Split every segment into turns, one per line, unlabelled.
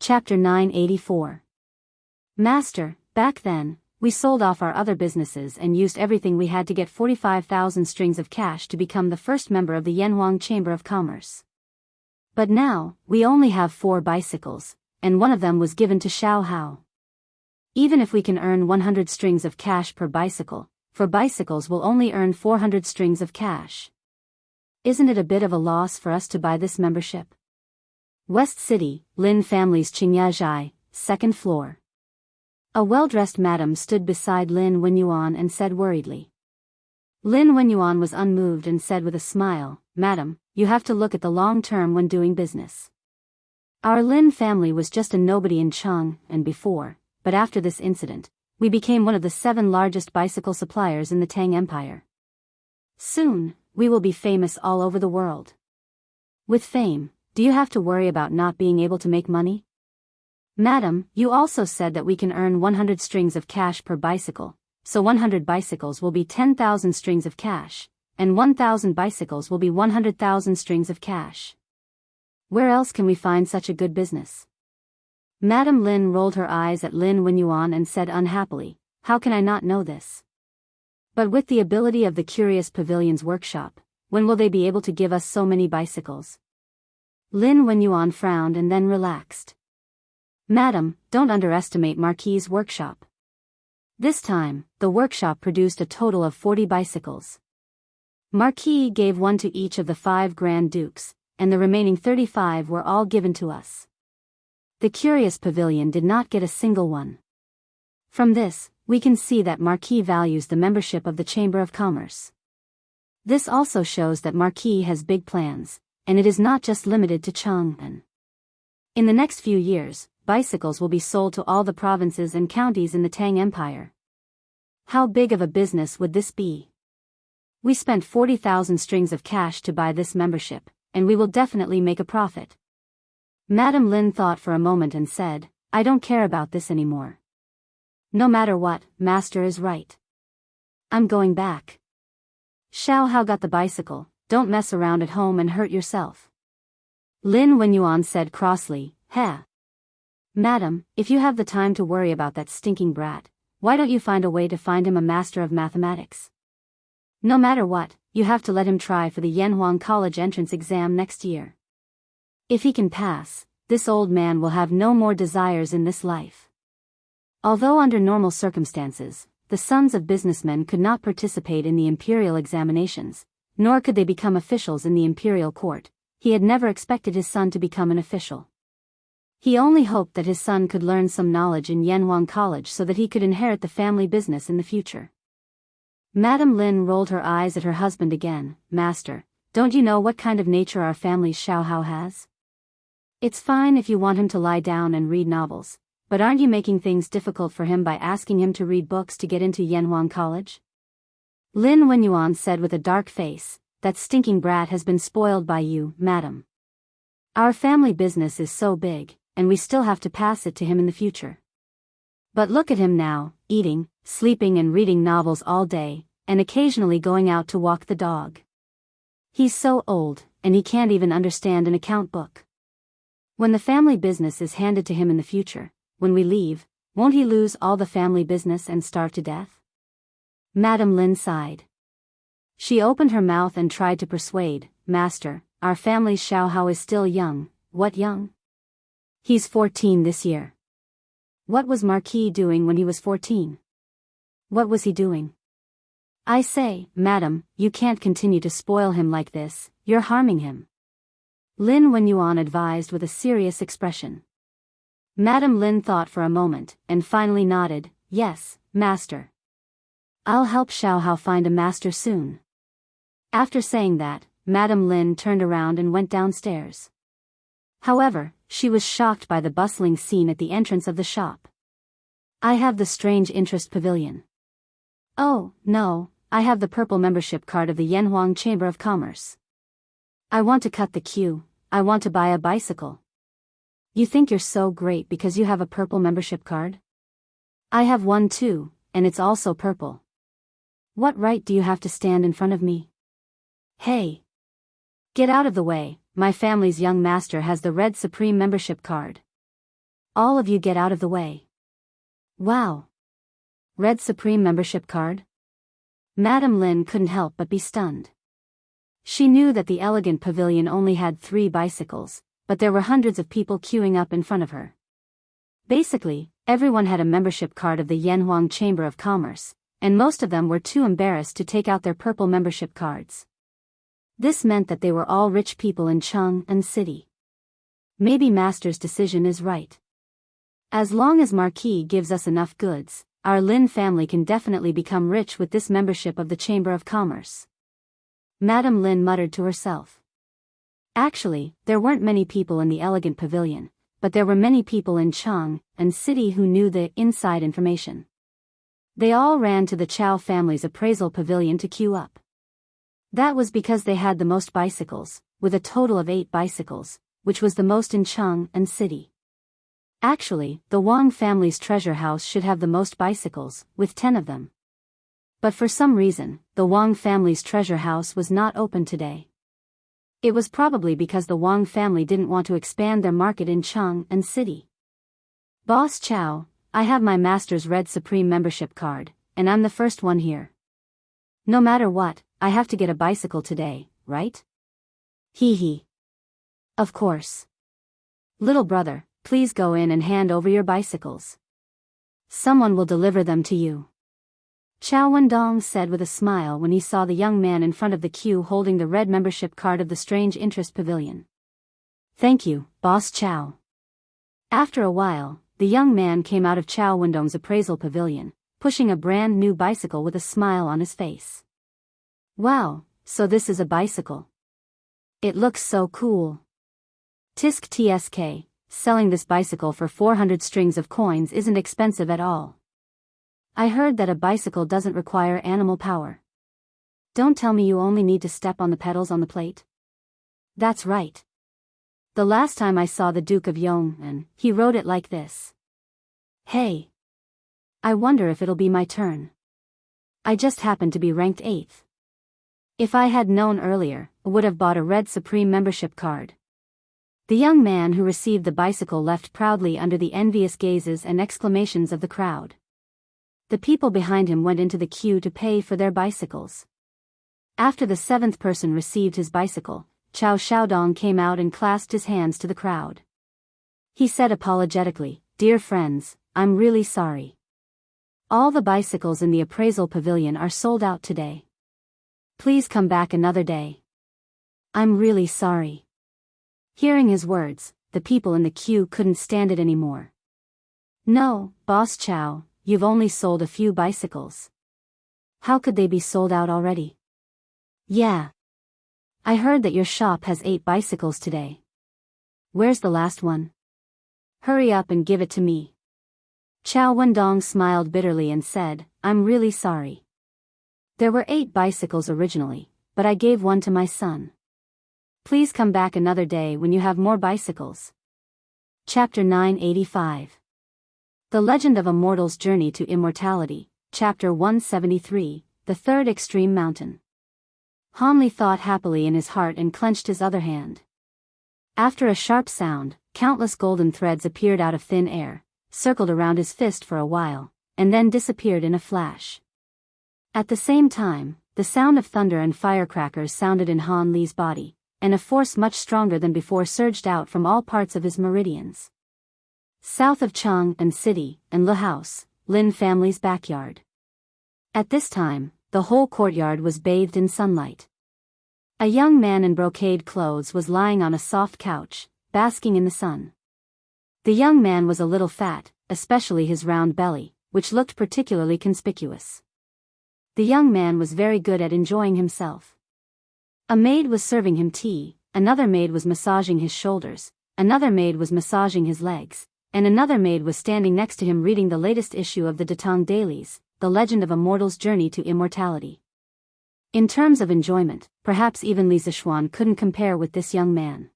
Chapter 984. Master, back then, we sold off our other businesses and used everything we had to get 45,000 strings of cash to become the first member of the Yanhuang Chamber of Commerce. But now, we only have 4 bicycles, and one of them was given to Xiao Hao. Even if we can earn 100 strings of cash per bicycle, for bicycles we'll only earn 400 strings of cash. Isn't it a bit of a loss for us to buy this membership? West City, Lin family's Qingyazhai, 2nd floor. A well-dressed madam stood beside Lin Wenyuan and said worriedly. Lin Wenyuan was unmoved and said with a smile, "Madam, you have to look at the long term when doing business. Our Lin family was just a nobody in Cheng and before, but after this incident, we became one of the 7 largest bicycle suppliers in the Tang Empire. Soon, we will be famous all over the world. With fame, do you have to worry about not being able to make money? Madam, you also said that we can earn 100 strings of cash per bicycle, so 100 bicycles will be 10,000 strings of cash, and 1,000 bicycles will be 100,000 strings of cash. Where else can we find such a good business?" Madam Lin rolled her eyes at Lin Wenyuan and said unhappily, "How can I not know this? But with the ability of the Curious Pavilion's workshop, when will they be able to give us so many bicycles?" Lin Wenyuan frowned and then relaxed. "Madam, don't underestimate Marquis's workshop. This time, the workshop produced a total of 40 bicycles. Marquis gave one to each of the 5 Grand Dukes, and the remaining 35 were all given to us. The Curious Pavilion did not get a single one. From this, we can see that Marquis values the membership of the Chamber of Commerce. This also shows that Marquis has big plans, and it is not just limited to Cheng'an. In the next few years, bicycles will be sold to all the provinces and counties in the Tang Empire. How big of a business would this be? We spent 40,000 strings of cash to buy this membership, and we will definitely make a profit." Madam Lin thought for a moment and said, "I don't care about this anymore. No matter what, Master is right. I'm going back. Xiao Hao got the bicycle, don't mess around at home and hurt yourself." Lin Wenyuan said crossly, "Heh. Madam, if you have the time to worry about that stinking brat, why don't you find a way to find him a master of mathematics? No matter what, you have to let him try for the Yanhuang College entrance exam next year. If he can pass, this old man will have no more desires in this life." Although under normal circumstances, the sons of businessmen could not participate in the imperial examinations, nor could they become officials in the imperial court, he had never expected his son to become an official. He only hoped that his son could learn some knowledge in Yanhuang College so that he could inherit the family business in the future. Madam Lin rolled her eyes at her husband again. "Master, don't you know what kind of nature our family's Xiao Hao has? It's fine if you want him to lie down and read novels, but aren't you making things difficult for him by asking him to read books to get into Yanhuang College?" Lin Wenyuan said with a dark face, "That stinking brat has been spoiled by you, madam. Our family business is so big, and we still have to pass it to him in the future. But look at him now, eating, sleeping and reading novels all day, and occasionally going out to walk the dog. He's so old, and he can't even understand an account book. When the family business is handed to him in the future, when we leave, won't he lose all the family business and starve to death?" Madam Lin sighed. She opened her mouth and tried to persuade, "Master, our family's Xiao Hao is still young." "What young?" "He's 14 this year." "What was Marquis doing when he was 14? What was he doing?" "I say, madam, you can't continue to spoil him like this, you're harming him," Lin Wenyuan advised with a serious expression. Madam Lin thought for a moment, and finally nodded, "Yes, master. I'll help Xiao Hao find a master soon." After saying that, Madam Lin turned around and went downstairs. However, she was shocked by the bustling scene at the entrance of the shop. "I have the Strange Interest Pavilion." "Oh, no, I have the purple membership card of the Yanhuang Chamber of Commerce. I want to cut the queue, I want to buy a bicycle." "You think you're so great because you have a purple membership card? I have one too, and it's also purple. What right do you have to stand in front of me?" "Hey! Get out of the way, my family's young master has the red Supreme membership card." All of you get out of the way. Wow. Red Supreme membership card? Madame Lin couldn't help but be stunned. She knew that the elegant pavilion only had 3 bicycles, but there were hundreds of people queuing up in front of her. Basically, everyone had a membership card of the Yanhuang Chamber of Commerce, and most of them were too embarrassed to take out their purple membership cards. This meant that they were all rich people in Chang'an City. Maybe Master's decision is right. As long as Marquis gives us enough goods, our Lin family can definitely become rich with this membership of the Chamber of Commerce. Madame Lin muttered to herself. Actually, there weren't many people in the elegant pavilion, but there were many people in Chang'an City who knew the inside information. They all ran to the Chow family's appraisal pavilion to queue up. That was because they had the most bicycles, with a total of 8 bicycles, which was the most in Chang'an City. Actually, the Wang family's treasure house should have the most bicycles, with 10 of them. But for some reason, the Wang family's treasure house was not open today. It was probably because the Wang family didn't want to expand their market in Chang'an City. Boss Chow, I have my Master's Red Supreme membership card, and I'm the first one here. No matter what, I have to get a bicycle today, right? Hee hee. Of course. Little brother, please go in and hand over your bicycles. Someone will deliver them to you. Chow Wendong said with a smile when he saw the young man in front of the queue holding the red membership card of the Strange Interest Pavilion. Thank you, Boss Chow. After a while, the young man came out of Chow Wendong's appraisal pavilion, pushing a brand new bicycle with a smile on his face. Wow, so this is a bicycle. It looks so cool. Tisk TSK, selling this bicycle for 400 strings of coins isn't expensive at all. I heard that a bicycle doesn't require animal power. Don't tell me you only need to step on the pedals on the plate. That's right. The last time I saw the Duke of Yong'an, he rode it like this. Hey. I wonder if it'll be my turn. I just happened to be ranked 8th. If I had known earlier, I would have bought a Red Supreme membership card. The young man who received the bicycle left proudly under the envious gazes and exclamations of the crowd. The people behind him went into the queue to pay for their bicycles. After the 7th person received his bicycle, Chow Xiaodong came out and clasped his hands to the crowd. He said apologetically, "Dear friends, I'm really sorry. All the bicycles in the appraisal pavilion are sold out today. Please come back another day. I'm really sorry." Hearing his words, the people in the queue couldn't stand it anymore. No, Boss Chow, you've only sold a few bicycles. How could they be sold out already? Yeah. I heard that your shop has 8 bicycles today. Where's the last one? Hurry up and give it to me. Chow Wendong smiled bitterly and said, "I'm really sorry. There were 8 bicycles originally, but I gave one to my son. Please come back another day when you have more bicycles." Chapter 985. The Legend of a Mortal's Journey to Immortality, Chapter 173, The Third Extreme Mountain. Hanli thought happily in his heart and clenched his other hand. After a sharp sound, countless golden threads appeared out of thin air, circled around his fist for a while, and then disappeared in a flash. At the same time, the sound of thunder and firecrackers sounded in Han Li's body, and a force much stronger than before surged out from all parts of his meridians. South of Chang'an City, and Le House, Lin family's backyard. At this time, the whole courtyard was bathed in sunlight. A young man in brocade clothes was lying on a soft couch, basking in the sun. The young man was a little fat, especially his round belly, which looked particularly conspicuous. The young man was very good at enjoying himself. A maid was serving him tea, another maid was massaging his shoulders, another maid was massaging his legs, and another maid was standing next to him reading the latest issue of the Datang Dailies, The Legend of a Mortal's Journey to Immortality. In terms of enjoyment, perhaps even Li Zixuan couldn't compare with this young man.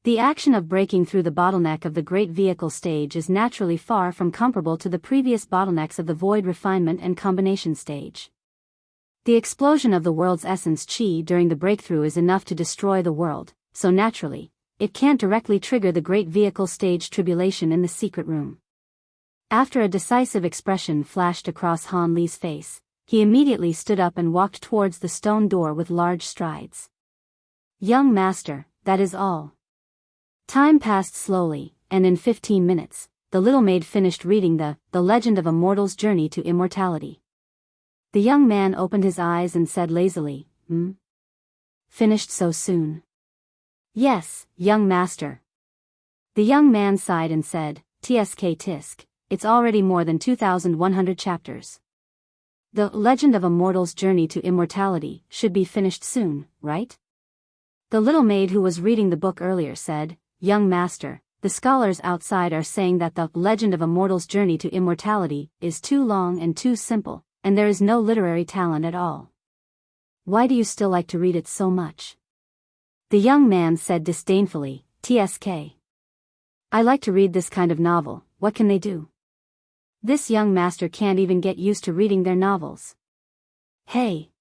The action of breaking through the bottleneck of the great vehicle stage is naturally far from comparable to the previous bottlenecks of the void refinement and combination stage. The explosion of the world's essence qi during the breakthrough is enough to destroy the world, so naturally, it can't directly trigger the great vehicle stage tribulation in the secret room. After a decisive expression flashed across Han Li's face, he immediately stood up and walked towards the stone door with large strides. Young master, that is all. Time passed slowly, and in 15 minutes, the little maid finished reading the Legend of a Mortal's Journey to Immortality. The young man opened his eyes and said lazily, Finished so soon? Yes, young master. The young man sighed and said, Tsk tisk, it's already more than 2,100 chapters. The Legend of a Mortal's Journey to Immortality should be finished soon, right? The little maid who was reading the book earlier said, Young master, the scholars outside are saying that the Legend of a Mortal's Journey to Immortality is too long and too simple, and there is no literary talent at all. Why do you still like to read it so much? The young man said disdainfully, Tsk. I like to read this kind of novel, what can they do? This young master can't even get used to reading their novels. Hey!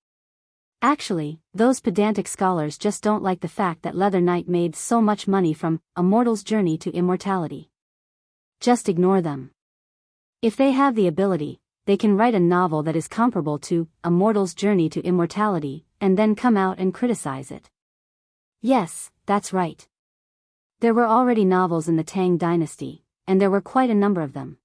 Actually, those pedantic scholars just don't like the fact that Leather Knight made so much money from A Mortal's Journey to Immortality. Just ignore them. If they have the ability, they can write a novel that is comparable to A Mortal's Journey to Immortality, and then come out and criticize it. Yes, that's right. There were already novels in the Tang dynasty, and there were quite a number of them.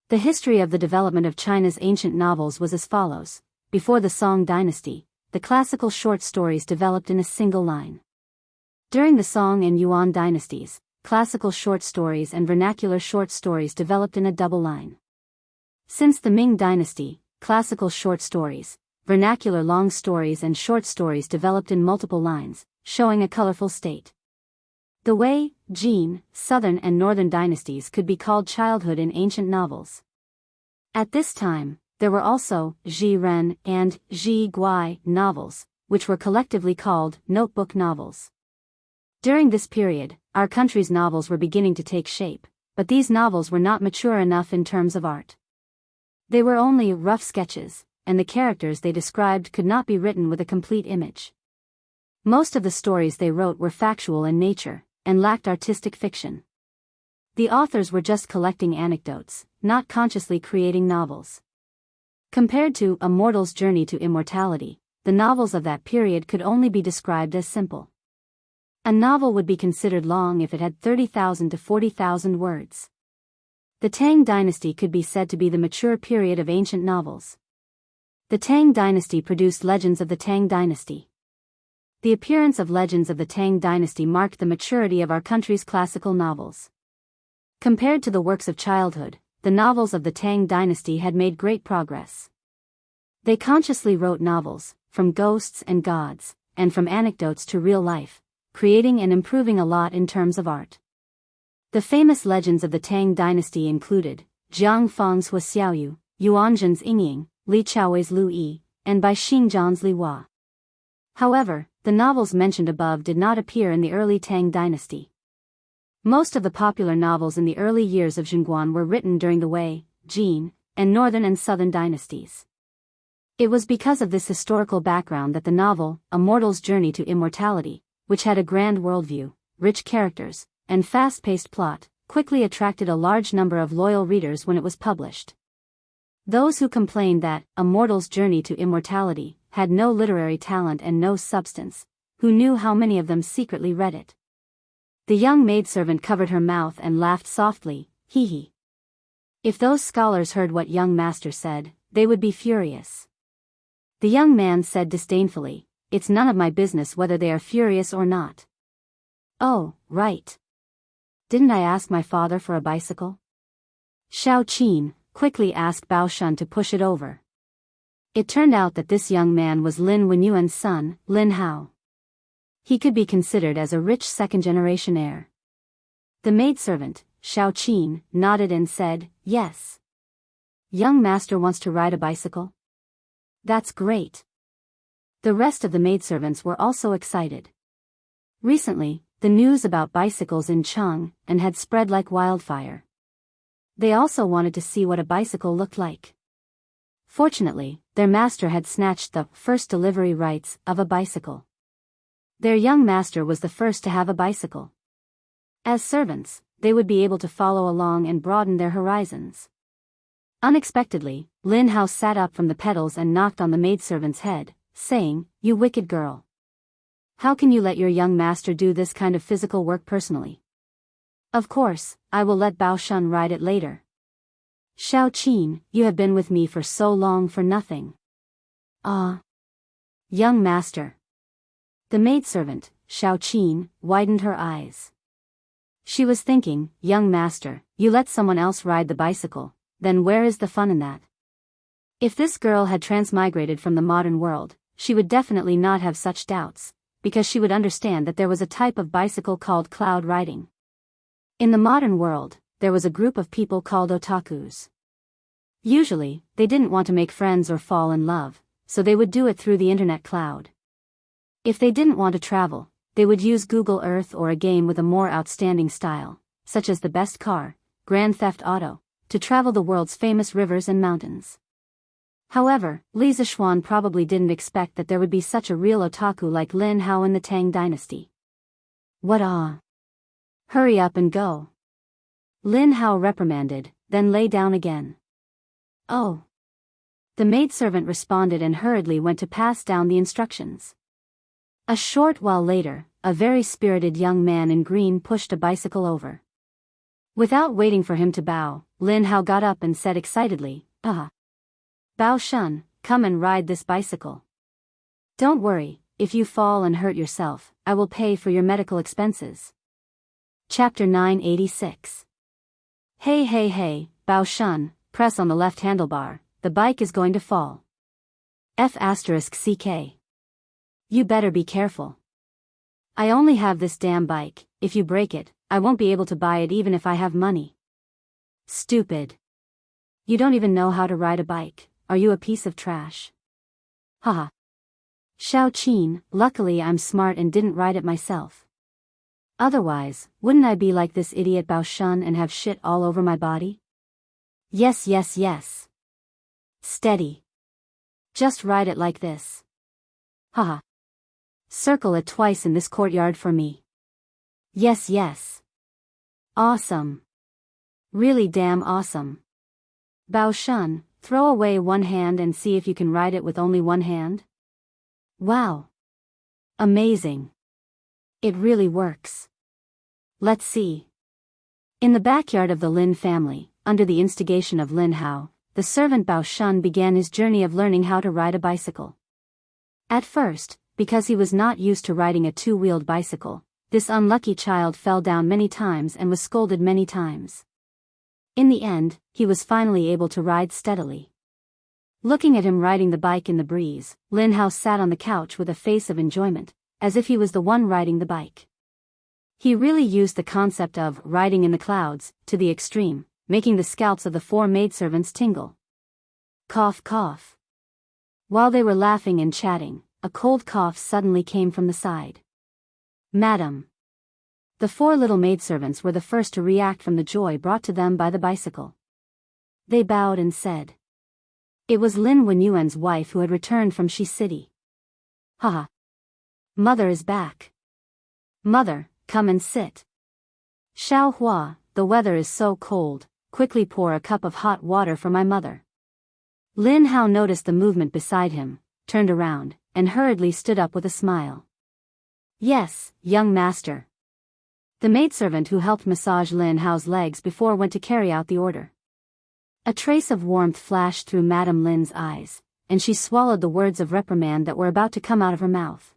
The history of the development of China's ancient novels was as follows. Before the Song dynasty, the classical short stories developed in a single line. During the Song and Yuan dynasties, classical short stories and vernacular short stories developed in a double line. Since the Ming dynasty, classical short stories, vernacular long stories and short stories developed in multiple lines, showing a colorful state. The Wei, Jin, Southern and Northern dynasties could be called childhood in ancient novels. At this time, there were also Zhi Ren and Zhi Guai novels, which were collectively called notebook novels. During this period, our country's novels were beginning to take shape, but these novels were not mature enough in terms of art. They were only rough sketches, and the characters they described could not be written with a complete image. Most of the stories they wrote were factual in nature, and lacked artistic fiction. The authors were just collecting anecdotes, not consciously creating novels. Compared to A Mortal's Journey to Immortality, the novels of that period could only be described as simple. A novel would be considered long if it had 30,000 to 40,000 words. The Tang dynasty could be said to be the mature period of ancient novels. The Tang dynasty produced Legends of the Tang dynasty. The appearance of Legends of the Tang dynasty marked the maturity of our country's classical novels. Compared to the works of childhood, the novels of the Tang dynasty had made great progress. They consciously wrote novels, from ghosts and gods, and from anecdotes to real life, creating and improving a lot in terms of art. The famous legends of the Tang dynasty included Jiang Fang's Hua Xiaoyu, Yuanzhen's Yingying, Li Chaowei's Lu Yi, and Bai Xingzhan's Li Hua. However, the novels mentioned above did not appear in the early Tang dynasty. Most of the popular novels in the early years of Zhenguan were written during the Wei, Jin, and Northern and Southern dynasties. It was because of this historical background that the novel, A Mortal's Journey to Immortality, which had a grand worldview, rich characters, and fast-paced plot, quickly attracted a large number of loyal readers when it was published. Those who complained that A Mortal's Journey to Immortality had no literary talent and no substance, who knew how many of them secretly read it? The young maidservant covered her mouth and laughed softly, hee hee. If those scholars heard what young master said, they would be furious. The young man said disdainfully, It's none of my business whether they are furious or not. Oh, right. Didn't I ask my father for a bicycle? Shao Qin quickly asked Bao Shun to push it over. It turned out that this young man was Lin Wenyuan's son, Lin Hao. He could be considered as a rich second-generation heir. The maidservant, Shao Qin, nodded and said, Yes. Young master wants to ride a bicycle? That's great. The rest of the maidservants were also excited. Recently, the news about bicycles in Chang and had spread like wildfire. They also wanted to see what a bicycle looked like. Fortunately, their master had snatched the first delivery rights of a bicycle. Their young master was the first to have a bicycle. As servants, they would be able to follow along and broaden their horizons. Unexpectedly, Lin Hao sat up from the pedals and knocked on the maidservant's head, saying, "You wicked girl. How can you let your young master do this kind of physical work personally? Of course, I will let Bao Shun ride it later. Xiao Qin, you have been with me for so long for nothing." "Ah. Young master." The maidservant, Xiao Qin, widened her eyes. She was thinking, young master, you let someone else ride the bicycle, then where is the fun in that? If this girl had transmigrated from the modern world, she would definitely not have such doubts, because she would understand that there was a type of bicycle called cloud riding. In the modern world, there was a group of people called otakus. Usually, they didn't want to make friends or fall in love, so they would do it through the internet cloud. If they didn't want to travel, they would use Google Earth or a game with a more outstanding style, such as the best car, Grand Theft Auto, to travel the world's famous rivers and mountains. However, Li Zixuan probably didn't expect that there would be such a real otaku like Lin Hao in the Tang dynasty. What ah! Hurry up and go. Lin Hao reprimanded, then lay down again. Oh. The maidservant responded and hurriedly went to pass down the instructions. A short while later, a very spirited young man in green pushed a bicycle over. Without waiting for him to bow, Lin Hao got up and said excitedly, "Ah. Bao Shun, come and ride this bicycle. Don't worry, if you fall and hurt yourself, I will pay for your medical expenses." Chapter 986. Hey hey hey, Bao Shun, press on the left handlebar, the bike is going to fall. F***CK. You better be careful. I only have this damn bike, if you break it, I won't be able to buy it even if I have money. Stupid. You don't even know how to ride a bike, are you a piece of trash? Haha. Xiao Qin, luckily I'm smart and didn't ride it myself. Otherwise, wouldn't I be like this idiot Bao Shun and have shit all over my body? Yes yes yes. Steady. Just ride it like this. Haha. Circle it twice in this courtyard for me. Yes yes. Awesome. Really damn awesome. Bao Shun, throw away one hand and see if you can ride it with only one hand. Wow. Amazing. It really works. Let's see. In the backyard of the Lin family, under the instigation of Lin Hao, the servant Bao Shun began his journey of learning how to ride a bicycle. At first, because he was not used to riding a two-wheeled bicycle, this unlucky child fell down many times and was scolded many times. In the end, he was finally able to ride steadily. Looking at him riding the bike in the breeze, Lin Hao sat on the couch with a face of enjoyment, as if he was the one riding the bike. He really used the concept of riding in the clouds to the extreme, making the scalps of the four maidservants tingle. Cough cough. While they were laughing and chatting, a cold cough suddenly came from the side. Madam. The four little maidservants were the first to react from the joy brought to them by the bicycle. They bowed and said. It was Lin Wenyuan's wife who had returned from Shi City. Haha. Mother is back. Mother, come and sit. Xiao Hua, the weather is so cold, quickly pour a cup of hot water for my mother. Lin Hao noticed the movement beside him, turned around, and hurriedly stood up with a smile. Yes, young master. The maidservant who helped massage Lin Hao's legs before went to carry out the order. A trace of warmth flashed through Madame Lin's eyes, and she swallowed the words of reprimand that were about to come out of her mouth.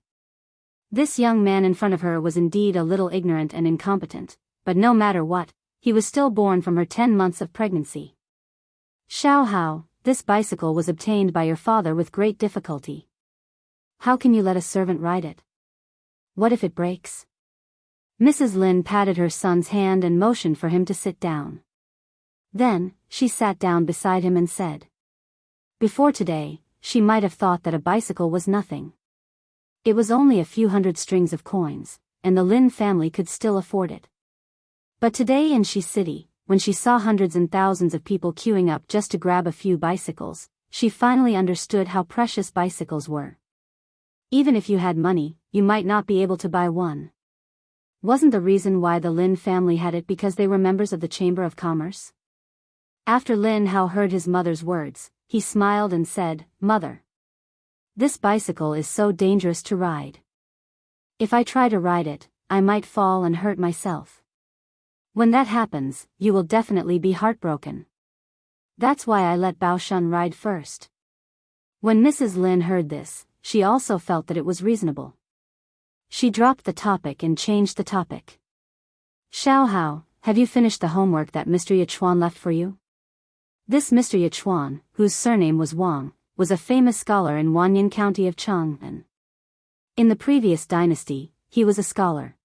This young man in front of her was indeed a little ignorant and incompetent, but no matter what, he was still born from her 10 months of pregnancy. Xiao Hao, this bicycle was obtained by your father with great difficulty. How can you let a servant ride it? What if it breaks? Mrs. Lin patted her son's hand and motioned for him to sit down. Then, she sat down beside him and said. Before today, she might have thought that a bicycle was nothing. It was only a few hundred strings of coins, and the Lin family could still afford it. But today in Shi City, when she saw hundreds and thousands of people queuing up just to grab a few bicycles, she finally understood how precious bicycles were. Even if you had money, you might not be able to buy one. Wasn't the reason why the Lin family had it because they were members of the Chamber of Commerce? After Lin Hao heard his mother's words, he smiled and said, "Mother, this bicycle is so dangerous to ride. If I try to ride it, I might fall and hurt myself. When that happens, you will definitely be heartbroken. That's why I let Bao Shun ride first." When Mrs. Lin heard this, she also felt that it was reasonable. She dropped the topic and changed the topic. "Xiao Hao, have you finished the homework that Mr. Yichuan left for you?" This Mr. Yichuan, whose surname was Wang, was a famous scholar in Wanyan County of Chang'an. In the previous dynasty, he was a scholar.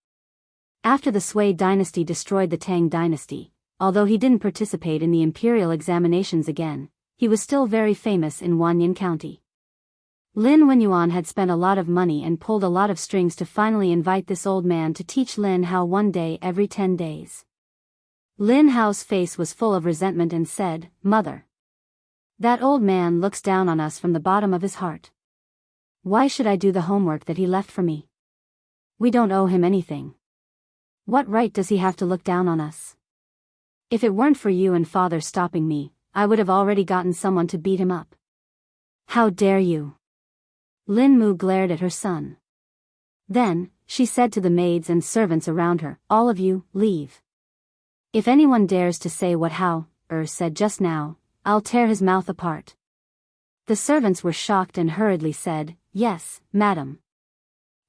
After the Sui dynasty destroyed the Tang dynasty, although he didn't participate in the imperial examinations again, he was still very famous in Wanyan County. Lin Wenyuan had spent a lot of money and pulled a lot of strings to finally invite this old man to teach Lin Hao one day every 10 days. Lin Hao's face was full of resentment and said, "Mother, that old man looks down on us from the bottom of his heart. Why should I do the homework that he left for me? We don't owe him anything. What right does he have to look down on us? If it weren't for you and father stopping me, I would have already gotten someone to beat him up. How dare you?" Lin Mu glared at her son. Then, she said to the maids and servants around her, "All of you, leave. If anyone dares to say what Hao said just now, I'll tear his mouth apart." The servants were shocked and hurriedly said, "Yes, madam."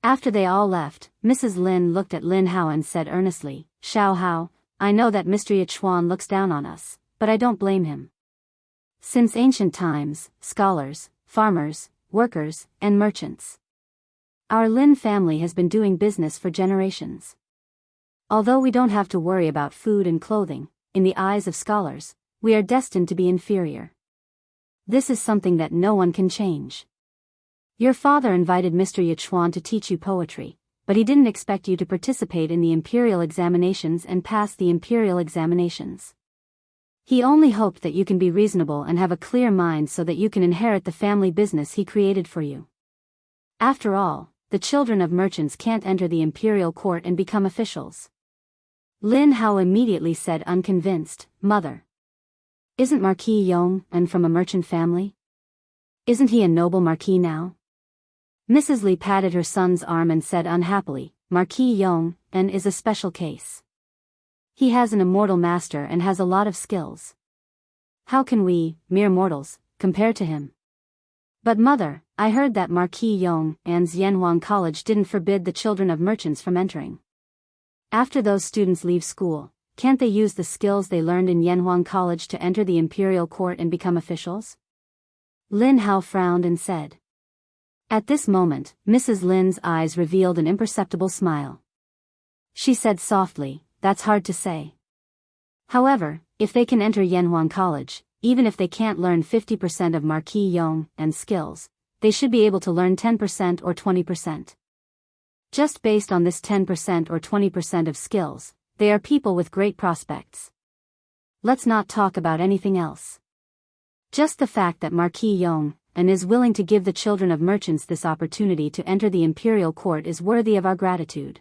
After they all left, Mrs. Lin looked at Lin Hao and said earnestly, "Xiao Hao, I know that Mr. Yichuan looks down on us, but I don't blame him. Since ancient times, scholars, farmers, workers, and merchants. Our Lin family has been doing business for generations. Although we don't have to worry about food and clothing, in the eyes of scholars, we are destined to be inferior. This is something that no one can change. Your father invited Mr. Yichuan to teach you poetry, but he didn't expect you to participate in the imperial examinations and pass the imperial examinations. He only hoped that you can be reasonable and have a clear mind so that you can inherit the family business he created for you. After all, the children of merchants can't enter the imperial court and become officials." Lin Hao immediately said unconvinced, "Mother, isn't Marquis Yong and from a merchant family? Isn't he a noble marquis now?" Mrs. Li patted her son's arm and said unhappily, "Marquis Yong and is a special case. He has an immortal master and has a lot of skills. How can we, mere mortals, compare to him?" "But mother, I heard that Marquis Yong and's Yanhuang College didn't forbid the children of merchants from entering. After those students leave school, can't they use the skills they learned in Yanhuang College to enter the imperial court and become officials?" Lin Hao frowned and said. At this moment, Mrs. Lin's eyes revealed an imperceptible smile. She said softly, "That's hard to say. However, if they can enter Yanhuang College, even if they can't learn 50% of Marquis Yong and skills, they should be able to learn 10% or 20%. Just based on this 10% or 20% of skills, they are people with great prospects. Let's not talk about anything else. Just the fact that Marquis Yong and is willing to give the children of merchants this opportunity to enter the imperial court is worthy of our gratitude."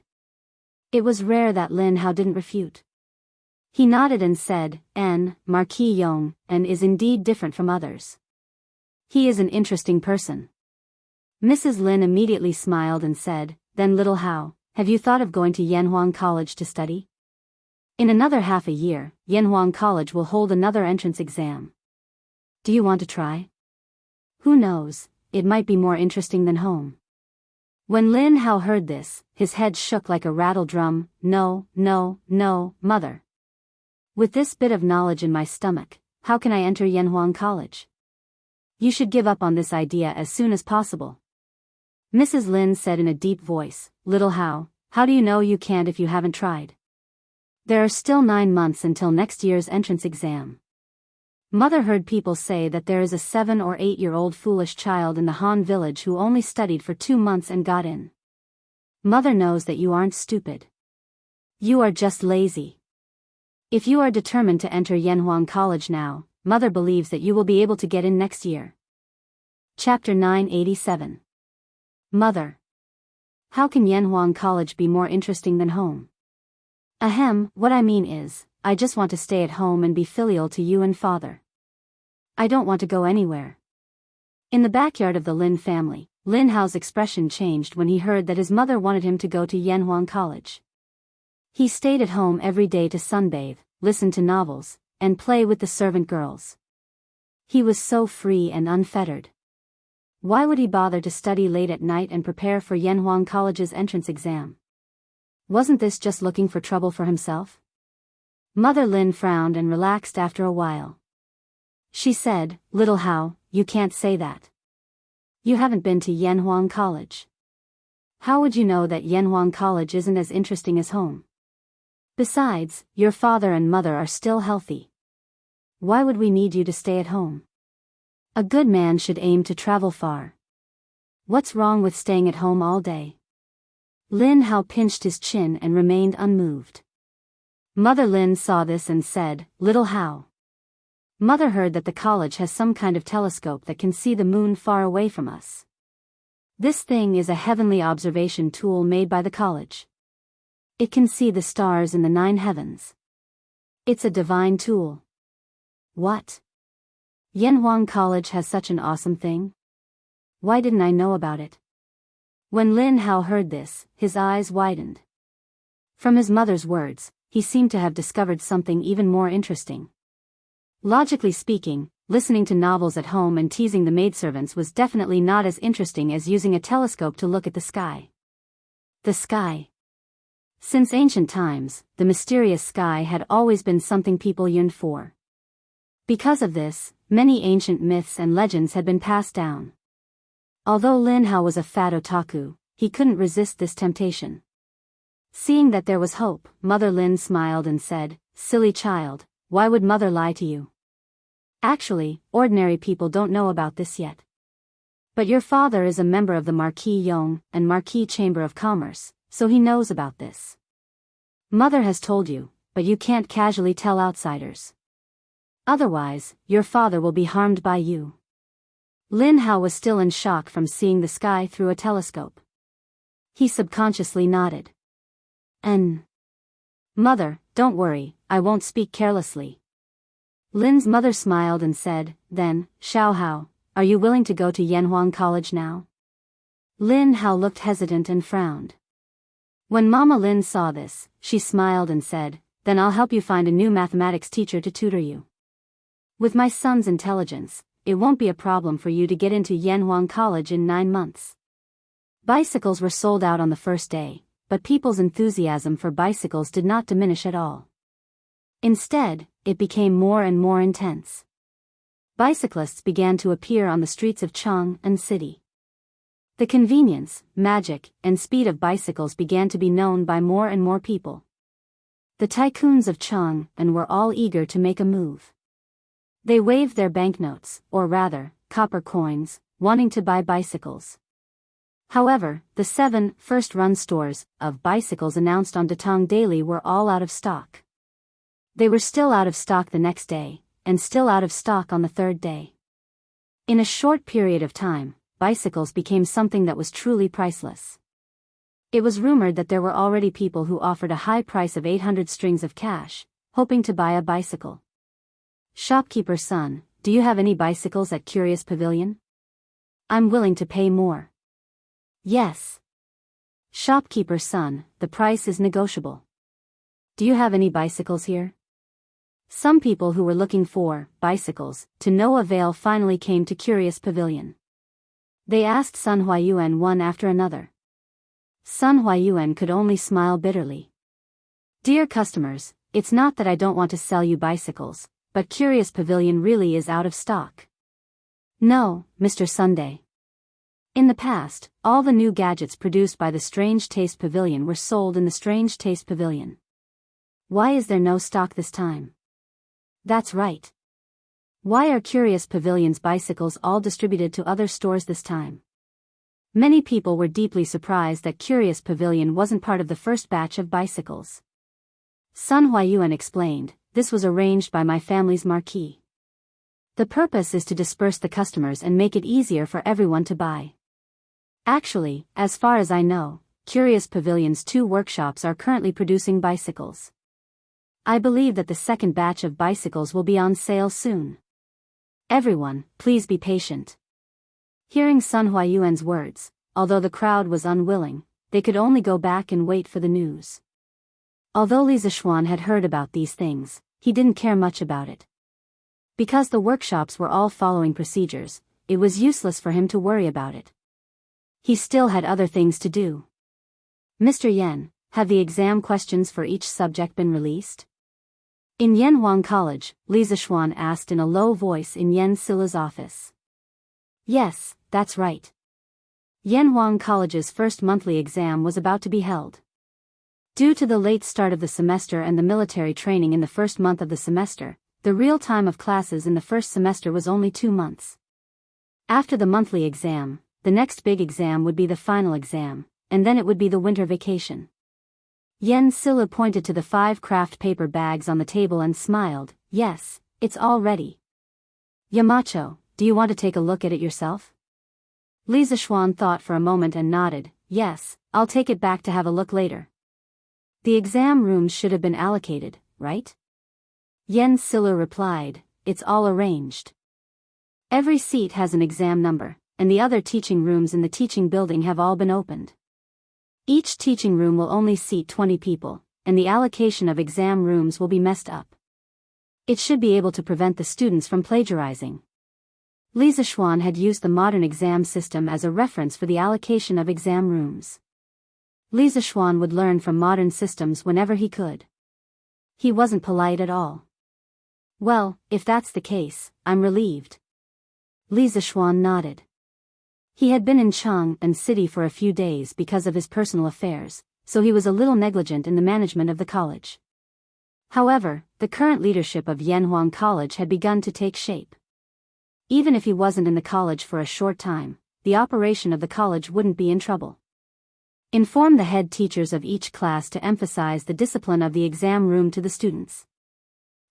It was rare that Lin Hao didn't refute. He nodded and said, Marquis Yong and is indeed different from others. He is an interesting person." Mrs. Lin immediately smiled and said, "Then little Hao, have you thought of going to Yanhuang College to study? In another half a year, Yanhuang College will hold another entrance exam. Do you want to try? Who knows, it might be more interesting than home." When Lin Hao heard this, his head shook like a rattle drum. No, mother. With this bit of knowledge in my stomach, how can I enter Yanhuang College? You should give up on this idea as soon as possible." Mrs. Lin said in a deep voice, "Little Hao, how do you know you can't if you haven't tried? There are still 9 months until next year's entrance exam. Mother heard people say that there is a 7 or 8-year-old foolish child in the Han village who only studied for 2 months and got in. Mother knows that you aren't stupid. You are just lazy. If you are determined to enter Yanhuang College now, Mother believes that you will be able to get in next year." Chapter 987. Mother. How can Yanhuang College be more interesting than home? Ahem, what I mean is, I just want to stay at home and be filial to you and father. I don't want to go anywhere. In the backyard of the Lin family, Lin Hao's expression changed when he heard that his mother wanted him to go to Yanhuang College. He stayed at home every day to sunbathe, listen to novels, and play with the servant girls. He was so free and unfettered. Why would he bother to study late at night and prepare for Yanhuang College's entrance exam? Wasn't this just looking for trouble for himself? Mother Lin frowned and relaxed after a while. She said, "Little Hao, you can't say that. You haven't been to Yanhuang College. How would you know that Yanhuang College isn't as interesting as home? Besides, your father and mother are still healthy. Why would we need you to stay at home? A good man should aim to travel far. What's wrong with staying at home all day?" Lin Hao pinched his chin and remained unmoved. Mother Lin saw this and said, "Little Hao. Mother heard that the college has some kind of telescope that can see the moon far away from us. This thing is a heavenly observation tool made by the college. It can see the stars in the 9 heavens. It's a divine tool." What? Yanhuang College has such an awesome thing? Why didn't I know about it? When Lin Hao heard this, his eyes widened. From his mother's words, he seemed to have discovered something even more interesting. Logically speaking, listening to novels at home and teasing the maidservants was definitely not as interesting as using a telescope to look at the sky. The sky. Since ancient times, the mysterious sky had always been something people yearned for. Because of this, many ancient myths and legends had been passed down. Although Lin Hao was a fat otaku, he couldn't resist this temptation. Seeing that there was hope, Mother Lin smiled and said, "Silly child, why would Mother lie to you? Actually, ordinary people don't know about this yet. But your father is a member of the Marquis Yong and Marquis Chamber of Commerce, so he knows about this. Mother has told you, but you can't casually tell outsiders. Otherwise, your father will be harmed by you." Lin Hao was still in shock from seeing the sky through a telescope. He subconsciously nodded. Mother, don't worry, I won't speak carelessly." Lin's mother smiled and said, "Then, Xiao Hao, are you willing to go to Yanhuang College now?" Lin Hao looked hesitant and frowned. When Mama Lin saw this, she smiled and said, "Then I'll help you find a new mathematics teacher to tutor you. With my son's intelligence, it won't be a problem for you to get into Yanhuang College in 9 months." Bicycles were sold out on the first day, but people's enthusiasm for bicycles did not diminish at all. Instead, it became more and more intense. Bicyclists began to appear on the streets of Chang'an City. The convenience, magic, and speed of bicycles began to be known by more and more people. The tycoons of Chang'an were all eager to make a move. They waved their banknotes, or rather, copper coins, wanting to buy bicycles. However, the 7 first-run stores of bicycles announced on Datong Daily were all out of stock. They were still out of stock the next day, and still out of stock on the 3rd day. In a short period of time, bicycles became something that was truly priceless. It was rumored that there were already people who offered a high price of 800 strings of cash, hoping to buy a bicycle. "Shopkeeper's son, do you have any bicycles at Curious Pavilion? I'm willing to pay more." "Yes." "Shopkeeper's son, the price is negotiable. Do you have any bicycles here?" Some people who were looking for bicycles to no avail finally came to Curious Pavilion. They asked Sun Huayuan one after another. Sun Huayuan could only smile bitterly. "Dear customers, it's not that I don't want to sell you bicycles, but Curious Pavilion really is out of stock." "No, Mr. Sunday. In the past, all the new gadgets produced by the Strange Taste Pavilion were sold in the Strange Taste Pavilion. Why is there no stock this time?" "That's right. Why are Curious Pavilion's bicycles all distributed to other stores this time?" Many people were deeply surprised that Curious Pavilion wasn't part of the first batch of bicycles. Sun Huayuan explained, "This was arranged by my family's marquis. The purpose is to disperse the customers and make it easier for everyone to buy. Actually, as far as I know, Curious Pavilion's 2 workshops are currently producing bicycles. I believe that the second batch of bicycles will be on sale soon. Everyone, please be patient. Hearing Sun Huayuan's words, although the crowd was unwilling, they could only go back and wait for the news. Although Li Zishuan had heard about these things, he didn't care much about it. Because the workshops were all following procedures, it was useless for him to worry about it. He still had other things to do. Mr. Yen, have the exam questions for each subject been released? In Yanhuang College, Li Zishuan asked in a low voice in Yen Sila's office. Yes, that's right. Yanhuang College's first monthly exam was about to be held. Due to the late start of the semester and the military training in the first month of the semester, the real time of classes in the first semester was only 2 months. After the monthly exam, the next big exam would be the final exam, and then it would be the winter vacation. Yen Sila pointed to the 5 craft paper bags on the table and smiled. Yes, it's all ready. Yamacho, do you want to take a look at it yourself? Li Zishuan thought for a moment and nodded. Yes, I'll take it back to have a look later. The exam rooms should have been allocated, right? Yen Sila replied, it's all arranged. Every seat has an exam number, and the other teaching rooms in the teaching building have all been opened. Each teaching room will only seat 20 people, and the allocation of exam rooms will be messed up. It should be able to prevent the students from plagiarizing. Li Zishuan had used the modern exam system as a reference for the allocation of exam rooms. Li Zishuan would learn from modern systems whenever he could. He wasn't polite at all. Well, if that's the case, I'm relieved. Li Zishuan nodded. He had been in Chang'an City for a few days because of his personal affairs, so he was a little negligent in the management of the college. However, the current leadership of Yanhuang College had begun to take shape. Even if he wasn't in the college for a short time, the operation of the college wouldn't be in trouble. Inform the head teachers of each class to emphasize the discipline of the exam room to the students.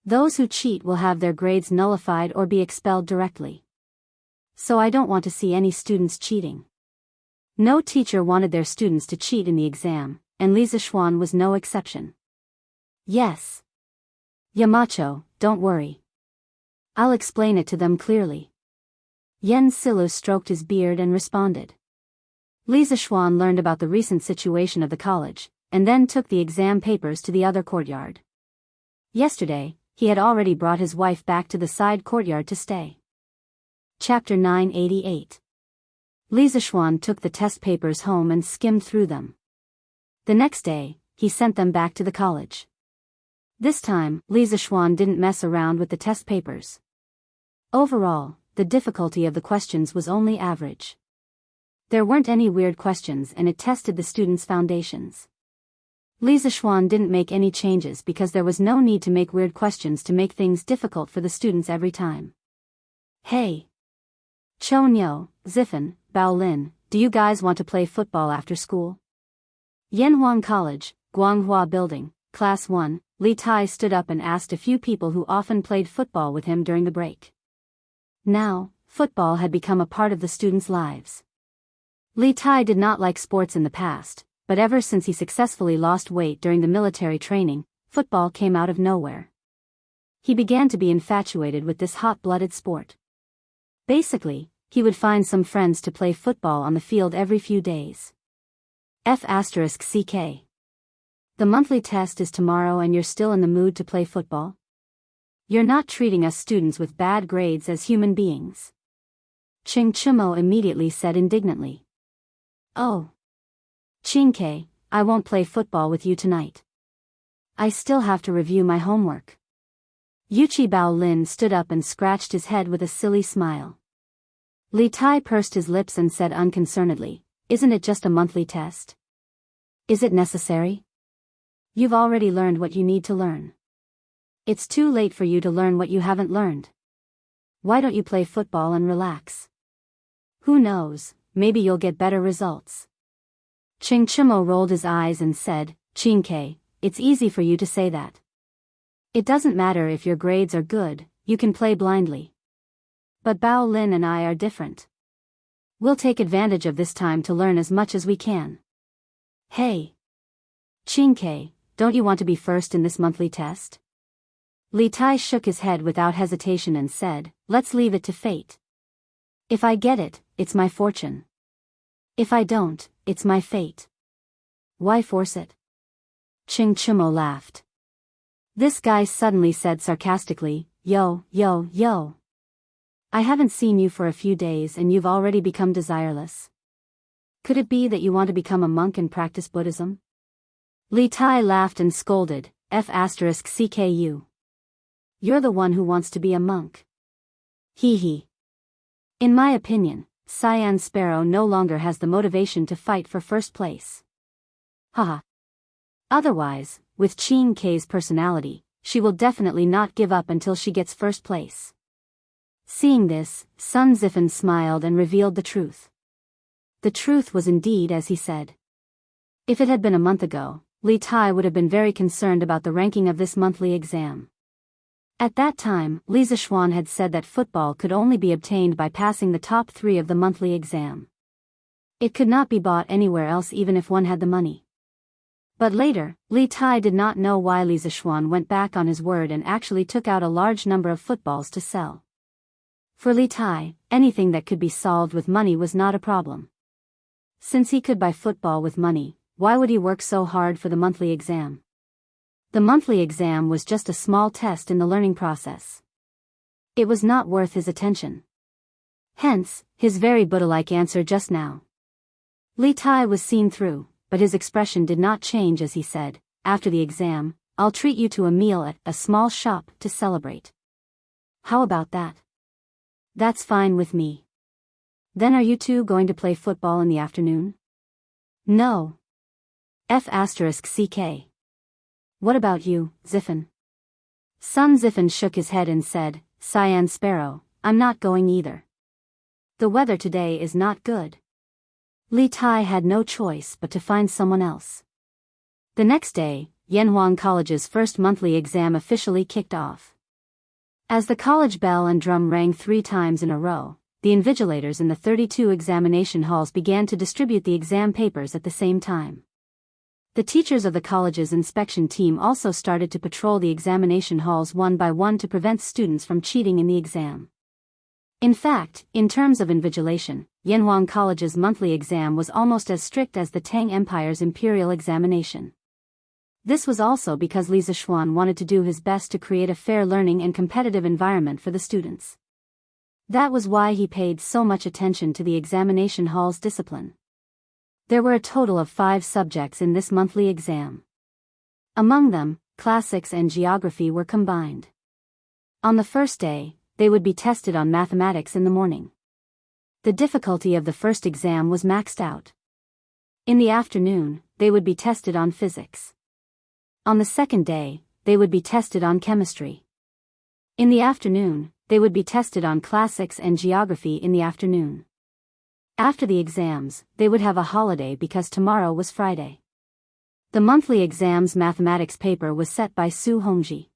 Those who cheat will have their grades nullified or be expelled directly. So I don't want to see any students cheating. No teacher wanted their students to cheat in the exam, and Li Zishuan was no exception. Yes. Yamacho, don't worry. I'll explain it to them clearly. Yen Silu stroked his beard and responded. Li Zishuan learned about the recent situation of the college, and then took the exam papers to the other courtyard. Yesterday, he had already brought his wife back to the side courtyard to stay. Chapter 988. Li Zishuan took the test papers home and skimmed through them. The next day, he sent them back to the college. This time, Li Zishuan didn't mess around with the test papers. Overall, the difficulty of the questions was only average. There weren't any weird questions and it tested the students' foundations. Li Zishuan didn't make any changes because there was no need to make weird questions to make things difficult for the students every time. Hey! Chonyo, Zifan, Baolin, do you guys want to play football after school? Yanhuang College, Guanghua Building, Class 1, Li Tai stood up and asked a few people who often played football with him during the break. Now, football had become a part of the students' lives. Li Tai did not like sports in the past, but ever since he successfully lost weight during the military training, football came out of nowhere. He began to be infatuated with this hot-blooded sport. Basically, he would find some friends to play football on the field every few days. F***CK. The monthly test is tomorrow and you're still in the mood to play football? You're not treating us students with bad grades as human beings. Ching Chumo immediately said indignantly. Oh. Chingke, I won't play football with you tonight. I still have to review my homework. Yuchi Baolin stood up and scratched his head with a silly smile. Li Tai pursed his lips and said unconcernedly, isn't it just a monthly test? Is it necessary? You've already learned what you need to learn. It's too late for you to learn what you haven't learned. Why don't you play football and relax? Who knows, maybe you'll get better results. Ching Chimo rolled his eyes and said, Chingke, it's easy for you to say that. It doesn't matter if your grades are good, you can play blindly. But Bao Lin and I are different. We'll take advantage of this time to learn as much as we can. Hey. Qingke, don't you want to be first in this monthly test? Li Tai shook his head without hesitation and said, let's leave it to fate. If I get it, it's my fortune. If I don't, it's my fate. Why force it? Ching Chumo laughed. This guy suddenly said sarcastically, yo, yo, yo. I haven't seen you for a few days and you've already become desireless. Could it be that you want to become a monk and practice Buddhism? Li Tai laughed and scolded, F***CKU. You're the one who wants to be a monk. Hee hee. In my opinion, Cyan Sparrow no longer has the motivation to fight for first place. Haha. Otherwise, with Qing K's personality, she will definitely not give up until she gets first place. Seeing this, Sun Zifen smiled and revealed the truth. The truth was indeed as he said. If it had been a month ago, Li Tai would have been very concerned about the ranking of this monthly exam. At that time, Li Zishuan had said that football could only be obtained by passing the top 3 of the monthly exam. It could not be bought anywhere else even if one had the money. But later, Li Tai did not know why Li Zishuan went back on his word and actually took out a large number of footballs to sell. For Li Tai, anything that could be solved with money was not a problem. Since he could buy football with money, why would he work so hard for the monthly exam? The monthly exam was just a small test in the learning process. It was not worth his attention. Hence, his very Buddha-like answer just now. Li Tai was seen through, but his expression did not change as he said, after the exam, I'll treat you to a meal at a small shop to celebrate. How about that? That's fine with me. Then are you two going to play football in the afternoon? No. F***CK. What about you, Zifen? Sun Zifen shook his head and said, Cyan Sparrow, I'm not going either. The weather today is not good. Li Tai had no choice but to find someone else. The next day, Yanhuang College's first monthly exam officially kicked off. As the college bell and drum rang 3 times in a row, the invigilators in the 32 examination halls began to distribute the exam papers at the same time. The teachers of the college's inspection team also started to patrol the examination halls one by one to prevent students from cheating in the exam. In fact, in terms of invigilation, Yanhuang College's monthly exam was almost as strict as the Tang Empire's imperial examination. This was also because Li Zishuan wanted to do his best to create a fair learning and competitive environment for the students. That was why he paid so much attention to the examination hall's discipline. There were a total of 5 subjects in this monthly exam. Among them, classics and geography were combined. On the first day, they would be tested on mathematics in the morning. The difficulty of the first exam was maxed out. In the afternoon, they would be tested on physics. On the second day, they would be tested on chemistry. In the afternoon, they would be tested on classics and geography in the afternoon. After the exams, they would have a holiday because tomorrow was Friday. The monthly exam's mathematics paper was set by Su Hongji.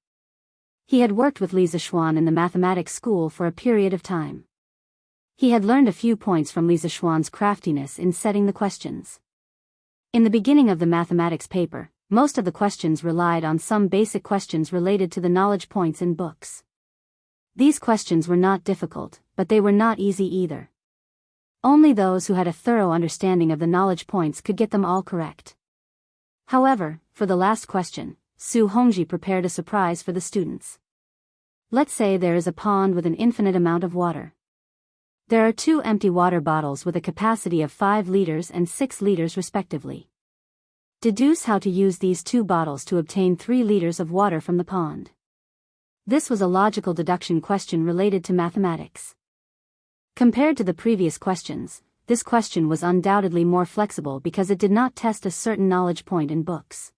He had worked with Li Zishuan in the mathematics school for a period of time. He had learned a few points from Li Zishuan's craftiness in setting the questions. In the beginning of the mathematics paper, most of the questions relied on some basic questions related to the knowledge points in books. These questions were not difficult, but they were not easy either. Only those who had a thorough understanding of the knowledge points could get them all correct. However, for the last question, Su Hongji prepared a surprise for the students. Let's say there is a pond with an infinite amount of water. There are 2 empty water bottles with a capacity of 5 liters and 6 liters respectively. Deduce how to use these 2 bottles to obtain 3 liters of water from the pond. This was a logical deduction question related to mathematics. Compared to the previous questions, this question was undoubtedly more flexible because it did not test a certain knowledge point in books.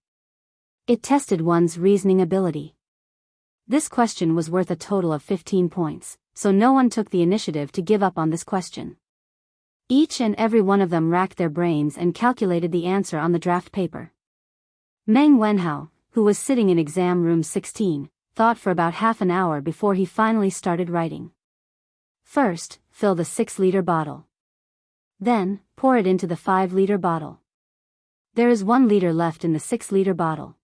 It tested one's reasoning ability. This question was worth a total of 15 points, so no one took the initiative to give up on this question. Each and every one of them racked their brains and calculated the answer on the draft paper. Meng Wenhao, who was sitting in exam room 16, thought for about half an hour before he finally started writing. First, fill the 6-liter bottle. Then, pour it into the 5-liter bottle. There is 1 liter left in the 6-liter bottle.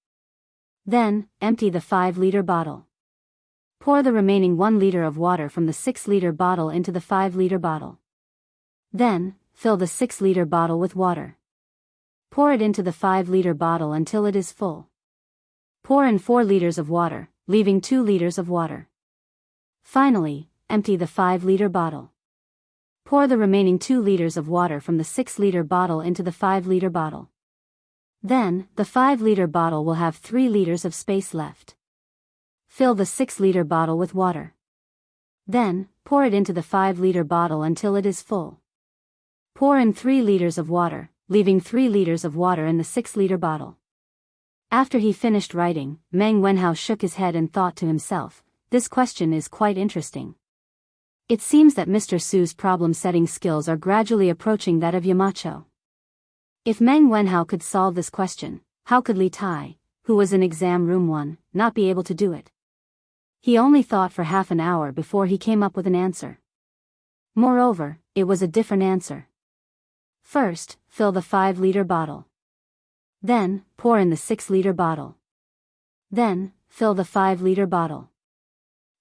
Then, empty the 5-liter bottle. Pour the remaining 1 liter of water from the 6-liter bottle into the 5-liter bottle. Then, fill the 6-liter bottle with water. Pour it into the 5-liter bottle until it is full. Pour in 4 liters of water, leaving 2 liters of water. Finally, empty the 5-liter bottle. Pour the remaining 2 liters of water from the 6-liter bottle into the 5-liter bottle. Then, the 5-liter bottle will have 3 liters of space left. Fill the 6-liter bottle with water. Then, pour it into the 5-liter bottle until it is full. Pour in 3 liters of water, leaving 3 liters of water in the 6-liter bottle. After he finished writing, Meng Wenhao shook his head and thought to himself, this question is quite interesting. It seems that Mr. Su's problem-setting skills are gradually approaching that of Yamacho. If Meng Wenhao could solve this question, how could Li Tai, who was in exam room 1, not be able to do it? He only thought for half an hour before he came up with an answer. Moreover, it was a different answer. First, fill the 5-liter bottle. Then, pour in the 6-liter bottle. Then, fill the 5-liter bottle.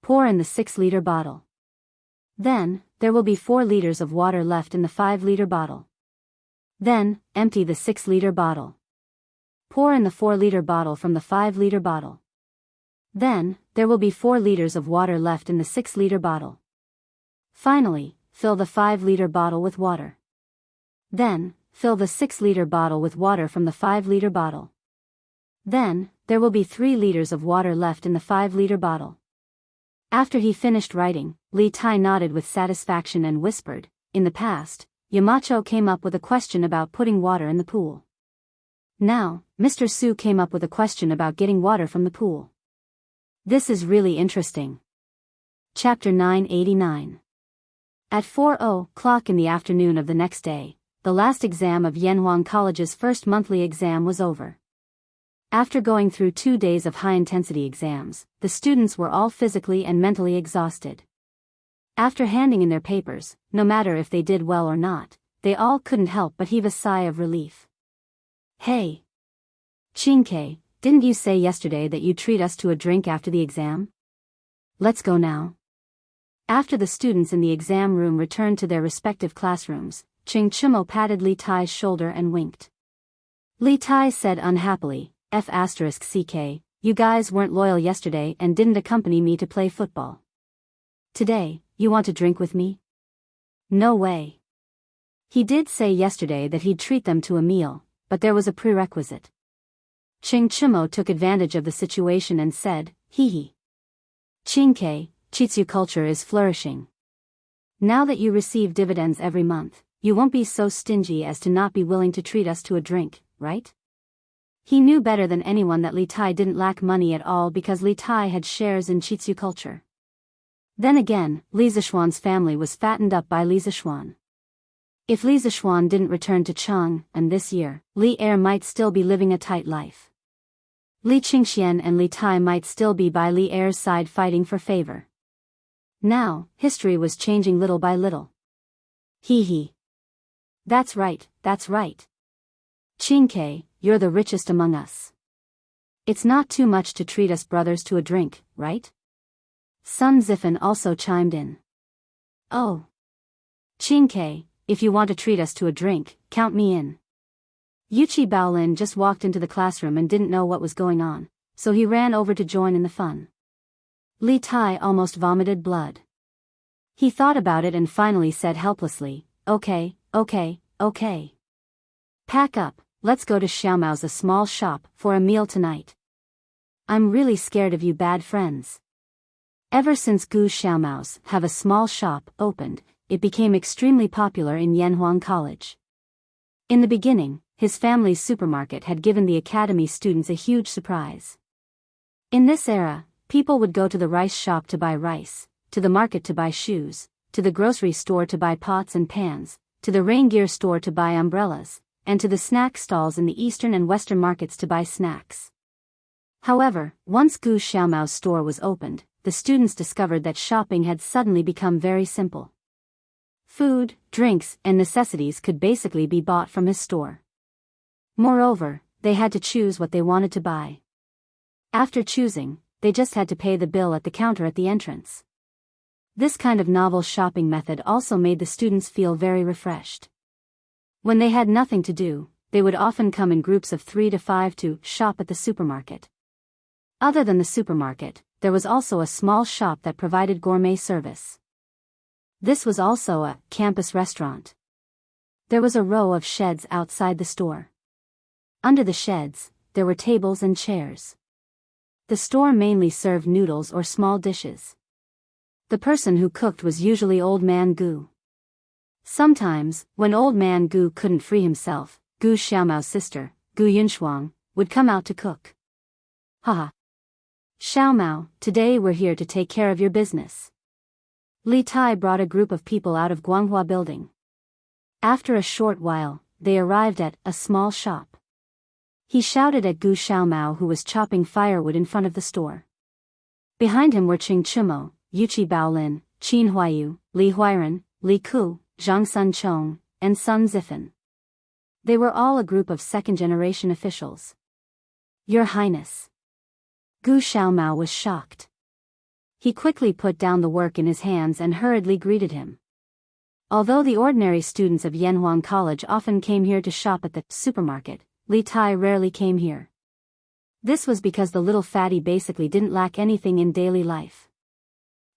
Pour in the 6-liter bottle. Then, there will be 4 liters of water left in the 5-liter bottle. Then, empty the 6-liter bottle. Pour in the 4-liter bottle from the 5-liter bottle. Then, there will be 4 liters of water left in the 6-liter bottle. Finally, fill the 5-liter bottle with water. Then, fill the 6-liter bottle with water from the 5-liter bottle. Then, there will be 3 liters of water left in the 5-liter bottle. After he finished writing, Li Tai nodded with satisfaction and whispered, in the past, Yamacho came up with a question about putting water in the pool. Now, Mr. Su came up with a question about getting water from the pool. This is really interesting. Chapter 989. At 4:00 in the afternoon of the next day, the last exam of Yanhuang College's first monthly exam was over. After going through 2 days of high-intensity exams, the students were all physically and mentally exhausted. After handing in their papers, no matter if they did well or not, they all couldn't help but heave a sigh of relief. Hey! Qingke, didn't you say yesterday that you'd treat us to a drink after the exam? Let's go now. After the students in the exam room returned to their respective classrooms, Ching Chimo patted Li Tai's shoulder and winked. Li Tai said unhappily, F***ck, you guys weren't loyal yesterday and didn't accompany me to play football. Today, you want to drink with me? No way. He did say yesterday that he'd treat them to a meal, but there was a prerequisite. Ching Chimo took advantage of the situation and said, hee hee. Qingke, Chitsu culture is flourishing. Now that you receive dividends every month, you won't be so stingy as to not be willing to treat us to a drink, right? He knew better than anyone that Li Tai didn't lack money at all because Li Tai had shares in Chitsu culture. Then again, Li Zishuan's family was fattened up by Li Zishuan. If Li Zishuan didn't return to Chang, and this year, Li Er might still be living a tight life. Li Qingxian and Li Tai might still be by Li Er's side fighting for favor. Now, history was changing little by little. Hee hee. That's right, that's right. Qingke, you're the richest among us. It's not too much to treat us brothers to a drink, right? Sun Zifan also chimed in. Oh. Qingke, if you want to treat us to a drink, count me in. Yuchi Baolin just walked into the classroom and didn't know what was going on, so he ran over to join in the fun. Li Tai almost vomited blood. He thought about it and finally said helplessly, okay. Pack up, let's go to Xiaomao's a small shop for a meal tonight. I'm really scared of you bad friends. Ever since Gu Xiaomao's have a small shop opened, it became extremely popular in Yanhuang College. In the beginning, his family's supermarket had given the academy students a huge surprise. In this era, people would go to the rice shop to buy rice, to the market to buy shoes, to the grocery store to buy pots and pans, to the rain gear store to buy umbrellas, and to the snack stalls in the eastern and western markets to buy snacks. However, once Gu Xiaomao's store was opened, the students discovered that shopping had suddenly become very simple. Food, drinks, and necessities could basically be bought from his store. Moreover, they had to choose what they wanted to buy. After choosing, they just had to pay the bill at the counter at the entrance. This kind of novel shopping method also made the students feel very refreshed. When they had nothing to do, they would often come in groups of 3 to 5 to shop at the supermarket. Other than the supermarket, there was also a small shop that provided gourmet service. This was also a campus restaurant. There was a row of sheds outside the store. Under the sheds, there were tables and chairs. The store mainly served noodles or small dishes. The person who cooked was usually Old Man Gu. Sometimes, when Old Man Gu couldn't free himself, Gu Xiaomao's sister, Gu Yunshuang, would come out to cook. Haha. Xiaomao, today we're here to take care of your business. Li Tai brought a group of people out of Guanghua building. After a short while, they arrived at a small shop. He shouted at Gu Xiaomao, who was chopping firewood in front of the store. Behind him were Qing Chumo, Yuqi Baolin, Qin Huayu, Li Huiran, Li Ku, Zhang Sun Chong, and Sun Zifan. They were all a group of second-generation officials. Your Highness. Gu Xiaomao was shocked. He quickly put down the work in his hands and hurriedly greeted him. Although the ordinary students of Yanhuang College often came here to shop at the supermarket, Li Tai rarely came here. This was because the little fatty basically didn't lack anything in daily life.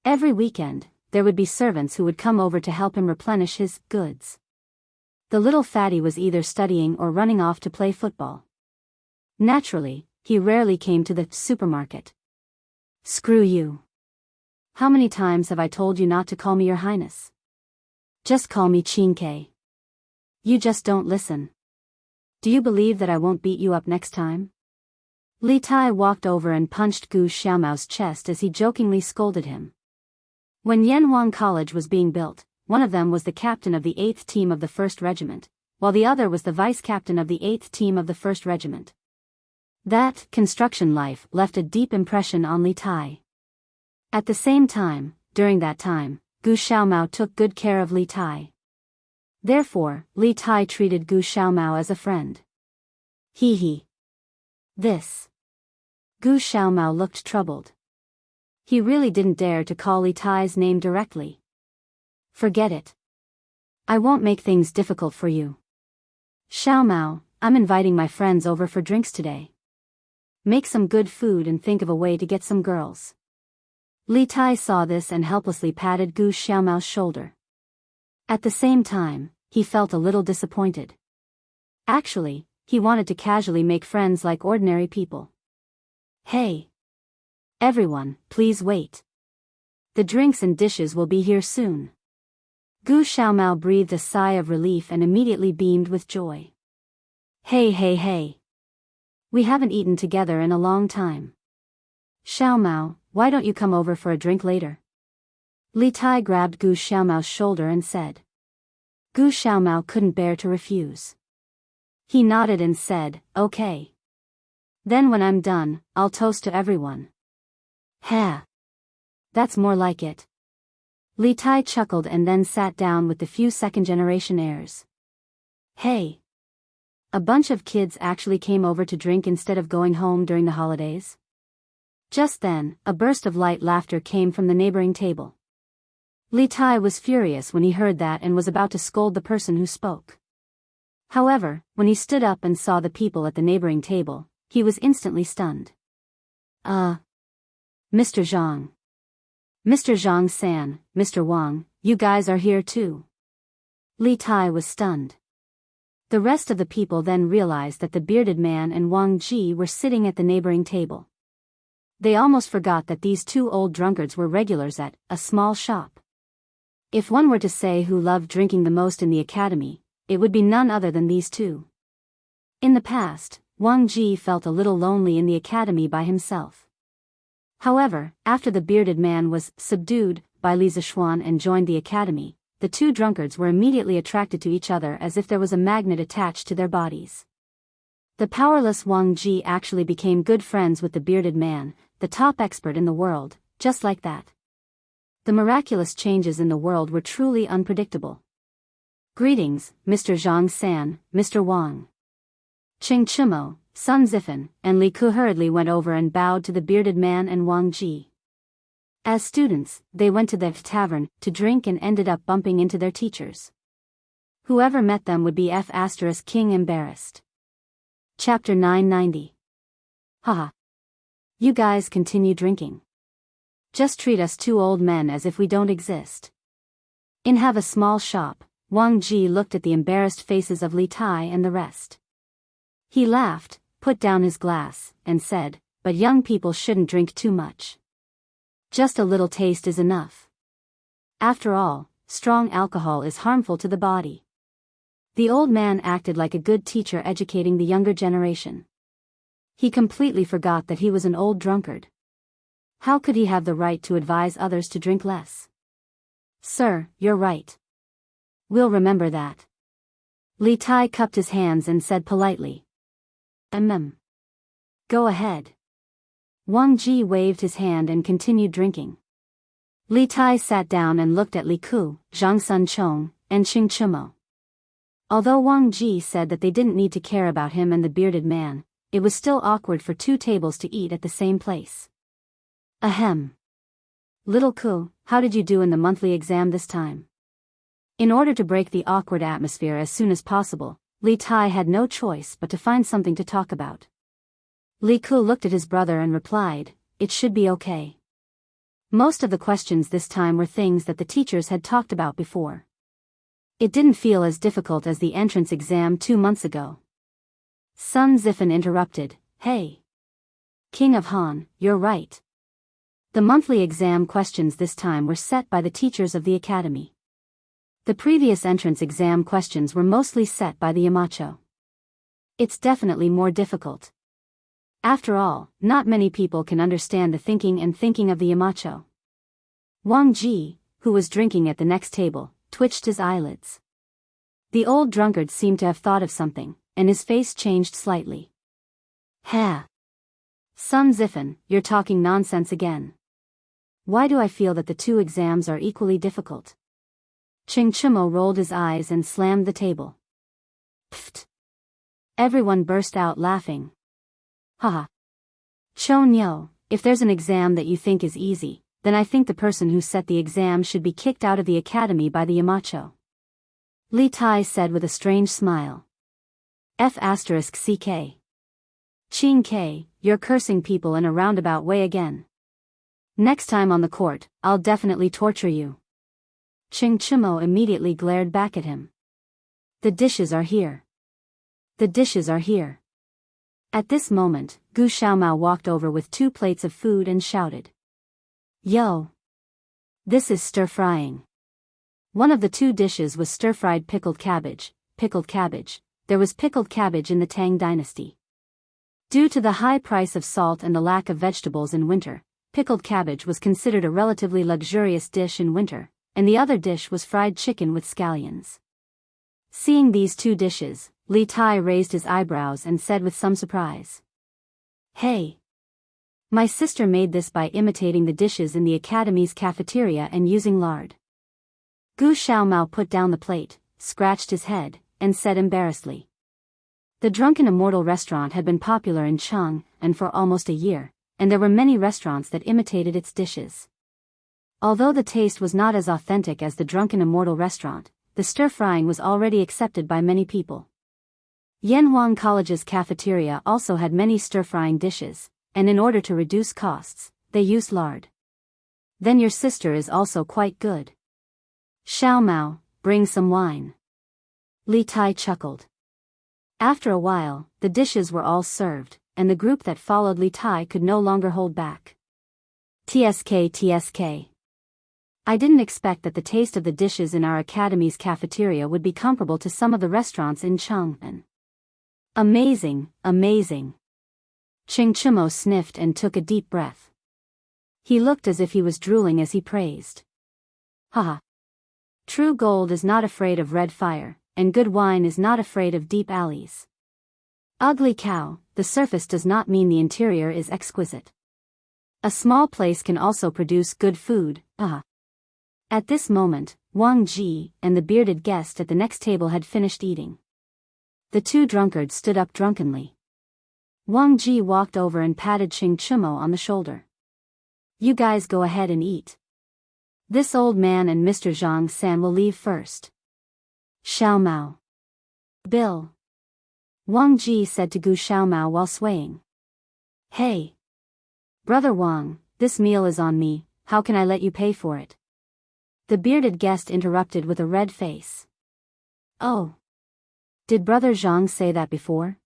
Every weekend, there would be servants who would come over to help him replenish his goods. The little fatty was either studying or running off to play football. Naturally, he rarely came to the supermarket. Screw you. How many times have I told you not to call me Your Highness? Just call me Qin. You just don't listen. Do you believe that I won't beat you up next time? Li Tai walked over and punched Gu Xiaomao's chest as he jokingly scolded him. When Yanhuang College was being built, one of them was the captain of the 8th team of the 1st Regiment, while the other was the vice-captain of the 8th team of the 1st Regiment. That construction life left a deep impression on Li Tai. At the same time, during that time, Gu Xiaomao took good care of Li Tai. Therefore, Li Tai treated Gu Xiaomao as a friend. He. This. Gu Xiaomao looked troubled. He really didn't dare to call Li Tai's name directly. Forget it. I won't make things difficult for you. Xiaomao, I'm inviting my friends over for drinks today. Make some good food and think of a way to get some girls. Li Tai saw this and helplessly patted Gu Xiaomao's shoulder. At the same time, he felt a little disappointed. Actually, he wanted to casually make friends like ordinary people. Hey! Everyone, please wait. The drinks and dishes will be here soon. Gu Xiaomao breathed a sigh of relief and immediately beamed with joy. Hey. We haven't eaten together in a long time. Xiaomao, why don't you come over for a drink later? Li Tai grabbed Gu Xiaomao's shoulder and said. Gu Xiaomao couldn't bear to refuse. He nodded and said, okay. Then when I'm done, I'll toast to everyone. Ha! That's more like it. Li Tai chuckled and then sat down with the few second-generation airs. Hey! A bunch of kids actually came over to drink instead of going home during the holidays? Just then, a burst of light laughter came from the neighboring table. Li Tai was furious when he heard that and was about to scold the person who spoke. However, when he stood up and saw the people at the neighboring table, he was instantly stunned. Mr. Zhang. Mr. Zhang-san, Mr. Wang, you guys are here too. Li Tai was stunned. The rest of the people then realized that the bearded man and Wang Ji were sitting at the neighboring table. They almost forgot that these two old drunkards were regulars at a small shop. If one were to say who loved drinking the most in the academy, it would be none other than these two. In the past, Wang Ji felt a little lonely in the academy by himself. However, after the bearded man was subdued by Li Zishuan and joined the academy, the two drunkards were immediately attracted to each other as if there was a magnet attached to their bodies. The powerless Wang Ji actually became good friends with the bearded man, the top expert in the world, just like that. The miraculous changes in the world were truly unpredictable. Greetings, Mr. Zhang-san, Mr. Wang. Qing Chimo, Sun Zifen, and Li Ku hurriedly went over and bowed to the bearded man and Wang Ji. As students, they went to the tavern to drink and ended up bumping into their teachers. Whoever met them would be King embarrassed. Chapter 990. Haha. You guys continue drinking. Just treat us two old men as if we don't exist. Have a small shop. Wang Ji looked at the embarrassed faces of Li Tai and the rest. He laughed, put down his glass, and said, but young people shouldn't drink too much. Just a little taste is enough. After all, strong alcohol is harmful to the body. The old man acted like a good teacher educating the younger generation. He completely forgot that he was an old drunkard. How could he have the right to advise others to drink less? Sir, you're right. We'll remember that. Li Tai cupped his hands and said politely. Go ahead. Wang Ji waved his hand and continued drinking. Li Tai sat down and looked at Li Ku, Zhang Sun Chong, and Qing Chimo. Although Wang Ji said that they didn't need to care about him and the bearded man, it was still awkward for two tables to eat at the same place. Ahem. Little Ku, how did you do in the monthly exam this time? In order to break the awkward atmosphere as soon as possible, Li Tai had no choice but to find something to talk about. Li Ku looked at his brother and replied, it should be okay. Most of the questions this time were things that the teachers had talked about before. It didn't feel as difficult as the entrance exam 2 months ago. Sun Zifen interrupted, hey. King of Han, you're right. The monthly exam questions this time were set by the teachers of the academy. The previous entrance exam questions were mostly set by the Yamacho. It's definitely more difficult. After all, not many people can understand the thinking of the Yamacho. Wang Ji, who was drinking at the next table, twitched his eyelids. The old drunkard seemed to have thought of something, and his face changed slightly. Ha! Sun Zifen, you're talking nonsense again. Why do I feel that the two exams are equally difficult? Qing Chimo rolled his eyes and slammed the table. Pfft! Everyone burst out laughing. Haha. Chon Yo, if there's an exam that you think is easy, then I think the person who set the exam should be kicked out of the academy by the Yamacho. Li Tai said with a strange smile. CK. Qing K, you're cursing people in a roundabout way again. Next time on the court, I'll definitely torture you. Qing Chimo immediately glared back at him. The dishes are here. The dishes are here. At this moment, Gu Xiaomao walked over with 2 plates of food and shouted. Yo! This is stir-frying. One of the 2 dishes was stir-fried pickled cabbage. There was pickled cabbage in the Tang dynasty. Due to the high price of salt and the lack of vegetables in winter, pickled cabbage was considered a relatively luxurious dish in winter, and the other dish was fried chicken with scallions. Seeing these 2 dishes, Li Tai raised his eyebrows and said with some surprise. Hey! My sister made this by imitating the dishes in the academy's cafeteria and using lard. Gu Xiaomao put down the plate, scratched his head, and said embarrassedly. The Drunken Immortal restaurant had been popular in Chang, and for almost a year, and there were many restaurants that imitated its dishes. Although the taste was not as authentic as the Drunken Immortal restaurant, the stir-frying was already accepted by many people. Yanhuang College's cafeteria also had many stir-frying dishes, and in order to reduce costs, they used lard. Then your sister is also quite good. Xiaomao, bring some wine. Li Tai chuckled. After a while, the dishes were all served, and the group that followed Li Tai could no longer hold back. TSK. I didn't expect that the taste of the dishes in our academy's cafeteria would be comparable to some of the restaurants in Chang'an. Amazing. Qing Chimo sniffed and took a deep breath. He looked as if he was drooling as he praised. Haha. True gold is not afraid of red fire, and good wine is not afraid of deep alleys. Ugly cow, the surface does not mean the interior is exquisite. A small place can also produce good food, At this moment, Wang Ji and the bearded guest at the next table had finished eating. The two drunkards stood up drunkenly. Wang Ji walked over and patted Ching Chumo on the shoulder. You guys go ahead and eat. This old man and Mr. Zhang San will leave first. Xiao Mao. Bill. Wang Ji said to Gu Xiao Mao while swaying. Hey. Brother Wang, this meal is on me, how can I let you pay for it? The bearded guest interrupted with a red face. Oh. Did Brother Zhang say that before?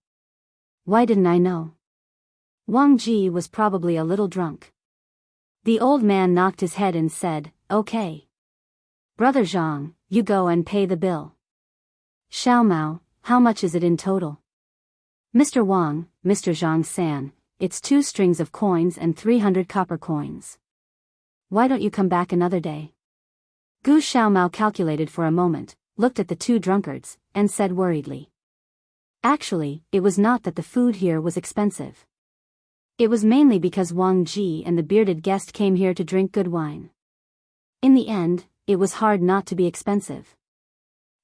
Why didn't I know? Wang Ji was probably a little drunk. The old man knocked his head and said, Okay. Brother Zhang, you go and pay the bill. Xiao Mao, how much is it in total? Mr. Wang, Mr. Zhang San, it's 2 strings of coins and 300 copper coins. Why don't you come back another day? Gu Xiao Mao calculated for a moment, looked at the 2 drunkards, and said worriedly. Actually, it was not that the food here was expensive. It was mainly because Wang Ji and the bearded guest came here to drink good wine. In the end, it was hard not to be expensive.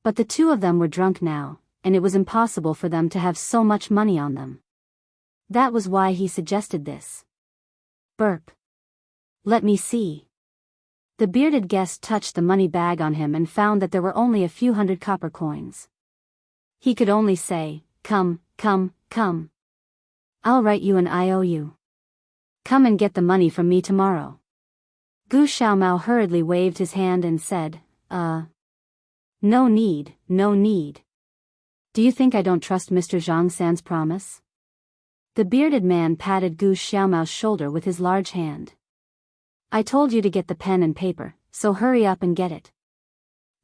But the 2 of them were drunk now, and it was impossible for them to have so much money on them. That was why he suggested this. Burp. Let me see. The bearded guest touched the money bag on him and found that there were only a few hundred copper coins. He could only say, Come, come, come. I'll write you an IOU. Come and get the money from me tomorrow. Gu Xiaomao hurriedly waved his hand and said, No need, no need. Do you think I don't trust Mr. Zhang San's promise? The bearded man patted Gu Xiaomao's shoulder with his large hand. I told you to get the pen and paper, so hurry up and get it.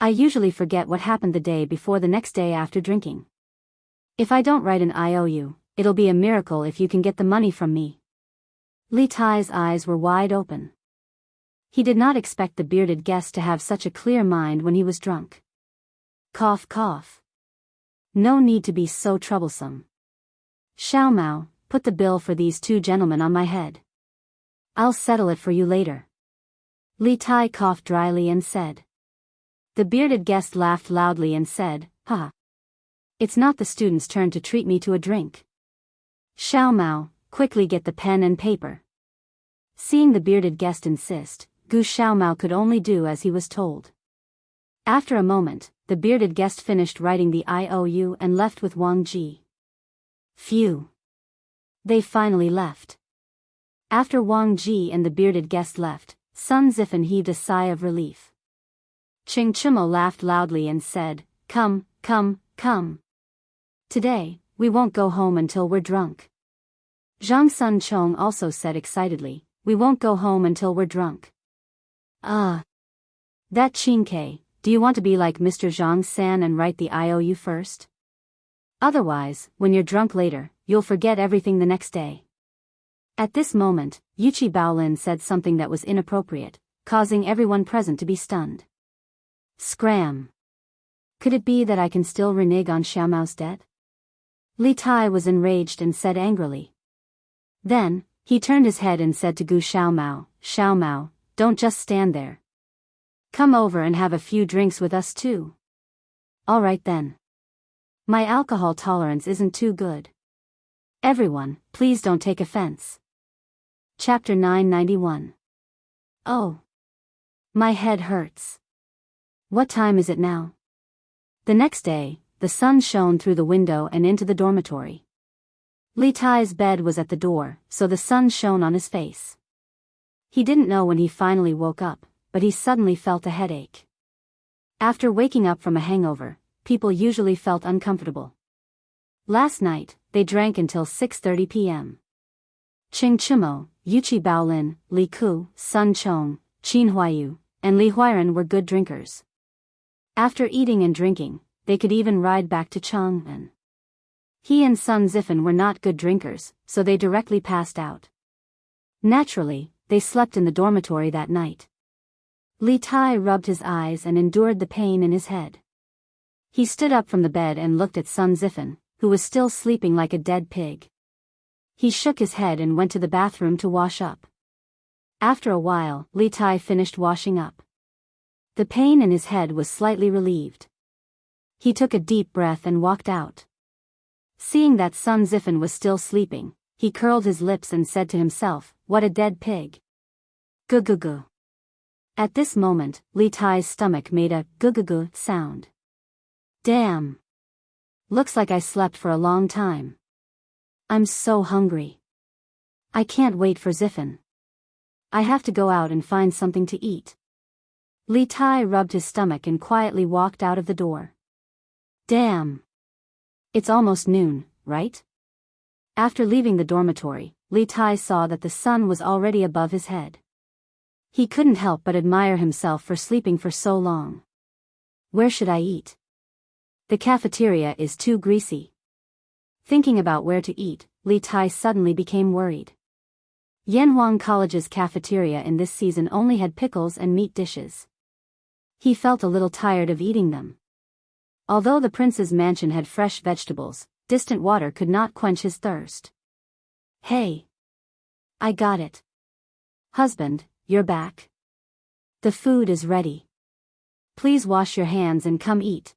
I usually forget what happened the day before the next day after drinking. If I don't write an IOU, it'll be a miracle if you can get the money from me. Li Tai's eyes were wide open. He did not expect the bearded guest to have such a clear mind when he was drunk. Cough cough. No need to be so troublesome. Xiao Mao, put the bill for these 2 gentlemen on my head. I'll settle it for you later. Li Tai coughed dryly and said. The bearded guest laughed loudly and said, Ha! It's not the student's turn to treat me to a drink. Xiao Mao, quickly get the pen and paper. Seeing the bearded guest insist, Gu Xiao Mao could only do as he was told. After a moment, the bearded guest finished writing the IOU and left with Wang Ji. Phew! They finally left. After Wang Ji and the bearded guest left, Sun Zifen heaved a sigh of relief. Ching Chumo laughed loudly and said, Come, come, come. Today, we won't go home until we're drunk. Zhang Sun Chong also said excitedly, We won't go home until we're drunk. That Qingke, do you want to be like Mr. Zhang San and write the IOU first? Otherwise, when you're drunk later, you'll forget everything the next day. At this moment, Yuchi Baolin said something that was inappropriate, causing everyone present to be stunned. Scram! Could it be that I can still renege on Xiaomao's debt? Li Tai was enraged and said angrily. Then, he turned his head and said to Gu Xiaomao, don't just stand there. Come over and have a few drinks with us too. All right then. My alcohol tolerance isn't too good. Everyone, please don't take offense. Chapter 991. Oh. My head hurts. What time is it now? The next day, the sun shone through the window and into the dormitory. Li Tai's bed was at the door, so the sun shone on his face. He didn't know when he finally woke up, but he suddenly felt a headache. After waking up from a hangover, people usually felt uncomfortable. Last night, they drank until 6:30 p.m. Ching Chumo, Yuchi Baolin, Li Ku, Sun Chong, Qin Huayu, and Li Huairan were good drinkers. After eating and drinking, they could even ride back to Chang'an. He and Sun Zifen were not good drinkers, so they directly passed out. Naturally, they slept in the dormitory that night. Li Tai rubbed his eyes and endured the pain in his head. He stood up from the bed and looked at Sun Zifen, who was still sleeping like a dead pig. He shook his head and went to the bathroom to wash up. After a while, Li Tai finished washing up. The pain in his head was slightly relieved. He took a deep breath and walked out. Seeing that Sun Zifen was still sleeping, he curled his lips and said to himself, "What a dead pig." Gu-gu-gu. At this moment, Li Tai's stomach made a gu-gu-gu sound. Damn. Looks like I slept for a long time. I'm so hungry. I can't wait for Zifen. I have to go out and find something to eat. Li Tai rubbed his stomach and quietly walked out of the door. Damn. It's almost noon, right? After leaving the dormitory, Li Tai saw that the sun was already above his head. He couldn't help but admire himself for sleeping for so long. Where should I eat? The cafeteria is too greasy. Thinking about where to eat, Li Tai suddenly became worried. Yanhuang College's cafeteria in this season only had pickles and meat dishes. He felt a little tired of eating them. Although the prince's mansion had fresh vegetables, distant water could not quench his thirst. Hey! I got it. Husband, you're back. The food is ready. Please wash your hands and come eat.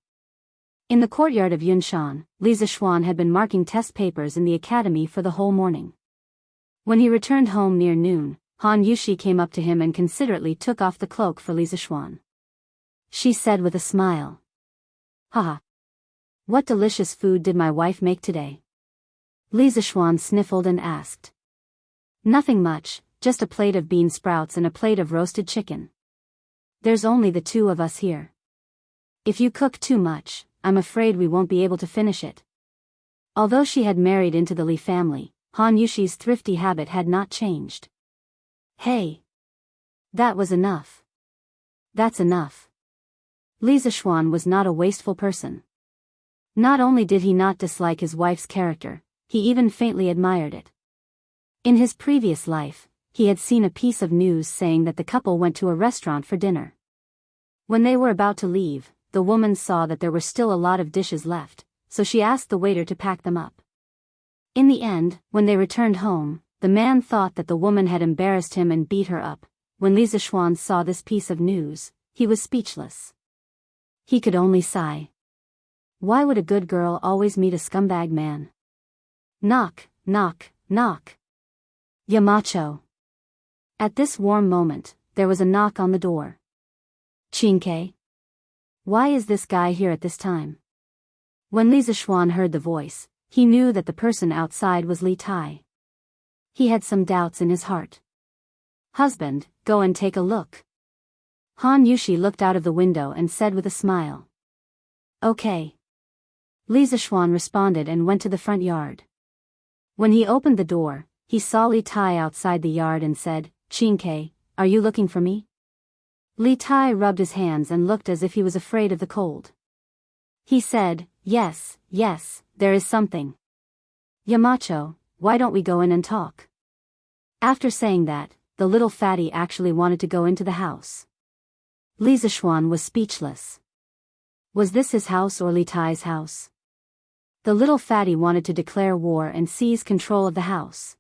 In the courtyard of Yunshan, Li Zixuan had been marking test papers in the academy for the whole morning. When he returned home near noon, Han Yushi came up to him and considerately took off the cloak for Li Zixuan. She said with a smile. Haha. What delicious food did my wife make today? Li Zixuan sniffled and asked. Nothing much, just a plate of bean sprouts and a plate of roasted chicken. There's only the two of us here. If you cook too much, I'm afraid we won't be able to finish it. Although she had married into the Li family, Han Yushi's thrifty habit had not changed. Hey! That was enough. That's enough. Li Zixuan was not a wasteful person. Not only did he not dislike his wife's character, he even faintly admired it. In his previous life, he had seen a piece of news saying that the couple went to a restaurant for dinner. When they were about to leave, the woman saw that there were still a lot of dishes left, so she asked the waiter to pack them up. In the end, when they returned home, the man thought that the woman had embarrassed him and beat her up. When Li Zixuan saw this piece of news, he was speechless. He could only sigh. Why would a good girl always meet a scumbag man? Knock, knock, knock. Yamacho. At this warm moment, there was a knock on the door. Chinke? Why is this guy here at this time? When Li Zixuan heard the voice, he knew that the person outside was Li Tai. He had some doubts in his heart. Husband, go and take a look. Han Yushi looked out of the window and said with a smile. Okay. Li Zixuan responded and went to the front yard. When he opened the door, he saw Li Tai outside the yard and said, Chinke, are you looking for me? Li Tai rubbed his hands and looked as if he was afraid of the cold. He said, yes, there is something. Yamacho, why don't we go in and talk? After saying that, the little fatty actually wanted to go into the house. Li Zixuan was speechless. Was this his house or Li Tai's house? The little fatty wanted to declare war and seize control of the house.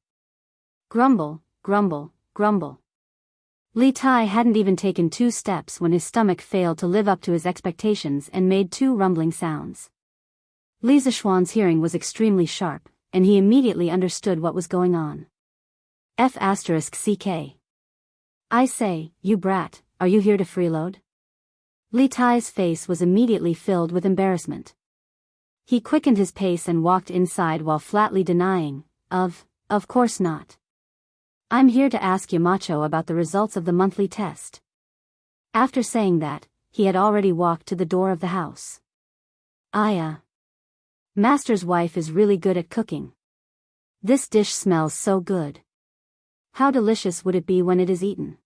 Grumble, grumble, grumble. Li Tai hadn't even taken 2 steps when his stomach failed to live up to his expectations and made 2 rumbling sounds. Li Zixuan's hearing was extremely sharp, and he immediately understood what was going on. F***CK. I say, you brat, are you here to freeload? Li Tai's face was immediately filled with embarrassment. He quickened his pace and walked inside while flatly denying, of course not. I'm here to ask Yamacho about the results of the monthly test. After saying that, he had already walked to the door of the house. Master's wife is really good at cooking. This dish smells so good. How delicious would it be when it is eaten?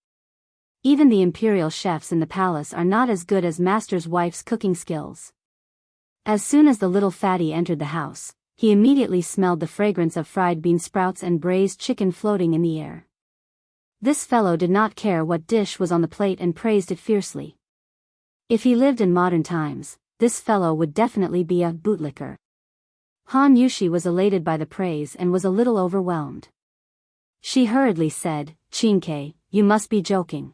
Even the imperial chefs in the palace are not as good as Master's wife's cooking skills. As soon as the little fatty entered the house, he immediately smelled the fragrance of fried bean sprouts and braised chicken floating in the air. This fellow did not care what dish was on the plate and praised it fiercely. If he lived in modern times, this fellow would definitely be a bootlicker. Han Yushi was elated by the praise and was a little overwhelmed. She hurriedly said, Chinke, you must be joking.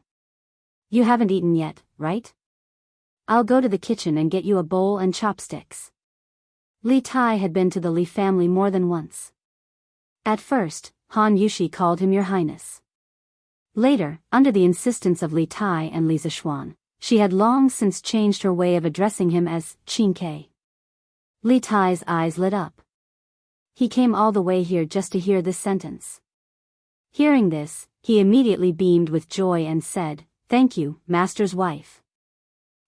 You haven't eaten yet, right? I'll go to the kitchen and get you a bowl and chopsticks. Li Tai had been to the Li family more than once. At first, Han Yushi called him Your Highness. Later, under the insistence of Li Tai and Li Zishuan, she had long since changed her way of addressing him as Qin Ke. Li Tai's eyes lit up. He came all the way here just to hear this sentence. Hearing this, he immediately beamed with joy and said, "Thank you, master's wife."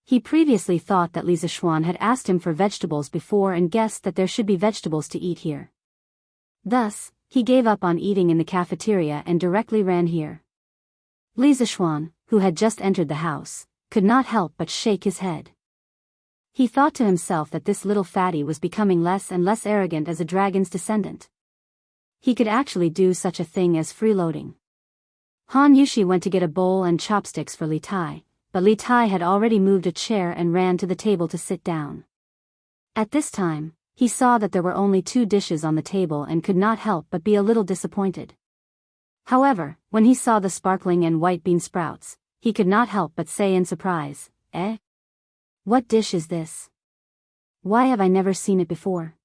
He previously thought that Li Zishuan had asked him for vegetables before and guessed that there should be vegetables to eat here. Thus, he gave up on eating in the cafeteria and directly ran here. Li Zishuan, who had just entered the house, could not help but shake his head. He thought to himself that this little fatty was becoming less and less arrogant as a dragon's descendant. He could actually do such a thing as freeloading. Han Yushi went to get a bowl and chopsticks for Li Tai, but Li Tai had already moved a chair and ran to the table to sit down. At this time, he saw that there were only 2 dishes on the table and could not help but be a little disappointed. However, when he saw the sparkling and white bean sprouts, he could not help but say in surprise, "Eh? What dish is this? Why have I never seen it before?"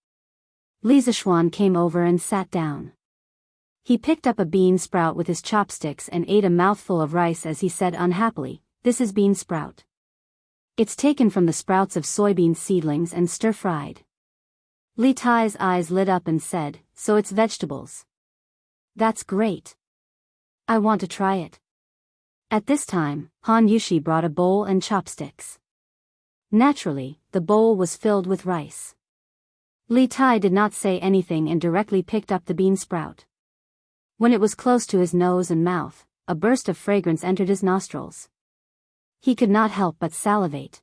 Li Zishuan came over and sat down. He picked up a bean sprout with his chopsticks and ate a mouthful of rice as he said unhappily, "This is bean sprout. It's taken from the sprouts of soybean seedlings and stir-fried." Li Tai's eyes lit up and said, "So it's vegetables. That's great. I want to try it." At this time, Han Yushi brought a bowl and chopsticks. Naturally, the bowl was filled with rice. Li Tai did not say anything and directly picked up the bean sprout. When it was close to his nose and mouth, a burst of fragrance entered his nostrils. He could not help but salivate.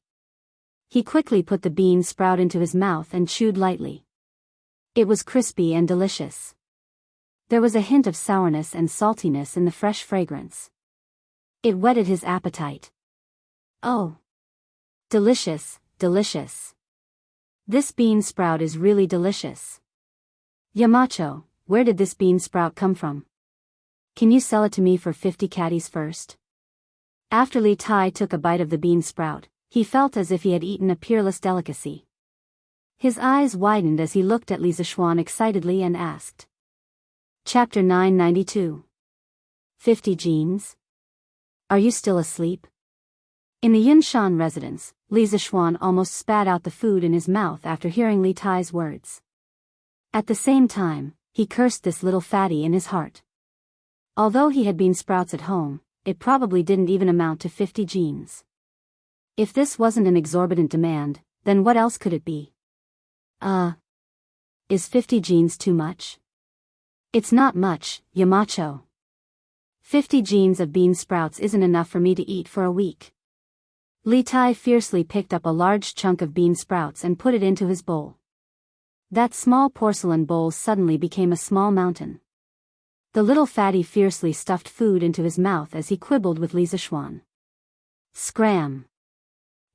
He quickly put the bean sprout into his mouth and chewed lightly. It was crispy and delicious. There was a hint of sourness and saltiness in the fresh fragrance. It whetted his appetite. Oh! Delicious, delicious. This bean sprout is really delicious. Yamacho, where did this bean sprout come from? Can you sell it to me for 50 caddies first? After Li Tai took a bite of the bean sprout, he felt as if he had eaten a peerless delicacy. His eyes widened as he looked at Li Zishuan excitedly and asked. Chapter 992. 50 genes? Are you still asleep? In the Yunshan residence, Li Zishuan almost spat out the food in his mouth after hearing Li Tai's words. At the same time, he cursed this little fatty in his heart. Although he had bean sprouts at home, it probably didn't even amount to 50 genes. If this wasn't an exorbitant demand, then what else could it be? Is 50 genes too much? It's not much, Yamacho. 50 genes of bean sprouts isn't enough for me to eat for a week. Li Tai fiercely picked up a large chunk of bean sprouts and put it into his bowl. That small porcelain bowl suddenly became a small mountain. The little fatty fiercely stuffed food into his mouth as he quibbled with Li Zishuan. Scram!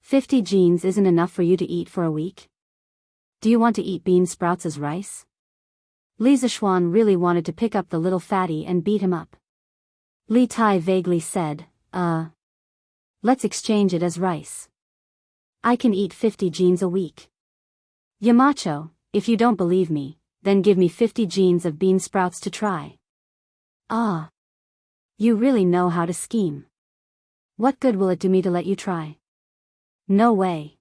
50 genes isn't enough for you to eat for a week? Do you want to eat bean sprouts as rice? Li Zishuan really wanted to pick up the little fatty and beat him up. Li Tai vaguely said, let's exchange it as rice. I can eat 50 genes a week. Yamacho, if you don't believe me, then give me 50 genes of bean sprouts to try. You really know how to scheme. What good will it do me to let you try? No way.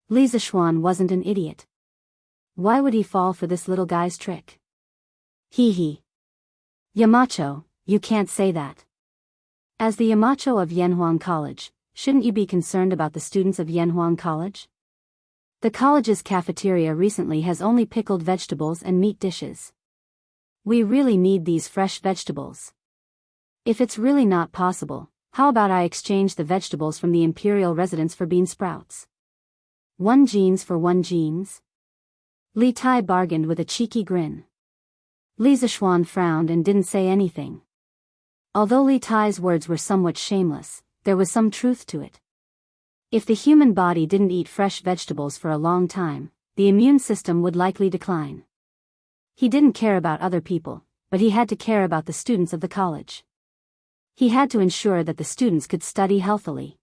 Li Zishuan wasn't an idiot. Why would he fall for this little guy's trick? Hee. Yamacho, you can't say that. As the Yamacho of Yanhuang College, shouldn't you be concerned about the students of Yanhuang College? The college's cafeteria recently has only pickled vegetables and meat dishes. We really need these fresh vegetables. If it's really not possible, how about I exchange the vegetables from the imperial residence for bean sprouts? 1 genes for 1 genes? Li Tai bargained with a cheeky grin. Li Zishuan frowned and didn't say anything. Although Li Tai's words were somewhat shameless, there was some truth to it. If the human body didn't eat fresh vegetables for a long time, the immune system would likely decline. He didn't care about other people, but he had to care about the students of the college. He had to ensure that the students could study healthily.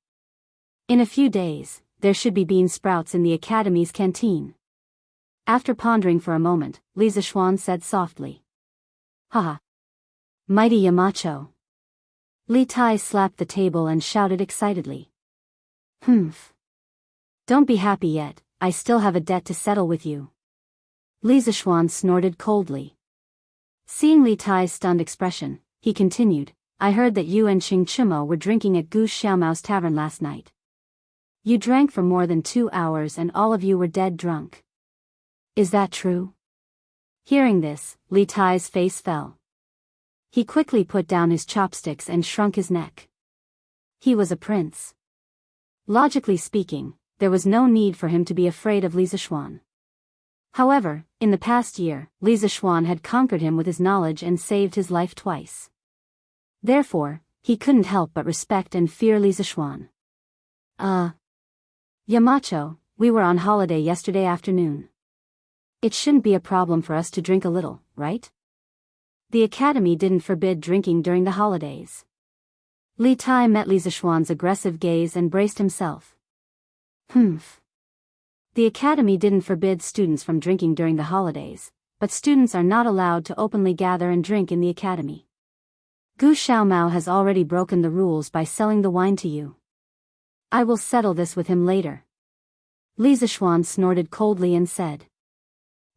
In a few days, there should be bean sprouts in the academy's canteen. After pondering for a moment, Li Zixuan said softly. Haha. Mighty Yamacho. Li Tai slapped the table and shouted excitedly. Humph. Don't be happy yet, I still have a debt to settle with you. Li Zixuan snorted coldly. Seeing Li Tai's stunned expression, he continued, I heard that you and Xing Chimo were drinking at Gu Xiaomao's tavern last night. You drank for more than 2 hours and all of you were dead drunk. Is that true? Hearing this, Li Tai's face fell. He quickly put down his chopsticks and shrunk his neck. He was a prince. Logically speaking, there was no need for him to be afraid of Li Zixuan. However, in the past year, Li Zixuan had conquered him with his knowledge and saved his life twice. Therefore, he couldn't help but respect and fear Li Zixuan. Yamacho, we were on holiday yesterday afternoon. It shouldn't be a problem for us to drink a little, right? The academy didn't forbid drinking during the holidays. Li Tai met Li Zixuan's aggressive gaze and braced himself. Humph. The academy didn't forbid students from drinking during the holidays, but students are not allowed to openly gather and drink in the academy. Gu Xiaomao has already broken the rules by selling the wine to you. I will settle this with him later. Li Zixuan snorted coldly and said.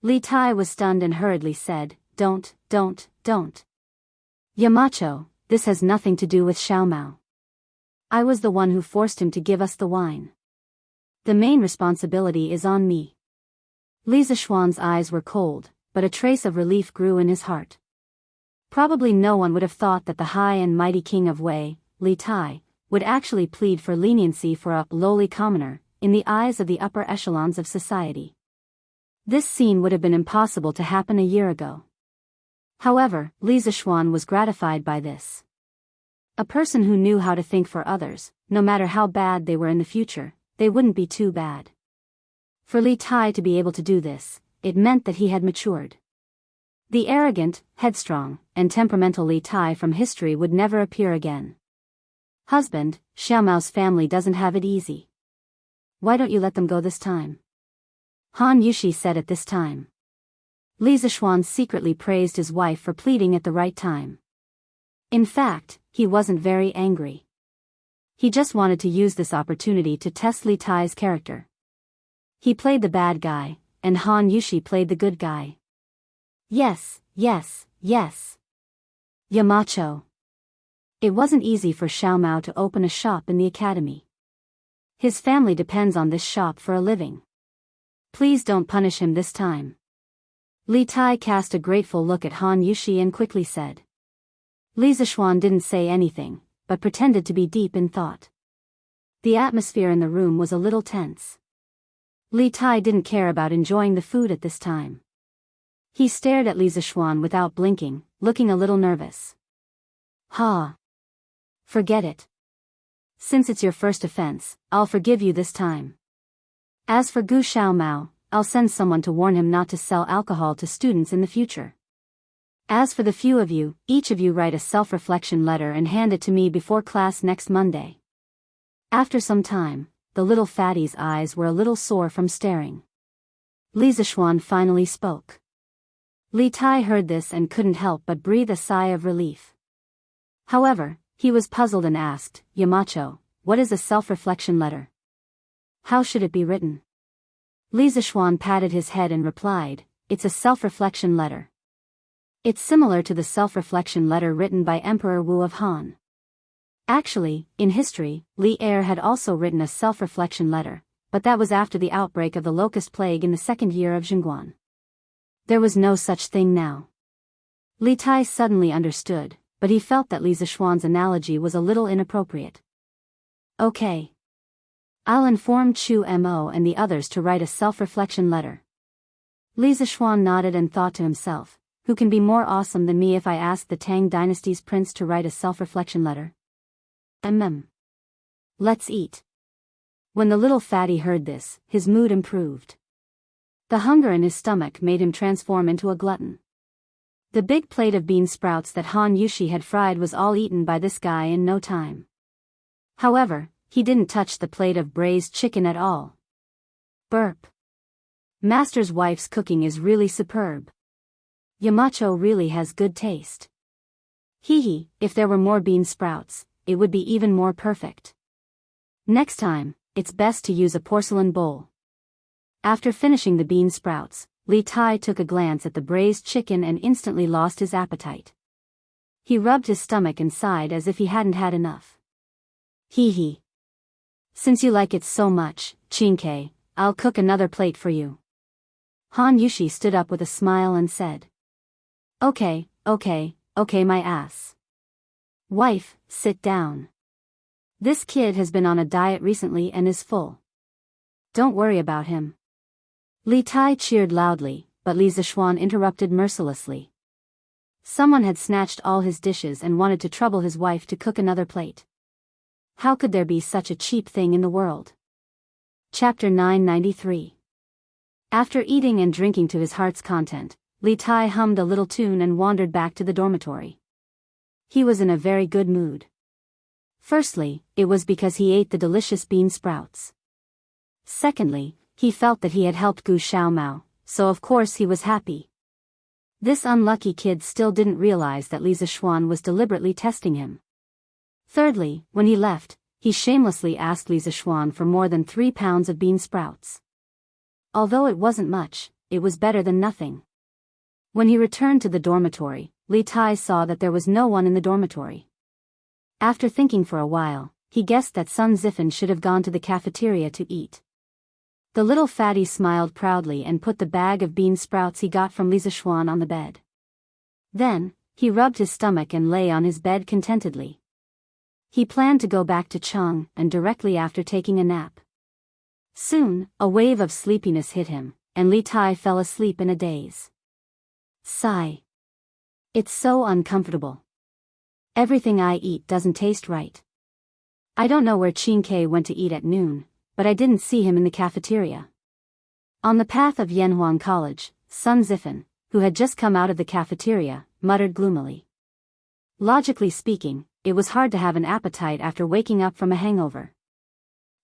Li Tai was stunned and hurriedly said, Don't. Yamacho, this has nothing to do with Xiaomao. I was the one who forced him to give us the wine. The main responsibility is on me. Li Zixuan's eyes were cold, but a trace of relief grew in his heart. Probably no one would have thought that the high and mighty king of Wei, Li Tai, would actually plead for leniency for a lowly commoner, in the eyes of the upper echelons of society. This scene would have been impossible to happen a year ago. However, Li Zixuan was gratified by this. A person who knew how to think for others, no matter how bad they were in the future, they wouldn't be too bad. For Li Tai to be able to do this, it meant that he had matured. The arrogant, headstrong, and temperamental Li Tai from history would never appear again. Husband, Xiaomao's family doesn't have it easy. Why don't you let them go this time? Han Yushi said at this time. Li Zixuan secretly praised his wife for pleading at the right time. In fact, he wasn't very angry. He just wanted to use this opportunity to test Li Tai's character. He played the bad guy, and Han Yushi played the good guy. Yes. Yamacho. It wasn't easy for Xiaomao to open a shop in the academy. His family depends on this shop for a living. Please don't punish him this time. Li Tai cast a grateful look at Han Yushi and quickly said. Li Zixuan didn't say anything, but pretended to be deep in thought. The atmosphere in the room was a little tense. Li Tai didn't care about enjoying the food at this time. He stared at Li Zixuan without blinking, looking a little nervous. Forget it. Since it's your first offense, I'll forgive you this time. As for Gu Xiaomao, I'll send someone to warn him not to sell alcohol to students in the future. As for the few of you, each of you write a self-reflection letter and hand it to me before class next Monday. After some time, the little fatty's eyes were a little sore from staring. Li Zixuan finally spoke. Li Tai heard this and couldn't help but breathe a sigh of relief. However, he was puzzled and asked, Yamacho, what is a self-reflection letter? How should it be written? Li Zixuan patted his head and replied, it's a self-reflection letter. It's similar to the self-reflection letter written by Emperor Wu of Han. Actually, in history, Li Er had also written a self-reflection letter, but that was after the outbreak of the locust plague in the second year of Zhengguan. There was no such thing now. Li Tai suddenly understood, but he felt that Li Zixuan's analogy was a little inappropriate. Okay. I'll inform Chu Mo and the others to write a self-reflection letter. Li Zixuan nodded and thought to himself, who can be more awesome than me if I ask the Tang dynasty's prince to write a self-reflection letter? Let's eat. When the little fatty heard this, his mood improved. The hunger in his stomach made him transform into a glutton. The big plate of bean sprouts that Han Yushi had fried was all eaten by this guy in no time. However, he didn't touch the plate of braised chicken at all. Burp. Master's wife's cooking is really superb. Yamacho really has good taste. Hee, if there were more bean sprouts, it would be even more perfect. Next time, it's best to use a porcelain bowl. After finishing the bean sprouts, Li Tai took a glance at the braised chicken and instantly lost his appetite. He rubbed his stomach and sighed as if he hadn't had enough. Hee. Since you like it so much, Xianxia, I'll cook another plate for you. Han Yushi stood up with a smile and said. Okay, my ass. Wife, sit down. This kid has been on a diet recently and is full. Don't worry about him. Li Tai cheered loudly, but Li Zixuan interrupted mercilessly. Someone had snatched all his dishes and wanted to trouble his wife to cook another plate. How could there be such a cheap thing in the world? Chapter 993. After eating and drinking to his heart's content, Li Tai hummed a little tune and wandered back to the dormitory. He was in a very good mood. Firstly, it was because he ate the delicious bean sprouts. Secondly, he felt that he had helped Gu Xiaomao, so of course he was happy. This unlucky kid still didn't realize that Li Zixuan was deliberately testing him. Thirdly, when he left, he shamelessly asked Li Zixuan for more than 3 pounds of bean sprouts. Although it wasn't much, it was better than nothing. When he returned to the dormitory, Li Tai saw that there was no one in the dormitory. After thinking for a while, he guessed that Sun Zifen should have gone to the cafeteria to eat. The little fatty smiled proudly and put the bag of bean sprouts he got from Li Zixuan on the bed. Then, he rubbed his stomach and lay on his bed contentedly. He planned to go back to Chang and directly after taking a nap. Soon, a wave of sleepiness hit him, and Li Tai fell asleep in a daze. Sigh. It's so uncomfortable. Everything I eat doesn't taste right. I don't know where Xianxia went to eat at noon, but I didn't see him in the cafeteria. On the path of Yanhuang College, Sun Zifen, who had just come out of the cafeteria, muttered gloomily. Logically speaking, it was hard to have an appetite after waking up from a hangover.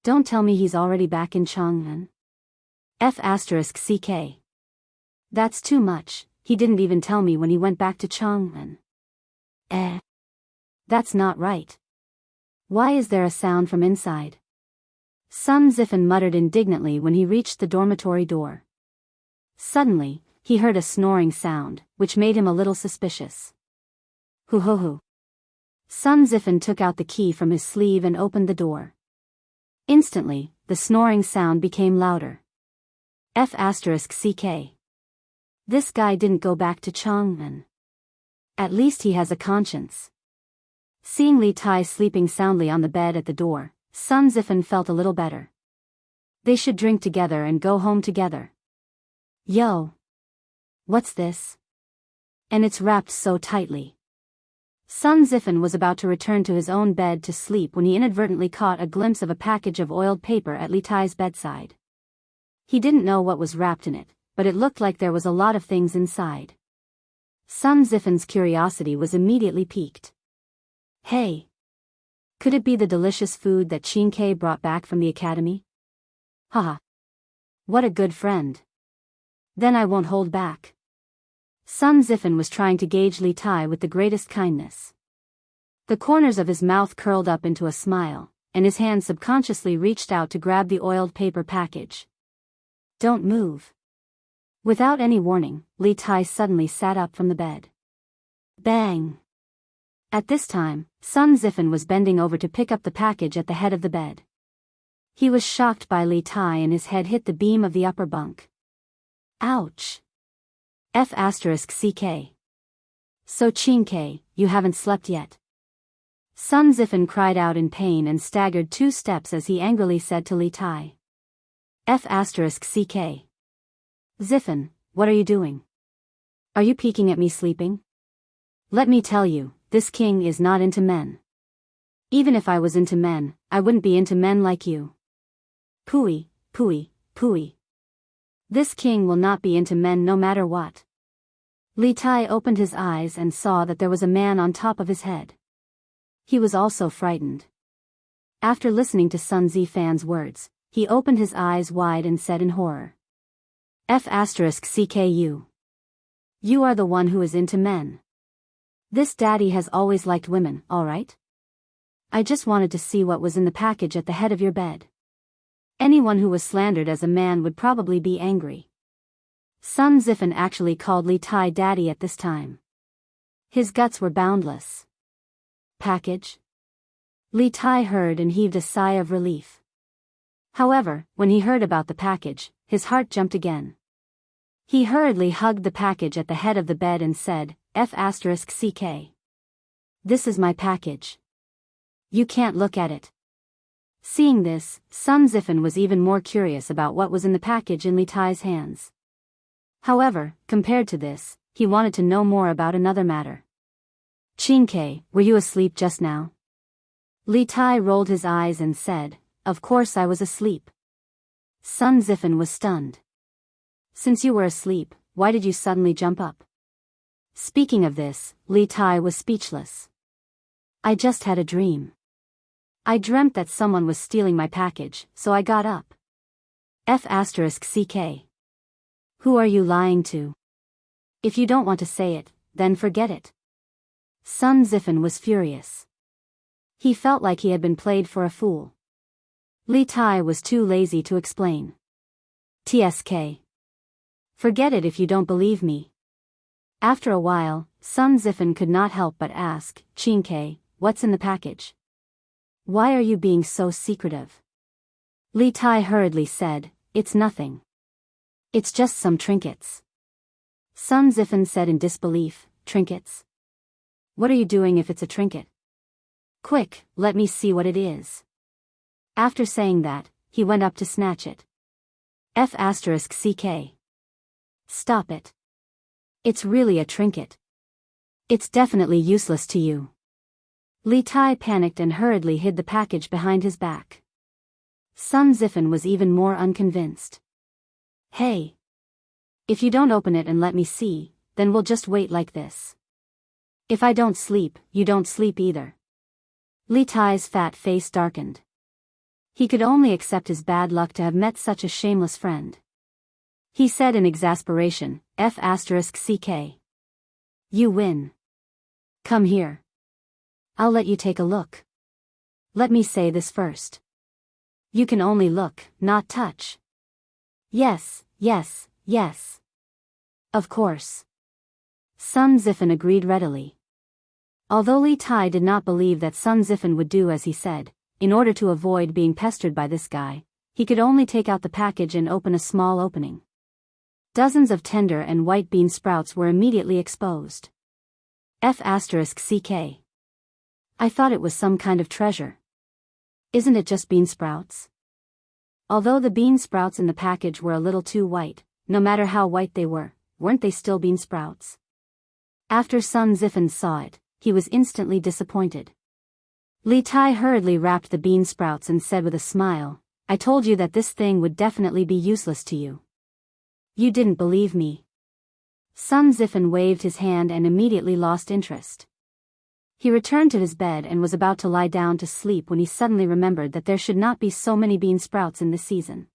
Don't tell me he's already back in Chang'an. F***ck. That's too much, he didn't even tell me when he went back to Chang'an. That's not right. Why is there a sound from inside? Sun Zifen muttered indignantly when he reached the dormitory door. Suddenly, he heard a snoring sound, which made him a little suspicious. Hoo. Sun Zifen took out the key from his sleeve and opened the door. Instantly, the snoring sound became louder. F***ck. This guy didn't go back to Chang'an. At least he has a conscience. Seeing Li Tai sleeping soundly on the bed at the door, Sun Zifen felt a little better. They should drink together and go home together. Yo! What's this? And it's wrapped so tightly. Sun Zifen was about to return to his own bed to sleep when he inadvertently caught a glimpse of a package of oiled paper at Li Tai's bedside. He didn't know what was wrapped in it, but it looked like there was a lot of things inside. Sun Zifen's curiosity was immediately piqued. Hey! Could it be the delicious food that Xianxia brought back from the academy? Haha! What a good friend. Then I won't hold back. Sun Zifen was trying to gauge Li Tai with the greatest kindness. The corners of his mouth curled up into a smile, and his hand subconsciously reached out to grab the oiled paper package. Don't move. Without any warning, Li Tai suddenly sat up from the bed. Bang! At this time, Sun Zifen was bending over to pick up the package at the head of the bed. He was shocked by Li Tai and his head hit the beam of the upper bunk. Ouch! F***ck. So Xianxia, you haven't slept yet. Sun Zifen cried out in pain and staggered 2 steps as he angrily said to Li Tai. F***ck. Zifen, what are you doing? Are you peeking at me sleeping? Let me tell you, this king is not into men. Even if I was into men, I wouldn't be into men like you. Pooey. This king will not be into men no matter what. Li Tai opened his eyes and saw that there was a man on top of his head. He was also frightened. After listening to Sun Zifan's words, he opened his eyes wide and said in horror. F***CKU. You are the one who is into men. This daddy has always liked women, alright? I just wanted to see what was in the package at the head of your bed. Anyone who was slandered as a man would probably be angry. Sun Zifen actually called Li Tai daddy at this time. His guts were boundless. Package? Li Tai heard and heaved a sigh of relief. However, when he heard about the package, his heart jumped again. He hurriedly hugged the package at the head of the bed and said, F***CK. This is my package. You can't look at it. Seeing this, Sun Zifen was even more curious about what was in the package in Li Tai's hands. However, compared to this, he wanted to know more about another matter. Qingke, were you asleep just now? Li Tai rolled his eyes and said, Of course I was asleep. Sun Zifen was stunned. Since you were asleep, why did you suddenly jump up? Speaking of this, Li Tai was speechless. I just had a dream. I dreamt that someone was stealing my package, so I got up. F***CK. Who are you lying to? If you don't want to say it, then forget it. Sun Zifen was furious. He felt like he had been played for a fool. Li Tai was too lazy to explain. TSK. Forget it if you don't believe me. After a while, Sun Zifen could not help but ask, Qingke, what's in the package? Why are you being so secretive? Li Tai hurriedly said, It's nothing. It's just some trinkets. Sun Zifen said in disbelief, Trinkets? What are you doing if it's a trinket? Quick, let me see what it is. After saying that, he went up to snatch it. F***CK. Stop it. It's really a trinket. It's definitely useless to you. Li Tai panicked and hurriedly hid the package behind his back. Sun Zifen was even more unconvinced. Hey. If you don't open it and let me see, then we'll just wait like this. If I don't sleep, you don't sleep either. Li Tai's fat face darkened. He could only accept his bad luck to have met such a shameless friend. He said in exasperation, F***CK. You win. Come here. I'll let you take a look. Let me say this first. You can only look, not touch. Yes, yes, yes. Of course. Sun Zifen agreed readily. Although Li Tai did not believe that Sun Zifen would do as he said, in order to avoid being pestered by this guy, he could only take out the package and open a small opening. Dozens of tender and white bean sprouts were immediately exposed. F***CK. I thought it was some kind of treasure. Isn't it just bean sprouts? Although the bean sprouts in the package were a little too white, no matter how white they were, weren't they still bean sprouts? After Sun Zifen saw it, he was instantly disappointed. Li Tai hurriedly wrapped the bean sprouts and said with a smile, I told you that this thing would definitely be useless to you. You didn't believe me. Sun Zifen waved his hand and immediately lost interest. He returned to his bed and was about to lie down to sleep when he suddenly remembered that there should not be so many bean sprouts in this season.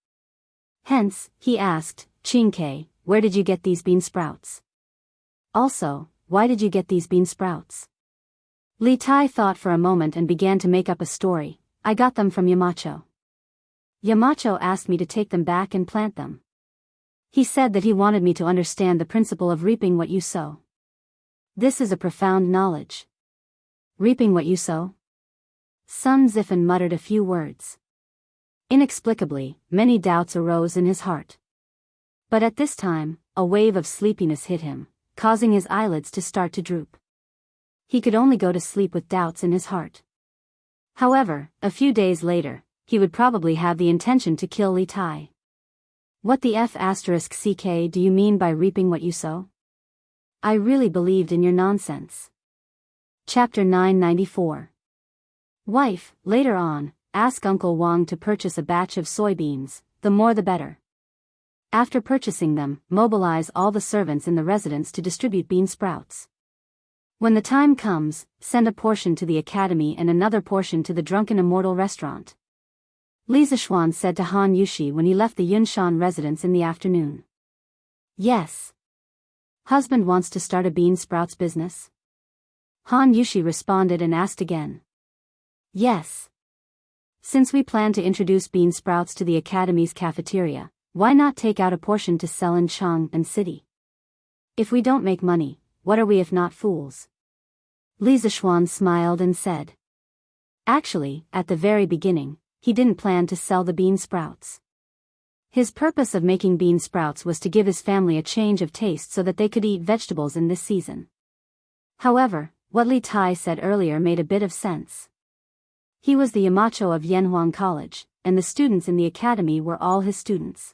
Hence, he asked, Qingke, where did you get these bean sprouts? Also, why did you get these bean sprouts? Li Tai thought for a moment and began to make up a story. I got them from Yamacho. Yamacho asked me to take them back and plant them. He said that he wanted me to understand the principle of reaping what you sow. This is a profound knowledge. Reaping what you sow? Sun Zifen muttered a few words. Inexplicably, many doubts arose in his heart. But at this time, a wave of sleepiness hit him, causing his eyelids to start to droop. He could only go to sleep with doubts in his heart. However, a few days later, he would probably have the intention to kill Li Tai. What the F***CK do you mean by reaping what you sow? I really believed in your nonsense. Chapter 994. Wife, later on, ask Uncle Wang to purchase a batch of soybeans, the more the better. After purchasing them, mobilize all the servants in the residence to distribute bean sprouts. When the time comes, send a portion to the academy and another portion to the Drunken Immortal restaurant. Li Zishuan said to Han Yushi when he left the Yunshan residence in the afternoon. Yes. Husband wants to start a bean sprouts business? Han Yushi responded and asked again. Yes. Since we plan to introduce bean sprouts to the academy's cafeteria, why not take out a portion to sell in Chang'an City? If we don't make money, what are we if not fools? Li Zishuan smiled and said. Actually, at the very beginning, he didn't plan to sell the bean sprouts. His purpose of making bean sprouts was to give his family a change of taste so that they could eat vegetables in this season. However, what Li Tai said earlier made a bit of sense. He was the Yamacho of Yanhuang College, and the students in the academy were all his students.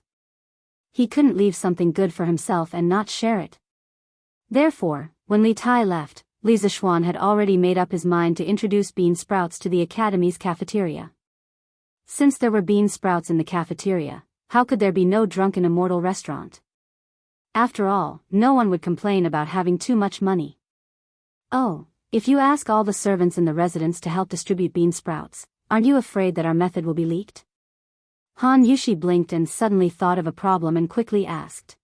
He couldn't leave something good for himself and not share it. Therefore, when Li Tai left, Li Zishuan had already made up his mind to introduce bean sprouts to the academy's cafeteria. Since there were bean sprouts in the cafeteria, how could there be no drunken immortal restaurant? After all, no one would complain about having too much money. Oh, if you ask all the servants in the residence to help distribute bean sprouts, aren't you afraid that our method will be leaked? Han Yushi blinked and suddenly thought of a problem and quickly asked.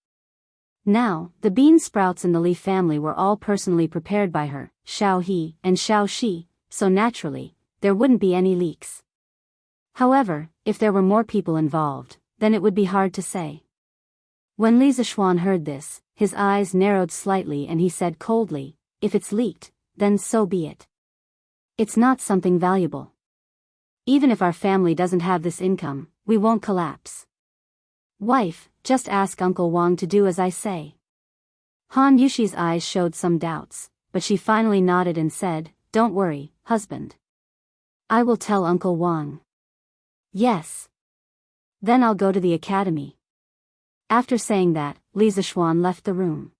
Now, the bean sprouts in the Li family were all personally prepared by her, Xiao He, and Xiao Shi, so naturally, there wouldn't be any leaks. However, if there were more people involved, then it would be hard to say. When Li Zishuan heard this, his eyes narrowed slightly and he said coldly, if it's leaked, then so be it. It's not something valuable. Even if our family doesn't have this income, we won't collapse. Wife, just ask Uncle Wang to do as I say. Han Yushi's eyes showed some doubts, but she finally nodded and said, don't worry, husband. I will tell Uncle Wang. Yes. Then I'll go to the academy. After saying that, Li Zishuan left the room.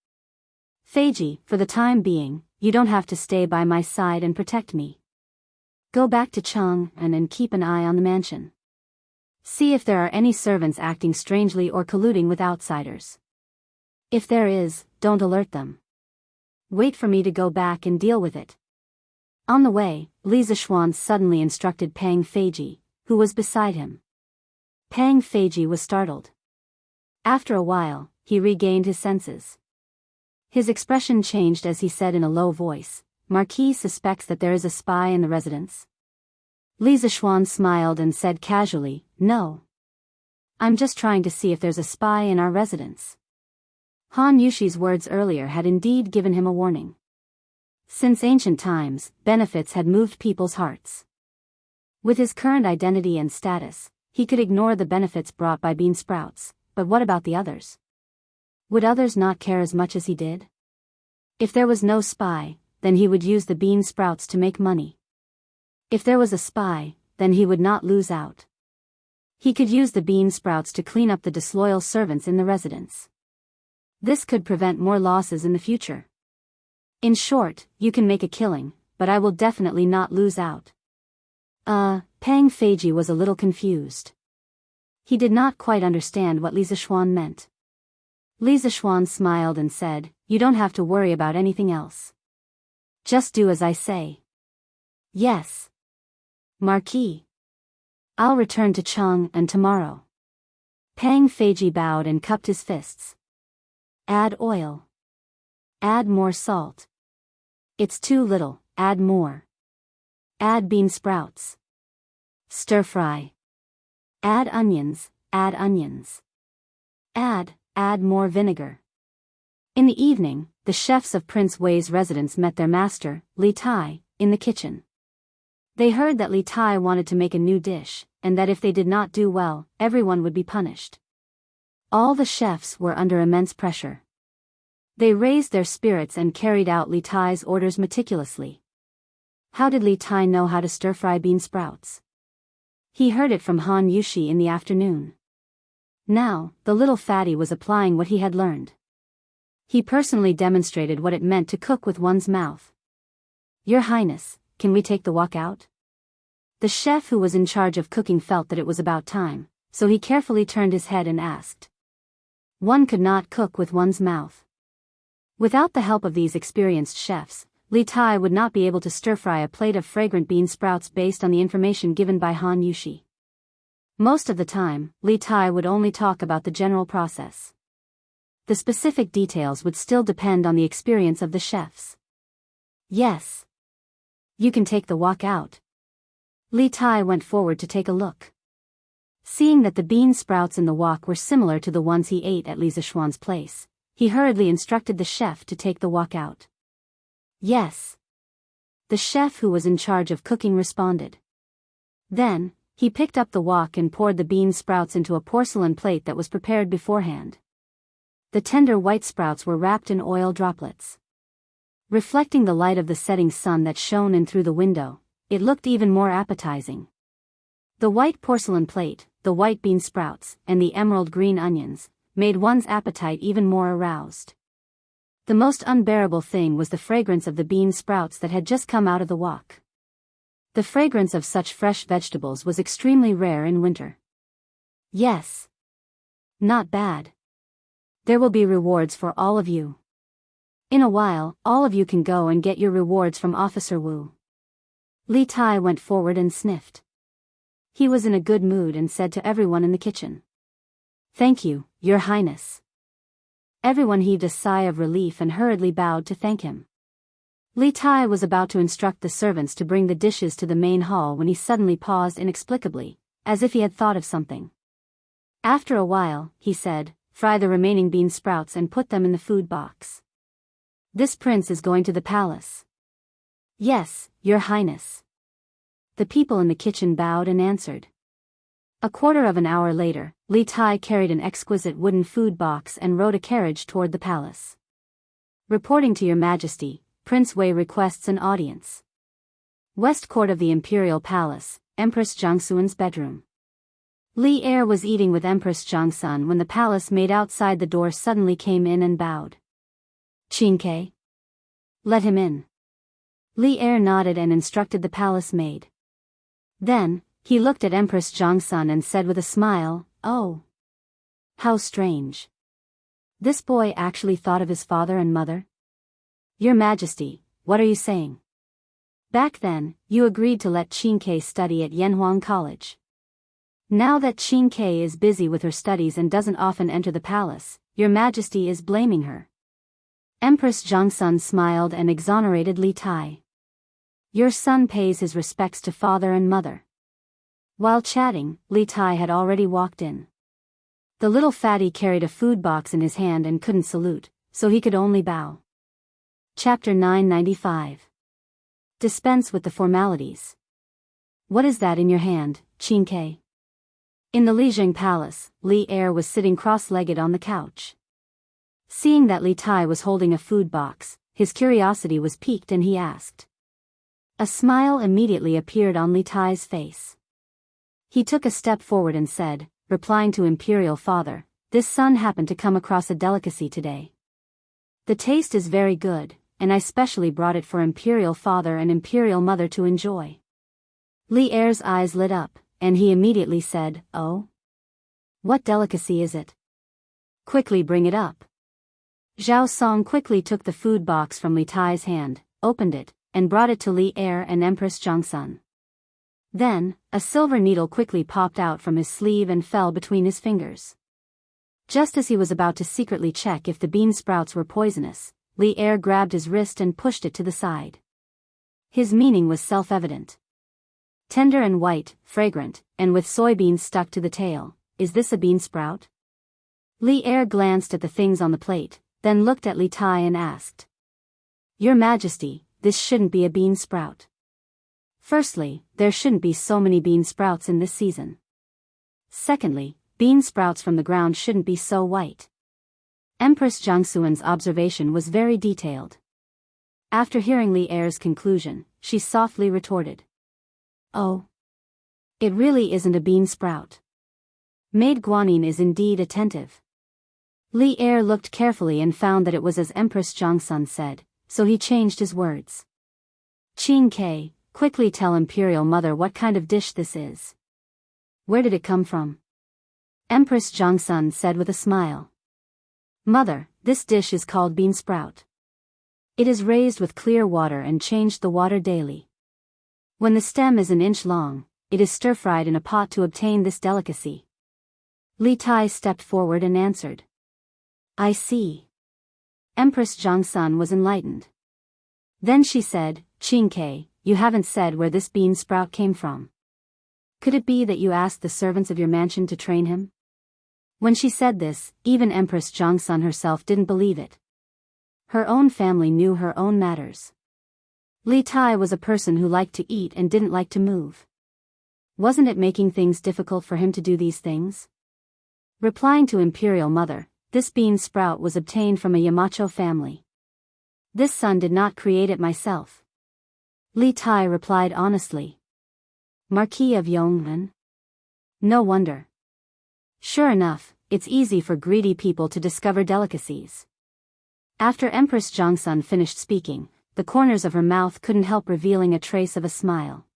Feiji, for the time being, you don't have to stay by my side and protect me. Go back to Chang'an and keep an eye on the mansion. See if there are any servants acting strangely or colluding with outsiders. If there is, don't alert them. Wait for me to go back and deal with it. On the way, Li Zishuan suddenly instructed Pang Feiji, who was beside him. Pang Feiji was startled. After a while, he regained his senses. His expression changed as he said in a low voice, Marquis suspects that there is a spy in the residence. Li Zishuan smiled and said casually, no. I'm just trying to see if there's a spy in our residence. Han Yushi's words earlier had indeed given him a warning. Since ancient times, benefits had moved people's hearts. With his current identity and status, he could ignore the benefits brought by bean sprouts, but what about the others? Would others not care as much as he did? If there was no spy, then he would use the bean sprouts to make money. If there was a spy, then he would not lose out. He could use the bean sprouts to clean up the disloyal servants in the residence. This could prevent more losses in the future. In short, you can make a killing, but I will definitely not lose out. Pang Feiji was a little confused. He did not quite understand what Li Zishuan meant. Li Zishuan smiled and said, you don't have to worry about anything else. Just do as I say. Yes. Marquis. I'll return to Chang'an tomorrow. Pang Feiji bowed and cupped his fists. Add oil. Add more salt. It's too little, add more. Add bean sprouts. Stir fry. Add onions, add onions. Add more vinegar. In the evening, the chefs of Prince Wei's residence met their master, Li Tai, in the kitchen. They heard that Li Tai wanted to make a new dish, and that if they did not do well, everyone would be punished. All the chefs were under immense pressure. They raised their spirits and carried out Li Tai's orders meticulously. How did Li Tai know how to stir-fry bean sprouts? He heard it from Han Yushi in the afternoon. Now, the little fatty was applying what he had learned. He personally demonstrated what it meant to cook with one's mouth. Your Highness, can we take the wok out? The chef who was in charge of cooking felt that it was about time, so he carefully turned his head and asked. One could not cook with one's mouth. Without the help of these experienced chefs, Li Tai would not be able to stir-fry a plate of fragrant bean sprouts based on the information given by Han Yushi. Most of the time, Li Tai would only talk about the general process. the specific details would still depend on the experience of the chefs. Yes. You can take the wok out. Li Tai went forward to take a look. Seeing that the bean sprouts in the wok were similar to the ones he ate at Li Zishuan's place, he hurriedly instructed the chef to take the wok out. Yes. The chef who was in charge of cooking responded. Then, he picked up the wok and poured the bean sprouts into a porcelain plate that was prepared beforehand. The tender white sprouts were wrapped in oil droplets. Reflecting the light of the setting sun that shone in through the window, it looked even more appetizing. The white porcelain plate, the white bean sprouts, and the emerald green onions, made one's appetite even more aroused. The most unbearable thing was the fragrance of the bean sprouts that had just come out of the wok. The fragrance of such fresh vegetables was extremely rare in winter. Yes. Not bad. There will be rewards for all of you. In a while, all of you can go and get your rewards from Officer Wu. Li Tai went forward and sniffed. He was in a good mood and said to everyone in the kitchen. Thank you, Your Highness. Everyone heaved a sigh of relief and hurriedly bowed to thank him. Li Tai was about to instruct the servants to bring the dishes to the main hall when he suddenly paused inexplicably, as if he had thought of something. After a while, he said, fry the remaining bean sprouts and put them in the food box. This prince is going to the palace. Yes, Your Highness. The people in the kitchen bowed and answered. A quarter of an hour later, Li Tai carried an exquisite wooden food box and rode a carriage toward the palace. Reporting to Your Majesty, Prince Wei requests an audience. West Court of the Imperial Palace, Empress Jianghu's bedroom. Li Er was eating with Empress Jianghu when the palace maid outside the door suddenly came in and bowed. Qingke? Let him in. Li Er nodded and instructed the palace maid. Then, he looked at Empress Jianghu and said with a smile, "Oh. How strange. This boy actually thought of his father and mother? Your Majesty, what are you saying? Back then, you agreed to let Qingke study at Yanhuang College. Now that Qingke is busy with her studies and doesn't often enter the palace, Your Majesty is blaming her." Empress Jianghu smiled and exonerated Li Tai. Your son pays his respects to father and mother. While chatting, Li Tai had already walked in. The little fatty carried a food box in his hand and couldn't salute, so he could only bow. Chapter 995. Dispense with the formalities. What is that in your hand, Qingke? In the Lijiang Palace, Li Er was sitting cross-legged on the couch. Seeing that Li Tai was holding a food box, his curiosity was piqued and he asked. A smile immediately appeared on Li Tai's face. He took a step forward and said, replying to Imperial Father, "This son happened to come across a delicacy today. The taste is very good, and I specially brought it for Imperial Father and Imperial Mother to enjoy." Li Er's eyes lit up, and he immediately said, "Oh? What delicacy is it? Quickly bring it up." Zhao Song quickly took the food box from Li Tai's hand, opened it, and brought it to Li Er and Empress Jianghu. Then, a silver needle quickly popped out from his sleeve and fell between his fingers. Just as he was about to secretly check if the bean sprouts were poisonous, Li Er grabbed his wrist and pushed it to the side. His meaning was self-evident. Tender and white, fragrant, and with soybeans stuck to the tail, is this a bean sprout? Li Er glanced at the things on the plate, then looked at Li Tai and asked. Your Majesty, this shouldn't be a bean sprout. Firstly, there shouldn't be so many bean sprouts in this season. Secondly, bean sprouts from the ground shouldn't be so white. Empress Jianghu's observation was very detailed. After hearing Li Er's conclusion, she softly retorted. Oh. It really isn't a bean sprout. Maid Guanyin is indeed attentive. Li Er looked carefully and found that it was as Empress Jianghu said, so he changed his words. Qingke, quickly tell Imperial Mother what kind of dish this is. Where did it come from? Empress Jianghu said with a smile. Mother, this dish is called bean sprout. It is raised with clear water and changed the water daily. When the stem is an inch long, it is stir-fried in a pot to obtain this delicacy. Li Tai stepped forward and answered. I see. Empress Jiangsun was enlightened. Then she said, Qingke, you haven't said where this bean sprout came from. Could it be that you asked the servants of your mansion to train him? When she said this, even Empress Jiangsun herself didn't believe it. Her own family knew her own matters. Li Tai was a person who liked to eat and didn't like to move. Wasn't it making things difficult for him to do these things? Replying to Imperial Mother, this bean sprout was obtained from a Yamacho family. This son did not create it myself. Li Tai replied honestly. Marquis of Yongmen? No wonder. Sure enough, it's easy for greedy people to discover delicacies. After Empress Jiangsun finished speaking, the corners of her mouth couldn't help revealing a trace of a smile.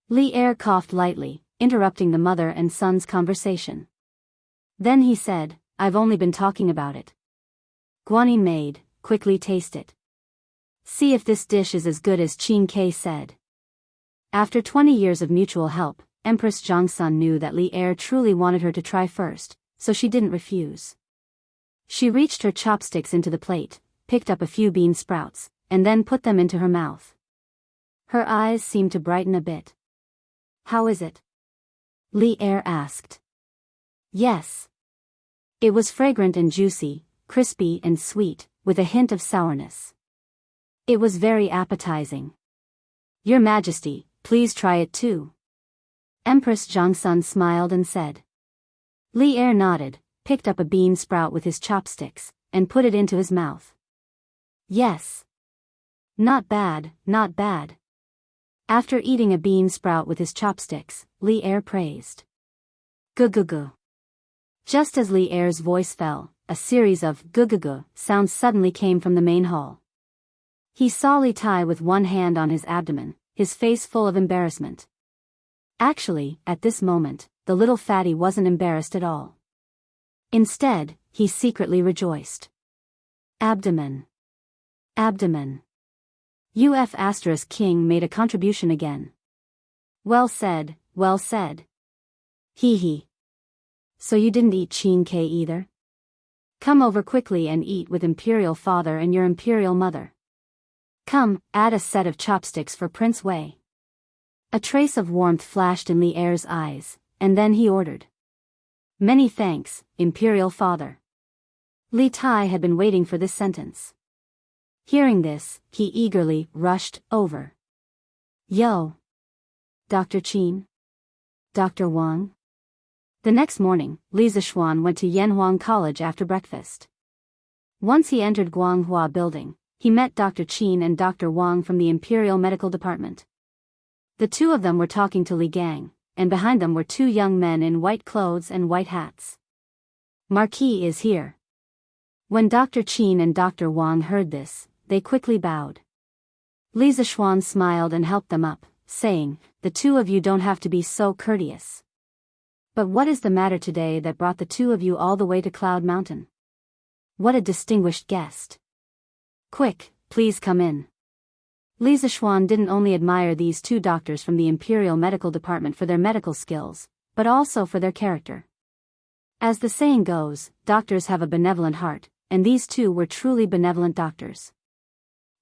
Li Er coughed lightly, interrupting the mother and son's conversation. Then he said, I've only been talking about it. Guanyin maid, quickly taste it. See if this dish is as good as Qingke said. After 20 years of mutual help, Empress Jiangsun knew that Li Er truly wanted her to try first, so she didn't refuse. She reached her chopsticks into the plate, picked up a few bean sprouts, and then put them into her mouth. Her eyes seemed to brighten a bit. How is it? Li Er asked. Yes. It was fragrant and juicy, crispy and sweet, with a hint of sourness. It was very appetizing. Your Majesty, please try it too. Empress Jiangsun smiled and said. Li Er nodded, picked up a bean sprout with his chopsticks, and put it into his mouth. Yes. Not bad, not bad. After eating a bean sprout with his chopsticks, Li Er praised. Gu-gu-gu. Just as Li Er's voice fell, a series of gu-gu-gu sounds suddenly came from the main hall. He saw Li Tai with one hand on his abdomen, his face full of embarrassment. Actually, at this moment, the little fatty wasn't embarrassed at all. Instead, he secretly rejoiced. Abdomen. Abdomen. UF** King made a contribution again. Well said, well said. Hee hee. So you didn't eat Qingke either? Come over quickly and eat with Imperial Father and your Imperial Mother. Come, add a set of chopsticks for Prince Wei. A trace of warmth flashed in Li Er's eyes, and then he ordered. Many thanks, Imperial Father. Li Tai had been waiting for this sentence. Hearing this, he eagerly rushed over. Yo! Dr. Qin? Dr. Wang? The next morning, Li Zishuan went to Yanhuang College after breakfast. Once he entered Guanghua Building, he met Dr. Qin and Dr. Wang from the Imperial Medical Department. The two of them were talking to Li Gang, and behind them were two young men in white clothes and white hats. Marquis is here. When Dr. Qin and Dr. Wang heard this, they quickly bowed. Li Zishuan smiled and helped them up, saying, the two of you don't have to be so courteous. But what is the matter today that brought the two of you all the way to Cloud Mountain? What a distinguished guest. Quick, please come in. Li Zishuan didn't only admire these two doctors from the Imperial Medical Department for their medical skills, but also for their character. As the saying goes, doctors have a benevolent heart, and these two were truly benevolent doctors.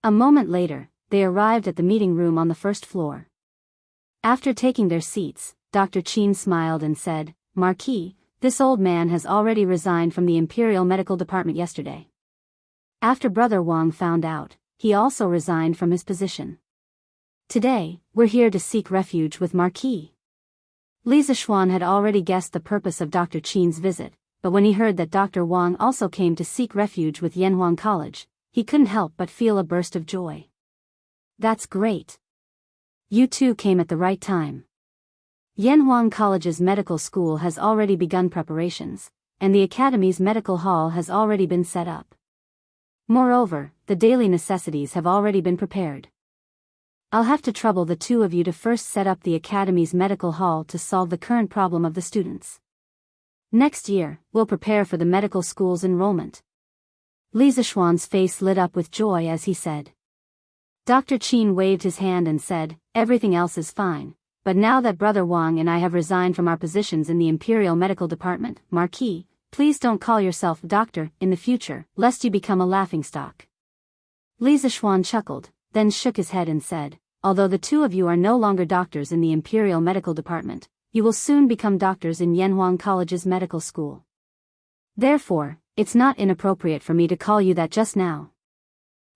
A moment later, they arrived at the meeting room on the first floor. After taking their seats, Dr. Qin smiled and said, Marquis, this old man has already resigned from the Imperial Medical Department yesterday. After Brother Wang found out, he also resigned from his position. Today, we're here to seek refuge with Marquis. Li Zishuan had already guessed the purpose of Dr. Qin's visit, but when he heard that Dr. Wang also came to seek refuge with Yanhuang College, he couldn't help but feel a burst of joy. That's great. You two came at the right time. Yanhuang College's medical school has already begun preparations, and the academy's medical hall has already been set up. Moreover, the daily necessities have already been prepared. I'll have to trouble the two of you to first set up the academy's medical hall to solve the current problem of the students. Next year, we'll prepare for the medical school's enrollment. Li Zishuan's face lit up with joy as he said. Dr. Qin waved his hand and said, everything else is fine. But now that Brother Wang and I have resigned from our positions in the Imperial Medical Department, Marquis, Please don't call yourself doctor in the future, lest you become a laughingstock. Li Zishuan chuckled, then shook his head and said, although the two of you are no longer doctors in the Imperial Medical Department, you will soon become doctors in Yanhuang College's medical school. Therefore, it's not inappropriate for me to call you that just now.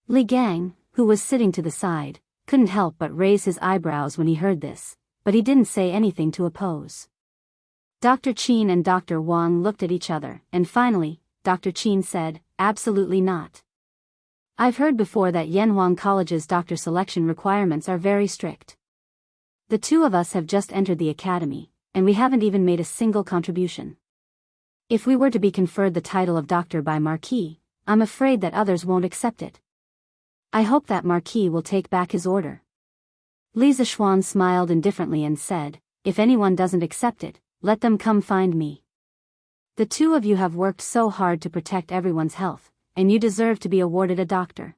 Li Gang, who was sitting to the side, couldn't help but raise his eyebrows when he heard this, but he didn't say anything to oppose. Dr. Qin and Dr. Wang looked at each other, and finally, Dr. Qin said, absolutely not. I've heard before that Yanhuang College's doctor selection requirements are very strict. The two of us have just entered the academy, and we haven't even made a single contribution. If we were to be conferred the title of doctor by Marquis, I'm afraid that others won't accept it. I hope that Marquis will take back his order. Li Zishuan smiled indifferently and said, if anyone doesn't accept it, let them come find me. The two of you have worked so hard to protect everyone's health, and you deserve to be awarded a doctor.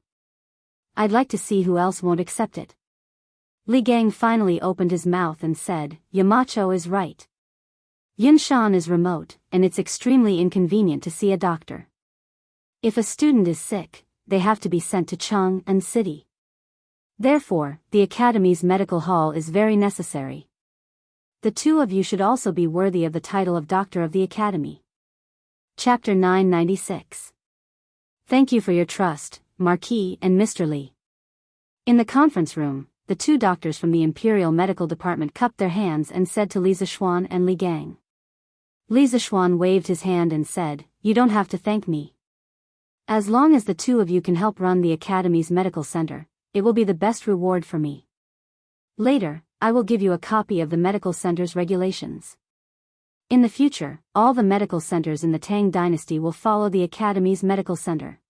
I'd like to see who else won't accept it. Li Gang finally opened his mouth and said, Yamacho is right. Yinshan is remote, and it's extremely inconvenient to see a doctor. If a student is sick, they have to be sent to Chang'an City. Therefore, the Academy's medical hall is very necessary. The two of you should also be worthy of the title of Doctor of the Academy. Chapter 996. Thank you for your trust, Marquis and Mr. Li. In the conference room, the two doctors from the Imperial Medical Department cupped their hands and said to Li Zishuan and Li Gang. Li Zishuan waved his hand and said, you don't have to thank me. As long as the two of you can help run the Academy's medical center, it will be the best reward for me. Later, I will give you a copy of the medical center's regulations. In the future, all the medical centers in the Tang dynasty will follow the Academy's medical center.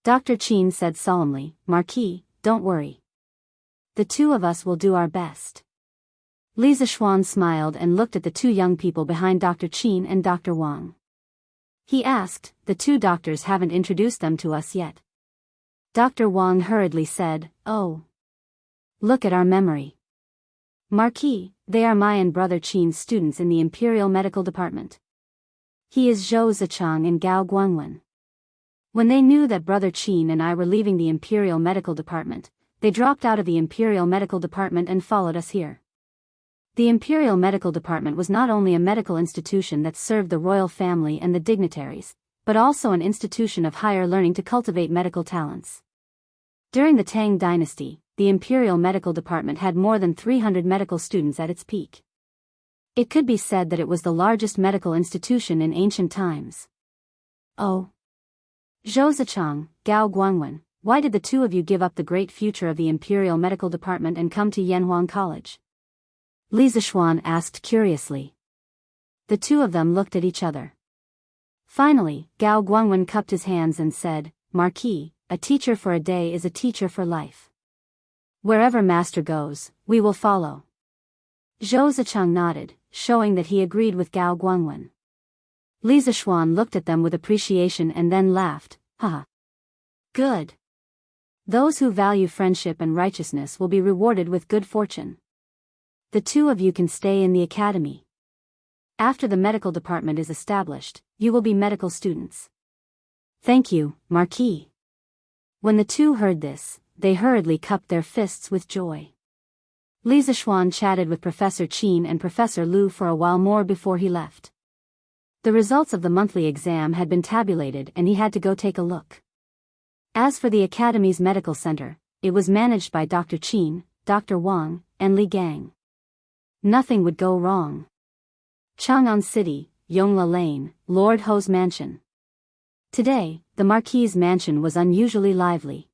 Dr. Qin said solemnly, Marquis, don't worry. The two of us will do our best. Li Zishuan smiled and looked at the two young people behind Dr. Qin and Dr. Wang. He asked, the two doctors haven't introduced them to us yet. Dr. Wang hurriedly said, oh. Look at our memory. Marquis, they are my and brother Qin's students in the Imperial Medical Department. He is Zhou Zichang and Gao Guangwen. When they knew that brother Qin and I were leaving the Imperial Medical Department, they dropped out of the Imperial Medical Department and followed us here. The Imperial Medical Department was not only a medical institution that served the royal family and the dignitaries, but also an institution of higher learning to cultivate medical talents. During the Tang dynasty, the Imperial Medical Department had more than 300 medical students at its peak. It could be said that it was the largest medical institution in ancient times. Oh. Zhou Zichang, Gao Guangwen, why did the two of you give up the great future of the Imperial Medical Department and come to Yanhuang College? Li Zishuan asked curiously. The two of them looked at each other. Finally, Gao Guangwen cupped his hands and said, Marquis, a teacher for a day is a teacher for life. Wherever master goes, we will follow. Zhou Zichang nodded, showing that he agreed with Gao Guangwen. Li Zishuan looked at them with appreciation and then laughed, haha. Good. Those who value friendship and righteousness will be rewarded with good fortune. The two of you can stay in the academy. After the medical department is established, you will be medical students. Thank you, Marquis. When the two heard this, they hurriedly cupped their fists with joy. Li Zishuan chatted with Professor Qin and Professor Lu for a while more before he left. The results of the monthly exam had been tabulated and he had to go take a look. As for the Academy's medical center, it was managed by Dr. Qin, Dr. Wang, and Li Gang. Nothing would go wrong. Chang'an City, Yongla Lane, Lord Ho's mansion. Today, the Marquis's mansion was unusually lively.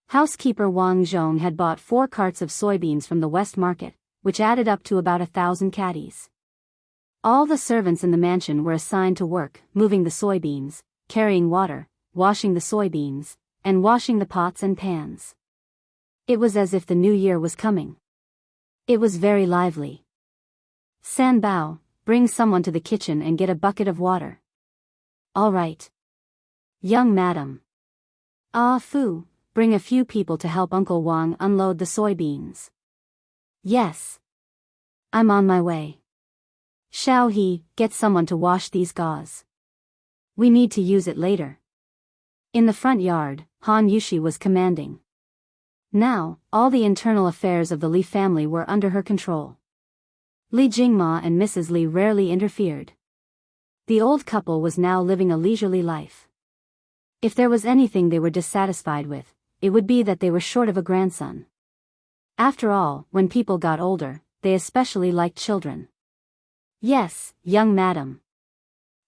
Housekeeper Wang Zhong had bought 4 carts of soybeans from the West Market, which added up to about 1,000 caddies. All the servants in the mansion were assigned to work, moving the soybeans, carrying water, washing the soybeans, and washing the pots and pans. It was as if the new year was coming. It was very lively. San Bao, bring someone to the kitchen and get a bucket of water. All right. Young madam. Ah Fu, bring a few people to help Uncle Wang unload the soybeans. Yes. I'm on my way. Xiao He, get someone to wash these gauze. We need to use it later. In the front yard, Han Yushi was commanding. Now, all the internal affairs of the Li family were under her control. Li Jingma and Mrs. Li rarely interfered. The old couple was now living a leisurely life. If there was anything they were dissatisfied with, it would be that they were short of a grandson. After all, when people got older, they especially liked children. Yes, young madam.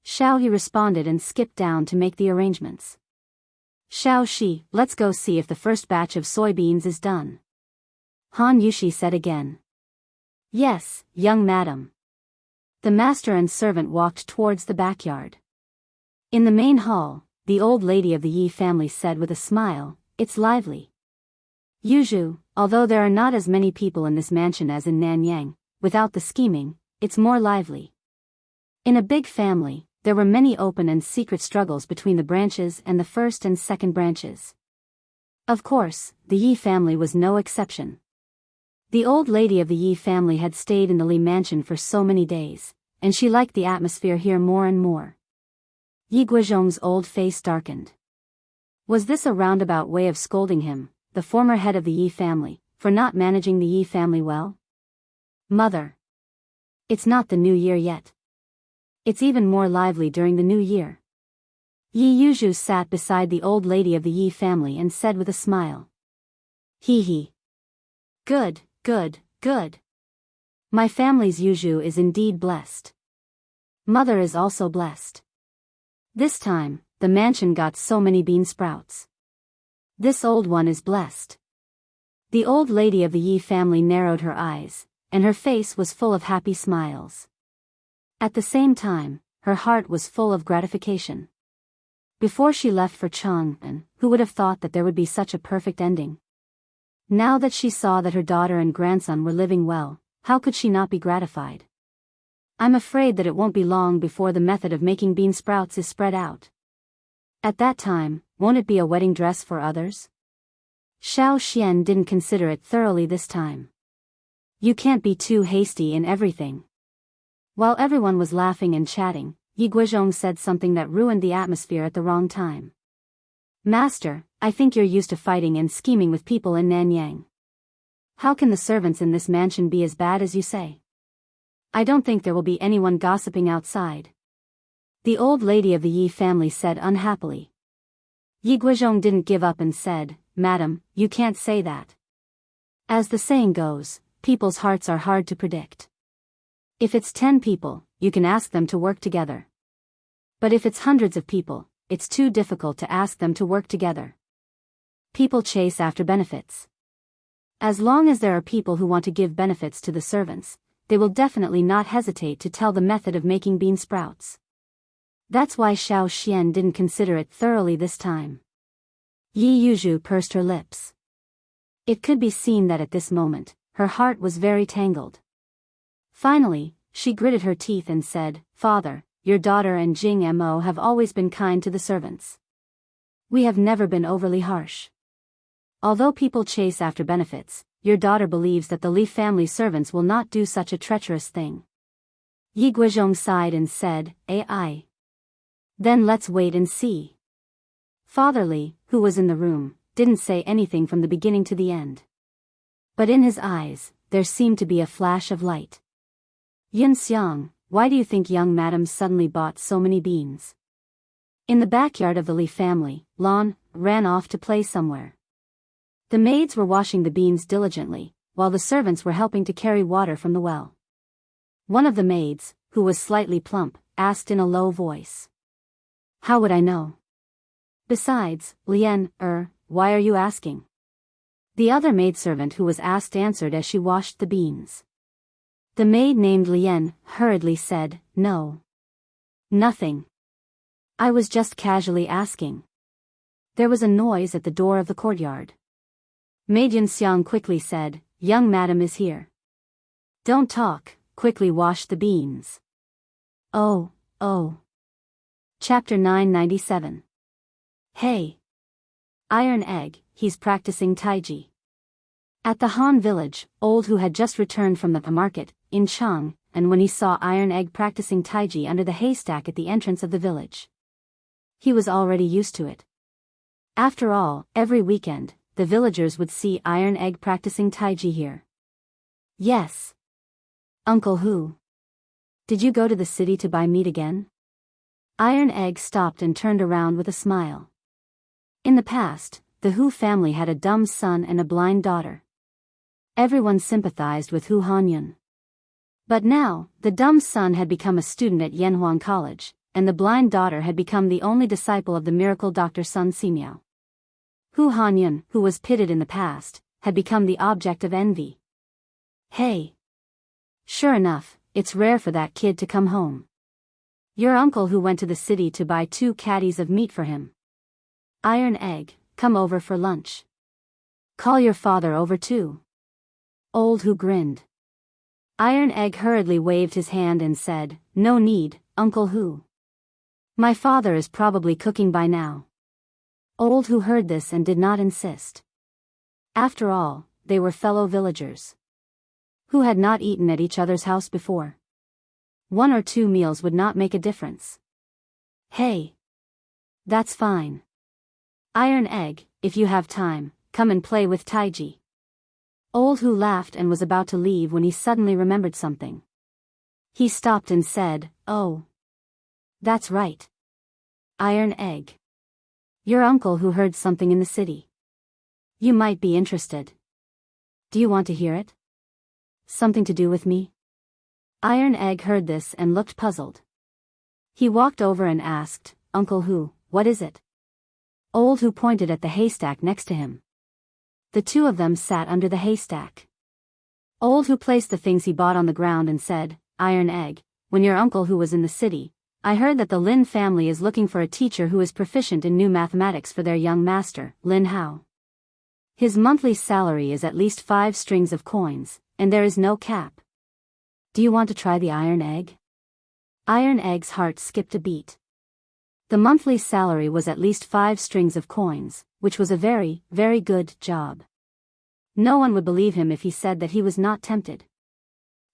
Xiao Yi responded and skipped down to make the arrangements. Xiao Shi, let's go see if the first batch of soybeans is done. Han Yushi said again. Yes, young madam. The master and servant walked towards the backyard. In the main hall, the old lady of the Yi family said with a smile, it's lively. Yuzhu, although there are not as many people in this mansion as in Nanyang, without the scheming, it's more lively. In a big family, there were many open and secret struggles between the branches and the first and second branches. Of course, the Yi family was no exception. The old lady of the Yi family had stayed in the Li mansion for so many days, and she liked the atmosphere here more and more. Yi Guizhong's old face darkened. Was this a roundabout way of scolding him, the former head of the Yi family, for not managing the Yi family well? Mother. It's not the new year yet. It's even more lively during the new year. Yi Yuzhu sat beside the old lady of the Yi family and said with a smile. Hee hee. Good, good, good. My family's Yuzhu is indeed blessed. Mother is also blessed. This time, the mansion got so many bean sprouts. This old one is blessed. The old lady of the Yi family narrowed her eyes, and her face was full of happy smiles. At the same time, her heart was full of gratification. Before she left for Chang'an, who would have thought that there would be such a perfect ending? Now that she saw that her daughter and grandson were living well, how could she not be gratified? I'm afraid that it won't be long before the method of making bean sprouts is spread out. At that time, won't it be a wedding dress for others? Xiao Xian didn't consider it thoroughly this time. You can't be too hasty in everything. While everyone was laughing and chatting, Yi Guizhong said something that ruined the atmosphere at the wrong time. Master, I think you're used to fighting and scheming with people in Nanyang. How can the servants in this mansion be as bad as you say? I don't think there will be anyone gossiping outside. The old lady of the Yi family said unhappily. Yi Guizhong didn't give up and said, Madam, you can't say that. As the saying goes, people's hearts are hard to predict. If it's 10 people, you can ask them to work together. But if it's hundreds of people, it's too difficult to ask them to work together. People chase after benefits. As long as there are people who want to give benefits to the servants, they will definitely not hesitate to tell the method of making bean sprouts. That's why Xiao Xian didn't consider it thoroughly this time. Yi Yuzhu pursed her lips. It could be seen that at this moment, her heart was very tangled. Finally, she gritted her teeth and said, Father, your daughter and Jing Mo have always been kind to the servants. We have never been overly harsh. Although people chase after benefits, your daughter believes that the Li family servants will not do such a treacherous thing. Yi Guizhong sighed and said, Ai. Then let's wait and see. Father Li, who was in the room, didn't say anything from the beginning to the end. But in his eyes, there seemed to be a flash of light. Yun Xiang, why do you think young madam suddenly bought so many beans? In the backyard of the Li family, Lan ran off to play somewhere. The maids were washing the beans diligently, while the servants were helping to carry water from the well. One of the maids, who was slightly plump, asked in a low voice. How would I know? Besides, Lian, why are you asking? The other maidservant who was asked answered as she washed the beans. The maid named Lian hurriedly said, No. Nothing. I was just casually asking. There was a noise at the door of the courtyard. Maid Yun Xiang quickly said, Young madam is here. Don't talk, quickly wash the beans. Oh. Chapter 997. Hey. Iron Egg, he's practicing Taiji. At the Han village, Old who had just returned from the market, in Chang, and when he saw Iron Egg practicing Taiji under the haystack at the entrance of the village. He was already used to it. After all, every weekend, the villagers would see Iron Egg practicing Taiji here. Yes. Uncle Hu. Did you go to the city to buy meat again? Iron Egg stopped and turned around with a smile. In the past, the Hu family had a dumb son and a blind daughter. Everyone sympathized with Hu Hanyun. But now, the dumb son had become a student at Yanhuang College, and the blind daughter had become the only disciple of the miracle Dr. Sun Simiao. Hu Hanyun, who was pitted in the past, had become the object of envy. Hey! Sure enough, it's rare for that kid to come home. Your uncle who went to the city to buy 2 caddies of meat for him. Iron Egg, come over for lunch. Call your father over too. Old Hu grinned. Iron Egg hurriedly waved his hand and said, No need, Uncle Hu. My father is probably cooking by now. Old Hu heard this and did not insist. After all, they were fellow villagers who had not eaten at each other's house before. 1 or 2 meals would not make a difference. Hey! That's fine. Iron Egg, if you have time, come and play with Taiji. Old Hu laughed and was about to leave when he suddenly remembered something. He stopped and said, Oh. That's right. Iron Egg. Your uncle who heard something in the city. You might be interested. Do you want to hear it? Something to do with me? Iron Egg heard this and looked puzzled. He walked over and asked, Uncle Hu, what is it? Old Hu pointed at the haystack next to him. The 2 of them sat under the haystack. Old Hu placed the things he bought on the ground and said, Iron Egg, when your uncle who was in the city, I heard that the Lin family is looking for a teacher who is proficient in new mathematics for their young master, Lin Hao. His monthly salary is at least 5 strings of coins, and there is no cap. Do you want to try the Iron Egg? Iron Egg's heart skipped a beat. The monthly salary was at least 5 strings of coins, which was a very, very good job. No one would believe him if he said that he was not tempted.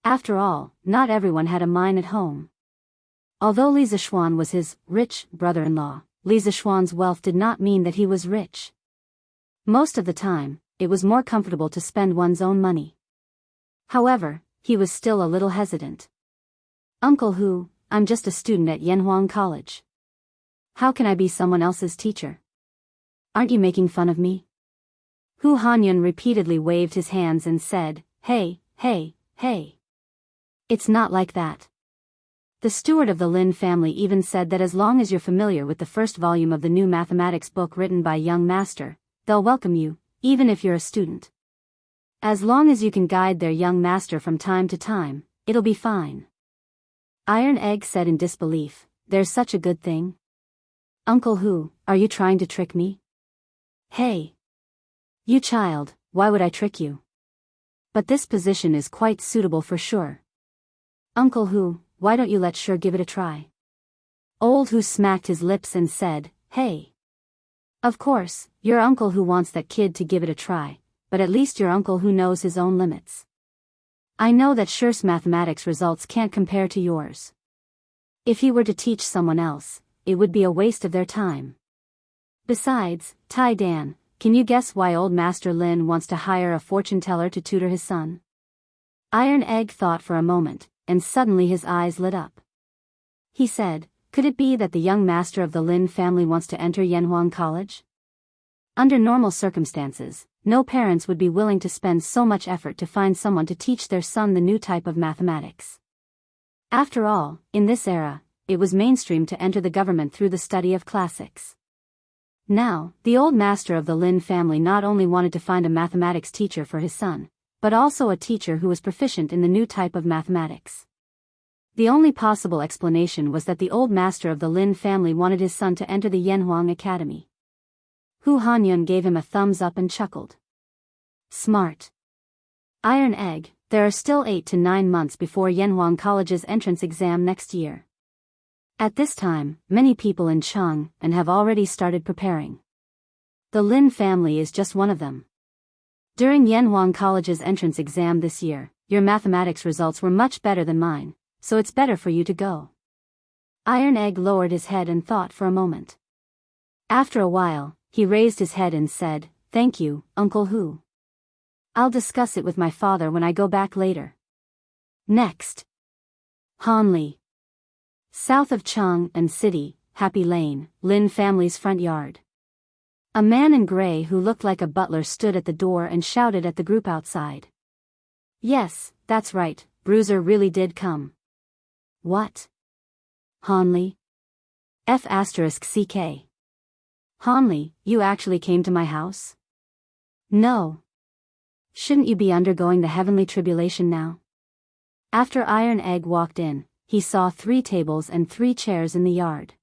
After all, not everyone had a mine at home. Although Li Zishuan was his rich brother-in-law, Li Zishuan's wealth did not mean that he was rich. Most of the time, it was more comfortable to spend one's own money. However, he was still a little hesitant. Uncle Hu, I'm just a student at Yanhuang College. How can I be someone else's teacher? Aren't you making fun of me? Hu Hanyun repeatedly waved his hands and said, Hey, hey, hey. It's not like that. The steward of the Lin family even said that as long as you're familiar with the first volume of the new mathematics book written by young master, they'll welcome you, even if you're a student. As long as you can guide their young master from time to time, it'll be fine. Iron Egg said in disbelief, There's such a good thing? Uncle Hu, are you trying to trick me? Hey! You child, why would I trick you? But this position is quite suitable for sure. Uncle Hu, why don't you let Sure give it a try? Old Hu smacked his lips and said, Hey! Of course, your Uncle Hu wants that kid to give it a try, but at least your Uncle Hu knows his own limits. I know that Sure's mathematics results can't compare to yours. If he were to teach someone else, it would be a waste of their time. Besides, Tai Dan, can you guess why old Master Lin wants to hire a fortune teller to tutor his son? Iron Egg thought for a moment, and suddenly his eyes lit up. He said, Could it be that the young master of the Lin family wants to enter Yanhuang College? Under normal circumstances, no parents would be willing to spend so much effort to find someone to teach their son the new type of mathematics. After all, in this era, it was mainstream to enter the government through the study of classics. Now, the old master of the Lin family not only wanted to find a mathematics teacher for his son, but also a teacher who was proficient in the new type of mathematics. The only possible explanation was that the old master of the Lin family wanted his son to enter the Yanhuang Academy. Hu Hanyun gave him a thumbs up and chuckled. Smart. Iron Egg, there are still 8 to 9 months before Yanhuang College's entrance exam next year. At this time, many people in Jianghu have already started preparing. The Lin family is just one of them. During Yanhuang College's entrance exam this year, your mathematics results were much better than mine, so it's better for you to go. Iron Egg lowered his head and thought for a moment. After a while, he raised his head and said, "Thank you, Uncle Hu. I'll discuss it with my father when I go back later." Next. Hanli. South of Chang and City, Happy Lane, Lin family's front yard. A man in gray who looked like a butler stood at the door and shouted at the group outside. "Yes, that's right, Bruiser really did come." "What? Hanli? F***CK. Hanli, you actually came to my house?" "No. Shouldn't you be undergoing the heavenly tribulation now?" After Iron Egg walked in, he saw 3 tables and 3 chairs in the yard.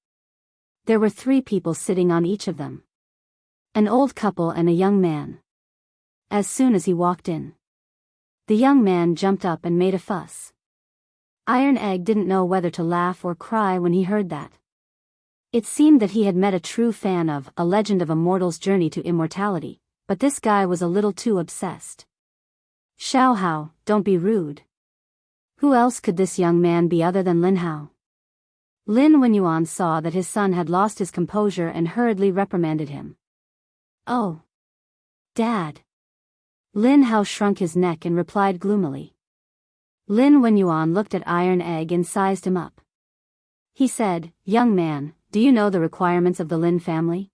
There were 3 people sitting on each of them. An old couple and a young man. As soon as he walked in, the young man jumped up and made a fuss. Iron Egg didn't know whether to laugh or cry when he heard that. It seemed that he had met a true fan of A Legend of a Mortal's Journey to Immortality, but this guy was a little too obsessed. "Xiao Hao, don't be rude." Who else could this young man be other than Lin Hao? Lin Wenyuan saw that his son had lost his composure and hurriedly reprimanded him. "Oh. Dad." Lin Hao shrunk his neck and replied gloomily. Lin Wenyuan looked at Iron Egg and sized him up. He said, "Young man, do you know the requirements of the Lin family?"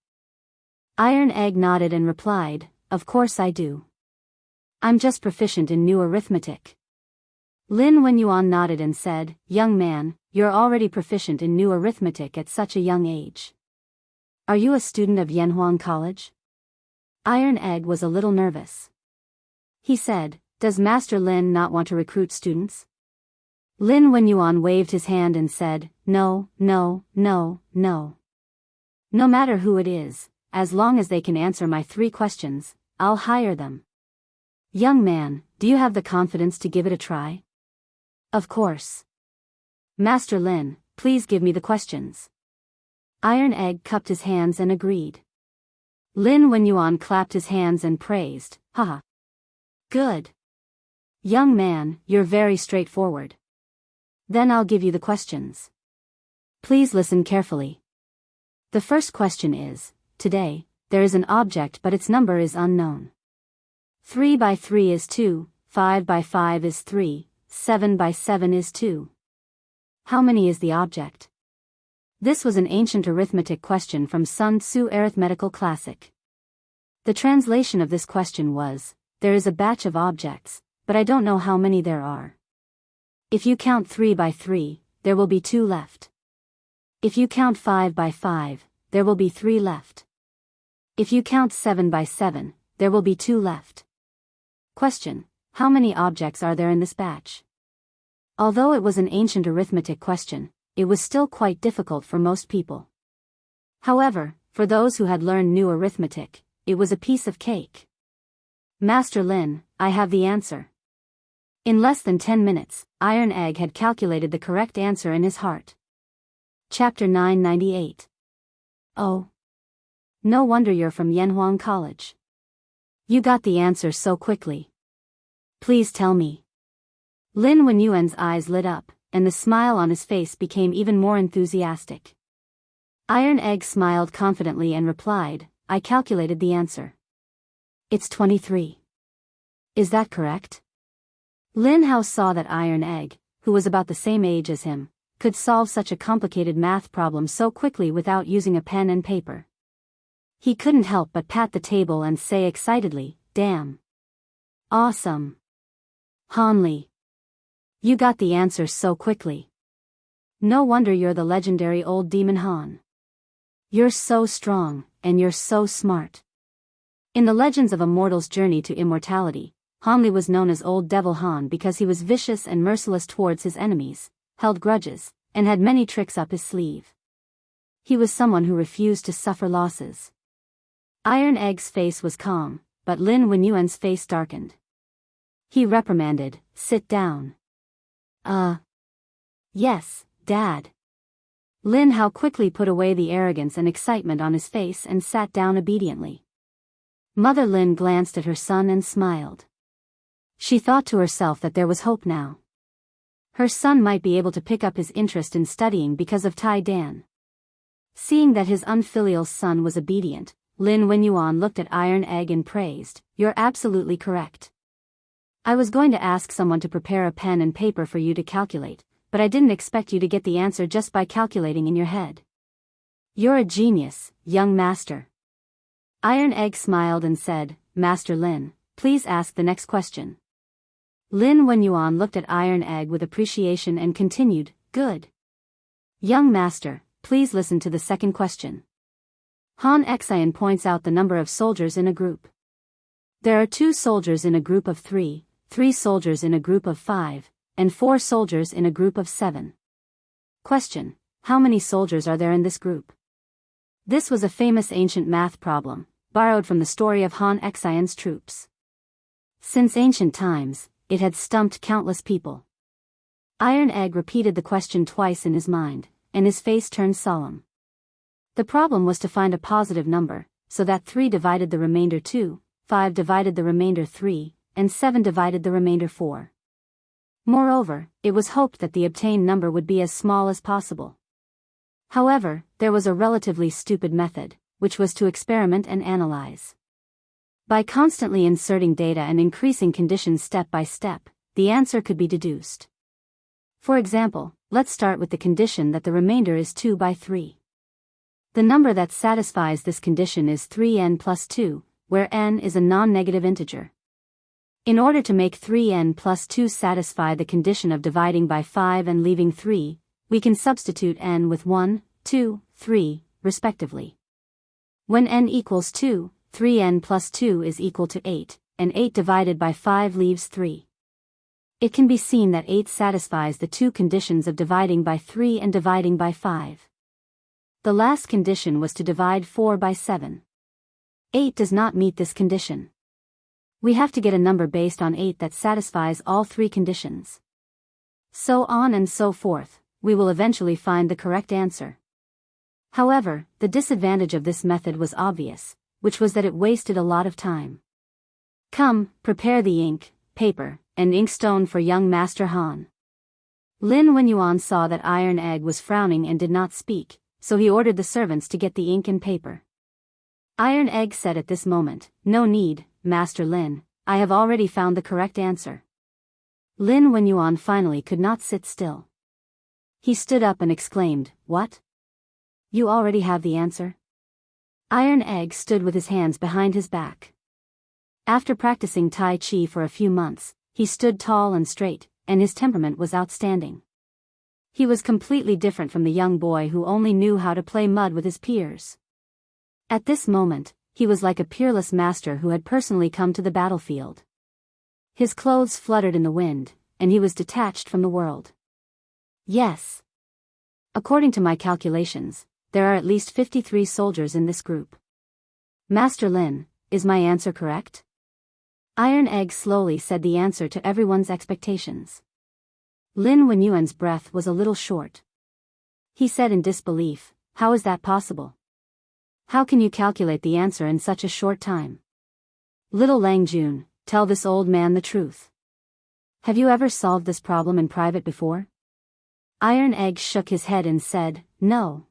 Iron Egg nodded and replied, "Of course I do. I'm just proficient in new arithmetic." Lin Wenyuan nodded and said, "Young man, you're already proficient in new arithmetic at such a young age. Are you a student of Yanhuang College?" Iron Egg was a little nervous. He said, "Does Master Lin not want to recruit students?" Lin Wenyuan waved his hand and said, "No, no, no, no. No matter who it is, as long as they can answer my 3 questions, I'll hire them." "Young man, do you have the confidence to give it a try?" "Of course. Master Lin, please give me the questions." Iron Egg cupped his hands and agreed. Lin Wenyuan clapped his hands and praised, "Haha. Good. Young man, you're very straightforward. Then I'll give you the questions. Please listen carefully. The first question is, today, there is an object but its number is unknown. 3 by 3 is 2, 5 by 5 is 3, 7 by 7 is 2. How many is the object?" This was an ancient arithmetic question from Sun Tzu Arithmetical Classic. The translation of this question was, "There is a batch of objects, but I don't know how many there are. If you count 3 by 3, there will be 2 left. If you count 5 by 5, there will be 3 left. If you count 7 by 7, there will be 2 left." Question: how many objects are there in this batch? Although it was an ancient arithmetic question, it was still quite difficult for most people. However, for those who had learned new arithmetic, it was a piece of cake. "Master Lin, I have the answer." In less than 10 minutes, Iron Egg had calculated the correct answer in his heart. Chapter 998. Oh. No wonder you're from Yanhuang College. You got the answer so quickly. Please tell me. Lin Wenyuan's eyes lit up, and the smile on his face became even more enthusiastic. Iron Egg smiled confidently and replied, "I calculated the answer. It's 23. Is that correct?" Lin Hao saw that Iron Egg, who was about the same age as him, could solve such a complicated math problem so quickly without using a pen and paper. He couldn't help but pat the table and say excitedly, "Damn. Awesome. Hanli. You got the answer so quickly. No wonder you're the legendary old demon Han. You're so strong, and you're so smart." In the legends of a mortal's journey to immortality, Hanli was known as Old Devil Han because he was vicious and merciless towards his enemies, held grudges, and had many tricks up his sleeve. He was someone who refused to suffer losses. Iron Egg's face was calm, but Lin Wenyuan's face darkened. He reprimanded, "Sit down." Yes, Dad." Lin Hao quickly put away the arrogance and excitement on his face and sat down obediently. Mother Lin glanced at her son and smiled. She thought to herself that there was hope now. Her son might be able to pick up his interest in studying because of Tai Dan. Seeing that his unfilial son was obedient, Lin Wenyuan looked at Iron Egg and praised, "You're absolutely correct. I was going to ask someone to prepare a pen and paper for you to calculate, but I didn't expect you to get the answer just by calculating in your head. You're a genius, young master." Iron Egg smiled and said, "Master Lin, please ask the next question." Lin Wenyuan looked at Iron Egg with appreciation and continued, "Good. Young master, please listen to the second question. Han Xian points out the number of soldiers in a group. There are 2 soldiers in a group of 3, 3 soldiers in a group of 5, and 4 soldiers in a group of 7. Question: how many soldiers are there in this group?" This was a famous ancient math problem, borrowed from the story of Han Xian's troops. Since ancient times, it had stumped countless people. Iron Egg repeated the question twice in his mind, and his face turned solemn. The problem was to find a positive number, so that 3 divided the remainder 2, 5 divided the remainder 3, and 7 divided the remainder 4. Moreover, it was hoped that the obtained number would be as small as possible. However, there was a relatively stupid method, which was to experiment and analyze. By constantly inserting data and increasing conditions step by step, the answer could be deduced. For example, let's start with the condition that the remainder is 2 by 3. The number that satisfies this condition is 3n plus 2, where n is a non-negative integer. In order to make 3n plus 2 satisfy the condition of dividing by 5 and leaving 3, we can substitute n with 1, 2, 3, respectively. When n equals 2, 3n plus 2 is equal to 8, and 8 divided by 5 leaves 3. It can be seen that 8 satisfies the 2 conditions of dividing by 3 and dividing by 5. The last condition was to divide 4 by 7. 8 does not meet this condition. We have to get a number based on 8 that satisfies all 3 conditions. So on and so forth, we will eventually find the correct answer. However, the disadvantage of this method was obvious, which was that it wasted a lot of time. Come, prepare the ink, paper, and inkstone for young Master Han. Lin Wenyuan saw that Iron Egg was frowning and did not speak, so he ordered the servants to get the ink and paper. Iron Egg said at this moment, "No need, Master Lin, I have already found the correct answer." Lin Wenyuan finally could not sit still. He stood up and exclaimed, "What? You already have the answer?" Iron Egg stood with his hands behind his back. After practicing Tai Chi for a few months, he stood tall and straight, and his temperament was outstanding. He was completely different from the young boy who only knew how to play mud with his peers. At this moment, he was like a peerless master who had personally come to the battlefield. His clothes fluttered in the wind, and he was detached from the world. Yes. According to my calculations, there are at least 53 soldiers in this group. Master Lin, is my answer correct? Iron Egg slowly said the answer to everyone's expectations. Lin Wenyuan's breath was a little short. He said in disbelief, "How is that possible? How can you calculate the answer in such a short time? Little Lang Jun, tell this old man the truth. Have you ever solved this problem in private before?" Iron Egg shook his head and said, "No.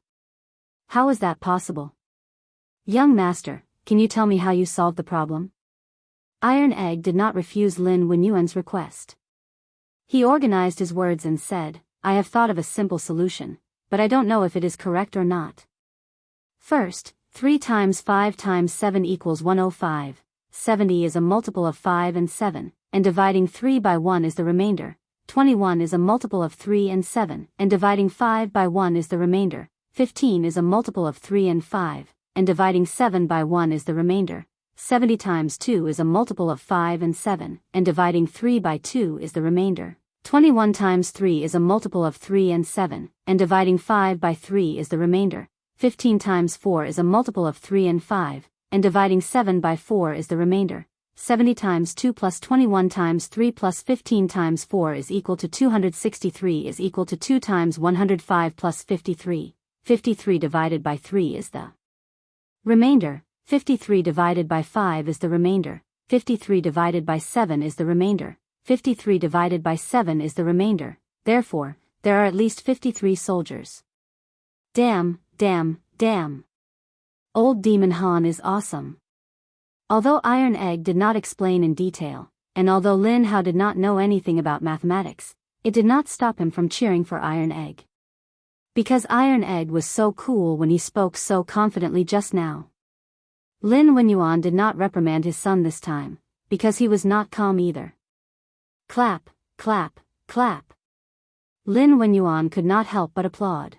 How is that possible? Young master, can you tell me how you solved the problem?" Iron Egg did not refuse Lin Wenyuan's request. He organized his words and said, "I have thought of a simple solution, but I don't know if it is correct or not. First, 3 times 5 times 7 equals 105, 70 is a multiple of 5 and 7, and dividing 3 by 1 is the remainder, 21 is a multiple of 3 and 7, and dividing 5 by 1 is the remainder, 15 is a multiple of 3 and 5, and dividing 7 by 1 is the remainder, 70 times 2 is a multiple of 5 and 7, and dividing 3 by 2 is the remainder, 21 times 3 is a multiple of 3 and 7, and dividing 5 by 3 is the remainder, 15 times 4 is a multiple of 3 and 5, and dividing 7 by 4 is the remainder, 70 times 2 plus 21 times 3 plus 15 times 4 is equal to 263 is equal to 2 times 105 plus 53, 53 divided by 3 is the remainder, 53 divided by 5 is the remainder, 53 divided by 7 is the remainder, 53 divided by 7 is the remainder, therefore, there are at least 53 soldiers. Damn, Damn. Old Demon Han is awesome. Although Iron Egg did not explain in detail, and although Lin Hao did not know anything about mathematics, it did not stop him from cheering for Iron Egg. Because Iron Egg was so cool when he spoke so confidently just now. Lin Wenyuan did not reprimand his son this time, because he was not calm either. Clap, clap, clap. Lin Wenyuan could not help but applaud.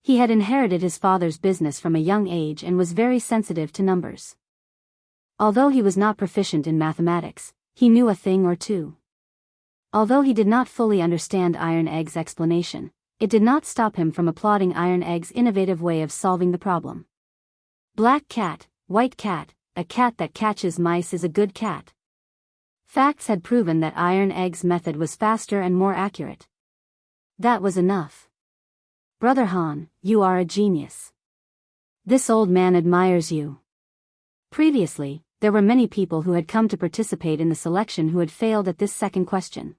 He had inherited his father's business from a young age and was very sensitive to numbers. Although he was not proficient in mathematics, he knew a thing or two. Although he did not fully understand Iron Egg's explanation, it did not stop him from applauding Iron Egg's innovative way of solving the problem. Black cat, white cat, a cat that catches mice is a good cat. Facts had proven that Iron Egg's method was faster and more accurate. That was enough. Brother Han, you are a genius. This old man admires you. Previously, there were many people who had come to participate in the selection who had failed at this second question.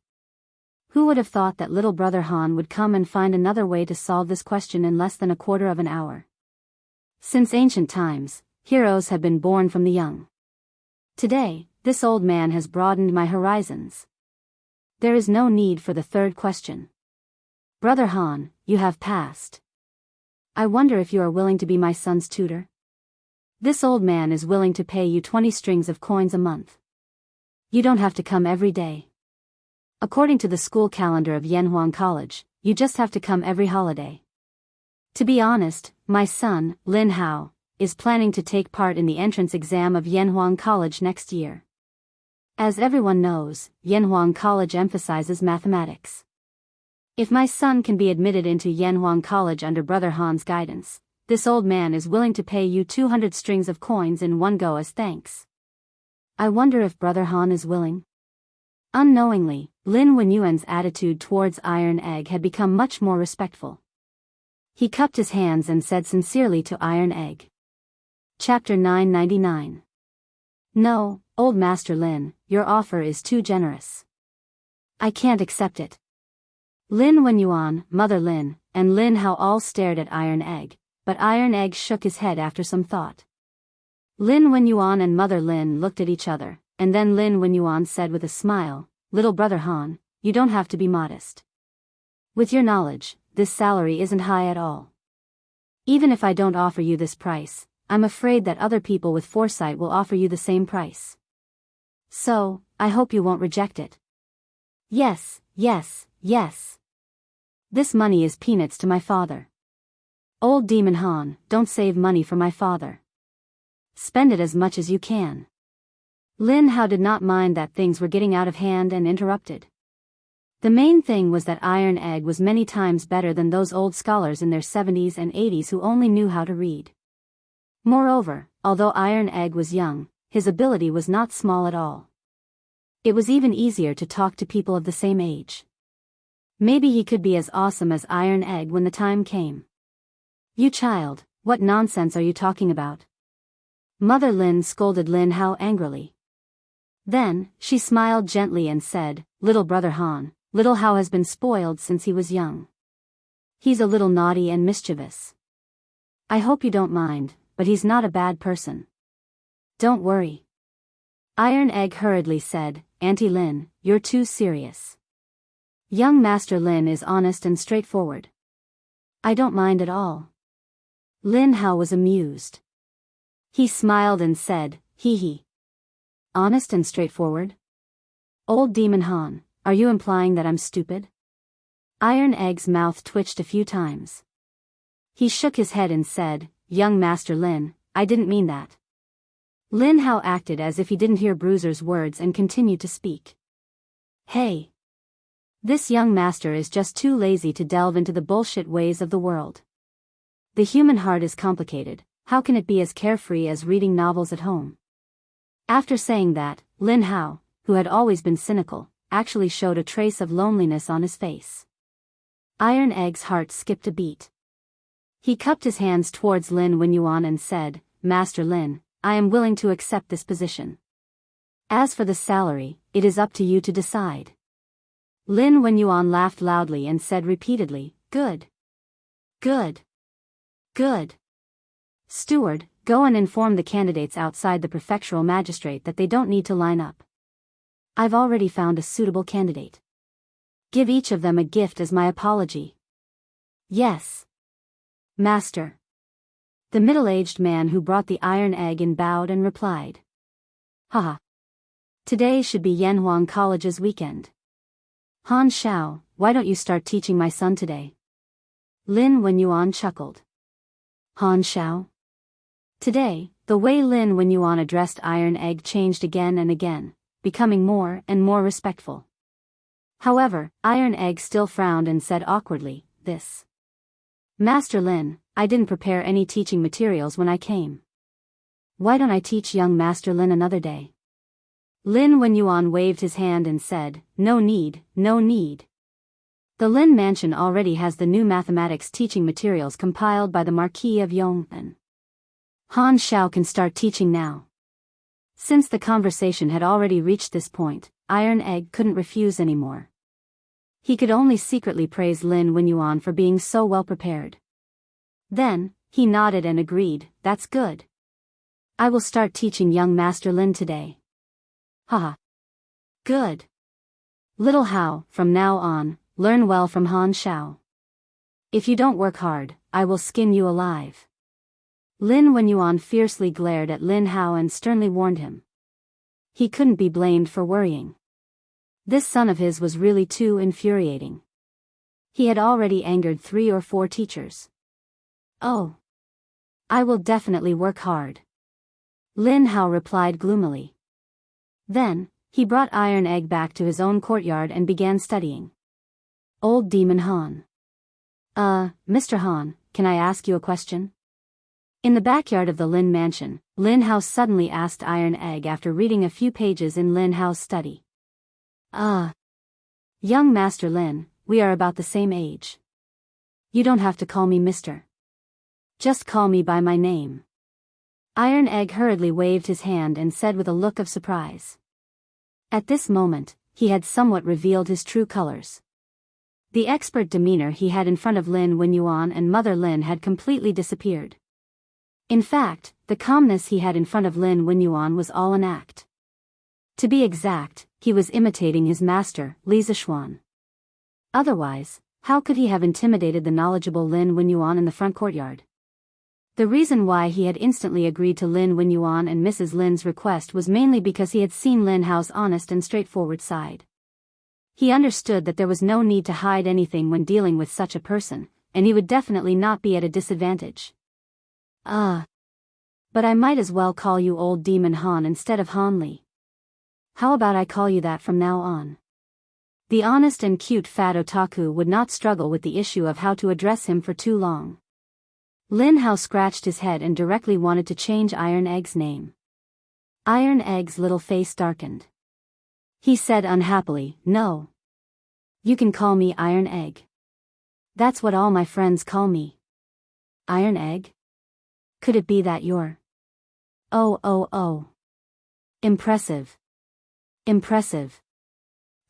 Who would have thought that little brother Han would come and find another way to solve this question in less than a quarter of an hour? Since ancient times, heroes have been born from the young. Today, this old man has broadened my horizons. There is no need for the third question. Brother Han, you have passed. I wonder if you are willing to be my son's tutor? This old man is willing to pay you 20 strings of coins a month. You don't have to come every day. According to the school calendar of Yanhuang College, you just have to come every holiday. To be honest, my son, Lin Hao, is planning to take part in the entrance exam of Yanhuang College next year. As everyone knows, Yanhuang College emphasizes mathematics. If my son can be admitted into Yanhuang College under Brother Han's guidance, this old man is willing to pay you 200 strings of coins in one go as thanks. I wonder if Brother Han is willing? Unknowingly, Lin Wenyuan's attitude towards Iron Egg had become much more respectful. He cupped his hands and said sincerely to Iron Egg. Chapter 999. No, old Master Lin, your offer is too generous. I can't accept it. Lin Wenyuan, Mother Lin, and Lin Hao all stared at Iron Egg, but Iron Egg shook his head after some thought. Lin Wenyuan and Mother Lin looked at each other, and then Lin Wenyuan said with a smile, Little brother Han, you don't have to be modest. With your knowledge, this salary isn't high at all. Even if I don't offer you this price, I'm afraid that other people with foresight will offer you the same price. So, I hope you won't reject it. Yes, yes, yes. This money is peanuts to my father. Old Demon Han, don't save money for my father. Spend it as much as you can. Lin Hao did not mind that things were getting out of hand and interrupted. The main thing was that Iron Egg was many times better than those old scholars in their 70s and 80s who only knew how to read. Moreover, although Iron Egg was young, his ability was not small at all. It was even easier to talk to people of the same age. Maybe he could be as awesome as Iron Egg when the time came. You child, what nonsense are you talking about? Mother Lin scolded Lin Hao angrily. Then, she smiled gently and said, Little brother Han, little Hao has been spoiled since he was young. He's a little naughty and mischievous. I hope you don't mind, but he's not a bad person. Don't worry. Iron Egg hurriedly said, Auntie Lin, you're too serious. Young Master Lin is honest and straightforward. I don't mind at all. Lin Hao was amused. He smiled and said, Hee hee. Honest and straightforward? Old Demon Han, are you implying that I'm stupid? Iron Egg's mouth twitched a few times. He shook his head and said, Young Master Lin, I didn't mean that. Lin Hao acted as if he didn't hear Bruiser's words and continued to speak. Hey. This young master is just too lazy to delve into the bullshit ways of the world. The human heart is complicated, how can it be as carefree as reading novels at home? After saying that, Lin Hao, who had always been cynical, actually showed a trace of loneliness on his face. Iron Egg's heart skipped a beat. He cupped his hands towards Lin Wenyuan and said, Master Lin, I am willing to accept this position. As for the salary, it is up to you to decide. Lin Wenyuan laughed loudly and said repeatedly, Good. Good. Good. Steward, go and inform the candidates outside the prefectural magistrate that they don't need to line up. I've already found a suitable candidate. Give each of them a gift as my apology. Yes. Master. The middle-aged man who brought the iron egg in bowed and replied. Haha. Today should be Yanhuang College's weekend. Han Xiao, why don't you start teaching my son today? Lin Wenyuan chuckled. Han Xiao? Today, the way Lin Wenyuan addressed Iron Egg changed again and again, becoming more and more respectful. However, Iron Egg still frowned and said awkwardly, this. Master Lin, I didn't prepare any teaching materials when I came. Why don't I teach young Master Lin another day? Lin Wenyuan waved his hand and said, no need, no need. The Lin Mansion already has the new mathematics teaching materials compiled by the Marquis of Yong'an. Han Xiao can start teaching now. Since the conversation had already reached this point, Iron Egg couldn't refuse anymore. He could only secretly praise Lin Wenyuan for being so well prepared. Then, he nodded and agreed, that's good. I will start teaching young Master Lin today. Haha. Good. Little Hao, from now on, learn well from Han Xiao. If you don't work hard, I will skin you alive. Lin Wenyuan fiercely glared at Lin Hao and sternly warned him. He couldn't be blamed for worrying. This son of his was really too infuriating. He had already angered 3 or 4 teachers. Oh. I will definitely work hard. Lin Hao replied gloomily. Then, he brought Iron Egg back to his own courtyard and began studying. Old Demon Han. Mr. Han, can I ask you a question? In the backyard of the Lin Mansion, Lin Hao suddenly asked Iron Egg after reading a few pages in Lin Hao's study. Young Master Lin, we are about the same age. You don't have to call me Mr. Just call me by my name. Iron Egg hurriedly waved his hand and said with a look of surprise. At this moment, he had somewhat revealed his true colors. The expert demeanor he had in front of Lin Wenyuan and Mother Lin had completely disappeared. In fact, the calmness he had in front of Lin Wenyuan was all an act. To be exact, he was imitating his master, Li Zixuan. Otherwise, how could he have intimidated the knowledgeable Lin Wenyuan in the front courtyard? The reason why he had instantly agreed to Lin Wenyuan and Mrs. Lin's request was mainly because he had seen Lin Hao's honest and straightforward side. He understood that there was no need to hide anything when dealing with such a person, and he would definitely not be at a disadvantage. But I might as well call you Old Demon Han instead of Han Li. How about I call you that from now on? The honest and cute fat otaku would not struggle with the issue of how to address him for too long. Lin Hao scratched his head and directly wanted to change Iron Egg's name. Iron Egg's little face darkened. He said unhappily, no. You can call me Iron Egg. That's what all my friends call me. Iron Egg? Could it be that you're... Oh. Impressive. Impressive.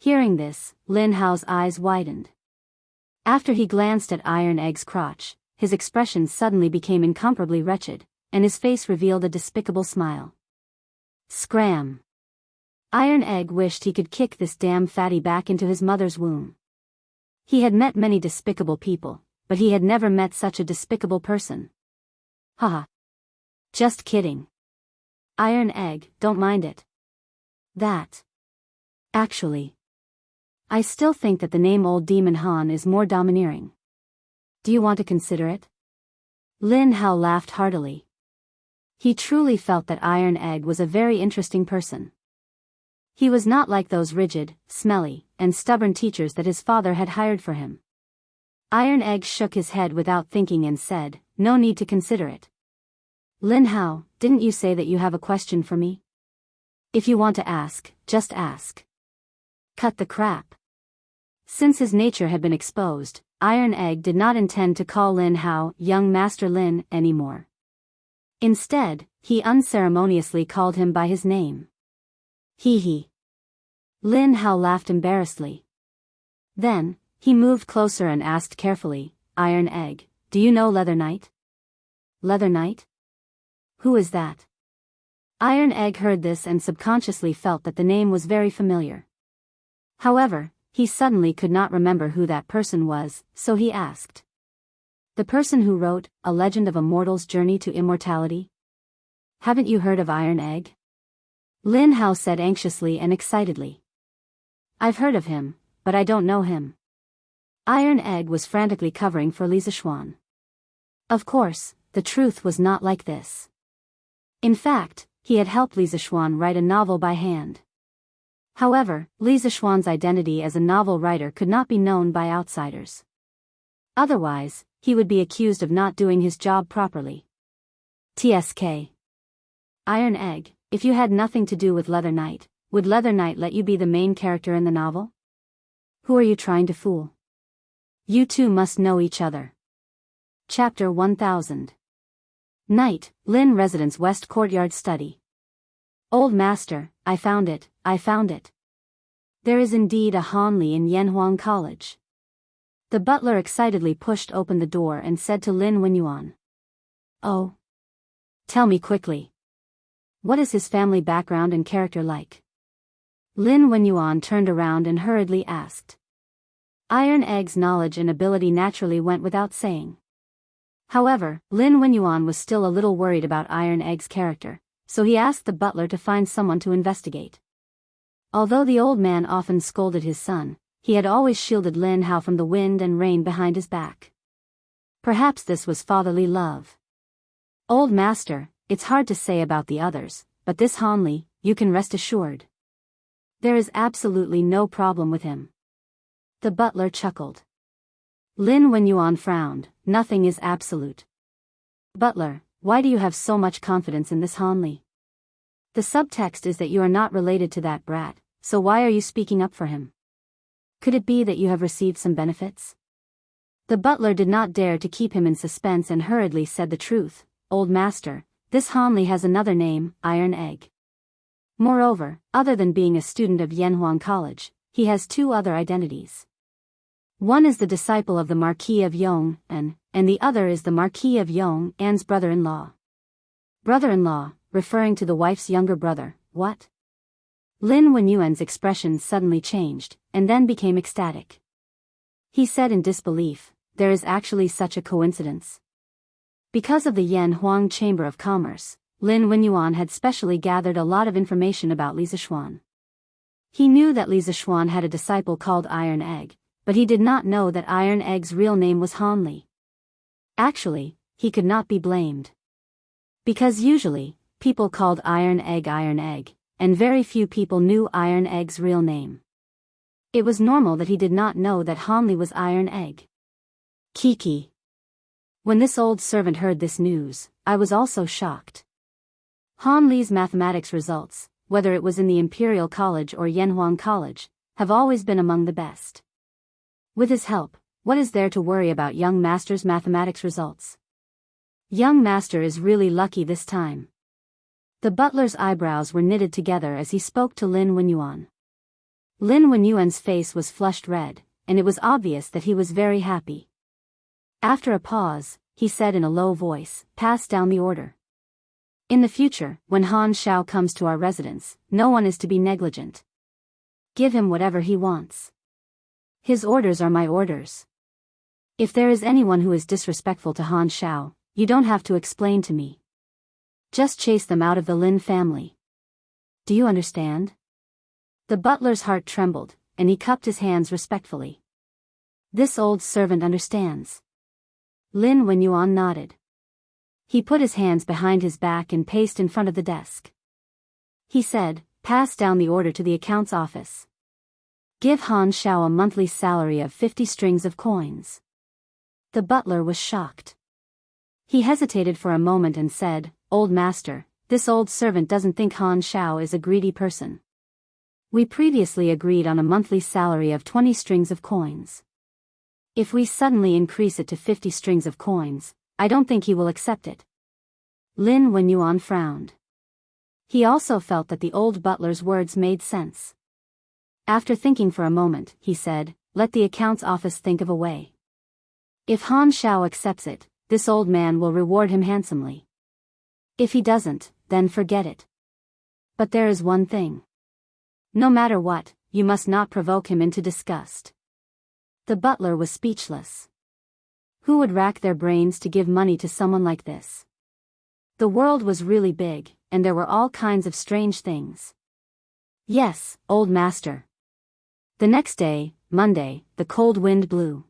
Hearing this, Lin Hao's eyes widened. After he glanced at Iron Egg's crotch, his expression suddenly became incomparably wretched, and his face revealed a despicable smile. Scram. Iron Egg wished he could kick this damn fatty back into his mother's womb. He had met many despicable people, but he had never met such a despicable person. Haha. Just kidding. Iron Egg, don't mind it. Actually, I still think that the name Old Demon Han is more domineering. Do you want to consider it? Lin Hao laughed heartily. He truly felt that Iron Egg was a very interesting person. He was not like those rigid, smelly, and stubborn teachers that his father had hired for him. Iron Egg shook his head without thinking and said, no need to consider it. Lin Hao, didn't you say that you have a question for me? If you want to ask, just ask. Cut the crap. Since his nature had been exposed, Iron Egg did not intend to call Lin Hao young Master Lin anymore. Instead, he unceremoniously called him by his name. Hee. Lin Hao laughed embarrassedly. Then, he moved closer and asked carefully, Iron Egg, do you know Leather Knight? Leather Knight? Who is that? Iron Egg heard this and subconsciously felt that the name was very familiar. However, he suddenly could not remember who that person was, so he asked. The person who wrote A Legend of a Mortal's Journey to Immortality? Haven't you heard of Iron Egg? Lin Hao said anxiously and excitedly. I've heard of him, but I don't know him. Iron Egg was frantically covering for Li Zixuan. Of course, the truth was not like this. In fact, he had helped Li Zixuan write a novel by hand. However, Li Zixuan's identity as a novel writer could not be known by outsiders. Otherwise, he would be accused of not doing his job properly. TSK. Iron Egg, if you had nothing to do with Leather Knight, would Leather Knight let you be the main character in the novel? Who are you trying to fool? You two must know each other. Chapter 1000. Night, Lin Residence West Courtyard Study. Old Master, I found it. There is indeed a Hanli in Yanhuang College. The butler excitedly pushed open the door and said to Lin Wenyuan. Oh. Tell me quickly. What is his family background and character like? Lin Wenyuan turned around and hurriedly asked. Iron Egg's knowledge and ability naturally went without saying. However, Lin Wenyuan was still a little worried about Iron Egg's character, so he asked the butler to find someone to investigate. Although the old man often scolded his son, he had always shielded Lin Hao from the wind and rain behind his back. Perhaps this was fatherly love. Old Master, it's hard to say about the others, but this Hanli, you can rest assured. There is absolutely no problem with him. The butler chuckled. Lin Wenyuan frowned. Nothing is absolute. Butler, why do you have so much confidence in this Hanli? The subtext is that you are not related to that brat, so why are you speaking up for him? Could it be that you have received some benefits? The butler did not dare to keep him in suspense and hurriedly said the truth. Old Master, this Hanli has another name, Iron Egg. Moreover, other than being a student of Yanhuang College, he has two other identities. One is the disciple of the Marquis of Yong, and the other is the Marquis of Yong An's brother-in-law. Brother-in-law, referring to the wife's younger brother, what? Lin Wenyuan's expression suddenly changed, and then became ecstatic. He said in disbelief, there is actually such a coincidence. Because of the Yanhuang Chamber of Commerce, Lin Wenyuan had specially gathered a lot of information about Li Zixuan. He knew that Li Zixuan had a disciple called Iron Egg, but he did not know that Iron Egg's real name was Hanli. Actually, he could not be blamed. Because usually, people called Iron Egg, and very few people knew Iron Egg's real name. It was normal that he did not know that Hanli was Iron Egg. Kiki. When this old servant heard this news, I was also shocked. Hanli's mathematics results, whether it was in the Imperial College or Yanhuang College, have always been among the best. With his help, what is there to worry about young master's mathematics results? Young master is really lucky this time. The butler's eyebrows were knitted together as he spoke to Lin Wenyuan. Lin Wenyuan's face was flushed red, and it was obvious that he was very happy. After a pause, he said in a low voice, pass down the order. In the future, when Han Shao comes to our residence, no one is to be negligent. Give him whatever he wants. His orders are my orders. If there is anyone who is disrespectful to Han Shao, you don't have to explain to me. Just chase them out of the Lin family. Do you understand? The butler's heart trembled, and he cupped his hands respectfully. This old servant understands. Lin Wenyuan nodded. He put his hands behind his back and paced in front of the desk. He said, pass down the order to the accounts office. Give Han Shao a monthly salary of 50 strings of coins. The butler was shocked. He hesitated for a moment and said, Old Master, this old servant doesn't think Han Shao is a greedy person. We previously agreed on a monthly salary of 20 strings of coins. If we suddenly increase it to 50 strings of coins, I don't think he will accept it. Lin Wenyuan frowned. He also felt that the old butler's words made sense. After thinking for a moment, he said, let the accounts office think of a way. If Han Shao accepts it, this old man will reward him handsomely. If he doesn't, then forget it. But there is one thing. No matter what, you must not provoke him into disgust. The butler was speechless. Who would rack their brains to give money to someone like this? The world was really big, and there were all kinds of strange things. Yes, old master. The next day, Monday, the cold wind blew.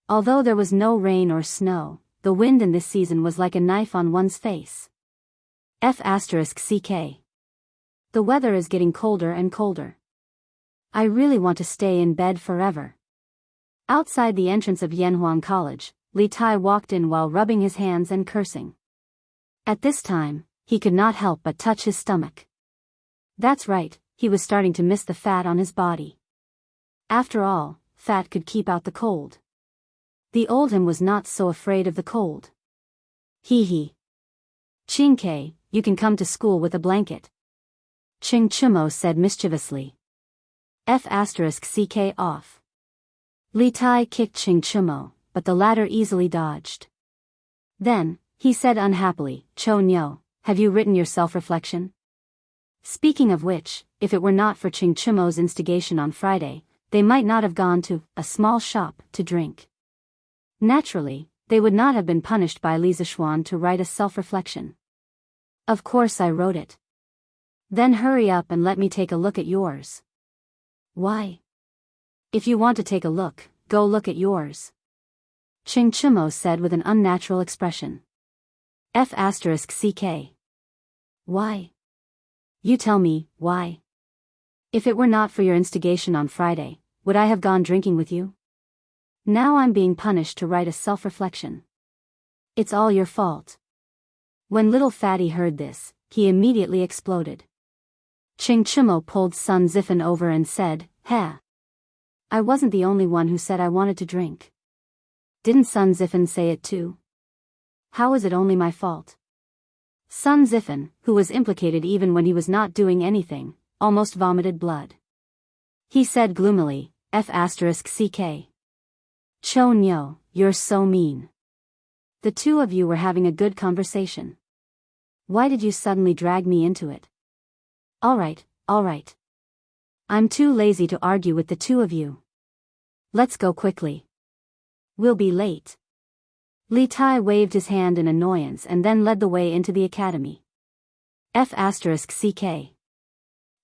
Although there was no rain or snow, the wind in this season was like a knife on one's face. *CK. The weather is getting colder and colder. I really want to stay in bed forever. Outside the entrance of Yanhuang College, Li Tai walked in while rubbing his hands and cursing. At this time, he could not help but touch his stomach. That's right, he was starting to miss the fat on his body. After all, fat could keep out the cold. The old him was not so afraid of the cold. Hee. Qingke, you can come to school with a blanket. Ching Chumo said mischievously. *CK off. Li Tai kicked Ching Chumo, but the latter easily dodged. Then, he said unhappily, Cho Nyo, have you written your self-reflection? Speaking of which, if it were not for Ching Chumo's instigation on Friday, they might not have gone to a small shop to drink. Naturally, they would not have been punished by Li Zishuan to write a self-reflection. Of course I wrote it. Then hurry up and let me take a look at yours. Why? If you want to take a look, go look at yours. Ching Chumo said with an unnatural expression. *CK. Why? You tell me, why? If it were not for your instigation on Friday, would I have gone drinking with you? Now I'm being punished to write a self-reflection. It's all your fault. When little Fatty heard this, he immediately exploded. Ching Chumo pulled Sun Zifen over and said, "Ha! I wasn't the only one who said I wanted to drink. Didn't Sun Zifen say it too? How is it only my fault?" Sun Zifen, who was implicated even when he was not doing anything, almost vomited blood. He said gloomily, *CK. Cho Nyo, you're so mean. The two of you were having a good conversation. Why did you suddenly drag me into it? All right. I'm too lazy to argue with the two of you. Let's go quickly. We'll be late. Li Tai waved his hand in annoyance and then led the way into the academy. *CK.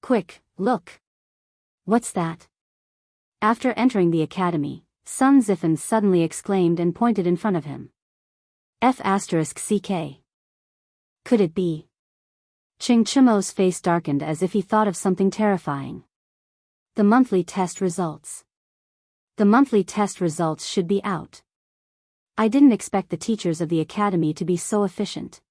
Quick, look. What's that? After entering the academy, Sun Zifen suddenly exclaimed and pointed in front of him. *CK. Could it be? Ching Chumo's face darkened as if he thought of something terrifying. The monthly test results. The monthly test results should be out. I didn't expect the teachers of the academy to be so efficient.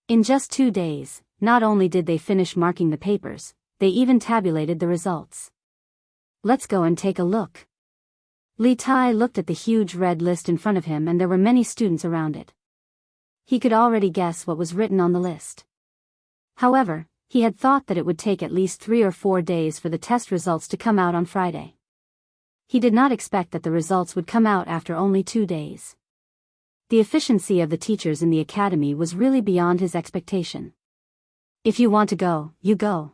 In just 2 days, not only did they finish marking the papers, they even tabulated the results. Let's go and take a look. Li Tai looked at the huge red list in front of him and there were many students around it. He could already guess what was written on the list. However, he had thought that it would take at least 3 or 4 days for the test results to come out on Friday. He did not expect that the results would come out after only 2 days. The efficiency of the teachers in the academy was really beyond his expectation. If you want to go, you go.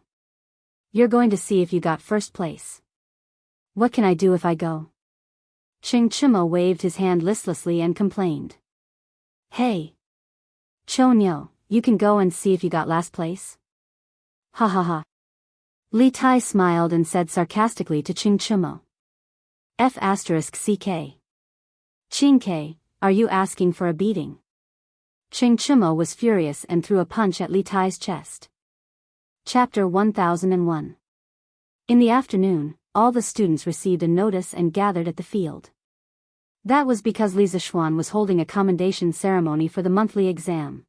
You're going to see if you got first place. What can I do if I go? Ching Chumo waved his hand listlessly and complained. Hey! Cho Nyo, you can go and see if you got last place? Ha ha ha. Li Tai smiled and said sarcastically to Ching Chumo. *CK. Qingke, are you asking for a beating? Ching Chumo was furious and threw a punch at Li Tai's chest. Chapter 1001. In the afternoon, all the students received a notice and gathered at the field. That was because Li Zishuan was holding a commendation ceremony for the monthly exam.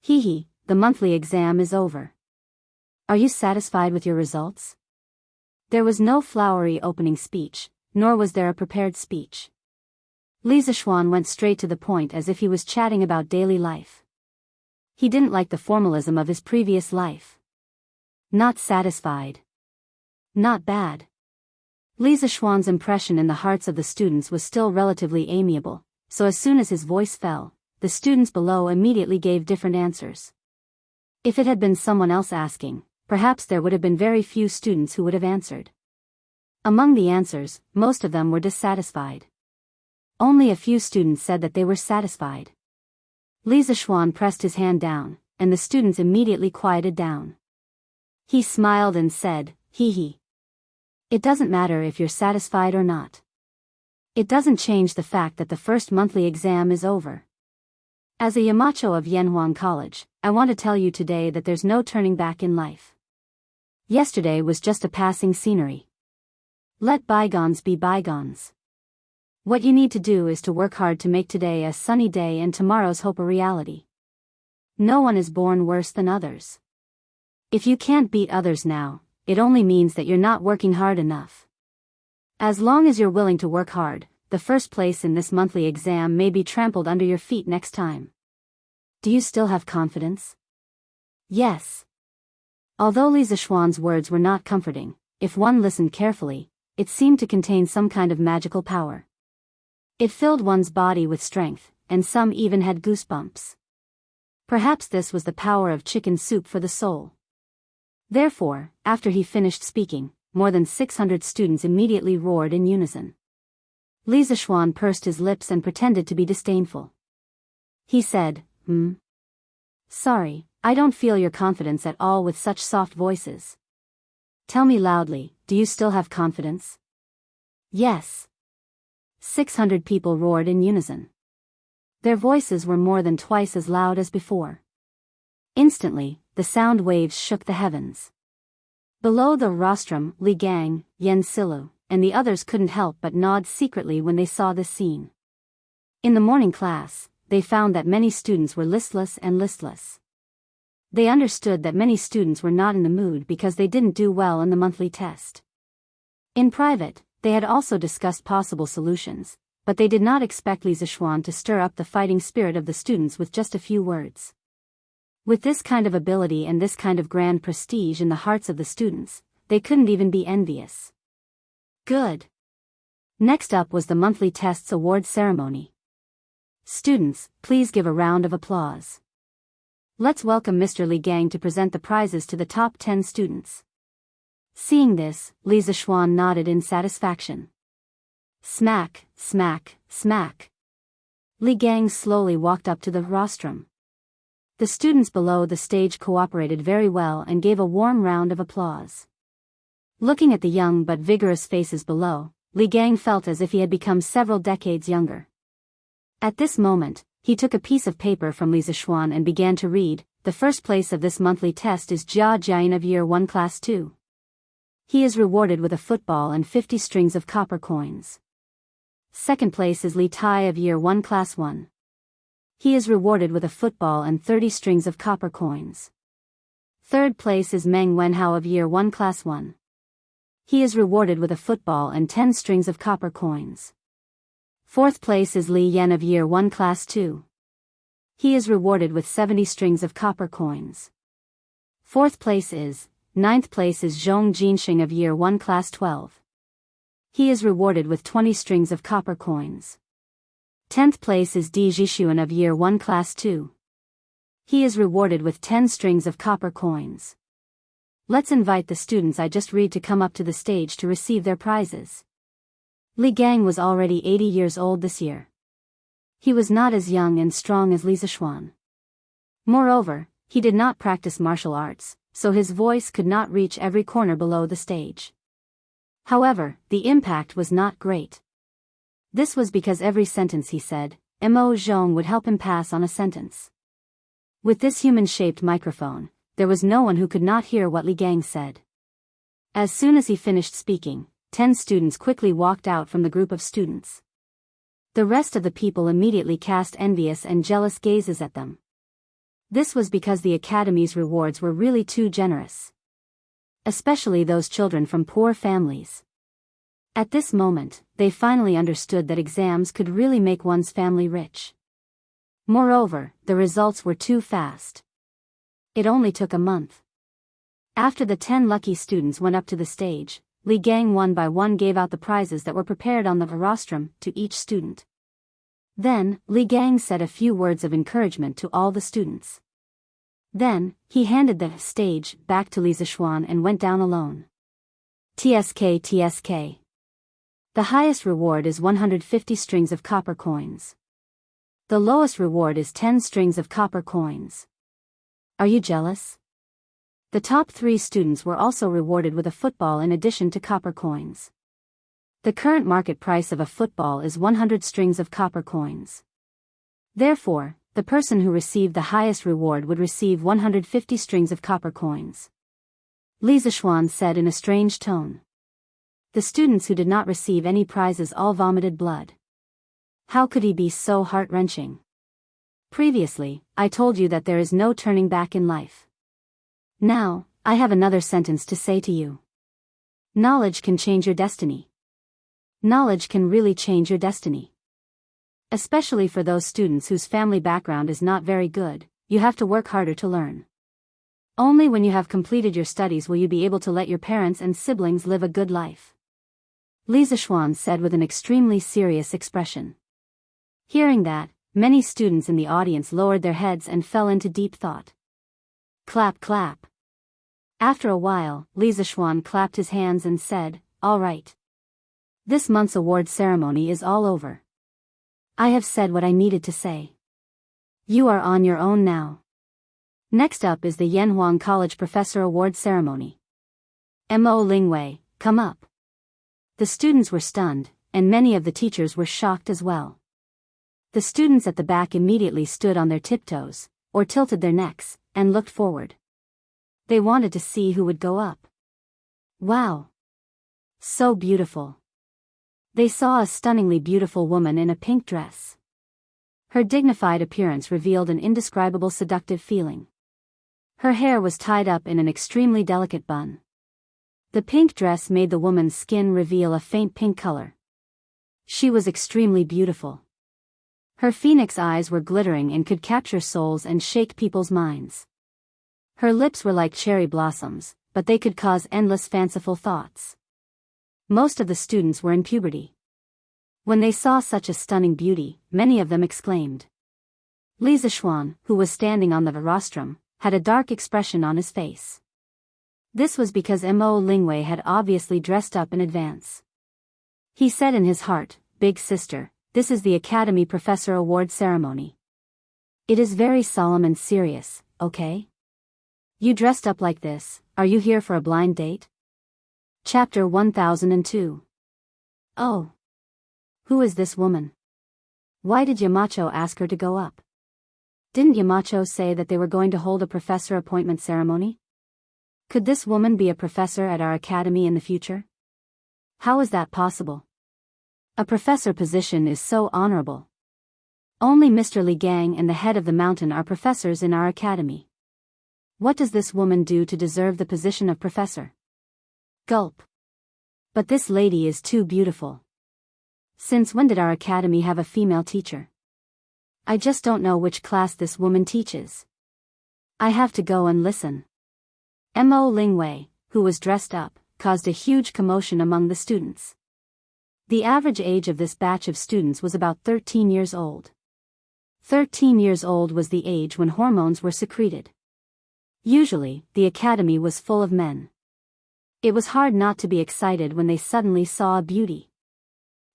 Hee, the monthly exam is over. Are you satisfied with your results? There was no flowery opening speech, nor was there a prepared speech. Li Zishuan went straight to the point as if he was chatting about daily life. He didn't like the formalism of his previous life. Not satisfied. Not bad. Li Zishuan's impression in the hearts of the students was still relatively amiable, so as soon as his voice fell, the students below immediately gave different answers. If it had been someone else asking, perhaps there would have been very few students who would have answered. Among the answers, most of them were dissatisfied. Only a few students said that they were satisfied. Li Zishuan pressed his hand down, and the students immediately quieted down. He smiled and said, "Hee hee. It doesn't matter if you're satisfied or not. It doesn't change the fact that the first monthly exam is over. As a Yamacho of Yanhuang College, I want to tell you today that there's no turning back in life. Yesterday was just a passing scenery. Let bygones be bygones. What you need to do is to work hard to make today a sunny day and tomorrow's hope a reality. No one is born worse than others. If you can't beat others now, it only means that you're not working hard enough. As long as you're willing to work hard, the first place in this monthly exam may be trampled under your feet next time. Do you still have confidence?" Yes. Although Li Zishuan's words were not comforting, if one listened carefully, it seemed to contain some kind of magical power. It filled one's body with strength, and some even had goosebumps. Perhaps this was the power of chicken soup for the soul. Therefore, after he finished speaking, more than 600 students immediately roared in unison. Li Zishuan pursed his lips and pretended to be disdainful. He said, Sorry, I don't feel your confidence at all with such soft voices. Tell me loudly, do you still have confidence?" "Yes." 600 people roared in unison. Their voices were more than twice as loud as before. Instantly, the sound waves shook the heavens. Below the rostrum, Li Gang, Yen Silu, and the others couldn't help but nod secretly when they saw this scene. In the morning class, they found that many students were listless. They understood that many students were not in the mood because they didn't do well in the monthly test. In private, they had also discussed possible solutions, but they did not expect Li Zishuan to stir up the fighting spirit of the students with just a few words. With this kind of ability and this kind of grand prestige in the hearts of the students, they couldn't even be envious. Good. Next up was the monthly tests award ceremony. Students, please give a round of applause. Let's welcome Mr. Li Gang to present the prizes to the top 10 students. Seeing this, Li Zishuan nodded in satisfaction. Smack, smack, smack. Li Gang slowly walked up to the rostrum. The students below the stage cooperated very well and gave a warm round of applause. Looking at the young but vigorous faces below, Li Gang felt as if he had become several decades younger. At this moment, he took a piece of paper from Li Zishuan and began to read. The first place of this monthly test is Jia Jian of Year 1 Class 2. He is rewarded with a football and 50 strings of copper coins. Second place is Li Tai of Year 1 Class 1. He is rewarded with a football and 30 strings of copper coins. Third place is Meng Wenhao of Year 1 Class 1. He is rewarded with a football and 10 strings of copper coins. Fourth place is Li Yan of Year 1 Class 2. He is rewarded with 70 strings of copper coins. Ninth place is Zhong Jinxing of Year 1 Class 12. He is rewarded with 20 strings of copper coins. 10th place is Di Jishuan of Year 1 Class 2. He is rewarded with 10 strings of copper coins. Let's invite the students I just read to come up to the stage to receive their prizes. Li Gang was already 80 years old this year. He was not as young and strong as Li Zishuan. Moreover, he did not practice martial arts, so his voice could not reach every corner below the stage. However, the impact was not great. This was because every sentence he said, Mo Zhong would help him pass on a sentence. With this human-shaped microphone, there was no one who could not hear what Li Gang said. As soon as he finished speaking, 10 students quickly walked out from the group of students. The rest of the people immediately cast envious and jealous gazes at them. This was because the academy's rewards were really too generous. Especially those children from poor families. At this moment, they finally understood that exams could really make one's family rich. Moreover, the results were too fast. It only took a month. After the 10 lucky students went up to the stage, Li Gang one by one gave out the prizes that were prepared on the rostrum to each student. Then, Li Gang said a few words of encouragement to all the students. Then, he handed the stage back to Li Zishuan and went down alone. TSK. The highest reward is 150 strings of copper coins. The lowest reward is 10 strings of copper coins. Are you jealous? The top 3 students were also rewarded with a football in addition to copper coins. The current market price of a football is 100 strings of copper coins. Therefore, the person who received the highest reward would receive 150 strings of copper coins. Li Zishuan said in a strange tone. The students who did not receive any prizes all vomited blood. How could he be so heart-wrenching? Previously, I told you that there is no turning back in life. Now, I have another sentence to say to you. Knowledge can change your destiny. Knowledge can really change your destiny. Especially for those students whose family background is not very good, you have to work harder to learn. Only when you have completed your studies will you be able to let your parents and siblings live a good life. Li Zishuan said with an extremely serious expression. Hearing that, many students in the audience lowered their heads and fell into deep thought. Clap clap. After a while, Li Zishuan clapped his hands and said, "All right. This month's award ceremony is all over. I have said what I needed to say. You are on your own now. Next up is the Yanhuang College Professor Award Ceremony. Mo Lingwei, come up." The students were stunned, and many of the teachers were shocked as well. The students at the back immediately stood on their tiptoes, or tilted their necks, and looked forward. They wanted to see who would go up. Wow! So beautiful. They saw a stunningly beautiful woman in a pink dress. Her dignified appearance revealed an indescribable seductive feeling. Her hair was tied up in an extremely delicate bun. The pink dress made the woman's skin reveal a faint pink color. She was extremely beautiful. Her phoenix eyes were glittering and could capture souls and shake people's minds. Her lips were like cherry blossoms, but they could cause endless fanciful thoughts. Most of the students were in puberty. When they saw such a stunning beauty, many of them exclaimed. Li Zishuan, who was standing on the rostrum, had a dark expression on his face. This was because Mo Lingwei had obviously dressed up in advance. He said in his heart, "Big sister, this is the Academy Professor Award Ceremony. It is very solemn and serious, okay? You dressed up like this, are you here for a blind date?" Chapter 1002. Oh. Who is this woman? Why did Yamacho ask her to go up? Didn't Yamacho say that they were going to hold a professor appointment ceremony? Could this woman be a professor at our academy in the future? How is that possible? A professor position is so honorable. Only Mr. Li Gang and the head of the mountain are professors in our academy. What does this woman do to deserve the position of professor? Gulp. But this lady is too beautiful. Since when did our academy have a female teacher? I just don't know which class this woman teaches. I have to go and listen. Mo Lingwei, who was dressed up, caused a huge commotion among the students. The average age of this batch of students was about 13 years old. 13 years old was the age when hormones were secreted. Usually, the academy was full of men. It was hard not to be excited when they suddenly saw a beauty.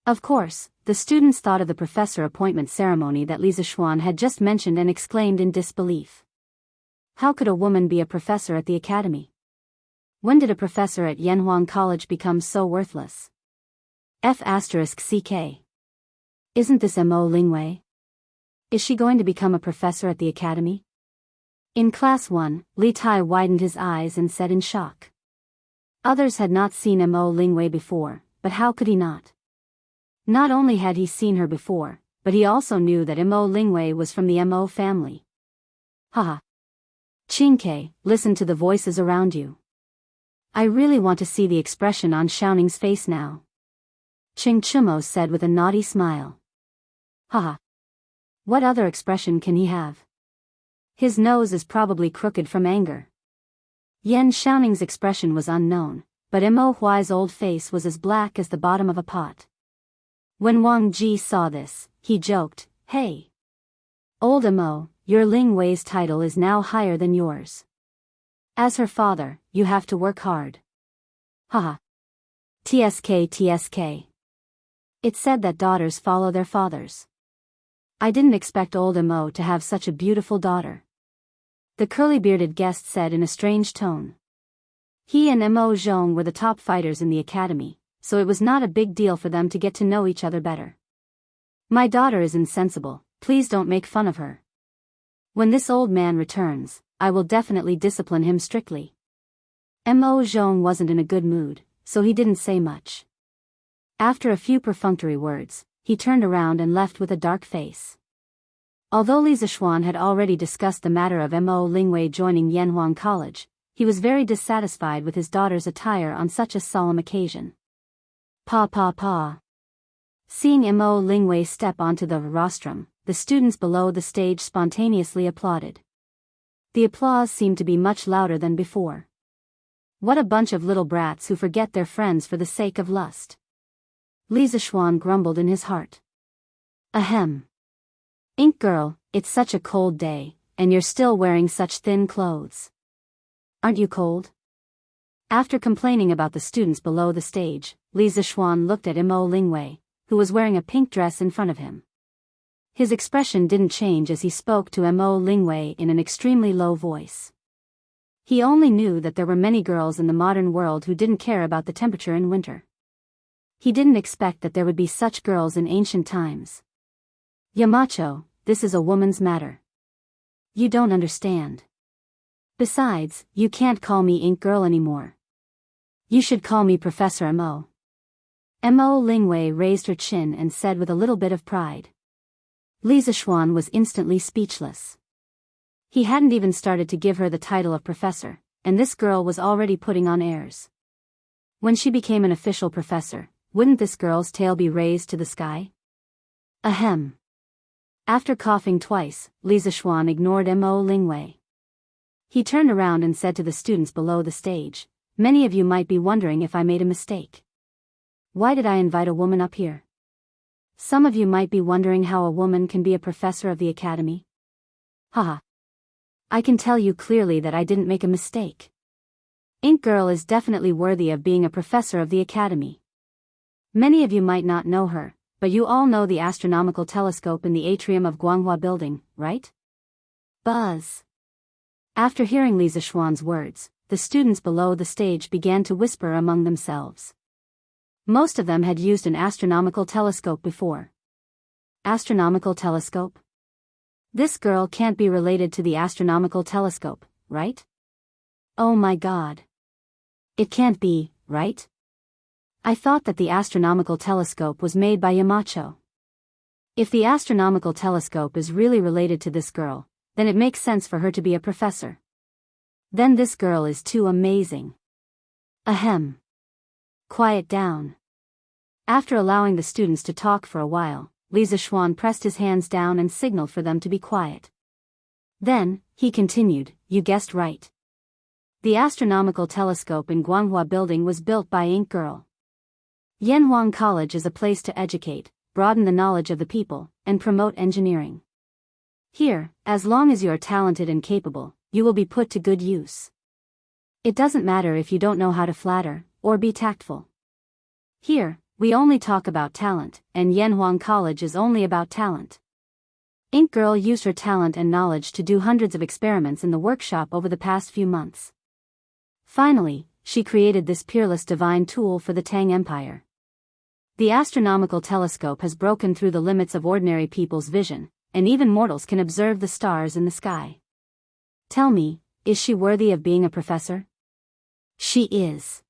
Of course, the students thought of the professor appointment ceremony that Li Zishuan had just mentioned and exclaimed in disbelief. How could a woman be a professor at the academy? When did a professor at Yanhuang College become so worthless? F***CK. Isn't this Mo Lingwei? Is she going to become a professor at the academy? In class 1, Li Tai widened his eyes and said in shock. Others had not seen Mo Lingwei before, but how could he not? Not only had he seen her before, but he also knew that Mo Lingwei was from the Mo family. Haha. Qingke, listen to the voices around you. I really want to see the expression on Xiaoning's face now. Qing Chumo said with a naughty smile. Haha. What other expression can he have? His nose is probably crooked from anger. Yan Xiaoning's expression was unknown, but Mo Huai's old face was as black as the bottom of a pot. When Wang Ji saw this, he joked, "Hey. Old Mo, your Ling Wei's title is now higher than yours. As her father, you have to work hard." Haha. TSK TSK. It's said that daughters follow their fathers. I didn't expect old Mo to have such a beautiful daughter. The curly-bearded guest said in a strange tone. He and Mo Zhong were the top fighters in the academy, so it was not a big deal for them to get to know each other better. My daughter is insensible, please don't make fun of her. When this old man returns, I will definitely discipline him strictly. Mo Zhong wasn't in a good mood, so he didn't say much. After a few perfunctory words, he turned around and left with a dark face. Although Li Zishuan had already discussed the matter of Mo Lingwei joining Yanhuang College, he was very dissatisfied with his daughter's attire on such a solemn occasion. Pa pa pa. Seeing Mo Lingwei step onto the rostrum, the students below the stage spontaneously applauded. The applause seemed to be much louder than before. What a bunch of little brats who forget their friends for the sake of lust. Li Zishuan grumbled in his heart. Ahem. Ink girl, it's such a cold day, and you're still wearing such thin clothes. Aren't you cold? After complaining about the students below the stage, Li Zishuan looked at Mo Lingwei, who was wearing a pink dress in front of him. His expression didn't change as he spoke to Mo Lingwei in an extremely low voice. He only knew that there were many girls in the modern world who didn't care about the temperature in winter. He didn't expect that there would be such girls in ancient times. Yamacho, this is a woman's matter. You don't understand. Besides, you can't call me Ink Girl anymore. You should call me Professor Mo. Mo Lingwei raised her chin and said with a little bit of pride. Li Zishuan was instantly speechless. He hadn't even started to give her the title of professor, and this girl was already putting on airs. When she became an official professor, wouldn't this girl's tail be raised to the sky? Ahem. After coughing twice, Li Zishuan ignored Mo Lingwei. He turned around and said to the students below the stage, "Many of you might be wondering if I made a mistake. Why did I invite a woman up here? Some of you might be wondering how a woman can be a professor of the academy. Haha. I can tell you clearly that I didn't make a mistake. Ink Girl is definitely worthy of being a professor of the academy. Many of you might not know her, but you all know the astronomical telescope in the atrium of Guanghua Building, right? Buzz." After hearing Li Zishuan's words, the students below the stage began to whisper among themselves. Most of them had used an astronomical telescope before. Astronomical telescope? This girl can't be related to the astronomical telescope, right? Oh my god. It can't be, right? I thought that the astronomical telescope was made by Yamacho. If the astronomical telescope is really related to this girl, then it makes sense for her to be a professor. Then this girl is too amazing. Ahem. Quiet down. After allowing the students to talk for a while, Li Zishuan pressed his hands down and signaled for them to be quiet. Then, he continued, "You guessed right. The astronomical telescope in Guanghua Building was built by Ink Girl. Yanhuang College is a place to educate, broaden the knowledge of the people, and promote engineering. Here, as long as you are talented and capable, you will be put to good use. It doesn't matter if you don't know how to flatter, or be tactful. Here, we only talk about talent, and Yanhuang College is only about talent." Ink Girl used her talent and knowledge to do hundreds of experiments in the workshop over the past few months. Finally, she created this peerless divine tool for the Tang Empire. The astronomical telescope has broken through the limits of ordinary people's vision, and even mortals can observe the stars in the sky. Tell me, is she worthy of being a professor? She is.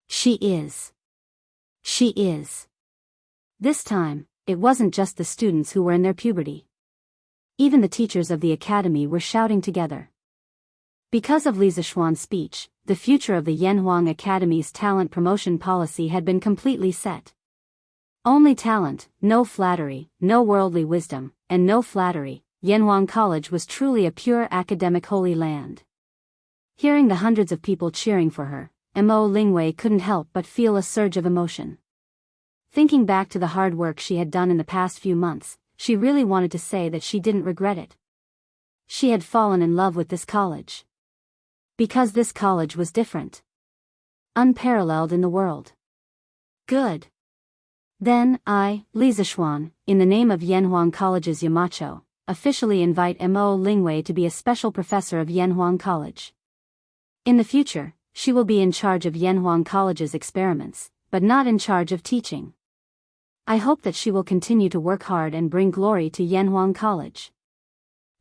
She is. She is. This time, it wasn't just the students who were in their puberty. Even the teachers of the academy were shouting together. Because of Li Zishuan's speech, the future of the Yanhuang Academy's talent promotion policy had been completely set. Only talent, no flattery, no worldly wisdom, and no flattery. Yanhuang College was truly a pure academic holy land. Hearing the hundreds of people cheering for her, Mo Lingwei couldn't help but feel a surge of emotion. Thinking back to the hard work she had done in the past few months, she really wanted to say that she didn't regret it. She had fallen in love with this college. Because this college was different. Unparalleled in the world. Good. Then I, Li Zishuan, in the name of Yanhuang College's Yamacho, officially invite Mo Lingwei to be a special professor of Yanhuang College. In the future, she will be in charge of Yanhuang College's experiments, but not in charge of teaching. I hope that she will continue to work hard and bring glory to Yanhuang College.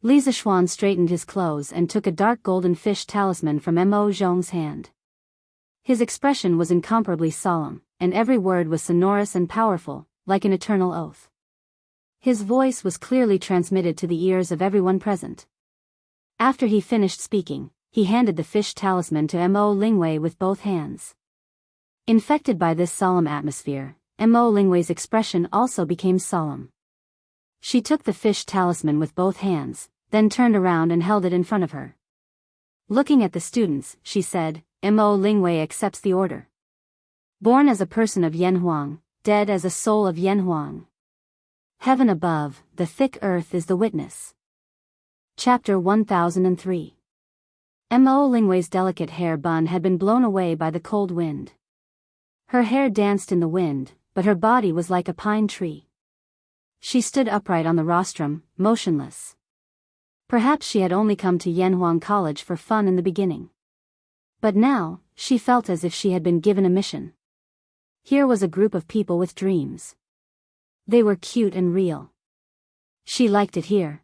Li Zishuan straightened his clothes and took a dark golden fish talisman from Mo Zhong's hand. His expression was incomparably solemn, and every word was sonorous and powerful, like an eternal oath. His voice was clearly transmitted to the ears of everyone present. After he finished speaking, he handed the fish talisman to Mo Lingwei with both hands. Infected by this solemn atmosphere, Mo Lingwei's expression also became solemn. She took the fish talisman with both hands, then turned around and held it in front of her. Looking at the students, she said, Mo Lingwei accepts the order. Born as a person of Yanhuang, dead as a soul of Yanhuang. Heaven above, the thick earth is the witness. Chapter 1003. Mo Lingwei's delicate hair bun had been blown away by the cold wind. Her hair danced in the wind, but her body was like a pine tree. She stood upright on the rostrum, motionless. Perhaps she had only come to Yanhuang College for fun in the beginning. But now, she felt as if she had been given a mission. Here was a group of people with dreams. They were cute and real. She liked it here.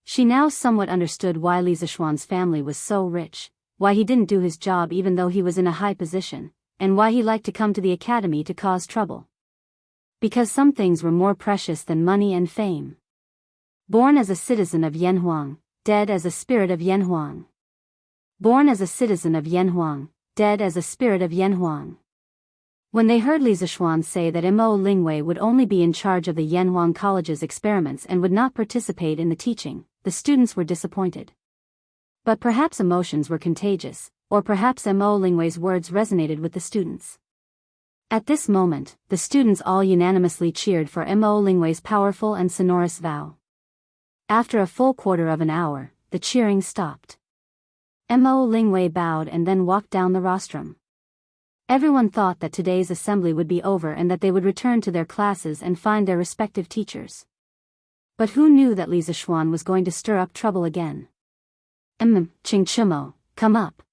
She now somewhat understood why Li Zishuan's family was so rich, why he didn't do his job even though he was in a high position, and why he liked to come to the academy to cause trouble. Because some things were more precious than money and fame. Born as a citizen of Yanhuang, dead as a spirit of Yanhuang. Born as a citizen of Yanhuang, dead as a spirit of Yanhuang. When they heard Li Zishuan say that Mo Lingwei would only be in charge of the Yanhuang College's experiments and would not participate in the teaching, the students were disappointed. But perhaps emotions were contagious, or perhaps Mo Lingwei's words resonated with the students. At this moment, the students all unanimously cheered for Mo Lingwei's powerful and sonorous vow. After a full quarter of an hour, the cheering stopped. Mo Lingwei bowed and then walked down the rostrum. Everyone thought that today's assembly would be over and that they would return to their classes and find their respective teachers. But who knew that Li Zishuan was going to stir up trouble again? Chingchumo, come up.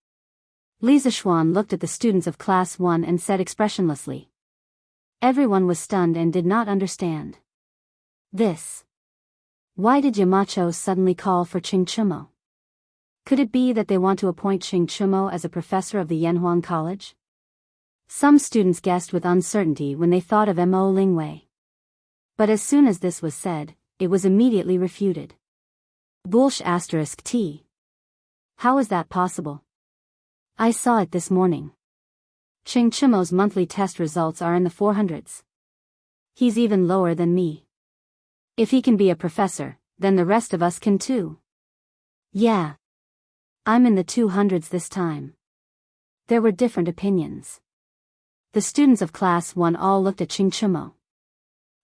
Li Zishuan looked at the students of Class 1 and said expressionlessly. Everyone was stunned and did not understand. This. Why did Yamacho suddenly call for Chingchumo? Could it be that they want to appoint Chingchumo as a professor of the Yanhuang College? Some students guessed with uncertainty when they thought of Mo Lingwei. But as soon as this was said, it was immediately refuted. T. How is that possible? I saw it this morning. Chingchumo's monthly test results are in the 400s. He's even lower than me. If he can be a professor, then the rest of us can too. Yeah. I'm in the 200s this time. There were different opinions. The students of Class 1 all looked at Chingchumo.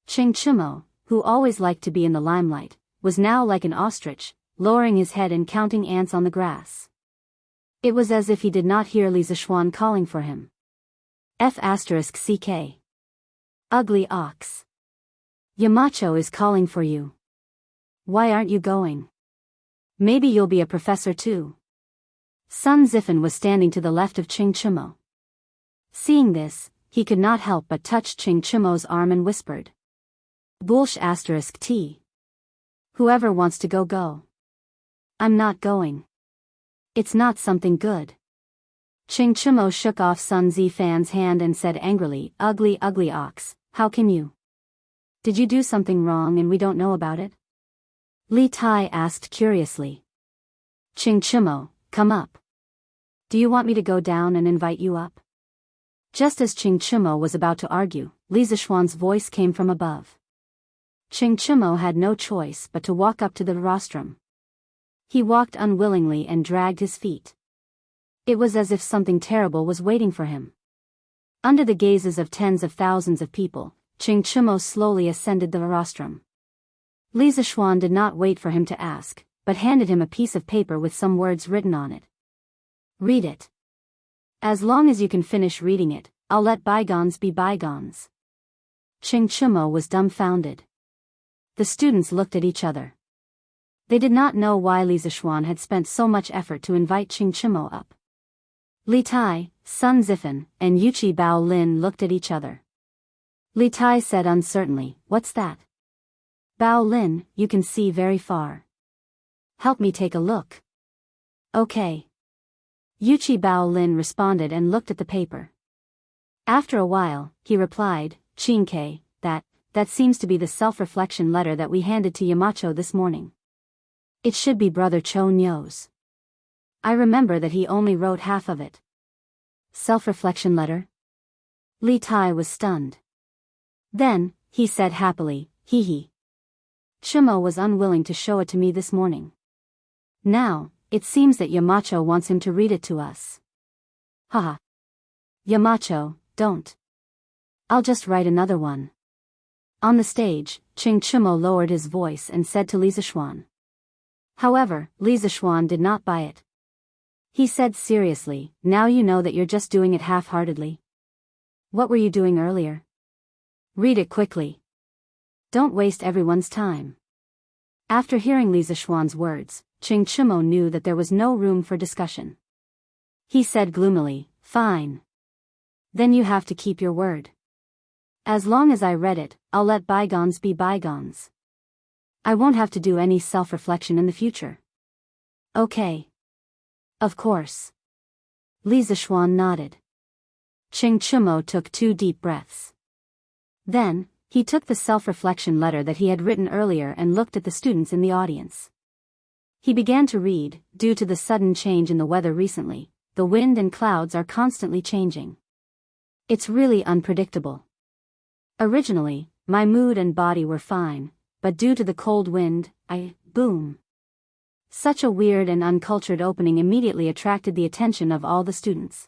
Chingchumo, who always liked to be in the limelight, was now like an ostrich, lowering his head and counting ants on the grass. It was as if he did not hear Li Zishuan calling for him. F***CK. Ugly ox. Yamacho is calling for you. Why aren't you going? Maybe you'll be a professor too. Sun Zifan was standing to the left of Chingchumo. Seeing this, he could not help but touch Chingchumo's arm and whispered. T. Whoever wants to go, go. I'm not going. It's not something good. Chingchumo shook off Sun Zifan's hand and said angrily, ugly ox, how can you? Did you do something wrong and we don't know about it? Li Tai asked curiously. Chingchumo, come up. Do you want me to go down and invite you up? Just as Chingchumo was about to argue, Li Zishuan's voice came from above. Chingchumo had no choice but to walk up to the rostrum. He walked unwillingly and dragged his feet. It was as if something terrible was waiting for him. Under the gazes of tens of thousands of people, Qing Chimo slowly ascended the rostrum. Li Zixuan did not wait for him to ask, but handed him a piece of paper with some words written on it. Read it. As long as you can finish reading it, I'll let bygones be bygones. Qing Chimo was dumbfounded. The students looked at each other. They did not know why Li Zixuan had spent so much effort to invite Qing Chimo up. Li Tai, Sun Zifan, and Yuchi Bao Lin looked at each other. Li Tai said uncertainly, "What's that?" "Bao Lin, you can see very far. Help me take a look." "Okay." Yuchi Bao Lin responded and looked at the paper. After a while, he replied, "Qingke, that seems to be the self-reflection letter that we handed to Yamacho this morning. It should be Brother Cho Nyo's. I remember that he only wrote half of it." "Self-reflection letter?" Li Tai was stunned. Then, he said happily, "Hee. Chimo was unwilling to show it to me this morning. Now, it seems that Yamacho wants him to read it to us. Haha. Yamacho, don't. I'll just write another one." On the stage, Qing Chimo lowered his voice and said to Li Zixuan. However, Li Zixuan did not buy it. He said seriously, "Now you know that you're just doing it half-heartedly. What were you doing earlier? Read it quickly. Don't waste everyone's time." After hearing Li Zixuan's words, Qing Chimo knew that there was no room for discussion. He said gloomily, "Fine. Then you have to keep your word. As long as I read it, I'll let bygones be bygones. I won't have to do any self-reflection in the future." "Okay. Of course." Li Zixuan nodded. Qing Chimo took 2 deep breaths. Then, he took the self-reflection letter that he had written earlier and looked at the students in the audience. He began to read, "Due to the sudden change in the weather recently, the wind and clouds are constantly changing. It's really unpredictable. Originally, my mood and body were fine, but due to the cold wind, boom." Such a weird and uncultured opening immediately attracted the attention of all the students.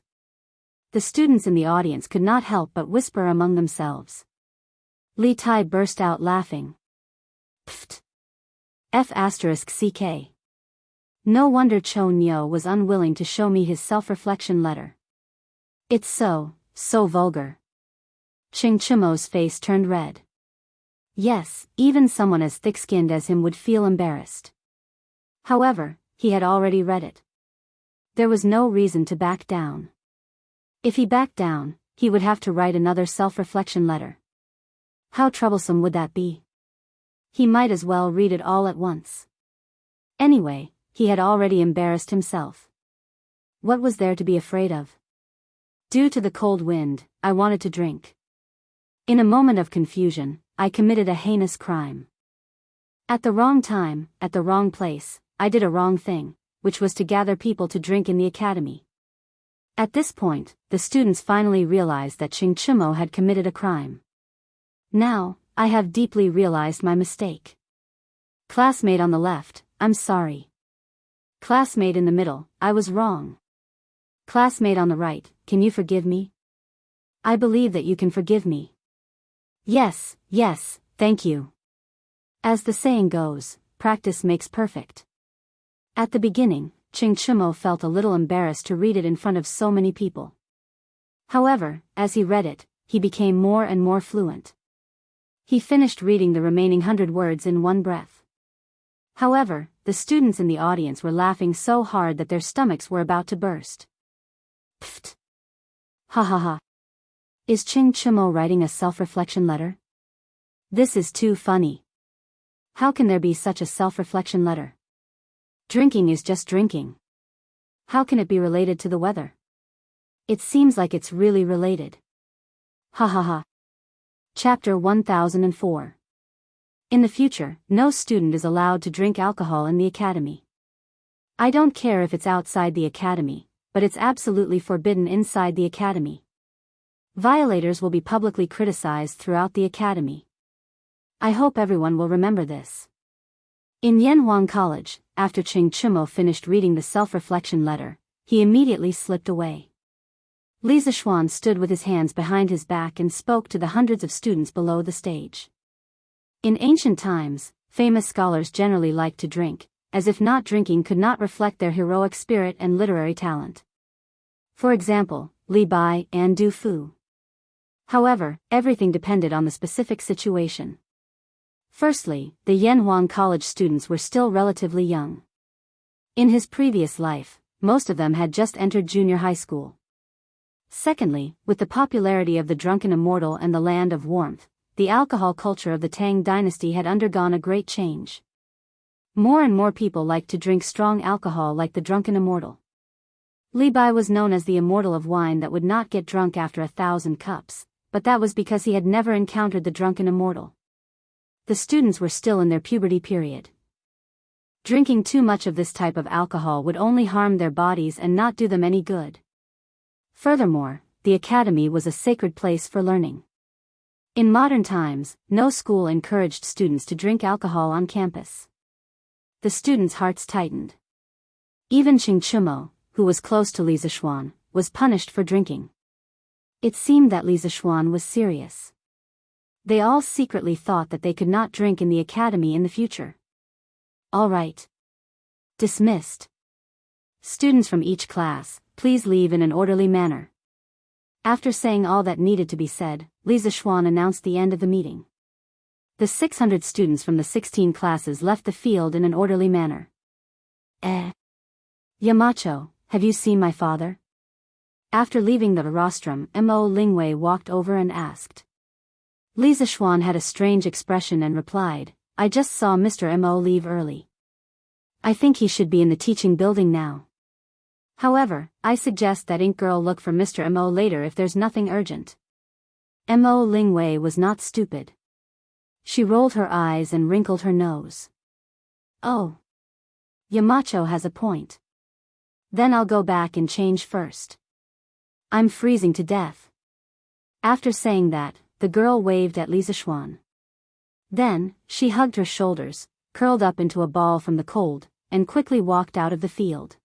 The students in the audience could not help but whisper among themselves. Li Tai burst out laughing. Pfft. F***ck. No wonder Cho Nyo was unwilling to show me his self-reflection letter. It's so vulgar. Qing Chimo's face turned red. Yes, even someone as thick-skinned as him would feel embarrassed. However, he had already read it. There was no reason to back down. If he backed down, he would have to write another self-reflection letter. How troublesome would that be? He might as well read it all at once. Anyway, he had already embarrassed himself. What was there to be afraid of? Due to the cold wind, I wanted to drink. In a moment of confusion, I committed a heinous crime. At the wrong time, at the wrong place, I did a wrong thing, which was to gather people to drink in the academy. At this point, the students finally realized that Qing Chimo had committed a crime. Now, I have deeply realized my mistake. Classmate on the left, I'm sorry. Classmate in the middle, I was wrong. Classmate on the right, can you forgive me? I believe that you can forgive me. Yes, thank you. As the saying goes, practice makes perfect. At the beginning, Qing Chimo felt a little embarrassed to read it in front of so many people. However, as he read it, he became more and more fluent. He finished reading the remaining 100 words in one breath. However, the students in the audience were laughing so hard that their stomachs were about to burst. Pfft. Ha ha ha. Is Qing Chimo writing a self-reflection letter? This is too funny. How can there be such a self-reflection letter? Drinking is just drinking. How can it be related to the weather? It seems like it's really related. Ha ha ha. Chapter 1004. In the future, no student is allowed to drink alcohol in the academy. I don't care if it's outside the academy, but it's absolutely forbidden inside the academy. Violators will be publicly criticized throughout the academy. I hope everyone will remember this. In Yanhuang College, after Qing Chimo finished reading the self-reflection letter, he immediately slipped away. Li Zishuan stood with his hands behind his back and spoke to the hundreds of students below the stage. In ancient times, famous scholars generally liked to drink, as if not drinking could not reflect their heroic spirit and literary talent. For example, Li Bai and Du Fu. However, everything depended on the specific situation. Firstly, the Yanhuang College students were still relatively young. In his previous life, most of them had just entered junior high school. Secondly, with the popularity of the drunken immortal and the land of warmth, the alcohol culture of the Tang dynasty had undergone a great change. More and more people liked to drink strong alcohol like the drunken immortal. Li Bai was known as the immortal of wine that would not get drunk after 1,000 cups, but that was because he had never encountered the drunken immortal. The students were still in their puberty period. Drinking too much of this type of alcohol would only harm their bodies and not do them any good. Furthermore, the academy was a sacred place for learning. In modern times, no school encouraged students to drink alcohol on campus. The students' hearts tightened. Even Xing Chumo, who was close to Li Zishuan, was punished for drinking. It seemed that Li Zishuan was serious. They all secretly thought that they could not drink in the academy in the future. All right. Dismissed. Students from each class, please leave in an orderly manner. After saying all that needed to be said, Li Zishuan announced the end of the meeting. The 600 students from the 16 classes left the field in an orderly manner. Yamacho, have you seen my father? After leaving the rostrum, Mo Lingwei walked over and asked. Li Zishuan had a strange expression and replied, I just saw Mr. Mo leave early. I think he should be in the teaching building now. However, I suggest that Ink Girl look for Mr. Mo later if there's nothing urgent. Mo Lingwei was not stupid. She rolled her eyes and wrinkled her nose. Oh. Yamacho has a point. Then I'll go back and change first. I'm freezing to death. After saying that, the girl waved at Li Zishuan. Then, she hugged her shoulders, curled up into a ball from the cold, and quickly walked out of the field.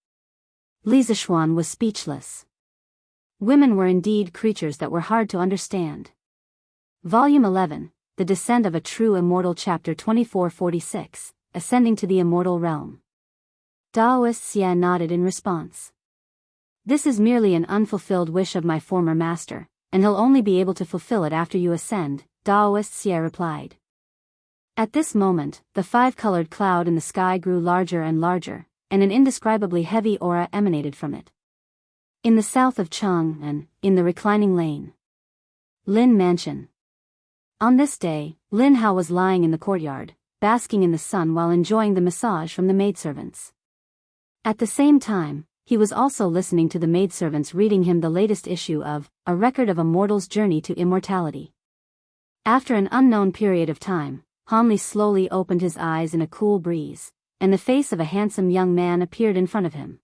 Li Zishuan was speechless. Women were indeed creatures that were hard to understand. Volume 11, The Descent of a True Immortal, Chapter 2446, Ascending to the Immortal Realm. Daoist Xia nodded in response. This is merely an unfulfilled wish of my former master, and he'll only be able to fulfill it after you ascend, Daoist Xia replied. At this moment, the five-colored cloud in the sky grew larger and larger, and an indescribably heavy aura emanated from it. In the south of Chang'an, in the reclining lane. Lin Mansion. On this day, Lin Hao was lying in the courtyard, basking in the sun while enjoying the massage from the maidservants. At the same time, he was also listening to the maidservants reading him the latest issue of A Record of a Mortal's Journey to Immortality. After an unknown period of time, Hanli slowly opened his eyes in a cool breeze, and the face of a handsome young man appeared in front of him.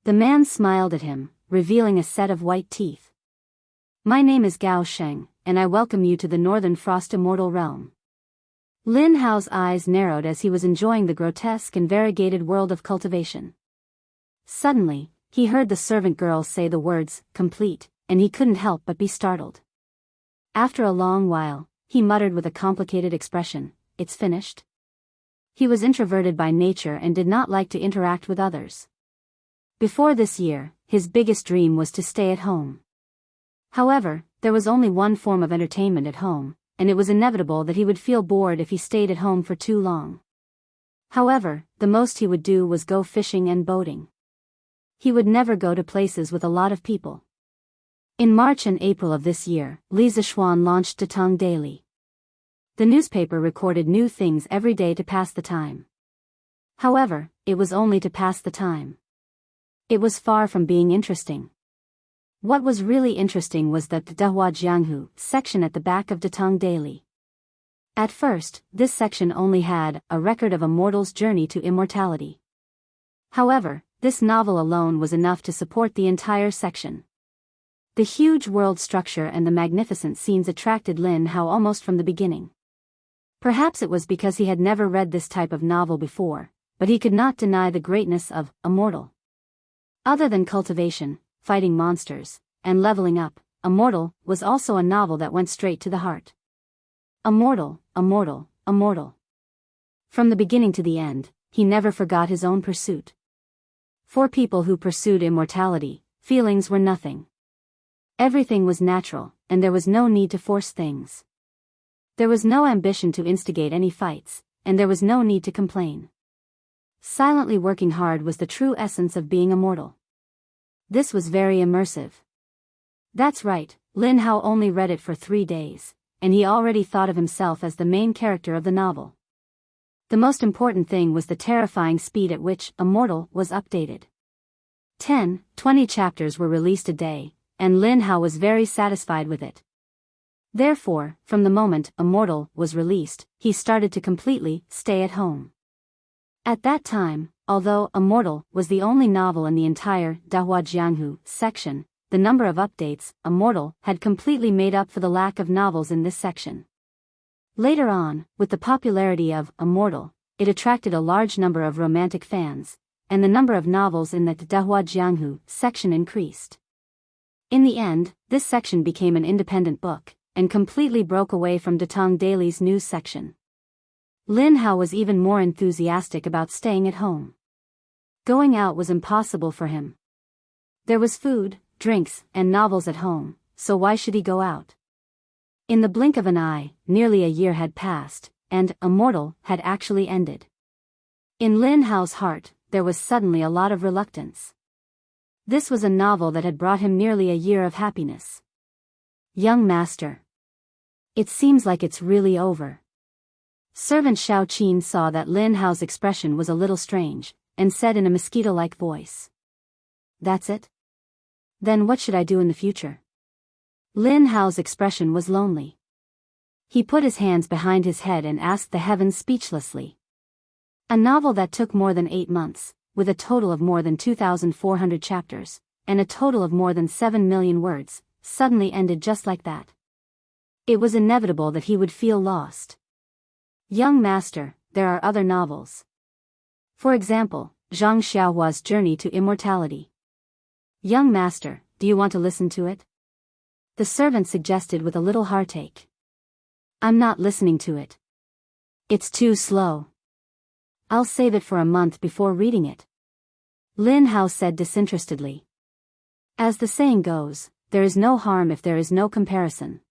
The man smiled at him, revealing a set of white teeth. My name is Gao Sheng, and I welcome you to the Northern Frost Immortal Realm. Lin Hao's eyes narrowed as he was enjoying the grotesque and variegated world of cultivation. Suddenly, he heard the servant girl say the words, complete, and he couldn't help but be startled. After a long while, he muttered with a complicated expression, it's finished? He was introverted by nature and did not like to interact with others. Before this year, his biggest dream was to stay at home. However, there was only one form of entertainment at home, and it was inevitable that he would feel bored if he stayed at home for too long. However, the most he would do was go fishing and boating. He would never go to places with a lot of people. In March and April of this year, Li Zishuan launched Datong Daily. The newspaper recorded new things every day to pass the time. However, it was only to pass the time. It was far from being interesting. What was really interesting was that the Dahua Jianghu section at the back of Datong Daily. At first, this section only had A Record of a Mortal's Journey to Immortality. However, this novel alone was enough to support the entire section. The huge world structure and the magnificent scenes attracted Lin Hao almost from the beginning. Perhaps it was because he had never read this type of novel before, but he could not deny the greatness of Immortal. Other than cultivation, fighting monsters, and Leveling Up, Immortal, was also a novel that went straight to the heart. Immortal, immortal, immortal. From the beginning to the end, he never forgot his own pursuit. For people who pursued immortality, feelings were nothing. Everything was natural, and there was no need to force things. There was no ambition to instigate any fights, and there was no need to complain. Silently working hard was the true essence of being immortal. This was very immersive. That's right, Lin Hao only read it for 3 days, and he already thought of himself as the main character of the novel. The most important thing was the terrifying speed at which Immortal was updated. 10, 20 chapters were released a day, and Lin Hao was very satisfied with it. Therefore, from the moment Immortal was released, he started to completely stay at home. At that time, although Immortal was the only novel in the entire Jianghu section, the number of updates, Immortal, had completely made up for the lack of novels in this section. Later on, with the popularity of Immortal, it attracted a large number of romantic fans, and the number of novels in the Jianghu section increased. In the end, this section became an independent book, and completely broke away from Datong Daily's news section. Lin Hao was even more enthusiastic about staying at home. Going out was impossible for him. There was food, drinks, and novels at home, so why should he go out? In the blink of an eye, nearly a year had passed, and Immortal had actually ended. In Lin Hao's heart, there was suddenly a lot of reluctance. This was a novel that had brought him nearly a year of happiness. Young master. It seems like it's really over. Servant Xiao Qin saw that Lin Hao's expression was a little strange, and said in a mosquito-like voice. That's it? Then what should I do in the future? Lin Hao's expression was lonely. He put his hands behind his head and asked the heavens speechlessly. A novel that took more than 8 months, with a total of more than 2,400 chapters, and a total of more than 7 million words, suddenly ended just like that. It was inevitable that he would feel lost. Young master, there are other novels. For example, Zhang Xiaohua's Journey to Immortality. Young master, do you want to listen to it? The servant suggested with a little heartache. I'm not listening to it. It's too slow. I'll save it for a month before reading it. Lin Hao said disinterestedly. As the saying goes, there is no harm if there is no comparison.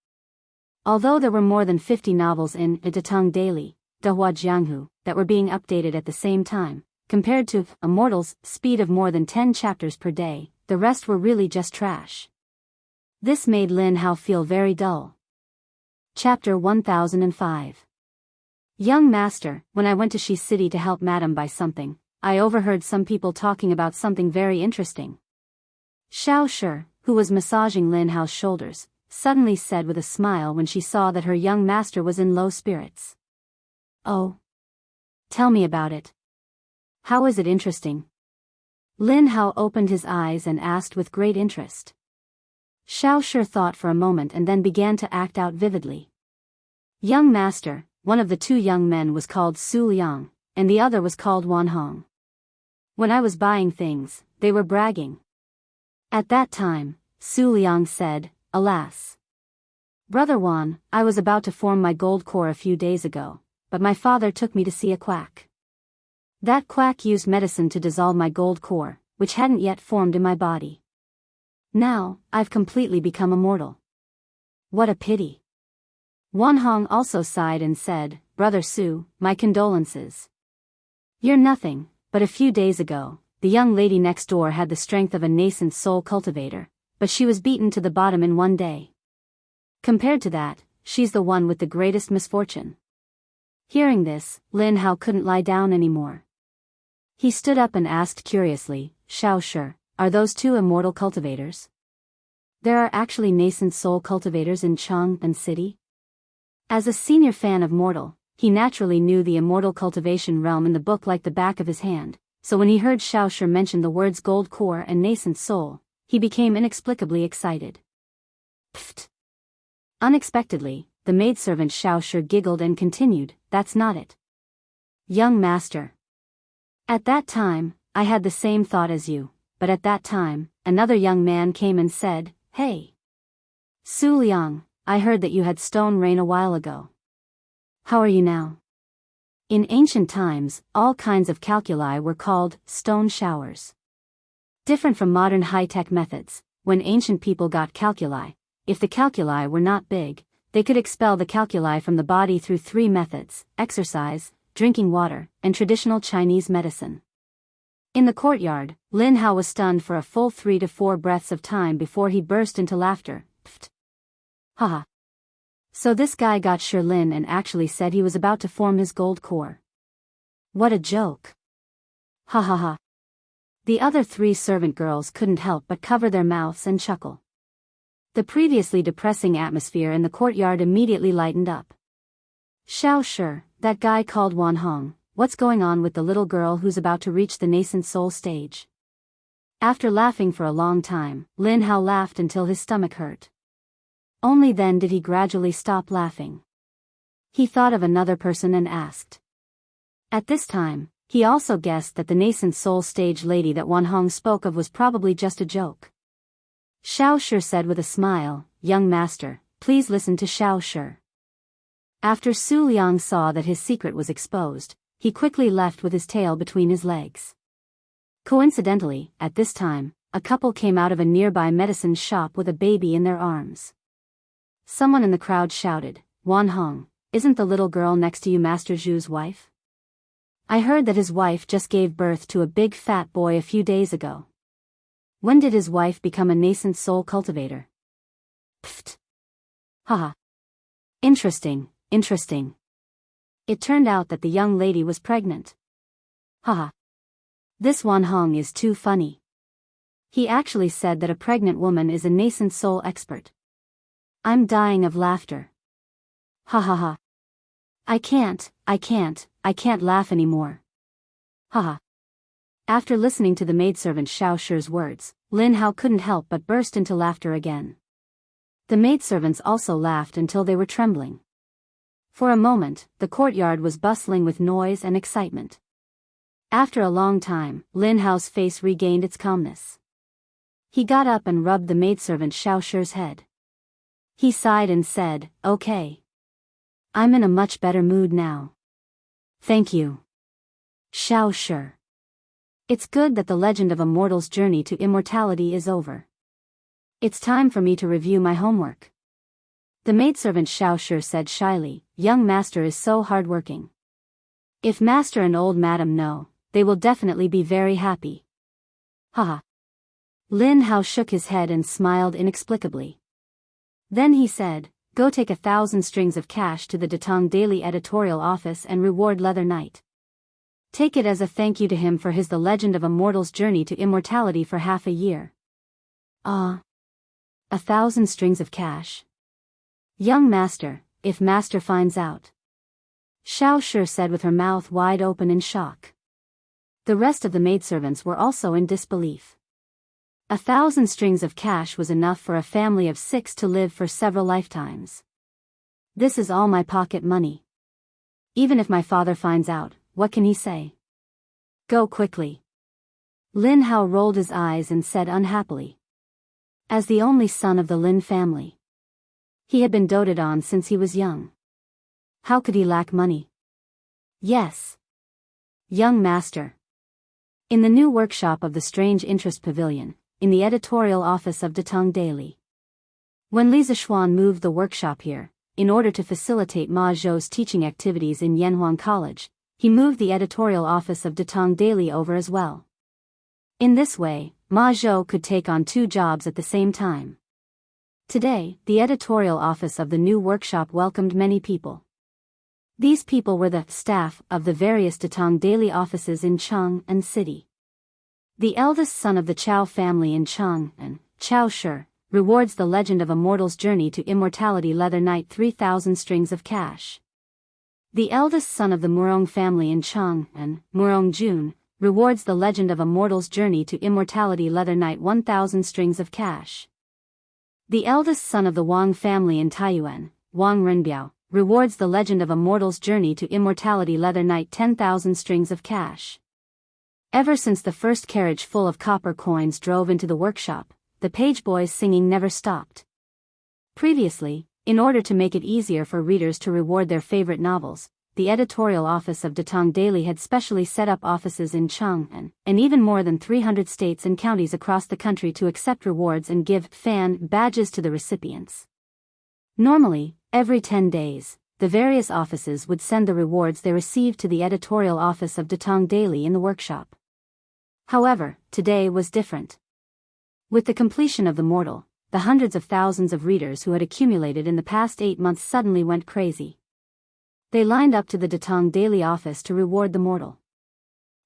Although there were more than 50 novels in the Datong Daily, Jianghu, that were being updated at the same time, compared to Immortal's speed of more than 10 chapters per day, the rest were really just trash. This made Lin Hao feel very dull. Chapter 1005. Young master, when I went to Shi City to help Madam buy something, I overheard some people talking about something very interesting. Xiao Shi, who was massaging Lin Hao's shoulders, suddenly said with a smile when she saw that her young master was in low spirits. Oh. Tell me about it. How is it interesting? Lin Hao opened his eyes and asked with great interest. Xiao Shi thought for a moment and then began to act out vividly. Young master, one of the 2 young men was called Su Liang, and the other was called Wan Hong. When I was buying things, they were bragging. At that time, Su Liang said, Alas. Brother Wan, I was about to form my gold core a few days ago, but my father took me to see a quack. That quack used medicine to dissolve my gold core, which hadn't yet formed in my body. Now, I've completely become immortal. What a pity. Wan Hong also sighed and said, Brother Su, my condolences. You're nothing, but a few days ago, the young lady next door had the strength of a nascent soul cultivator, but she was beaten to the bottom in 1 day. Compared to that, she's the one with the greatest misfortune. Hearing this, Lin Hao couldn't lie down anymore. He stood up and asked curiously, Xiao Shi, are those 2 immortal cultivators? There are actually nascent soul cultivators in Chang'an City? As a senior fan of Mortal, he naturally knew the immortal cultivation realm in the book like the back of his hand, so when he heard Xiao Shi mention the words gold core and nascent soul, he became inexplicably excited. Pfft! Unexpectedly, the maidservant Xiao Shi giggled and continued, That's not it. Young master. At that time, I had the same thought as you, but at that time, another young man came and said, Hey. Su Liang, I heard that you had stone rain a while ago. How are you now? In ancient times, all kinds of calculi were called stone showers. Different from modern high-tech methods, when ancient people got calculi, if the calculi were not big, they could expel the calculi from the body through 3 methods: exercise, drinking water, and traditional Chinese medicine. In the courtyard, Lin Hao was stunned for a full 3 to 4 breaths of time before he burst into laughter. Pfft. Haha. So this guy got Shi Lin and actually said he was about to form his gold core. What a joke. Ha ha ha. The other 3 servant girls couldn't help but cover their mouths and chuckle. The previously depressing atmosphere in the courtyard immediately lightened up. Xiao Shi, that guy called Wan Hong, what's going on with the little girl who's about to reach the nascent soul stage? After laughing for a long time, Lin Hao laughed until his stomach hurt. Only then did he gradually stop laughing. He thought of another person and asked. At this time, he also guessed that the nascent soul stage lady that Wan Hong spoke of was probably just a joke. Xiao Shi said with a smile, "Young master, please listen to Xiao Shi." After Su Liang saw that his secret was exposed, he quickly left with his tail between his legs. Coincidentally, at this time, a couple came out of a nearby medicine shop with a baby in their arms. Someone in the crowd shouted, "Wan Hong, isn't the little girl next to you Master Zhu's wife? I heard that his wife just gave birth to a big fat boy a few days ago. When did his wife become a nascent soul cultivator?" Pfft. Haha. Interesting, interesting. It turned out that the young lady was pregnant. Haha. This Wan Hong is too funny. He actually said that a pregnant woman is a nascent soul expert. I'm dying of laughter. Ha ha ha. I can't laugh anymore. Ha ha. After listening to the maidservant Xiao Shi's words, Lin Hao couldn't help but burst into laughter again. The maidservants also laughed until they were trembling. For a moment, the courtyard was bustling with noise and excitement. After a long time, Lin Hao's face regained its calmness. He got up and rubbed the maidservant Xiao Shi's head. He sighed and said, "Okay. I'm in a much better mood now. Thank you, Xiao Shi. It's good that the legend of a mortal's journey to immortality is over. It's time for me to review my homework." The maidservant Xiao Shi said shyly, "Young master is so hardworking. If master and old madam know, they will definitely be very happy." Haha. Lin Hao shook his head and smiled inexplicably. Then he said, "Go take 1,000 strings of cash to the Datong Daily editorial office and reward Leather Knight. Take it as a thank you to him for his The Legend of a Mortal's Journey to Immortality for half a year." Ah. 1,000 strings of cash. Young master, if master finds out. Xiao Shi said with her mouth wide open in shock. The rest of the maidservants were also in disbelief. 1,000 strings of cash was enough for a family of 6 to live for several lifetimes. This is all my pocket money. Even if my father finds out, what can he say? Go quickly. Lin Hao rolled his eyes and said unhappily. As the only son of the Lin family, he had been doted on since he was young. How could he lack money? Yes. Young master. In the new workshop of the Strange Interest Pavilion, in the editorial office of Datong Daily. When Li Zixuan moved the workshop here, in order to facilitate Ma Zhou's teaching activities in Yanhuang College, he moved the editorial office of Datong Daily over as well. In this way, Ma Zhou could take on 2 jobs at the same time. Today, the editorial office of the new workshop welcomed many people. These people were the staff of the various Datong Daily offices in Cheng and City. The eldest son of the Chao family in Cheng, and Xiao Shi, rewards The Legend of a Mortal's Journey to Immortality Leather Knight 3,000 strings of cash. The eldest son of the Murong family in Cheng, and Murong Jun, rewards The Legend of a Mortal's Journey to Immortality Leather Knight 1,000 strings of cash. The eldest son of the Wang family in Taiyuan, Wang Renbiao, rewards The Legend of a Mortal's Journey to Immortality Leather Knight 10,000 strings of cash. Ever since the first carriage full of copper coins drove into the workshop, the page boys' singing never stopped. Previously, in order to make it easier for readers to reward their favorite novels, the editorial office of Datong Daily had specially set up offices in Chang'an and even more than 300 states and counties across the country to accept rewards and give fan badges to the recipients. Normally, every 10 days, the various offices would send the rewards they received to the editorial office of Datong Daily in the workshop. However, today was different. With the completion of The Mortal, the hundreds of thousands of readers who had accumulated in the past 8 months suddenly went crazy. They lined up to the Datong Daily office to reward The Mortal.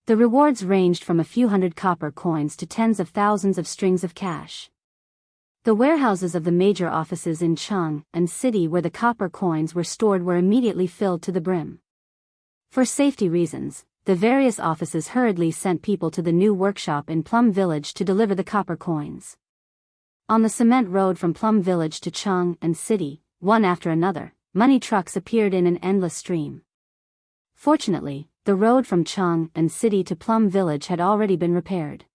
The rewards ranged from a few hundred copper coins to tens of thousands of strings of cash. The warehouses of the major offices in Chang'an City where the copper coins were stored were immediately filled to the brim. For safety reasons, the various offices hurriedly sent people to the new workshop in Plum Village to deliver the copper coins. On the cement road from Plum Village to Chang'an City, one after another, money trucks appeared in an endless stream. Fortunately, the road from Chang'an City to Plum Village had already been repaired.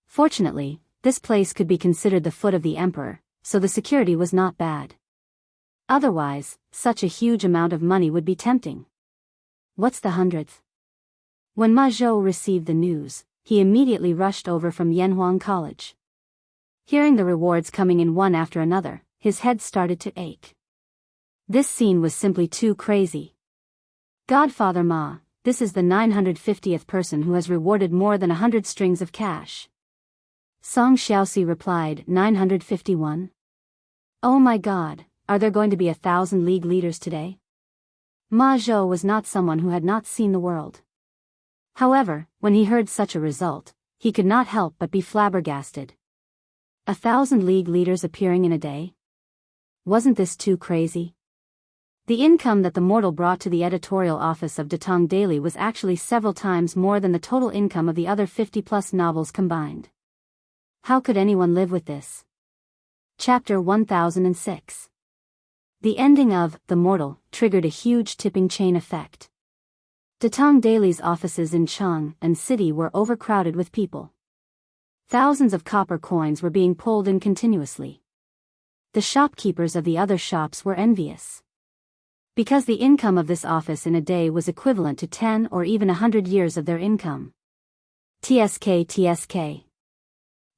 Fortunately, this place could be considered the foot of the emperor, so the security was not bad. Otherwise, such a huge amount of money would be tempting. What's the 100th? When Ma Zhou received the news, he immediately rushed over from Yanhuang College. Hearing the rewards coming in one after another, his head started to ache. This scene was simply too crazy. Godfather Ma, this is the 950th person who has rewarded more than 100 strings of cash. Song Xiaoxi replied, 951? Oh my God, are there going to be 1,000 league leaders today? Ma Zhou was not someone who had not seen the world. However, when he heard such a result, he could not help but be flabbergasted. 1,000 league leaders appearing in a day? Wasn't this too crazy? The income that The Mortal brought to the editorial office of Datong Daily was actually several times more than the total income of the other 50-plus novels combined. How could anyone live with this? Chapter 1006. The ending of The Mortal triggered a huge tipping chain effect. Datong Daily's offices in Chang'an City were overcrowded with people. Thousands of copper coins were being pulled in continuously. The shopkeepers of the other shops were envious. Because the income of this office in a day was equivalent to 10 or even 100 years of their income. TSK.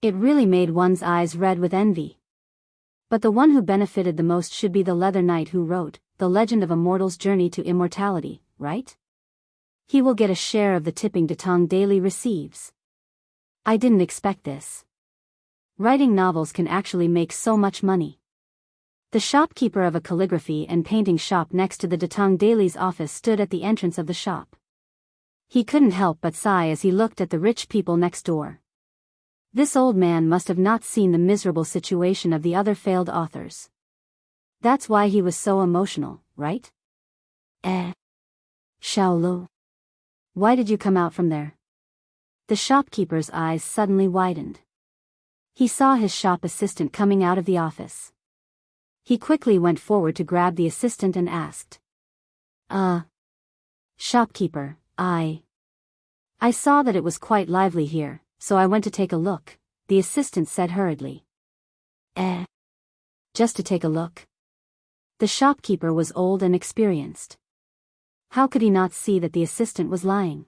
It really made one's eyes red with envy. But the one who benefited the most should be the leather knight who wrote The Legend of a Mortal's Journey to Immortality, right? He will get a share of the tipping Datong Daily receives. I didn't expect this. Writing novels can actually make so much money. The shopkeeper of a calligraphy and painting shop next to the Datong Daily's office stood at the entrance of the shop. He couldn't help but sigh as he looked at the rich people next door. This old man must have not seen the miserable situation of the other failed authors. That's why he was so emotional, right? Xiaolu. Why did you come out from there? The shopkeeper's eyes suddenly widened. He saw his shop assistant coming out of the office. He quickly went forward to grab the assistant and asked. Shopkeeper, I saw that it was quite lively here, so I went to take a look, the assistant said hurriedly. Just to take a look? The shopkeeper was old and experienced. How could he not see that the assistant was lying?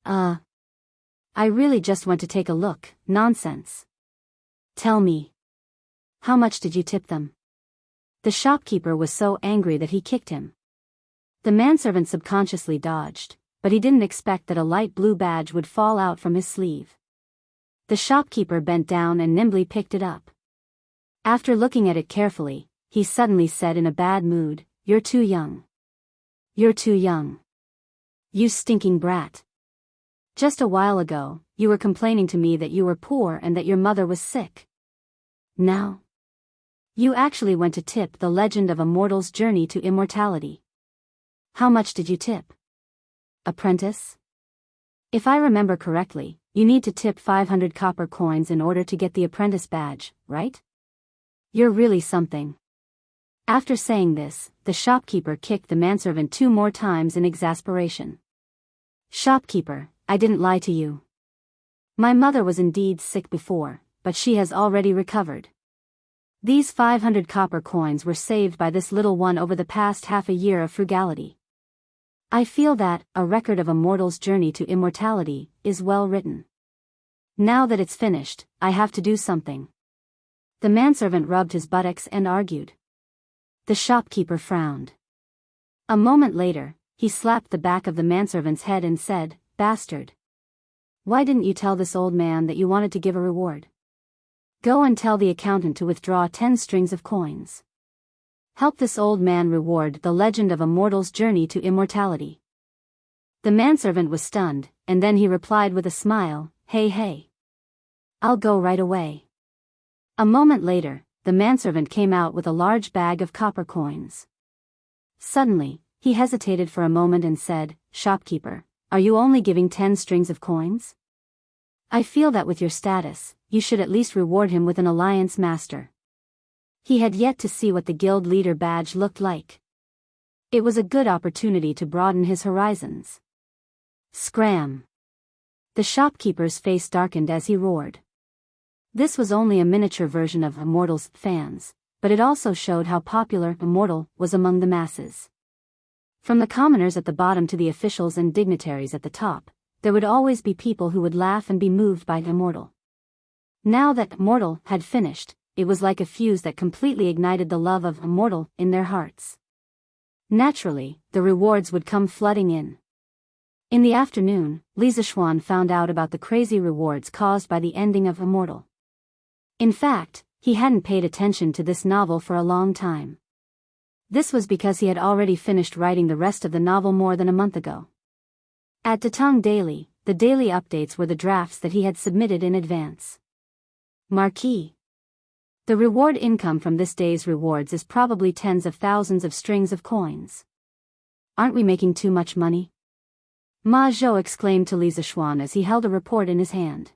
I really just went to take a look, nonsense. Tell me. How much did you tip them? The shopkeeper was so angry that he kicked him. The manservant subconsciously dodged, but he didn't expect that a light blue badge would fall out from his sleeve. The shopkeeper bent down and nimbly picked it up. After looking at it carefully, he suddenly said in a bad mood, "You're too young. You're too young. You stinking brat. Just a while ago, you were complaining to me that you were poor and that your mother was sick. Now, you actually went to tip The Legend of a Mortal's Journey to Immortality. How much did you tip? Apprentice? If I remember correctly, you need to tip 500 copper coins in order to get the apprentice badge, right? You're really something." After saying this, the shopkeeper kicked the manservant 2 more times in exasperation. "Shopkeeper, I didn't lie to you. My mother was indeed sick before, but she has already recovered. These 500 copper coins were saved by this little one over the past half a year of frugality. I feel that a record of a mortal's journey to immortality is well written. Now that it's finished, I have to do something. The manservant rubbed his buttocks and argued. The shopkeeper frowned. A moment later, he slapped the back of the manservant's head and said, "Bastard. Why didn't you tell this old man that you wanted to give a reward? Go and tell the accountant to withdraw 10 strings of coins. Help this old man reward the legend of a mortal's journey to immortality." The manservant was stunned, and then he replied with a smile, Hey. I'll go right away." A moment later, the manservant came out with a large bag of copper coins. Suddenly, he hesitated for a moment and said, "Shopkeeper, are you only giving 10 strings of coins? I feel that with your status, you should at least reward him with an alliance master." He had yet to see what the guild leader badge looked like. It was a good opportunity to broaden his horizons. Scram! The shopkeeper's face darkened as he roared. This was only a miniature version of Immortal's fans, but it also showed how popular Immortal was among the masses. From the commoners at the bottom to the officials and dignitaries at the top, there would always be people who would laugh and be moved by Immortal. Now that Immortal had finished, it was like a fuse that completely ignited the love of Immortal in their hearts. Naturally, the rewards would come flooding in. In the afternoon, Li Zixuan found out about the crazy rewards caused by the ending of Immortal. In fact, he hadn't paid attention to this novel for a long time. This was because he had already finished writing the rest of the novel more than a month ago. At Datong Daily, the daily updates were the drafts that he had submitted in advance. Marquis. The reward income from this day's rewards is probably tens of thousands of strings of coins. Aren't we making too much money? Ma Zhou exclaimed to Li Zixuan as he held a report in his hand.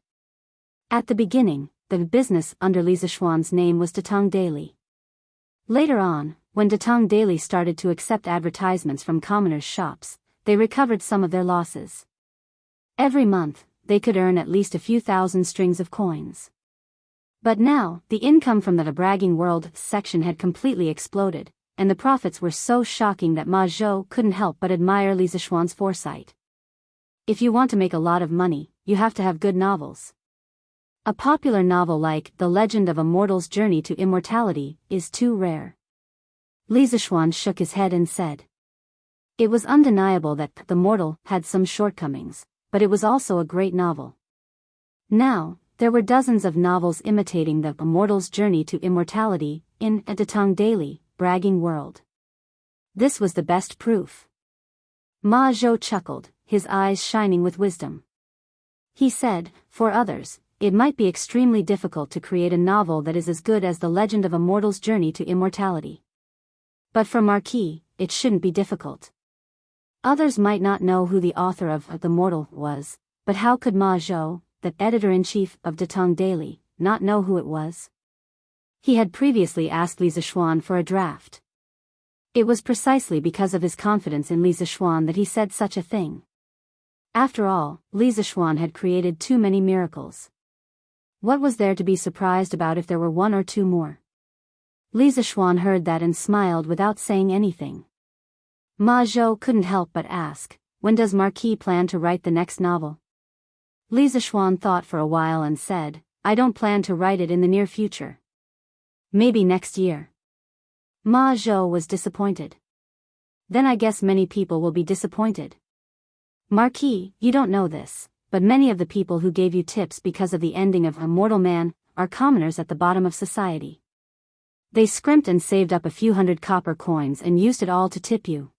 At the beginning, the business under Li Zixuan's name was Datong Daily. Later on, when Datong Daily started to accept advertisements from commoners' shops, they recovered some of their losses. Every month, they could earn at least a few thousand strings of coins. But now, the income from the bragging world section had completely exploded, and the profits were so shocking that Ma Zhou couldn't help but admire Li Zixuan's foresight. If you want to make a lot of money, you have to have good novels. A popular novel like The Legend of a Mortal's Journey to Immortality is too rare. Li Zixuan shook his head and said. It was undeniable that The Mortal had some shortcomings, but it was also a great novel. Now, there were dozens of novels imitating the Immortal's Journey to Immortality in a Datong Daily, bragging world. This was the best proof. Ma Zhou chuckled, his eyes shining with wisdom. He said, for others, it might be extremely difficult to create a novel that is as good as The Legend of a Mortal's Journey to Immortality. But for Marquis, it shouldn't be difficult. Others might not know who the author of The Mortal was, but how could Ma Zhou, the editor-in-chief of Datong Daily, not know who it was? He had previously asked Li Zixuan for a draft. It was precisely because of his confidence in Li Zixuan that he said such a thing. After all, Li Zixuan had created too many miracles. What was there to be surprised about if there were one or two more? Li Zixuan heard that and smiled without saying anything. Ma Zhou couldn't help but ask, when does Marquis plan to write the next novel? Li Zixuan thought for a while and said, I don't plan to write it in the near future. Maybe next year. Ma Zhou was disappointed. Then I guess many people will be disappointed. Marquis, you don't know this, but many of the people who gave you tips because of the ending of Immortal Man are commoners at the bottom of society. They scrimped and saved up a few hundred copper coins and used it all to tip you.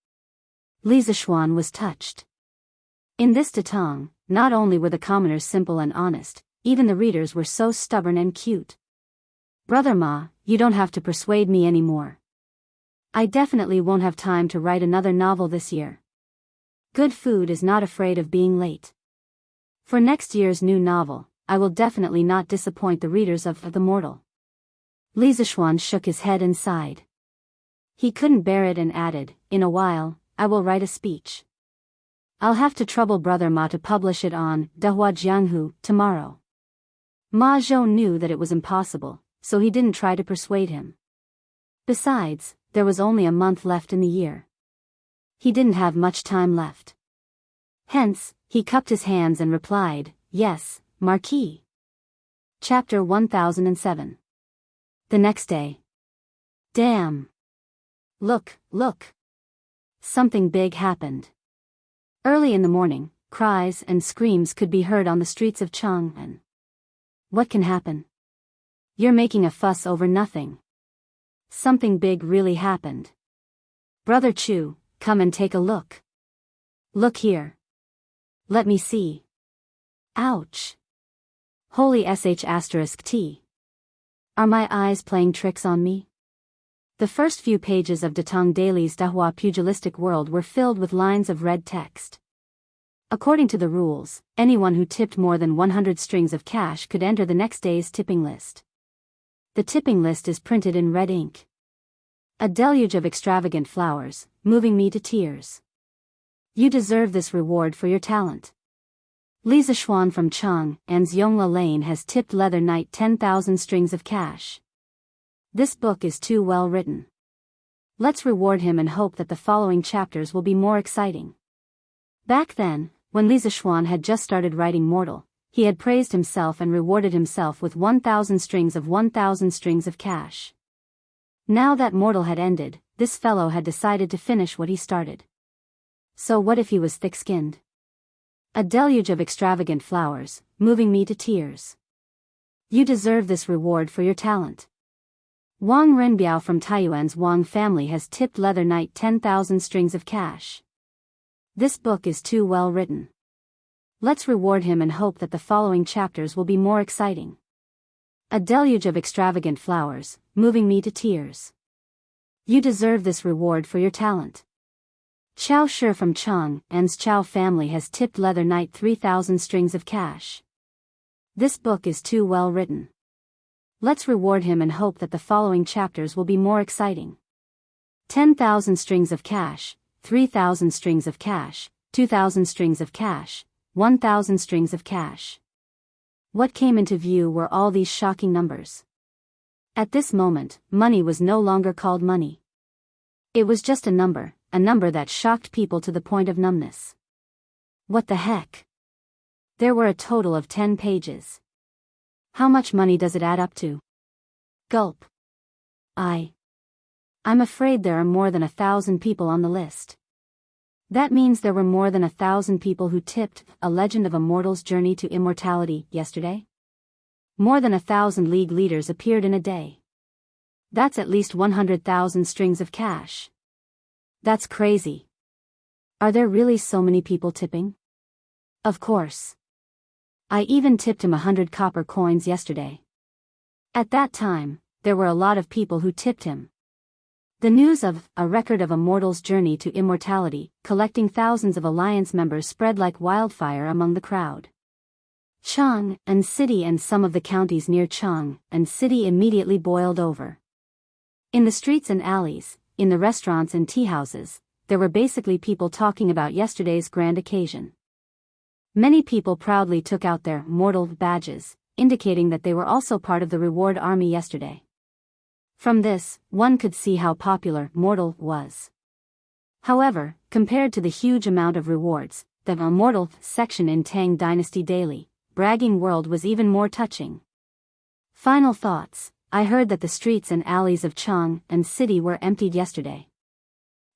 Li Zixuan was touched. In this Datong, not only were the commoners simple and honest, even the readers were so stubborn and cute. Brother Ma, you don't have to persuade me anymore. I definitely won't have time to write another novel this year. Good food is not afraid of being late. For next year's new novel, I will definitely not disappoint the readers of The Mortal. Li Zixuan shook his head and sighed. He couldn't bear it and added, in a while, I will write a speech. I'll have to trouble Brother Ma to publish it on Wuxia Jianghu tomorrow. Ma Zhou knew that it was impossible, so he didn't try to persuade him. Besides, there was only a month left in the year. He didn't have much time left. Hence, he cupped his hands and replied, "Yes, Marquis." Chapter 1007. The next day. Damn! Look, look! Something big happened. Early in the morning, cries and screams could be heard on the streets of Chang'an. What can happen? You're making a fuss over nothing. Something big really happened. Brother Chu, come and take a look. Look here. Let me see. Ouch. Holy sh*t. Are my eyes playing tricks on me? The first few pages of Datong Daily's Dahua pugilistic world were filled with lines of red text. According to the rules, anyone who tipped more than 100 strings of cash could enter the next day's tipping list. The tipping list is printed in red ink. A deluge of extravagant flowers, moving me to tears. You deserve this reward for your talent. Li Zishuan from Chang'an's Yongla Lane has tipped Leather Knight 10,000 strings of cash. This book is too well written. Let's reward him and hope that the following chapters will be more exciting. Back then, when Li Zishuan had just started writing Mortal, he had praised himself and rewarded himself with 1,000 strings of cash. Now that Mortal had ended, this fellow had decided to finish what he started. So what if he was thick-skinned? A deluge of extravagant flowers, moving me to tears. You deserve this reward for your talent. Wang Renbiao from Taiyuan's Wang family has tipped Leather Knight 10,000 strings of cash. This book is too well written. Let's reward him and hope that the following chapters will be more exciting. A deluge of extravagant flowers, moving me to tears. You deserve this reward for your talent. Chao Shi from Chang'an's Chao family has tipped Leather Knight 3,000 strings of cash. This book is too well written. Let's reward him and hope that the following chapters will be more exciting. 10,000 strings of cash, 3,000 strings of cash, 2,000 strings of cash, 1,000 strings of cash. What came into view were all these shocking numbers. At this moment, money was no longer called money. It was just a number that shocked people to the point of numbness. What the heck? There were a total of 10 pages. How much money does it add up to? Gulp. I'm afraid there are more than 1,000 people on the list. That means there were more than 1,000 people who tipped A Legend of a Mortal's Journey to Immortality yesterday. More than 1,000 league leaders appeared in a day. That's at least 100,000 strings of cash. That's crazy. Are there really so many people tipping? Of course. I even tipped him 100 copper coins yesterday. At that time, there were a lot of people who tipped him. The news of A Record of a Mortal's Journey to Immortality, collecting thousands of Alliance members spread like wildfire among the crowd. Chang'an City and some of the counties near Chang'an City immediately boiled over. In the streets and alleys, in the restaurants and tea houses, there were basically people talking about yesterday's grand occasion. Many people proudly took out their mortal badges, indicating that they were also part of the reward army yesterday. From this, one could see how popular Mortal was. However, compared to the huge amount of rewards, the Mortal section in Tang Dynasty Daily, Bragging World was even more touching. Final thoughts. I heard that the streets and alleys of Chang'an City were emptied yesterday.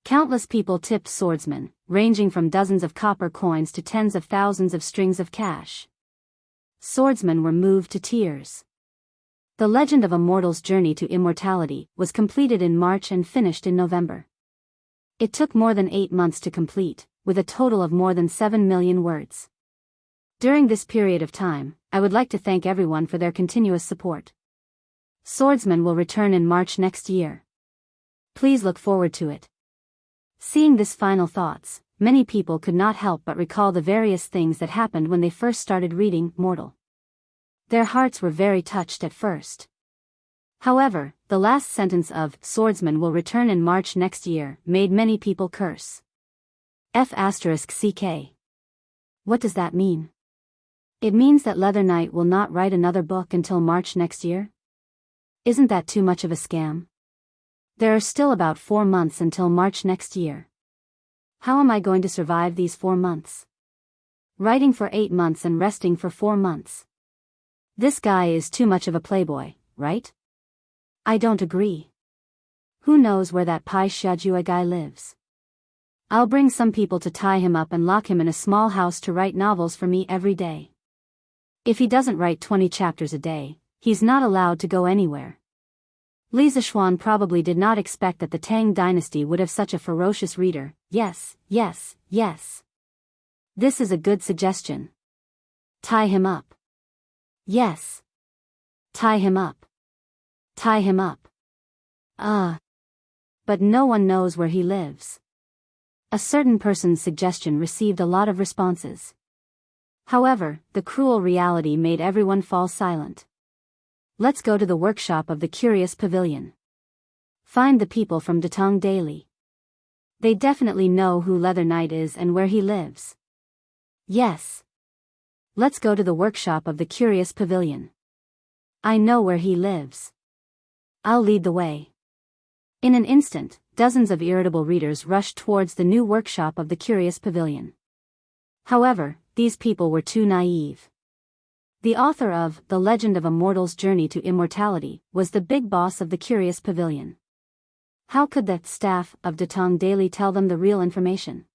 Countless people tipped swordsmen, ranging from dozens of copper coins to tens of thousands of strings of cash. Swordsmen were moved to tears. The Legend of a Mortal's Journey to Immortality was completed in March and finished in November. It took more than 8 months to complete, with a total of more than 7 million words. During this period of time, I would like to thank everyone for their continuous support. Swordsmen will return in March next year. Please look forward to it. Seeing this final thoughts, many people could not help but recall the various things that happened when they first started reading Mortal. Their hearts were very touched at first. However, the last sentence of Swordsman will return in March next year made many people curse. F***ck. What does that mean? It means that Leather Knight will not write another book until March next year? Isn't that too much of a scam? There are still about 4 months until March next year. How am I going to survive these 4 months? Writing for 8 months and resting for 4 months. This guy is too much of a playboy, right? I don't agree. Who knows where that Pai Xiajua guy lives? I'll bring some people to tie him up and lock him in a small house to write novels for me every day. If he doesn't write 20 chapters a day, he's not allowed to go anywhere. Li Zishuan probably did not expect that the Tang dynasty would have such a ferocious reader. Yes, yes, yes. This is a good suggestion. Tie him up. Yes. Tie him up. Tie him up. But no one knows where he lives. A certain person's suggestion received a lot of responses. However, the cruel reality made everyone fall silent. Let's go to the workshop of the Curious Pavilion. Find the people from Datong Daily. They definitely know who Leather Knight is and where he lives. Yes. Let's go to the workshop of the Curious Pavilion. I know where he lives. I'll lead the way. In an instant, dozens of irritable readers rushed towards the new workshop of the Curious Pavilion. However, these people were too naive. The author of The Legend of a Mortal's Journey to Immortality was the big boss of the Curious Pavilion. How could the staff of Datong Daily tell them the real information?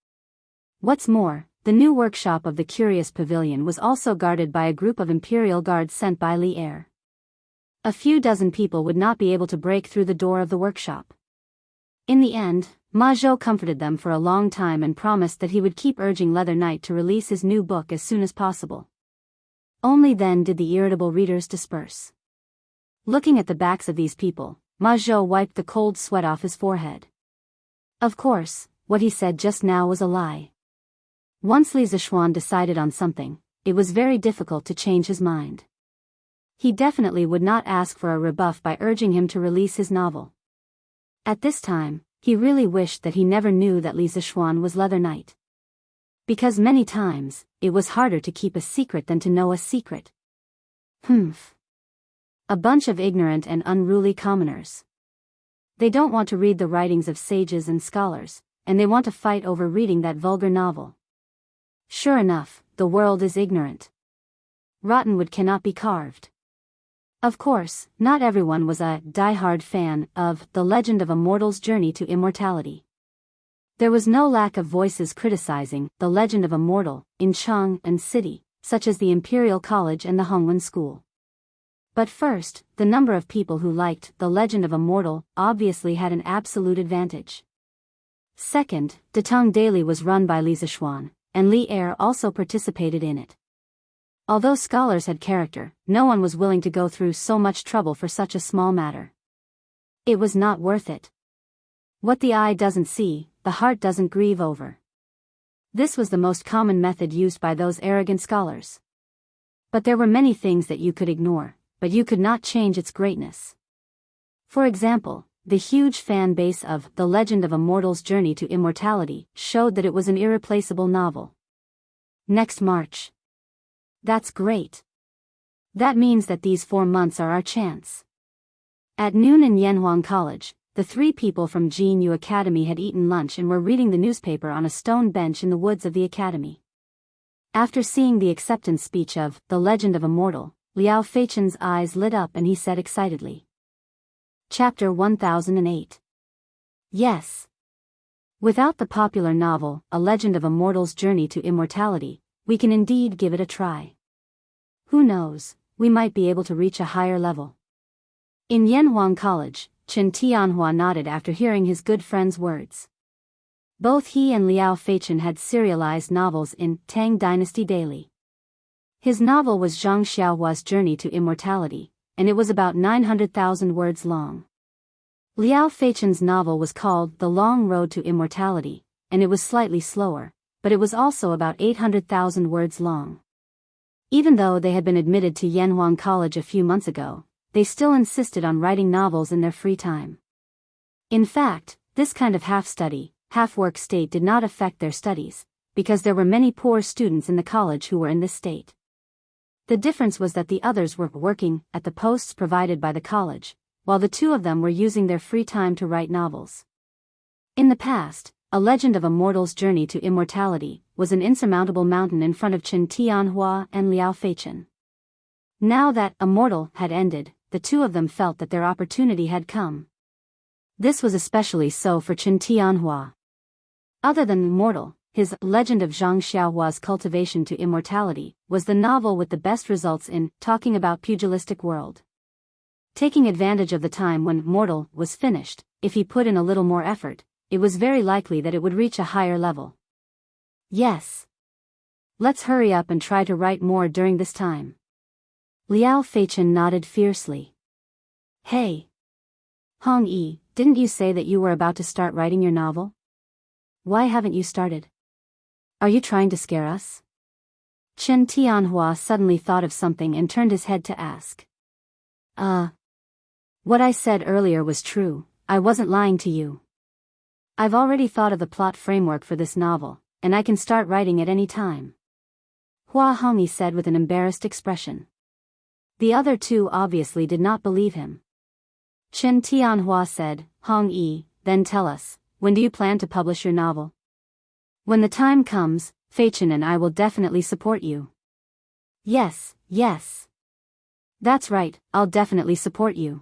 What's more, the new workshop of the Curious Pavilion was also guarded by a group of imperial guards sent by Li Er. A few dozen people would not be able to break through the door of the workshop. In the end, Ma Zhou comforted them for a long time and promised that he would keep urging Leather Knight to release his new book as soon as possible. Only then did the irritable readers disperse. Looking at the backs of these people, Ma Zhou wiped the cold sweat off his forehead. Of course, what he said just now was a lie. Once Li Zishuan decided on something, it was very difficult to change his mind. He definitely would not ask for a rebuff by urging him to release his novel. At this time, he really wished that he never knew that Li Zishuan was Leather Knight. Because many times, it was harder to keep a secret than to know a secret. A bunch of ignorant and unruly commoners. They don't want to read the writings of sages and scholars, and they want to fight over reading that vulgar novel. Sure enough, the world is ignorant. Rottenwood cannot be carved. Of course, not everyone was a die-hard fan of The Legend of a Mortal's Journey to Immortality. There was no lack of voices criticizing The Legend of a Mortal in Chang'an City, such as the Imperial College and the Hongwen School. But first, the number of people who liked The Legend of a Mortal obviously had an absolute advantage. Second, Datong Daily was run by Li Zishuan, and Li Er also participated in it. Although scholars had character, no one was willing to go through so much trouble for such a small matter. It was not worth it. What the eye doesn't see, the heart doesn't grieve over. This was the most common method used by those arrogant scholars. But there were many things that you could ignore, but you could not change its greatness. For example, the huge fan base of The Legend of a Mortal's Journey to Immortality showed that it was an irreplaceable novel. Next March. That's great. That means that these 4 months are our chance. At noon in Yanhuang College, the 3 people from Jianghu Academy had eaten lunch and were reading the newspaper on a stone bench in the woods of the academy. After seeing the acceptance speech of The Legend of a Mortal, Liao Feichen's eyes lit up and he said excitedly. Chapter 1008. Yes. Without the popular novel, A Legend of a Mortal's Journey to Immortality, we can indeed give it a try. Who knows, we might be able to reach a higher level. In Yanhuang College, Chen Tianhua nodded after hearing his good friend's words. Both he and Liao Feichen had serialized novels in Tang Dynasty Daily. His novel was Zhang Xiaohua's Journey to Immortality, and it was about 900,000 words long. Liao Feichen's novel was called The Long Road to Immortality, and it was slightly slower, but it was also about 800,000 words long. Even though they had been admitted to Yanhuang College a few months ago, they still insisted on writing novels in their free time. In fact, this kind of half-study, half-work state did not affect their studies, because there were many poor students in the college who were in this state. The difference was that the others were working at the posts provided by the college, while the two of them were using their free time to write novels. In the past, A Legend of a Mortal's Journey to Immortality was an insurmountable mountain in front of Chen Tianhua and Liao Feichen. Now that A Mortal had ended, the two of them felt that their opportunity had come. This was especially so for Chen Tianhua. Other than Mortal, his Legend of Zhang Xiaohua's Cultivation to Immortality was the novel with the best results in talking about pugilistic world. Taking advantage of the time when Mortal was finished, if he put in a little more effort, it was very likely that it would reach a higher level. Yes. Let's hurry up and try to write more during this time. Liao Feichen nodded fiercely. Hey! Hong Yi, didn't you say that you were about to start writing your novel? Why haven't you started? Are you trying to scare us? Chen Tianhua suddenly thought of something and turned his head to ask. What I said earlier was true, I wasn't lying to you. I've already thought of the plot framework for this novel, and I can start writing at any time. Hua Hongyi said with an embarrassed expression. The other two obviously did not believe him. Chen Tianhua said, Hong Yi, then tell us, when do you plan to publish your novel? When the time comes, Feichen and I will definitely support you. Yes. That's right, I'll definitely support you.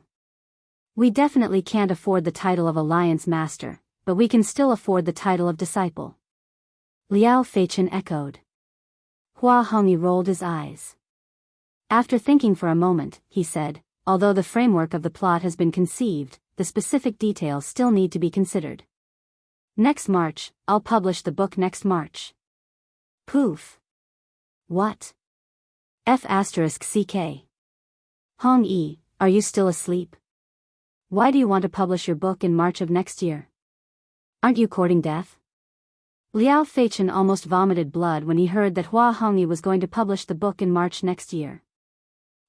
We definitely can't afford the title of Alliance Master, but we can still afford the title of Disciple. Liao Feichen echoed. Hua Hongyi rolled his eyes. After thinking for a moment, he said, although the framework of the plot has been conceived, the specific details still need to be considered. Next March, I'll publish the book next March. Poof. What? F***CK. Hong Yi, are you still asleep? Why do you want to publish your book in March of next year? Aren't you courting death? Liao Feichen almost vomited blood when he heard that Hua Hongyi was going to publish the book in March next year.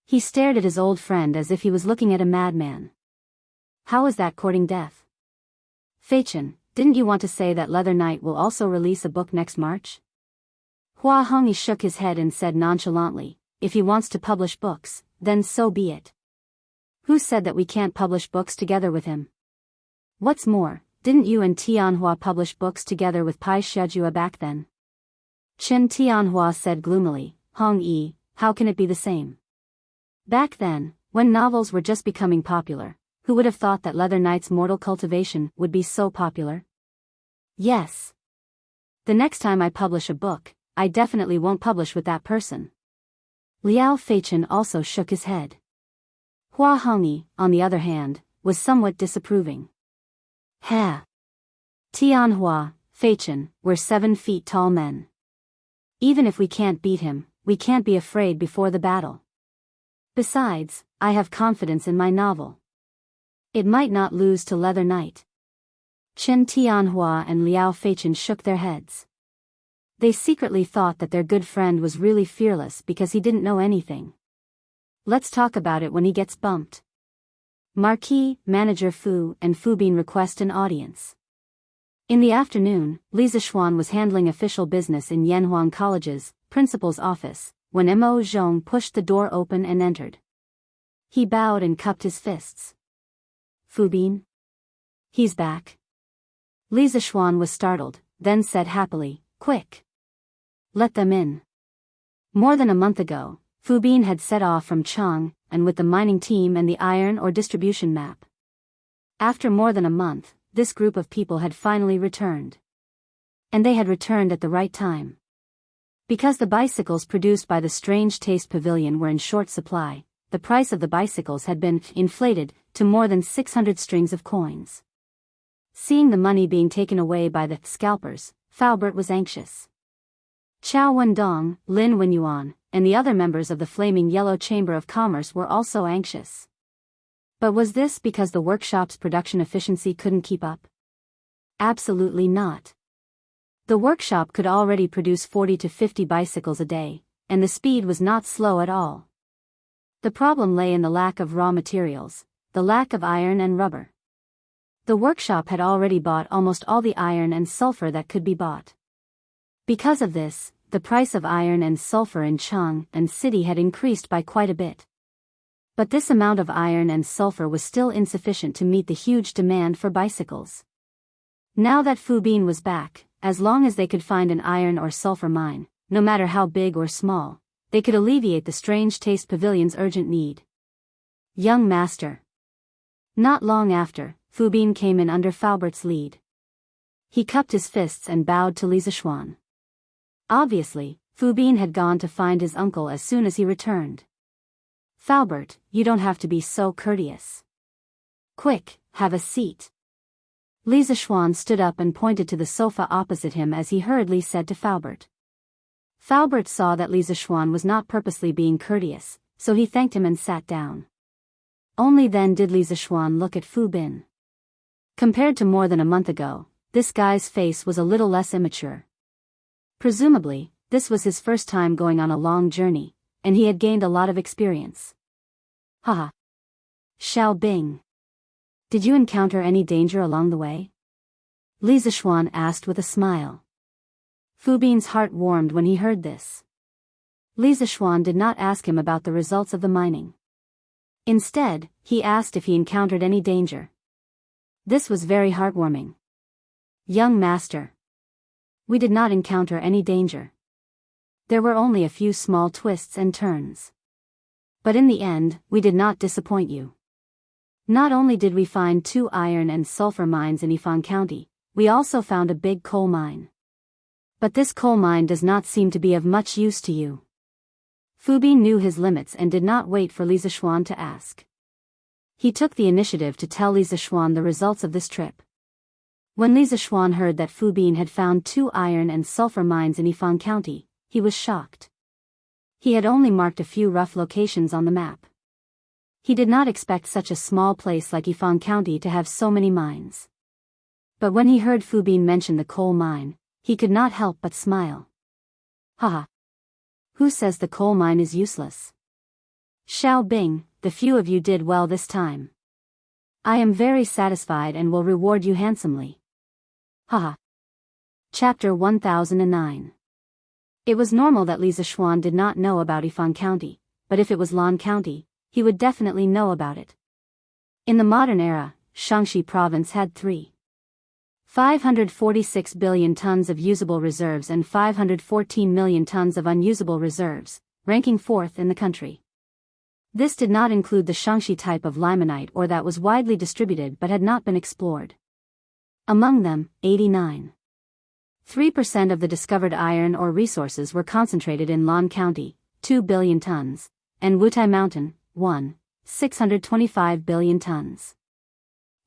He stared at his old friend as if he was looking at a madman. How is that courting death? Feichen, didn't you want to say that Leather Knight will also release a book next March? Hua Hongyi shook his head and said nonchalantly, if he wants to publish books, then so be it. Who said that we can't publish books together with him? What's more, didn't you and Tianhua publish books together with Pai Xiajua back then? Chen Tianhua said gloomily, Hong Yi, how can it be the same? Back then, when novels were just becoming popular, who would have thought that Leather Knight's Mortal Cultivation would be so popular? Yes. The next time I publish a book, I definitely won't publish with that person. Liao Feichen also shook his head. Hua Hongyi, on the other hand, was somewhat disapproving. Tianhua, Feichen, we're 7 feet tall men. Even if we can't beat him, we can't be afraid before the battle. Besides, I have confidence in my novel. It might not lose to Leather Knight. Chen Tianhua and Liao Feichen shook their heads. They secretly thought that their good friend was really fearless because he didn't know anything. Let's talk about it when he gets bumped. Marquis, Manager Fu and Fu Bin request an audience. In the afternoon, Li Zishuan was handling official business in Yanhuang College's principal's office, when Mo Zhong pushed the door open and entered. He bowed and cupped his fists. Fu Bin? He's back. Li Zishuan was startled, then said happily, quick. Let them in. More than a month ago, Fu Bin had set off from Chang, and with the mining team and the iron ore distribution map. After more than a month, this group of people had finally returned. And they had returned at the right time. Because the bicycles produced by the Strange Taste Pavilion were in short supply, the price of the bicycles had been inflated to more than 600 strings of coins. Seeing the money being taken away by the scalpers, Faubert was anxious. Chao Wendong, Lin Wenyuan, and the other members of the Flaming Yellow Chamber of Commerce were also anxious. But was this because the workshop's production efficiency couldn't keep up? Absolutely not. The workshop could already produce 40 to 50 bicycles a day, and the speed was not slow at all. The problem lay in the lack of raw materials, the lack of iron and rubber. The workshop had already bought almost all the iron and sulfur that could be bought. Because of this, the price of iron and sulfur in Chang and city had increased by quite a bit. But this amount of iron and sulfur was still insufficient to meet the huge demand for bicycles. Now that Fu Bin was back, as long as they could find an iron or sulfur mine, no matter how big or small, they could alleviate the Strange Taste Pavilion's urgent need. Young master. Not long after, Fu Bin came in under Falbert's lead. He cupped his fists and bowed to Li Zishuan. Obviously, Fu Bin had gone to find his uncle as soon as he returned. Falbert, you don't have to be so courteous. Quick, have a seat. Li Zishuan stood up and pointed to the sofa opposite him as he hurriedly said to Falbert. Falbert saw that Li Zishuan was not purposely being courteous, so he thanked him and sat down. Only then did Li Zishuan look at Fu Bin. Compared to more than a month ago, this guy's face was a little less immature. Presumably, this was his first time going on a long journey, and he had gained a lot of experience. Haha. Xiao Bing. Did you encounter any danger along the way? Li Zishuan asked with a smile. Fu Bin's heart warmed when he heard this. Li Zishuan did not ask him about the results of the mining. Instead, he asked if he encountered any danger. This was very heartwarming. Young master. We did not encounter any danger. There were only a few small twists and turns. But in the end, we did not disappoint you. Not only did we find 2 iron and sulfur mines in Yifan County, we also found a big coal mine. But this coal mine does not seem to be of much use to you. Fu Bin knew his limits and did not wait for Li Zishuan to ask. He took the initiative to tell Li Zishuan the results of this trip. When Li Zishuan heard that Fu Bin had found 2 iron and sulfur mines in Yifan County, he was shocked. He had only marked a few rough locations on the map. He did not expect such a small place like Yifan County to have so many mines. But when he heard Fu Bin mention the coal mine, he could not help but smile. Haha. Who says the coal mine is useless? Xiao Bing, the few of you did well this time. I am very satisfied and will reward you handsomely. Haha. Chapter 1009. It was normal that Li Zishuan did not know about Yifan County, but if it was Lan County, he would definitely know about it. In the modern era, Shaanxi province had 546 billion tons of usable reserves and 514 million tons of unusable reserves, ranking 4th in the country. This did not include the Shaanxi type of limonite or that was widely distributed but had not been explored. Among them, 89.3% of the discovered iron ore resources were concentrated in Lan County, 2 billion tons, and Wutai Mountain, 625 billion tons.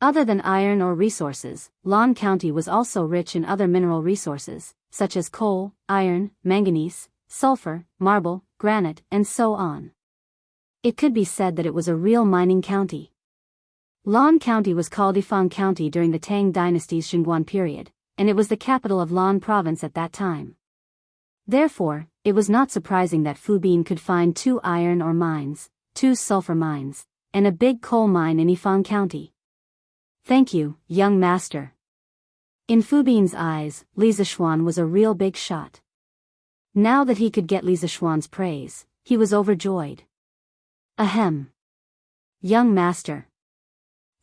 Other than iron ore resources, Lan County was also rich in other mineral resources, such as coal, iron, manganese, sulfur, marble, granite, and so on. It could be said that it was a real mining county. Lan County was called Yifan County during the Tang dynasty's Xinguan period, and it was the capital of Lan province at that time. Therefore, it was not surprising that Fu Bin could find 2 iron ore mines, 2 sulfur mines, and a big coal mine in Yifan County. Thank you, young master. In Fu Bin's eyes, Li Zishuan was a real big shot. Now that he could get Li Zishuan's praise, he was overjoyed. Ahem. Young master.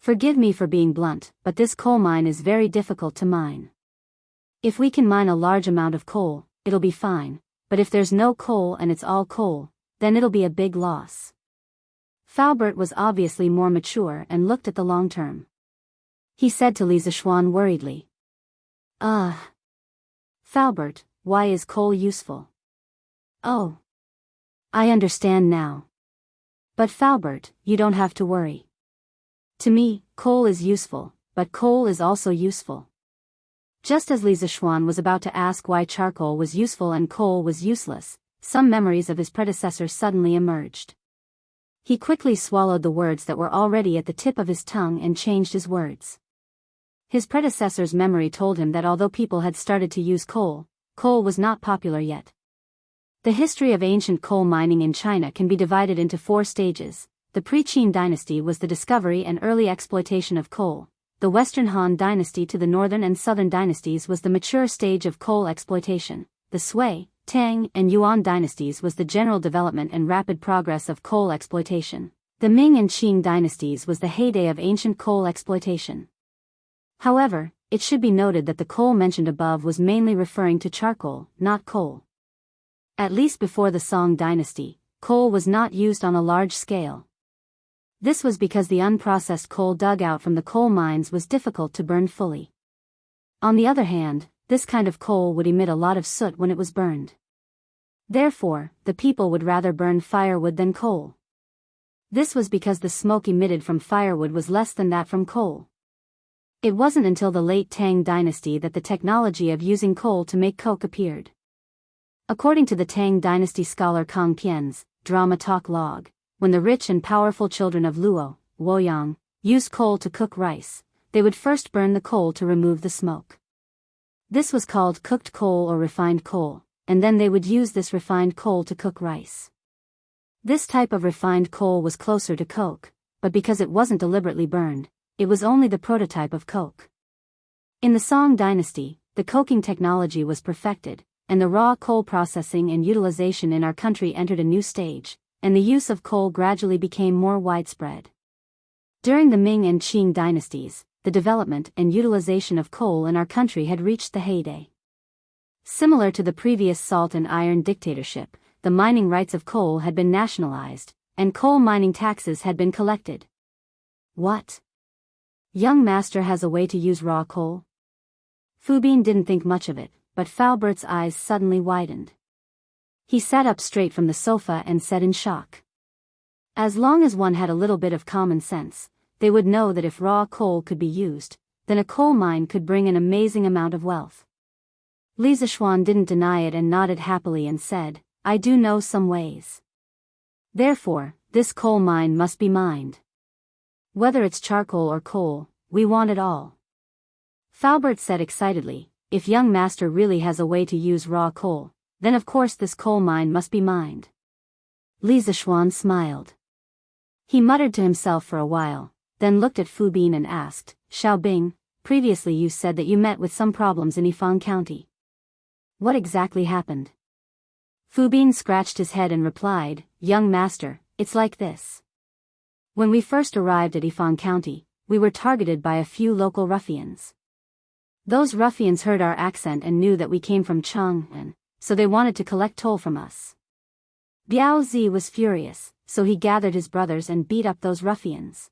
Forgive me for being blunt, but this coal mine is very difficult to mine. If we can mine a large amount of coal, it'll be fine, but if there's no coal and it's all coal, then it'll be a big loss. Falbert was obviously more mature and looked at the long term. He said to Li Zishuan worriedly. Falbert, why is coal useful? Oh. I understand now. But Falbert, you don't have to worry. To me, coal is useful, but coal is also useful. Just as Li Zishuan was about to ask why charcoal was useful and coal was useless, some memories of his predecessor suddenly emerged. He quickly swallowed the words that were already at the tip of his tongue and changed his words. His predecessor's memory told him that although people had started to use coal, coal was not popular yet. The history of ancient coal mining in China can be divided into 4 stages. The pre-Qin dynasty was the discovery and early exploitation of coal. The Western Han dynasty to the northern and southern dynasties was the mature stage of coal exploitation. The Sui, Tang, and Yuan dynasties was the general development and rapid progress of coal exploitation. The Ming and Qing dynasties was the heyday of ancient coal exploitation. However, it should be noted that the coal mentioned above was mainly referring to charcoal, not coal. At least before the Song dynasty, coal was not used on a large scale. This was because the unprocessed coal dug out from the coal mines was difficult to burn fully. On the other hand, this kind of coal would emit a lot of soot when it was burned. Therefore, the people would rather burn firewood than coal. This was because the smoke emitted from firewood was less than that from coal. It wasn't until the late Tang dynasty that the technology of using coal to make coke appeared. According to the Tang dynasty scholar Kang Pian's drama talk log, when the rich and powerful children of Luo, Luoyang, used coal to cook rice, they would first burn the coal to remove the smoke. This was called cooked coal or refined coal, and then they would use this refined coal to cook rice. This type of refined coal was closer to coke, but because it wasn't deliberately burned, it was only the prototype of coke. In the Song dynasty, the coking technology was perfected, and the raw coal processing and utilization in our country entered a new stage, and the use of coal gradually became more widespread. During the Ming and Qing dynasties, the development and utilization of coal in our country had reached the heyday. Similar to the previous salt and iron dictatorship, the mining rights of coal had been nationalized, and coal mining taxes had been collected. What? Young master has a way to use raw coal? Fu Bin didn't think much of it, but Falbert's eyes suddenly widened. He sat up straight from the sofa and said in shock. As long as one had a little bit of common sense, they would know that if raw coal could be used, then a coal mine could bring an amazing amount of wealth. Li Zishuan didn't deny it and nodded happily and said, I do know some ways. Therefore, this coal mine must be mined. Whether it's charcoal or coal, we want it all. Falbert said excitedly, if young master really has a way to use raw coal, then of course this coal mine must be mined. Li Zishuan smiled. He muttered to himself for a while, then looked at Fu Bin and asked, Xiaobing, previously you said that you met with some problems in Yifang County. What exactly happened? Fu Bin scratched his head and replied, Young master, it's like this. When we first arrived at Yifang County, we were targeted by a few local ruffians. Those ruffians heard our accent and knew that we came from Chang'an, so they wanted to collect toll from us. Biao Zi was furious, so he gathered his brothers and beat up those ruffians.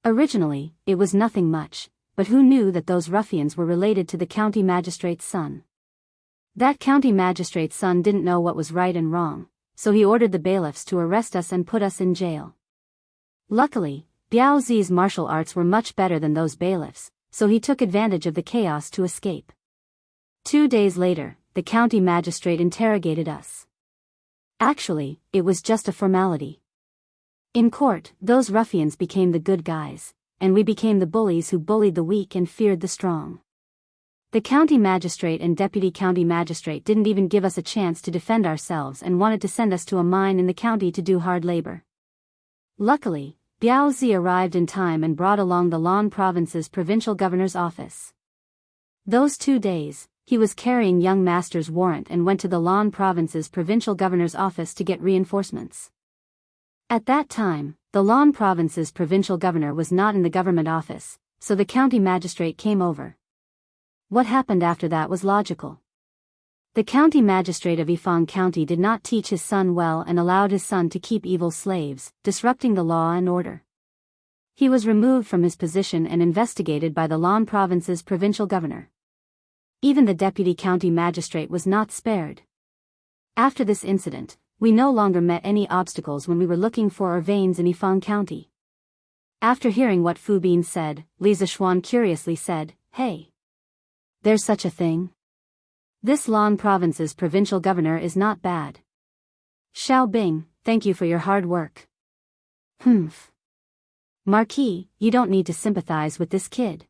Originally, it was nothing much, but who knew that those ruffians were related to the county magistrate's son? That county magistrate's son didn't know what was right and wrong, so he ordered the bailiffs to arrest us and put us in jail. Luckily, Biao Zi's martial arts were much better than those bailiffs, so he took advantage of the chaos to escape. 2 days later, the county magistrate interrogated us. Actually, it was just a formality. In court, those ruffians became the good guys, and we became the bullies who bullied the weak and feared the strong. The county magistrate and deputy county magistrate didn't even give us a chance to defend ourselves and wanted to send us to a mine in the county to do hard labor. Luckily, Biao Zi arrived in time and brought along the Lan province's provincial governor's office. Those 2 days, he was carrying young master's warrant and went to the Lan province's provincial governor's office to get reinforcements. At that time, the Lan province's provincial governor was not in the government office, so the county magistrate came over. What happened after that was logical. The county magistrate of Yifang County did not teach his son well and allowed his son to keep evil slaves, disrupting the law and order. He was removed from his position and investigated by the Lan province's provincial governor. Even the deputy county magistrate was not spared. After this incident, we no longer met any obstacles when we were looking for our veins in Yifang County. After hearing what Fu Bin said, Li Zishuan curiously said, Hey! There's such a thing? This Lan province's provincial governor is not bad. Xiaobing, thank you for your hard work. Humph. Marquis, you don't need to sympathize with this kid.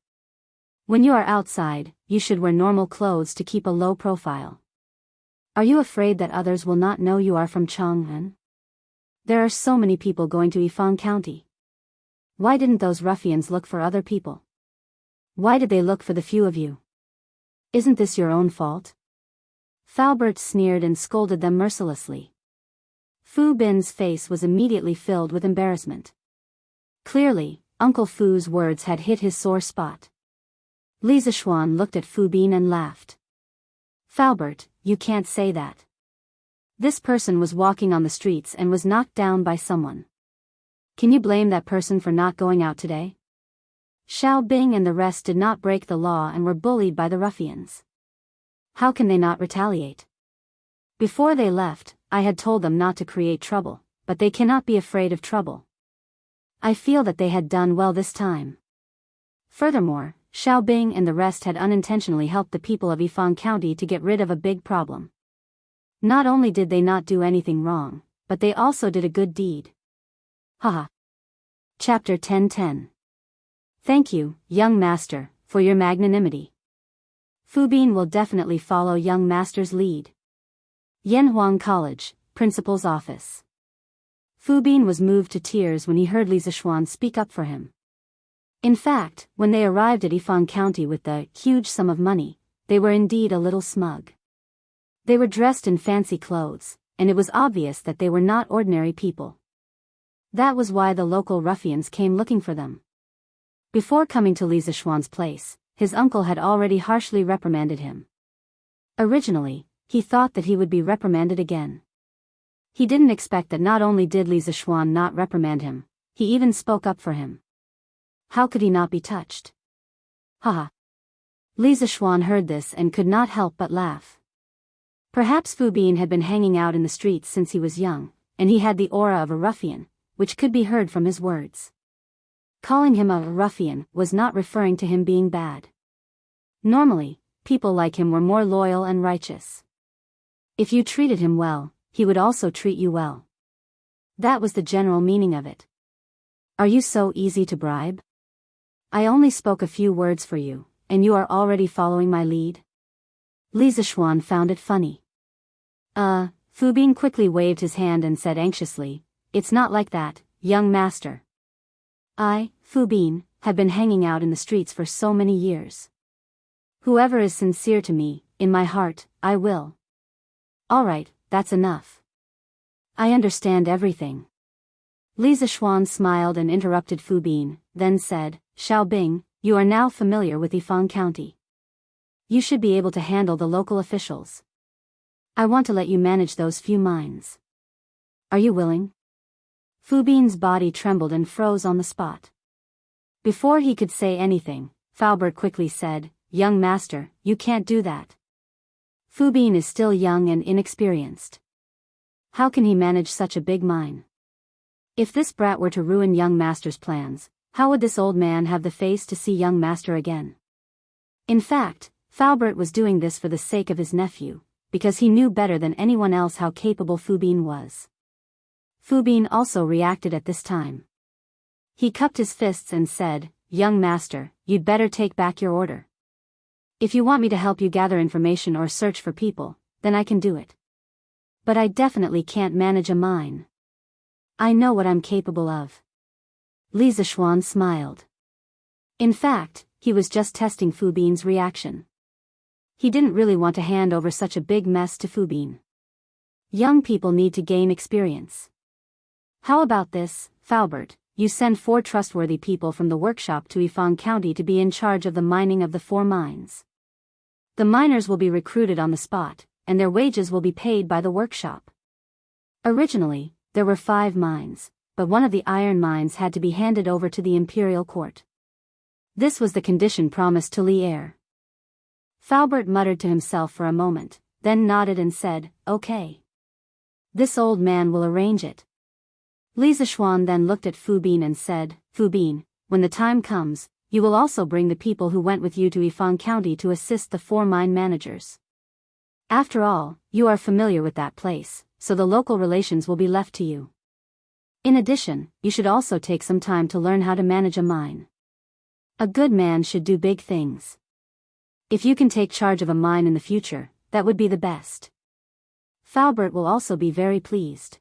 When you are outside, you should wear normal clothes to keep a low profile. Are you afraid that others will not know you are from Chang'an? There are so many people going to Yifang County. Why didn't those ruffians look for other people? Why did they look for the few of you? Isn't this your own fault? Falbert sneered and scolded them mercilessly. Fu Bin's face was immediately filled with embarrassment. Clearly, Uncle Fu's words had hit his sore spot. Li Zishuan looked at Fu Bin and laughed. Falbert, you can't say that. This person was walking on the streets and was knocked down by someone. Can you blame that person for not going out today? Xiao Bing and the rest did not break the law and were bullied by the ruffians. How can they not retaliate? Before they left, I had told them not to create trouble, but they cannot be afraid of trouble. I feel that they had done well this time. Furthermore, Xiao Bing and the rest had unintentionally helped the people of Yifang County to get rid of a big problem. Not only did they not do anything wrong, but they also did a good deed. Haha. Chapter 10:10. Thank you, young master, for your magnanimity. Fu Bin will definitely follow young master's lead. Yanhuang College, Principal's Office. Fu Bin was moved to tears when he heard Li Zishuan speak up for him. In fact, when they arrived at Yifang County with the huge sum of money, they were indeed a little smug. They were dressed in fancy clothes, and it was obvious that they were not ordinary people. That was why the local ruffians came looking for them. Before coming to Li Zishuan's place, his uncle had already harshly reprimanded him. Originally, he thought that he would be reprimanded again. He didn't expect that not only did Li Zishuan not reprimand him, he even spoke up for him. How could he not be touched? Haha. Li Zishuan heard this and could not help but laugh. Perhaps Fu Bin had been hanging out in the streets since he was young, and he had the aura of a ruffian, which could be heard from his words. Calling him a ruffian was not referring to him being bad. Normally, people like him were more loyal and righteous. If you treated him well, he would also treat you well. That was the general meaning of it. Are you so easy to bribe? I only spoke a few words for you, and you are already following my lead? Li Zishuan found it funny. Fu Bin quickly waved his hand and said anxiously, "It's not like that, young master. I, Fu Bin, have been hanging out in the streets for so many years. Whoever is sincere to me, in my heart, I will." Alright, that's enough. I understand everything. Li Zishuan smiled and interrupted Fu Bin, then said, "Xiao Bing, you are now familiar with Yifang County. You should be able to handle the local officials. I want to let you manage those few mines. Are you willing?" Fu Bin's body trembled and froze on the spot. Before he could say anything, Falbert quickly said, "Young master, you can't do that. Fu Bin is still young and inexperienced. How can he manage such a big mine? If this brat were to ruin young master's plans, how would this old man have the face to see young master again?" In fact, Falbert was doing this for the sake of his nephew, because he knew better than anyone else how capable Fu Bin was. Fu Bin also reacted at this time. He cupped his fists and said, "Young master, you'd better take back your order. If you want me to help you gather information or search for people, then I can do it. But I definitely can't manage a mine. I know what I'm capable of." Li Zishuan smiled. In fact, he was just testing Fu Bin's reaction. He didn't really want to hand over such a big mess to Fu Bin. Young people need to gain experience. How about this, Falbert? You send 4 trustworthy people from the workshop to Yifang County to be in charge of the mining of the 4 mines. The miners will be recruited on the spot, and their wages will be paid by the workshop. Originally, there were 5 mines, but one of the iron mines had to be handed over to the imperial court. This was the condition promised to Li Er. Falbert muttered to himself for a moment, then nodded and said, "Okay. This old man will arrange it." Li Zishuan then looked at Fu Bin and said, "Fu Bin, when the time comes, you will also bring the people who went with you to Yifang County to assist the 4 mine managers. After all, you are familiar with that place, so the local relations will be left to you. In addition, you should also take some time to learn how to manage a mine. A good man should do big things. If you can take charge of a mine in the future, that would be the best." Falbert will also be very pleased.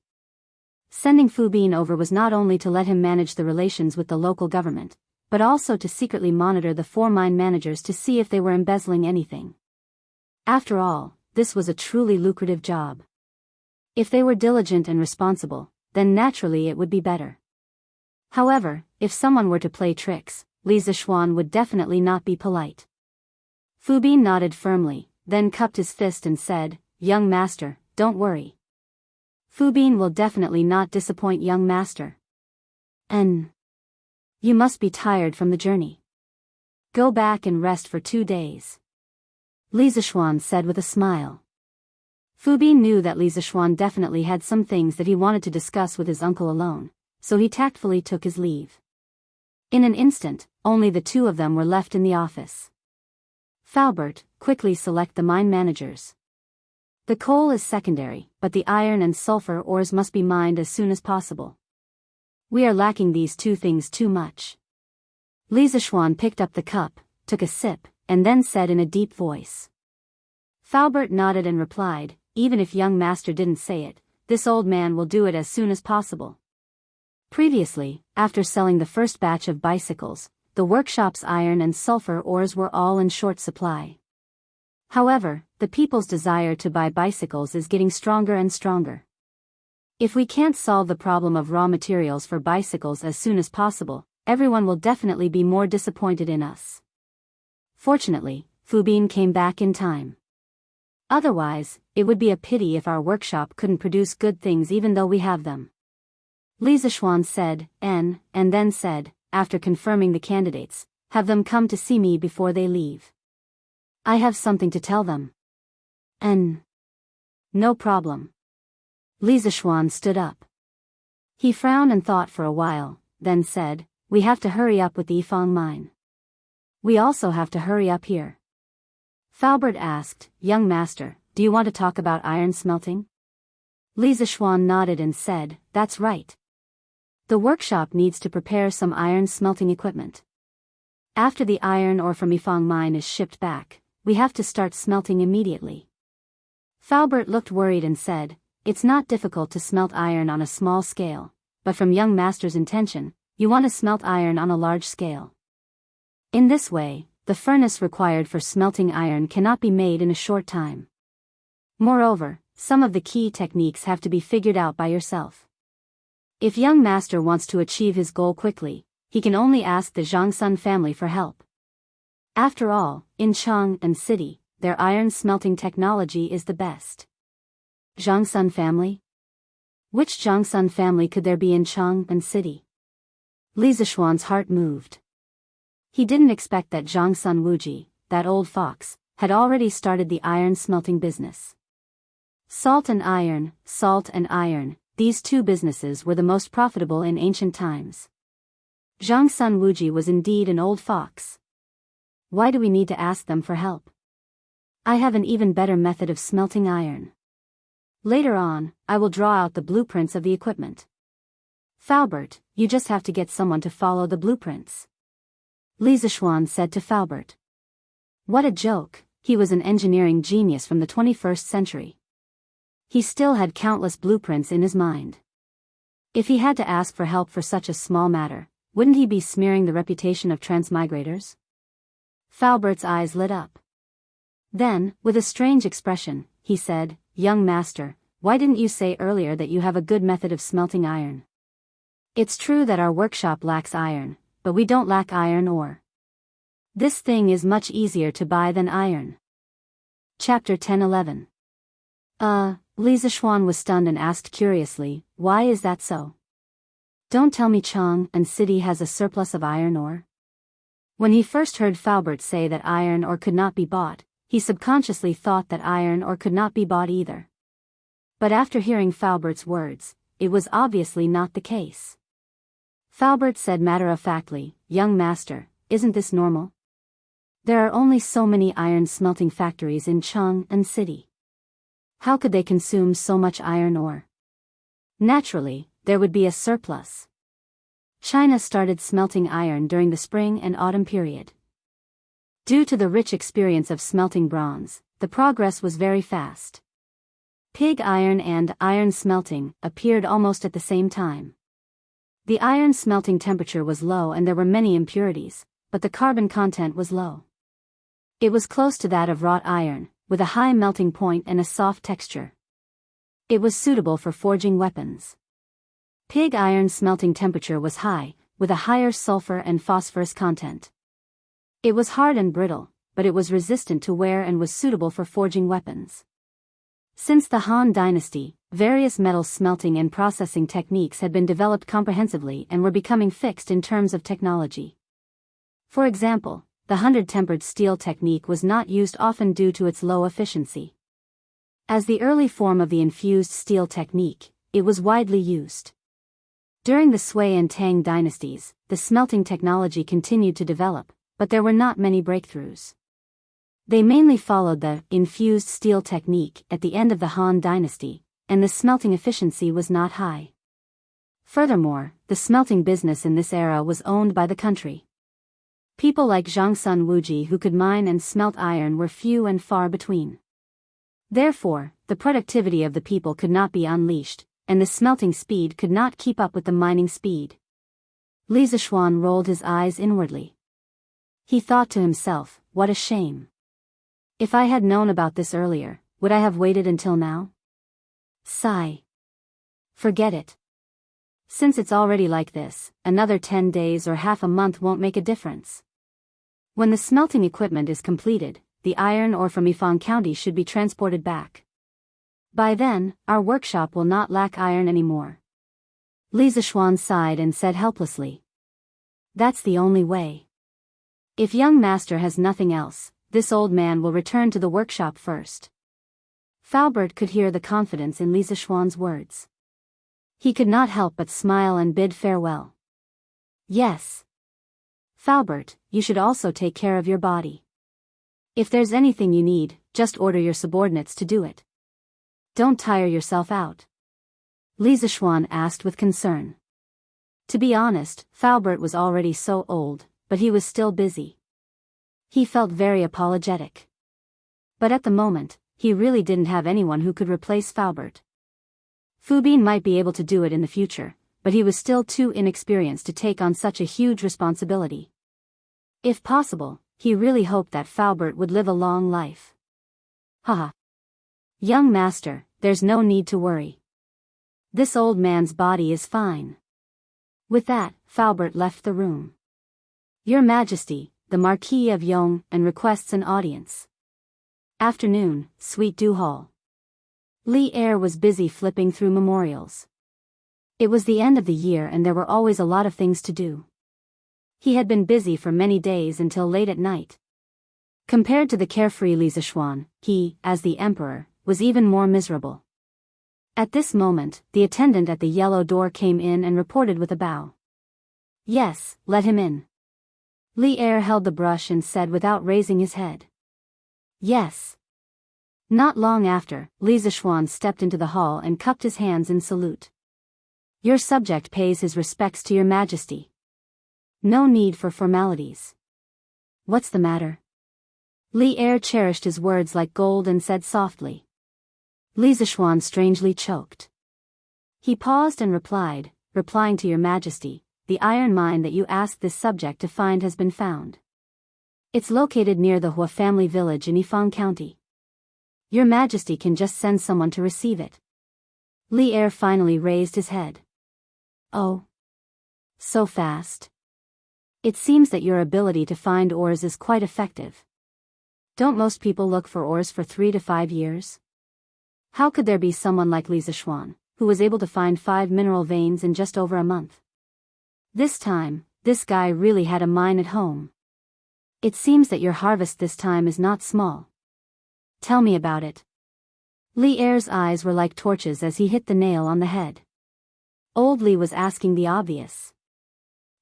Sending Fu Bin over was not only to let him manage the relations with the local government, but also to secretly monitor the 4 mine managers to see if they were embezzling anything. After all, this was a truly lucrative job. If they were diligent and responsible, then naturally it would be better. However, if someone were to play tricks, Li Zishuan would definitely not be polite. Fu Bin nodded firmly, then cupped his fist and said, "Young master, don't worry. Fu Bin will definitely not disappoint young master. And you must be tired from the journey. Go back and rest for 2 days." Li Zishuan said with a smile. Fu Bin knew that Li Zishuan definitely had some things that he wanted to discuss with his uncle alone, so he tactfully took his leave. In an instant, only the two of them were left in the office. "Falbert, quickly select the mine managers. The coal is secondary, but the iron and sulfur ores must be mined as soon as possible. We are lacking these two things too much." Li Zishuan picked up the cup, took a sip, and then said in a deep voice. Falbert nodded and replied, "Even if young master didn't say it, this old man will do it as soon as possible." Previously, after selling the first batch of bicycles, the workshop's iron and sulfur ores were all in short supply. However, the people's desire to buy bicycles is getting stronger and stronger. If we can't solve the problem of raw materials for bicycles as soon as possible, everyone will definitely be more disappointed in us. Fortunately, Fu Bin came back in time. Otherwise, it would be a pity if our workshop couldn't produce good things even though we have them. Li Zishuan said, and then said, after confirming the candidates, "Have them come to see me before they leave. I have something to tell them." No problem. Li Zishuan stood up. He frowned and thought for a while, then said, "We have to hurry up with the Yifang mine. We also have to hurry up here." Falbert asked, "Young master, do you want to talk about iron smelting?" Li Zishuan nodded and said, "That's right. The workshop needs to prepare some iron smelting equipment. After the iron ore from Yifang mine is shipped back, we have to start smelting immediately." Falbert looked worried and said, "It's not difficult to smelt iron on a small scale, but from young master's intention, you want to smelt iron on a large scale. In this way, the furnace required for smelting iron cannot be made in a short time. Moreover, some of the key techniques have to be figured out by yourself. If young master wants to achieve his goal quickly, he can only ask the Zhangsun family for help. After all, in Chang and City, their iron smelting technology is the best." Zhangsun family? Which Zhangsun family could there be in Chang and City? Li Zishuan's heart moved. He didn't expect that Zhangsun Wuji, that old fox, had already started the iron smelting business. Salt and iron, these two businesses were the most profitable in ancient times. Zhangsun Wuji was indeed an old fox. Why do we need to ask them for help? I have an even better method of smelting iron. Later on, I will draw out the blueprints of the equipment. Falbert, you just have to get someone to follow the blueprints." Li Zishuan said to Falbert. What a joke, he was an engineering genius from the 21st century. He still had countless blueprints in his mind. If he had to ask for help for such a small matter, wouldn't he be smearing the reputation of transmigrators? Falbert's eyes lit up. Then, with a strange expression, he said, "Young master, why didn't you say earlier that you have a good method of smelting iron? It's true that our workshop lacks iron, but we don't lack iron ore. This thing is much easier to buy than iron." Chapter 10-11. Li Zishuan was stunned and asked curiously, "Why is that so? Don't tell me Chang and City has a surplus of iron ore?" When he first heard Falbert say that iron ore could not be bought, he subconsciously thought that iron ore could not be bought either. But after hearing Falbert's words, it was obviously not the case. Falbert said matter-of-factly, "Young master, isn't this normal? There are only so many iron smelting factories in Chang and City. How could they consume so much iron ore? Naturally, there would be a surplus. China started smelting iron during the spring and autumn period. Due to the rich experience of smelting bronze, the progress was very fast. Pig iron and iron smelting appeared almost at the same time. The iron smelting temperature was low and there were many impurities, but the carbon content was low. It was close to that of wrought iron, with a high melting point and a soft texture. It was suitable for forging weapons. Pig iron smelting temperature was high, with a higher sulfur and phosphorus content. It was hard and brittle, but it was resistant to wear and was suitable for forging weapons. Since the Han Dynasty, various metal smelting and processing techniques had been developed comprehensively and were becoming fixed in terms of technology. For example, the 100-tempered steel technique was not used often due to its low efficiency. As the early form of the infused steel technique, it was widely used. During the Sui and Tang dynasties, the smelting technology continued to develop, but there were not many breakthroughs. They mainly followed the infused steel technique at the end of the Han Dynasty, and the smelting efficiency was not high. Furthermore, the smelting business in this era was owned by the country. People like Zhangsun Wuji who could mine and smelt iron were few and far between. Therefore, the productivity of the people could not be unleashed, and the smelting speed could not keep up with the mining speed. Li Zishuan rolled his eyes inwardly. He thought to himself, what a shame. If I had known about this earlier, would I have waited until now? Sigh. Forget it. Since it's already like this, another 10 days or half a month won't make a difference. When the smelting equipment is completed, the iron ore from Yifang County should be transported back. By then, our workshop will not lack iron anymore. Li Zishuan sighed and said helplessly. That's the only way. If young master has nothing else, this old man will return to the workshop first. Faubert could hear the confidence in Li Zishuan's words. He could not help but smile and bid farewell. Yes. Faubert, you should also take care of your body. If there's anything you need, just order your subordinates to do it. Don't tire yourself out. Li Zishuan asked with concern. To be honest, Faubert was already so old, but he was still busy. He felt very apologetic. But at the moment, he really didn't have anyone who could replace Faubert. Fubin might be able to do it in the future, but he was still too inexperienced to take on such a huge responsibility. If possible, he really hoped that Faubert would live a long life. Haha. Young master, there's no need to worry. This old man's body is fine. With that, Faubert left the room. Your Majesty, the Marquis of Yong, and requests an audience. Afternoon, Suite Du Hall. Li Er was busy flipping through memorials. It was the end of the year and there were always a lot of things to do. He had been busy for many days until late at night. Compared to the carefree Li Zishuan, he, as the emperor, was even more miserable. At this moment, the attendant at the yellow door came in and reported with a bow. Yes, let him in. Li Er held the brush and said without raising his head. Yes. Not long after, Li Zishuan stepped into the hall and cupped his hands in salute. Your subject pays his respects to your Majesty. No need for formalities. What's the matter? Li Er cherished his words like gold and said softly. Li Zishuan strangely choked. He paused and replied, replying to your Majesty, the iron mine that you asked this subject to find has been found. It's located near the Hua family village in Yifang County. Your Majesty can just send someone to receive it. Li Er finally raised his head. Oh. So fast. It seems that your ability to find ores is quite effective. Don't most people look for ores for 3 to 5 years? How could there be someone like Li Zishuan, who was able to find 5 mineral veins in just over a month? This time, this guy really had a mine at home. It seems that your harvest this time is not small. Tell me about it. Li Er's eyes were like torches as he hit the nail on the head. Old Li was asking the obvious.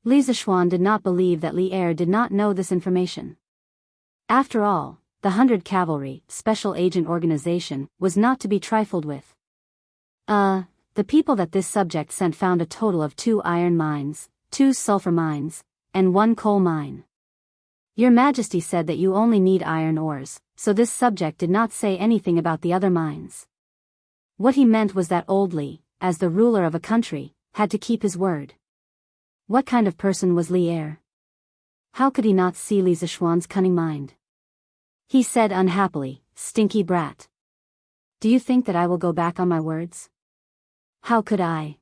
Li Zishuan did not believe that Li Er did not know this information. After all, the 100 Cavalry, Special Agent Organization, was not to be trifled with. The people that this subject sent found a total of 2 iron mines, 2 sulfur mines, and 1 coal mine. Your Majesty said that you only need iron ores, so this subject did not say anything about the other mines. What he meant was that old Li, as the ruler of a country, had to keep his word. What kind of person was Li Er? How could he not see Li Zishuan's cunning mind? He said unhappily, stinky brat. Do you think that I will go back on my words? How could I?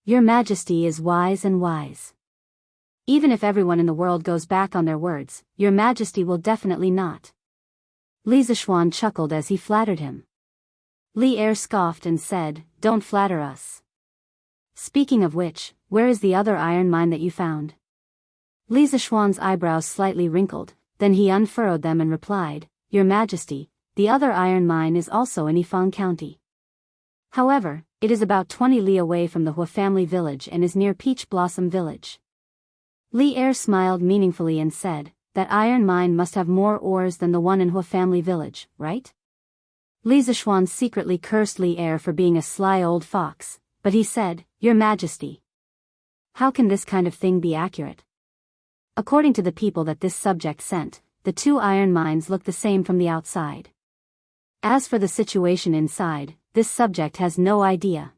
Your Majesty is wise and wise. Even if everyone in the world goes back on their words, Your Majesty will definitely not. Li Zishuan chuckled as he flattered him. Li Er scoffed and said, Don't flatter us. Speaking of which, where is the other iron mine that you found? Li Zishuan's eyebrows slightly wrinkled, then he unfurrowed them and replied, Your Majesty, the other iron mine is also in Yifang County. However, it is about 20 li away from the Hua family village and is near Peach Blossom Village. Li Er smiled meaningfully and said, That iron mine must have more ores than the one in Hua family village, right? Li Zishuan secretly cursed Li Er for being a sly old fox, but he said, Your Majesty. How can this kind of thing be accurate? According to the people that this subject sent, the two iron mines look the same from the outside. As for the situation inside, this subject has no idea.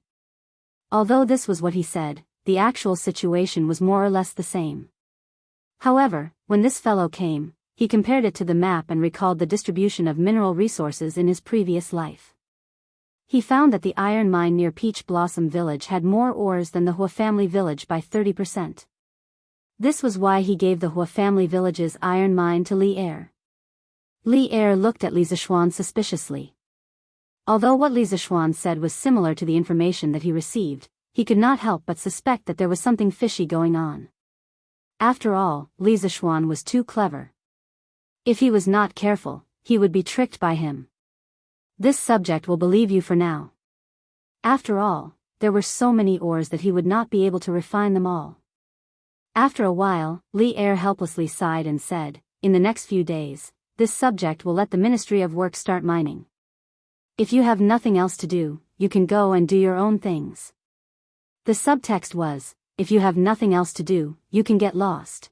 Although this was what he said, the actual situation was more or less the same. However, when this fellow came, he compared it to the map and recalled the distribution of mineral resources in his previous life. He found that the iron mine near Peach Blossom Village had more ores than the Hua family village by 30%. This was why he gave the Hua family village's iron mine to Li Er. Li Er looked at Li Zishuan suspiciously. Although what Li Zishuan said was similar to the information that he received, he could not help but suspect that there was something fishy going on. After all, Li Zishuan was too clever. If he was not careful, he would be tricked by him. This subject will believe you for now. After all, there were so many ores that he would not be able to refine them all. After a while, Li Er helplessly sighed and said, In the next few days, this subject will let the Ministry of Work start mining. If you have nothing else to do, you can go and do your own things. The subtext was, if you have nothing else to do, you can get lost.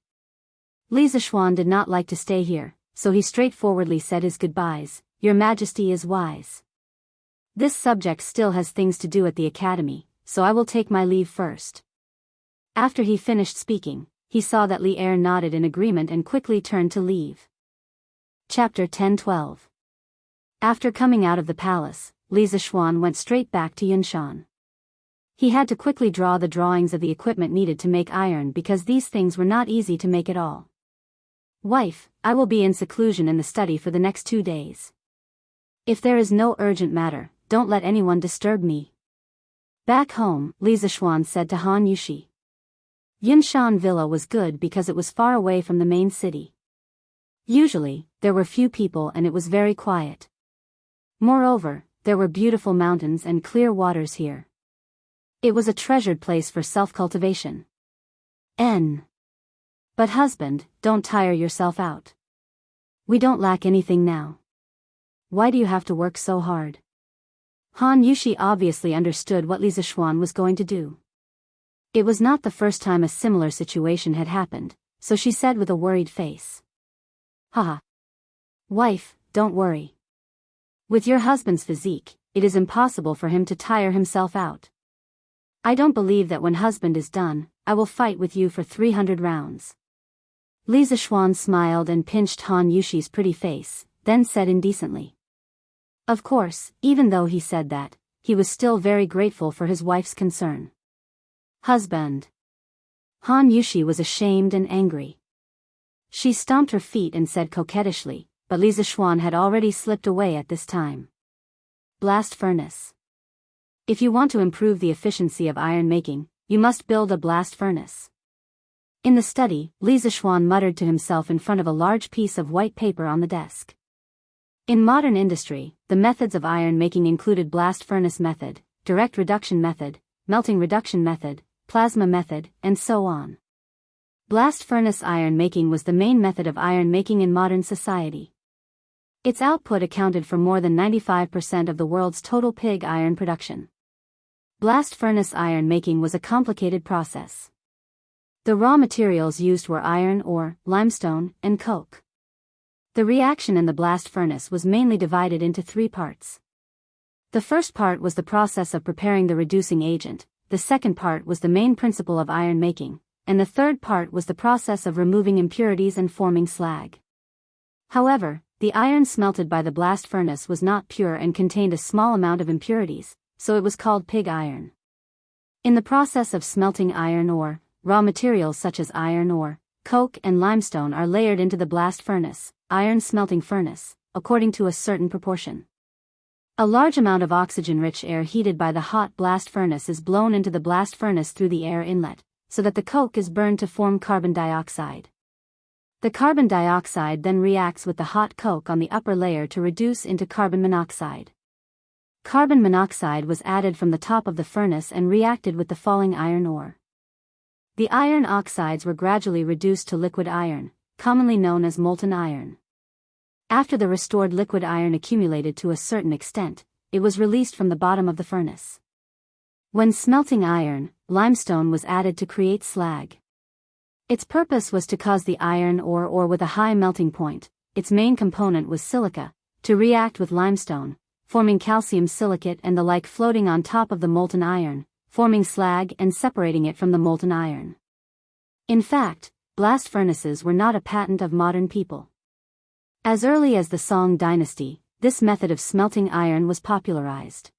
Li Zishuan did not like to stay here, so he straightforwardly said his goodbyes, Your Majesty is wise. This subject still has things to do at the academy, so I will take my leave first. After he finished speaking, he saw that Li Er nodded in agreement and quickly turned to leave. Chapter 10-12. After coming out of the palace, Li Zishuan went straight back to Yunshan. He had to quickly draw the drawings of the equipment needed to make iron because these things were not easy to make at all. Wife, I will be in seclusion in the study for the next 2 days. If there is no urgent matter, don't let anyone disturb me. Back home, Li Zishuan said to Han Yushi. Yunshan Villa was good because it was far away from the main city. Usually, there were few people and it was very quiet. Moreover, there were beautiful mountains and clear waters here. It was a treasured place for self-cultivation. But husband, don't tire yourself out. We don't lack anything now. Why do you have to work so hard? Han Yushi obviously understood what Li Zishuan was going to do. It was not the first time a similar situation had happened, so she said with a worried face. Haha. Wife, don't worry. With your husband's physique, it is impossible for him to tire himself out. I don't believe that when husband is done, I will fight with you for 300 rounds. Li Zishuan smiled and pinched Han Yushi's pretty face, then said indecently. Of course, even though he said that, he was still very grateful for his wife's concern. Husband. Han Yushi was ashamed and angry. She stomped her feet and said coquettishly, but Li Zishuan had already slipped away at this time. Blast furnace. If you want to improve the efficiency of iron making, you must build a blast furnace. In the study, Li Zishuan muttered to himself in front of a large piece of white paper on the desk. In modern industry, the methods of iron making included blast furnace method, direct reduction method, melting reduction method, plasma method, and so on. Blast furnace iron making was the main method of iron making in modern society. Its output accounted for more than 95% of the world's total pig iron production. Blast furnace iron making was a complicated process. The raw materials used were iron ore, limestone, and coke. The reaction in the blast furnace was mainly divided into 3 parts. The first part was the process of preparing the reducing agent, the second part was the main principle of iron making, and the third part was the process of removing impurities and forming slag. However, the iron smelted by the blast furnace was not pure and contained a small amount of impurities, so it was called pig iron. In the process of smelting iron ore, raw materials such as iron ore, coke and limestone are layered into the blast furnace, iron smelting furnace, according to a certain proportion. A large amount of oxygen-rich air heated by the hot blast furnace is blown into the blast furnace through the air inlet, so that the coke is burned to form carbon dioxide. The carbon dioxide then reacts with the hot coke on the upper layer to reduce into carbon monoxide. Carbon monoxide was added from the top of the furnace and reacted with the falling iron ore. The iron oxides were gradually reduced to liquid iron, commonly known as molten iron. After the restored liquid iron accumulated to a certain extent, it was released from the bottom of the furnace. When smelting iron, limestone was added to create slag. Its purpose was to cause the iron ore with a high melting point, its main component was silica, to react with limestone, forming calcium silicate and the like floating on top of the molten iron, forming slag and separating it from the molten iron. In fact, blast furnaces were not a patent of modern people. As early as the Song dynasty, this method of smelting iron was popularized.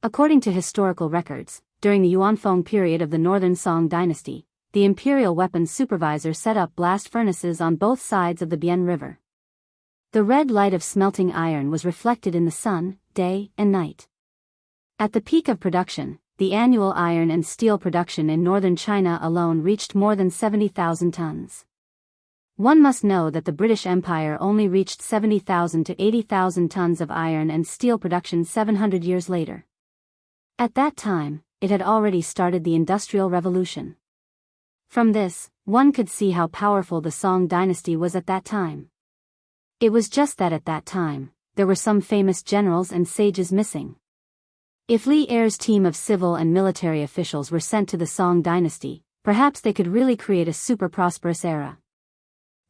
According to historical records, during the Yuanfeng period of the Northern Song dynasty, the imperial weapons supervisor set up blast furnaces on both sides of the Bian River. The red light of smelting iron was reflected in the sun, day and night. At the peak of production, the annual iron and steel production in northern China alone reached more than 70,000 tons. One must know that the British Empire only reached 70,000 to 80,000 tons of iron and steel production 700 years later. At that time, it had already started the Industrial Revolution. From this, one could see how powerful the Song dynasty was at that time. It was just that at that time, there were some famous generals and sages missing. If Li Er's team of civil and military officials were sent to the Song dynasty, perhaps they could really create a super prosperous era.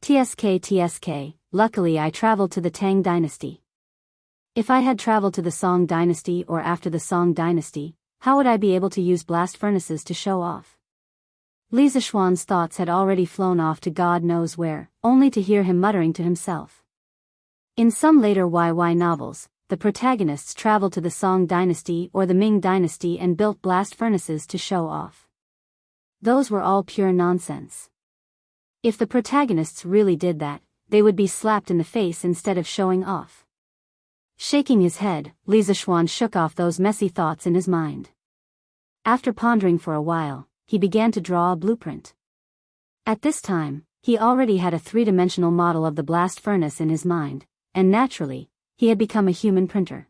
TSK, luckily I traveled to the Tang dynasty. If I had traveled to the Song dynasty or after the Song dynasty, how would I be able to use blast furnaces to show off? Li Zishuan's thoughts had already flown off to God knows where, only to hear him muttering to himself. In some later YY novels, the protagonists traveled to the Song dynasty or the Ming dynasty and built blast furnaces to show off. Those were all pure nonsense. If the protagonists really did that, they would be slapped in the face instead of showing off. Shaking his head, Li Zishuan shook off those messy thoughts in his mind. After pondering for a while, he began to draw a blueprint. At this time, he already had a three-dimensional model of the blast furnace in his mind, and naturally, he had become a human printer.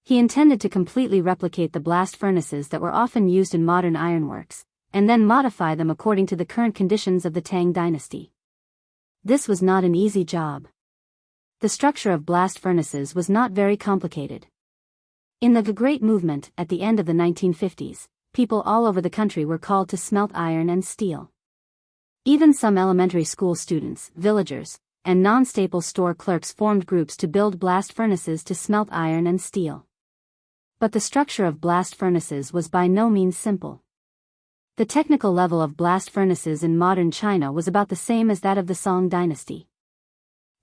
He intended to completely replicate the blast furnaces that were often used in modern ironworks, and then modify them according to the current conditions of the Tang dynasty. This was not an easy job. The structure of blast furnaces was not very complicated. In the Great Movement at the end of the 1950s, people all over the country were called to smelt iron and steel. Even some elementary school students, villagers, and non-staple store clerks formed groups to build blast furnaces to smelt iron and steel. But the structure of blast furnaces was by no means simple. The technical level of blast furnaces in modern China was about the same as that of the Song dynasty.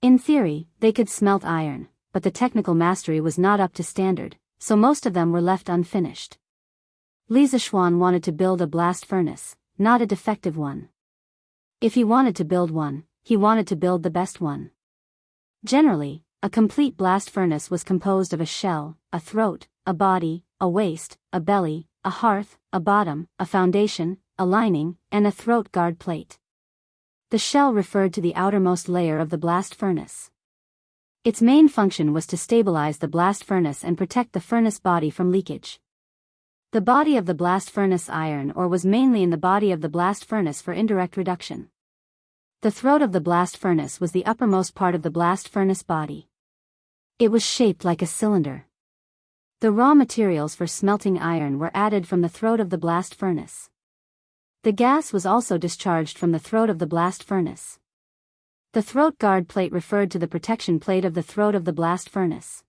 In theory, they could smelt iron, but the technical mastery was not up to standard, so most of them were left unfinished. Li Zishuan wanted to build a blast furnace, not a defective one. If he wanted to build one, he wanted to build the best one. Generally, a complete blast furnace was composed of a shell, a throat, a body, a waist, a belly, a hearth, a bottom, a foundation, a lining, and a throat guard plate. The shell referred to the outermost layer of the blast furnace. Its main function was to stabilize the blast furnace and protect the furnace body from leakage. The body of the blast furnace iron ore was mainly in the body of the blast furnace for indirect reduction. The throat of the blast furnace was the uppermost part of the blast furnace body. It was shaped like a cylinder. The raw materials for smelting iron were added from the throat of the blast furnace. The gas was also discharged from the throat of the blast furnace. The throat guard plate referred to the protection plate of the throat of the blast furnace.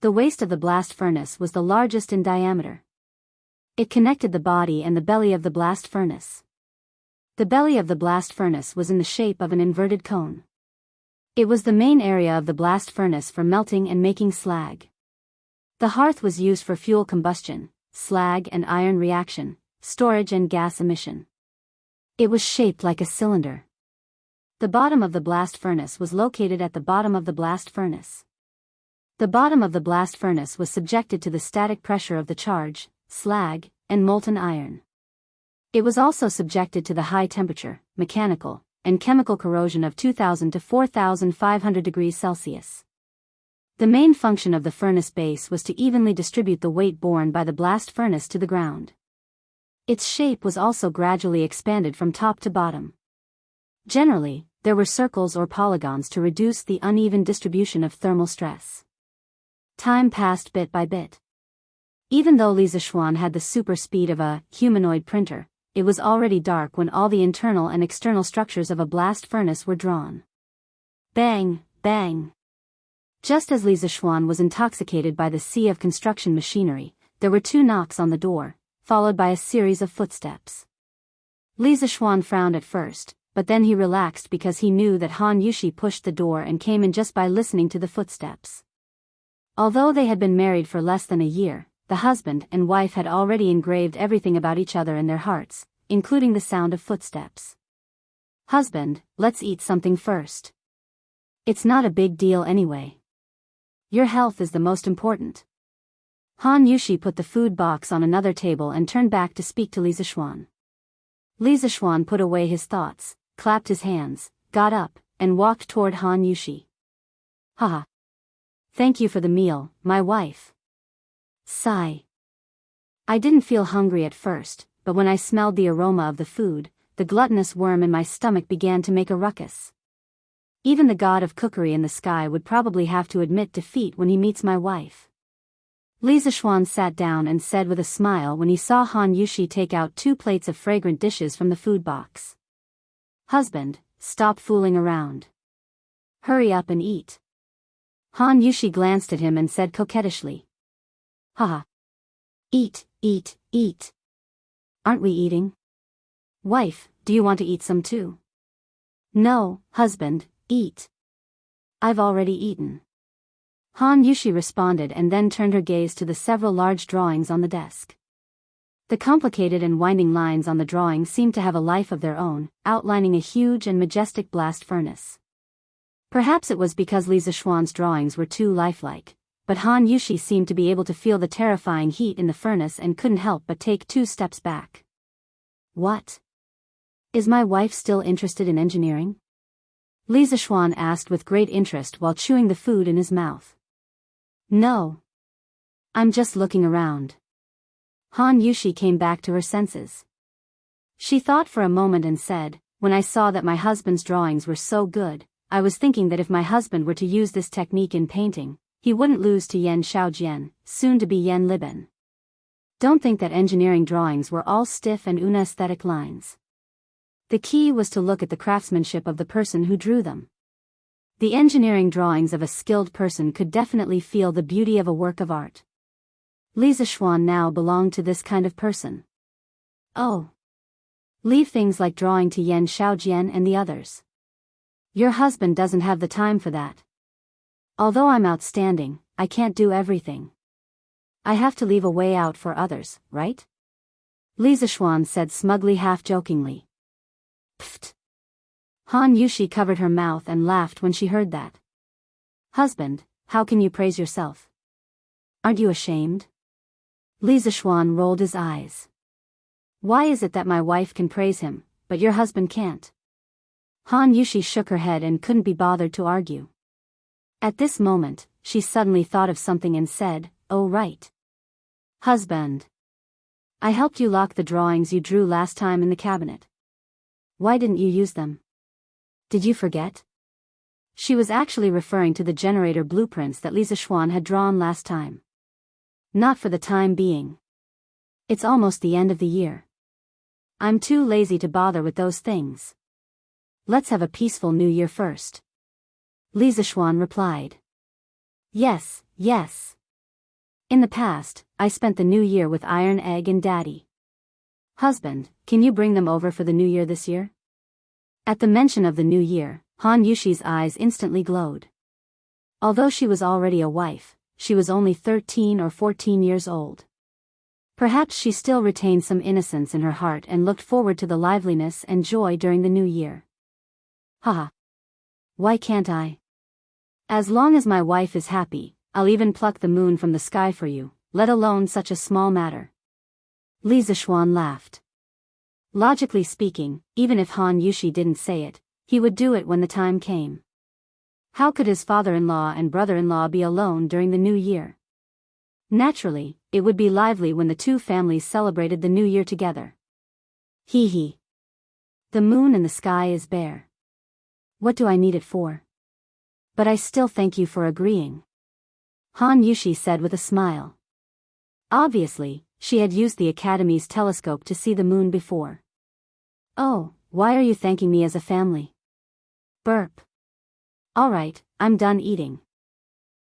The waist of the blast furnace was the largest in diameter. It connected the body and the belly of the blast furnace. The belly of the blast furnace was in the shape of an inverted cone. It was the main area of the blast furnace for melting and making slag. The hearth was used for fuel combustion, slag and iron reaction, storage and gas emission. It was shaped like a cylinder. The bottom of the blast furnace was located at the bottom of the blast furnace. The bottom of the blast furnace was subjected to the static pressure of the charge, slag, and molten iron. It was also subjected to the high temperature, mechanical, and chemical corrosion of 2000 to 4500 degrees Celsius. The main function of the furnace base was to evenly distribute the weight borne by the blast furnace to the ground. Its shape was also gradually expanded from top to bottom. Generally, there were circles or polygons to reduce the uneven distribution of thermal stress. Time passed bit by bit. Even though Li Zixuan had the super speed of a humanoid printer, it was already dark when all the internal and external structures of a blast furnace were drawn. Bang, bang. Just as Li Zixuan was intoxicated by the sea of construction machinery, there were 2 knocks on the door, followed by a series of footsteps. Li Zixuan frowned at first, but then he relaxed because he knew that Han Yushi pushed the door and came in just by listening to the footsteps. Although they had been married for less than a year, the husband and wife had already engraved everything about each other in their hearts, including the sound of footsteps. Husband, let's eat something first. It's not a big deal anyway. Your health is the most important. Han Yushi put the food box on another table and turned back to speak to Li Zixuan. Li Zixuan put away his thoughts, clapped his hands, got up, and walked toward Han Yushi. Haha. Thank you for the meal, my wife. Sigh. I didn't feel hungry at first, but when I smelled the aroma of the food, the gluttonous worm in my stomach began to make a ruckus. Even the god of cookery in the sky would probably have to admit defeat when he meets my wife. Li Zixuan sat down and said with a smile when he saw Han Yushi take out 2 plates of fragrant dishes from the food box. Husband, stop fooling around. Hurry up and eat. Han Yushi glanced at him and said coquettishly. Haha. Eat, eat, eat. Aren't we eating? Wife, do you want to eat some too? No, husband, eat. I've already eaten. Han Yushi responded and then turned her gaze to the several large drawings on the desk. The complicated and winding lines on the drawing seemed to have a life of their own, outlining a huge and majestic blast furnace. Perhaps it was because Li Zixuan's drawings were too lifelike, but Han Yushi seemed to be able to feel the terrifying heat in the furnace and couldn't help but take 2 steps back. What? Is my wife still interested in engineering? Li Zixuan asked with great interest while chewing the food in his mouth. No. I'm just looking around. Han Yushi came back to her senses. She thought for a moment and said, when I saw that my husband's drawings were so good, I was thinking that if my husband were to use this technique in painting, he wouldn't lose to Yan Shaojian, soon to be Yan Liben. Don't think that engineering drawings were all stiff and unaesthetic lines. The key was to look at the craftsmanship of the person who drew them. The engineering drawings of a skilled person could definitely feel the beauty of a work of art. Li Zixuan now belonged to this kind of person. Oh. Leave things like drawing to Yan Shaojian and the others. Your husband doesn't have the time for that. Although I'm outstanding, I can't do everything. I have to leave a way out for others, right? Li Zixuan said smugly, half-jokingly. Pfft. Han Yushi covered her mouth and laughed when she heard that. Husband, how can you praise yourself? Aren't you ashamed? Li Zixuan rolled his eyes. Why is it that my wife can praise him, but your husband can't? Han Yushi shook her head and couldn't be bothered to argue. At this moment, she suddenly thought of something and said, oh right. Husband. I helped you lock the drawings you drew last time in the cabinet. Why didn't you use them? Did you forget? She was actually referring to the generator blueprints that Li Zixuan had drawn last time. Not for the time being. It's almost the end of the year. I'm too lazy to bother with those things. Let's have a peaceful new year first. Li Zixuan replied. Yes, yes. In the past, I spent the new year with Iron Egg and Daddy. Husband, can you bring them over for the new year this year? At the mention of the new year, Han Yushi's eyes instantly glowed. Although she was already a wife, she was only 13 or 14 years old. Perhaps she still retained some innocence in her heart and looked forward to the liveliness and joy during the new year. Haha. Why can't I? As long as my wife is happy, I'll even pluck the moon from the sky for you, let alone such a small matter. Li Zishuan laughed. Logically speaking, even if Han Yushi didn't say it, he would do it when the time came. How could his father-in-law and brother-in-law be alone during the new year? Naturally, it would be lively when the two families celebrated the new year together. Hee hee. The moon in the sky is bare. What do I need it for? But I still thank you for agreeing. Han Yushi said with a smile. Obviously, she had used the Academy's telescope to see the moon before. Oh, why are you thanking me as a family? Burp. Alright, I'm done eating.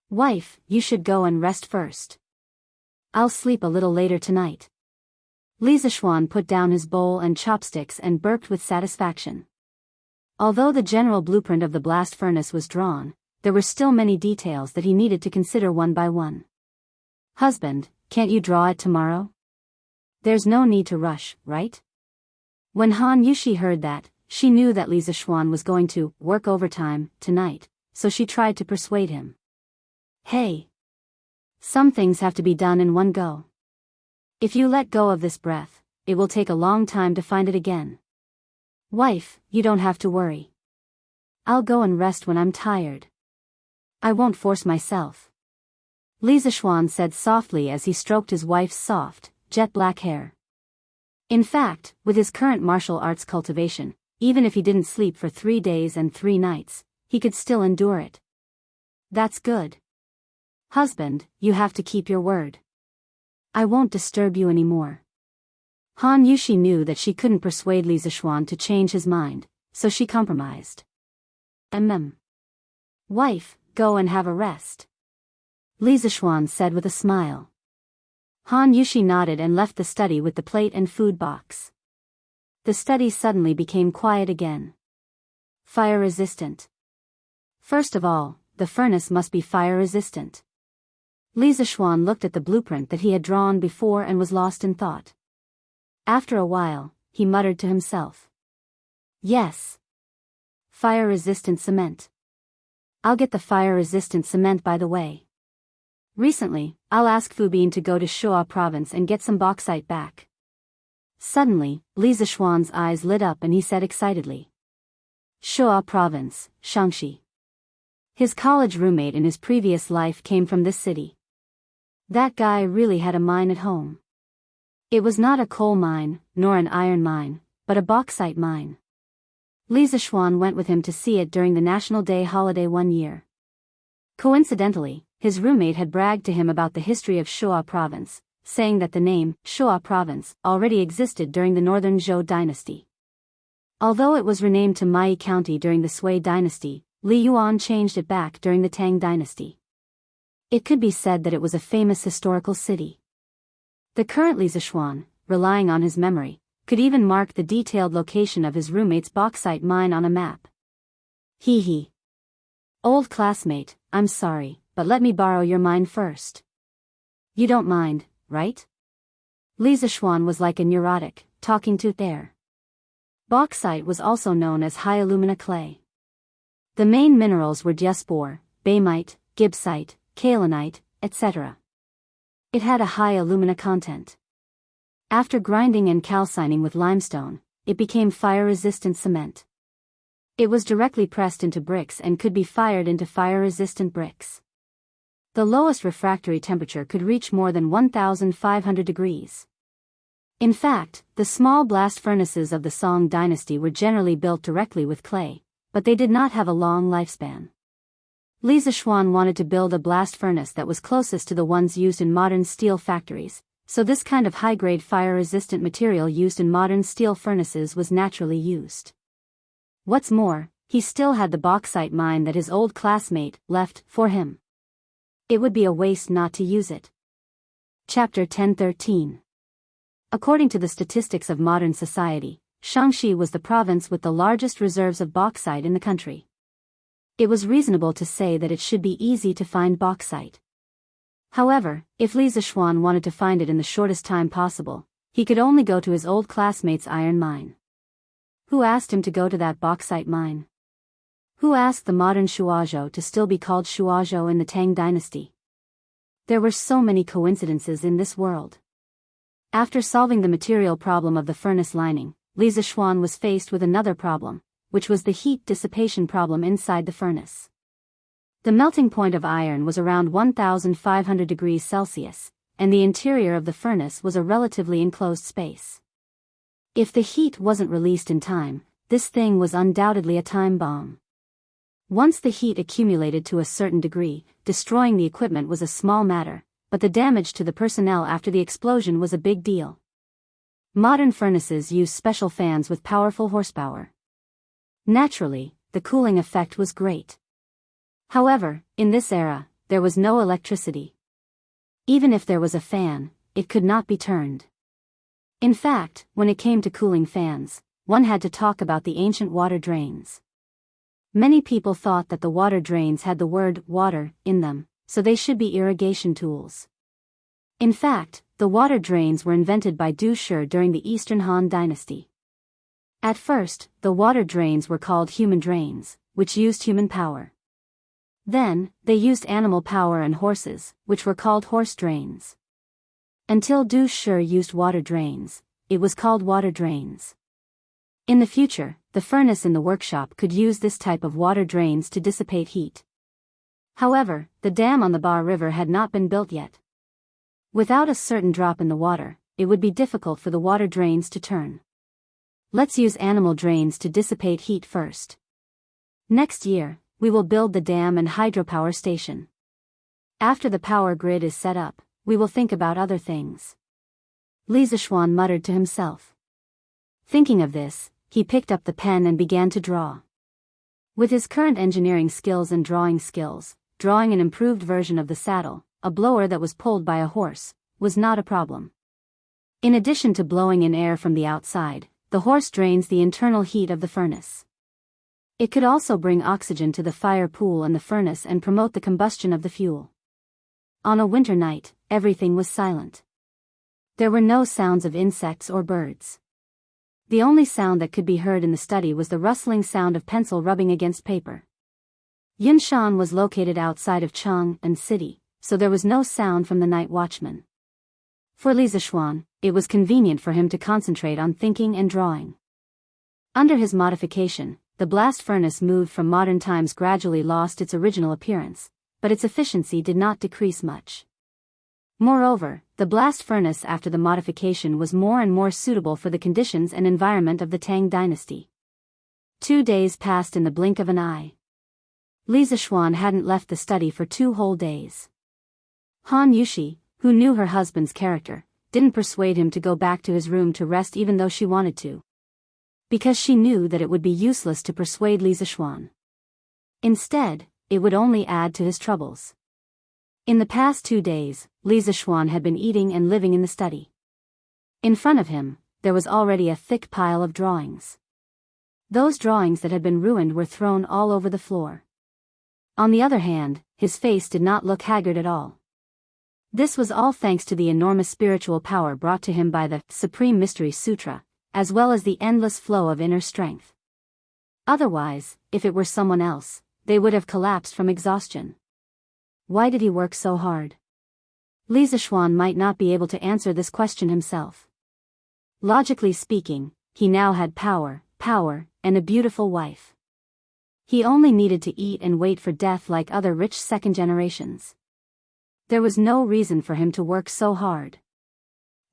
Wife, you should go and rest first. I'll sleep a little later tonight. Li Zishuan put down his bowl and chopsticks and burped with satisfaction. Although the general blueprint of the blast furnace was drawn, there were still many details that he needed to consider one by one. Husband, can't you draw it tomorrow? There's no need to rush, right? When Han Yushi heard that, she knew that Li Zishuan was going to work overtime tonight, so she tried to persuade him. Hey! Some things have to be done in one go. If you let go of this breath, it will take a long time to find it again. Wife, you don't have to worry. I'll go and rest when I'm tired. I won't force myself. Li Zishuan said softly as he stroked his wife's soft, jet-black hair. In fact, with his current martial arts cultivation, even if he didn't sleep for 3 days and 3 nights, he could still endure it. That's good. Husband, you have to keep your word. I won't disturb you anymore. Han Yushi knew that she couldn't persuade Li Zishuan to change his mind, so she compromised. Wife, go and have a rest. Li Zishuan said with a smile. Han Yushi nodded and left the study with the plate and food box. The study suddenly became quiet again. Fire resistant. First of all, the furnace must be fire resistant. Li Zishuan looked at the blueprint that he had drawn before and was lost in thought. After a while, he muttered to himself. Yes. Fire-resistant cement. I'll get the fire-resistant cement by the way. Recently, I'll ask Fubin to go to Shuo province and get some bauxite back. Suddenly, Li Zishuan's eyes lit up and he said excitedly. Shuo province, Xianxia. His college roommate in his previous life came from this city. That guy really had a mine at home. It was not a coal mine, nor an iron mine, but a bauxite mine. Li Zishuan went with him to see it during the National Day holiday one year. Coincidentally, his roommate had bragged to him about the history of Shuo province, saying that the name, Shuo province, already existed during the Northern Zhou dynasty. Although it was renamed to Mai County during the Sui dynasty, Li Yuan changed it back during the Tang dynasty. It could be said that it was a famous historical city. The current Li Zishuan, relying on his memory, could even mark the detailed location of his roommate's bauxite mine on a map. Hee hee. Old classmate, I'm sorry, but let me borrow your mine first. You don't mind, right? Li Zishuan was like a neurotic, talking to air. Bauxite was also known as high alumina clay. The main minerals were diaspore, baemite, gibbsite, kaolinite, etc. It had a high alumina content. After grinding and calcining with limestone, it became fire-resistant cement. It was directly pressed into bricks and could be fired into fire-resistant bricks. The lowest refractory temperature could reach more than 1,500 degrees. In fact, the small blast furnaces of the Song dynasty were generally built directly with clay, but they did not have a long lifespan. Li Zishuan wanted to build a blast furnace that was closest to the ones used in modern steel factories, so this kind of high-grade fire-resistant material used in modern steel furnaces was naturally used. What's more, he still had the bauxite mine that his old classmate left for him. It would be a waste not to use it. Chapter 1013. According to the statistics of modern society, Xianxia was the province with the largest reserves of bauxite in the country. It was reasonable to say that it should be easy to find bauxite. However, if Li Zishuan wanted to find it in the shortest time possible, he could only go to his old classmate's iron mine. Who asked him to go to that bauxite mine? Who asked the modern Shuazhou to still be called Shuazhou in the Tang dynasty? There were so many coincidences in this world. After solving the material problem of the furnace lining, Li Zishuan was faced with another problem, which was the heat dissipation problem inside the furnace. The melting point of iron was around 1,500 degrees Celsius, and the interior of the furnace was a relatively enclosed space. If the heat wasn't released in time, this thing was undoubtedly a time bomb. Once the heat accumulated to a certain degree, destroying the equipment was a small matter, but the damage to the personnel after the explosion was a big deal. Modern furnaces use special fans with powerful horsepower. Naturally, the cooling effect was great. However, in this era, there was no electricity. Even if there was a fan, it could not be turned. In fact, when it came to cooling fans, one had to talk about the ancient water drains. Many people thought that the water drains had the word water in them, so they should be irrigation tools. In fact, the water drains were invented by Du Shi during the Eastern Han Dynasty. At first, the water drains were called human drains, which used human power. Then, they used animal power and horses, which were called horse drains. Until Du Shi used water drains, it was called water drains. In the future, the furnace in the workshop could use this type of water drains to dissipate heat. However, the dam on the Ba River had not been built yet. Without a certain drop in the water, it would be difficult for the water drains to turn. Let's use animal drains to dissipate heat first. Next year, we will build the dam and hydropower station. After the power grid is set up, we will think about other things. Li Zishuan muttered to himself. Thinking of this, he picked up the pen and began to draw. With his current engineering skills and drawing skills, drawing an improved version of the saddle, a blower that was pulled by a horse, was not a problem. In addition to blowing in air from the outside, the horse drains the internal heat of the furnace. It could also bring oxygen to the fire pool and the furnace and promote the combustion of the fuel. On a winter night, everything was silent. There were no sounds of insects or birds. The only sound that could be heard in the study was the rustling sound of pencil rubbing against paper. Yunshan was located outside of Chang'an City, so there was no sound from the night watchman. For Li Zishuan, it was convenient for him to concentrate on thinking and drawing. Under his modification, the blast furnace moved from modern times gradually lost its original appearance, but its efficiency did not decrease much. Moreover, the blast furnace after the modification was more and more suitable for the conditions and environment of the Tang dynasty. 2 days passed in the blink of an eye. Li Zishuan hadn't left the study for 2 whole days. Han Yushi, who knew her husband's character, didn't persuade him to go back to his room to rest even though she wanted to. Because she knew that it would be useless to persuade Li Zishuan. Instead, it would only add to his troubles. In the past 2 days, Li Zishuan had been eating and living in the study. In front of him, there was already a thick pile of drawings. Those drawings that had been ruined were thrown all over the floor. On the other hand, his face did not look haggard at all. This was all thanks to the enormous spiritual power brought to him by the Supreme Mystery Sutra, as well as the endless flow of inner strength. Otherwise, if it were someone else, they would have collapsed from exhaustion. Why did he work so hard? Li Zishuan might not be able to answer this question himself. Logically speaking, he now had power, and a beautiful wife. He only needed to eat and wait for death like other rich second generations. There was no reason for him to work so hard.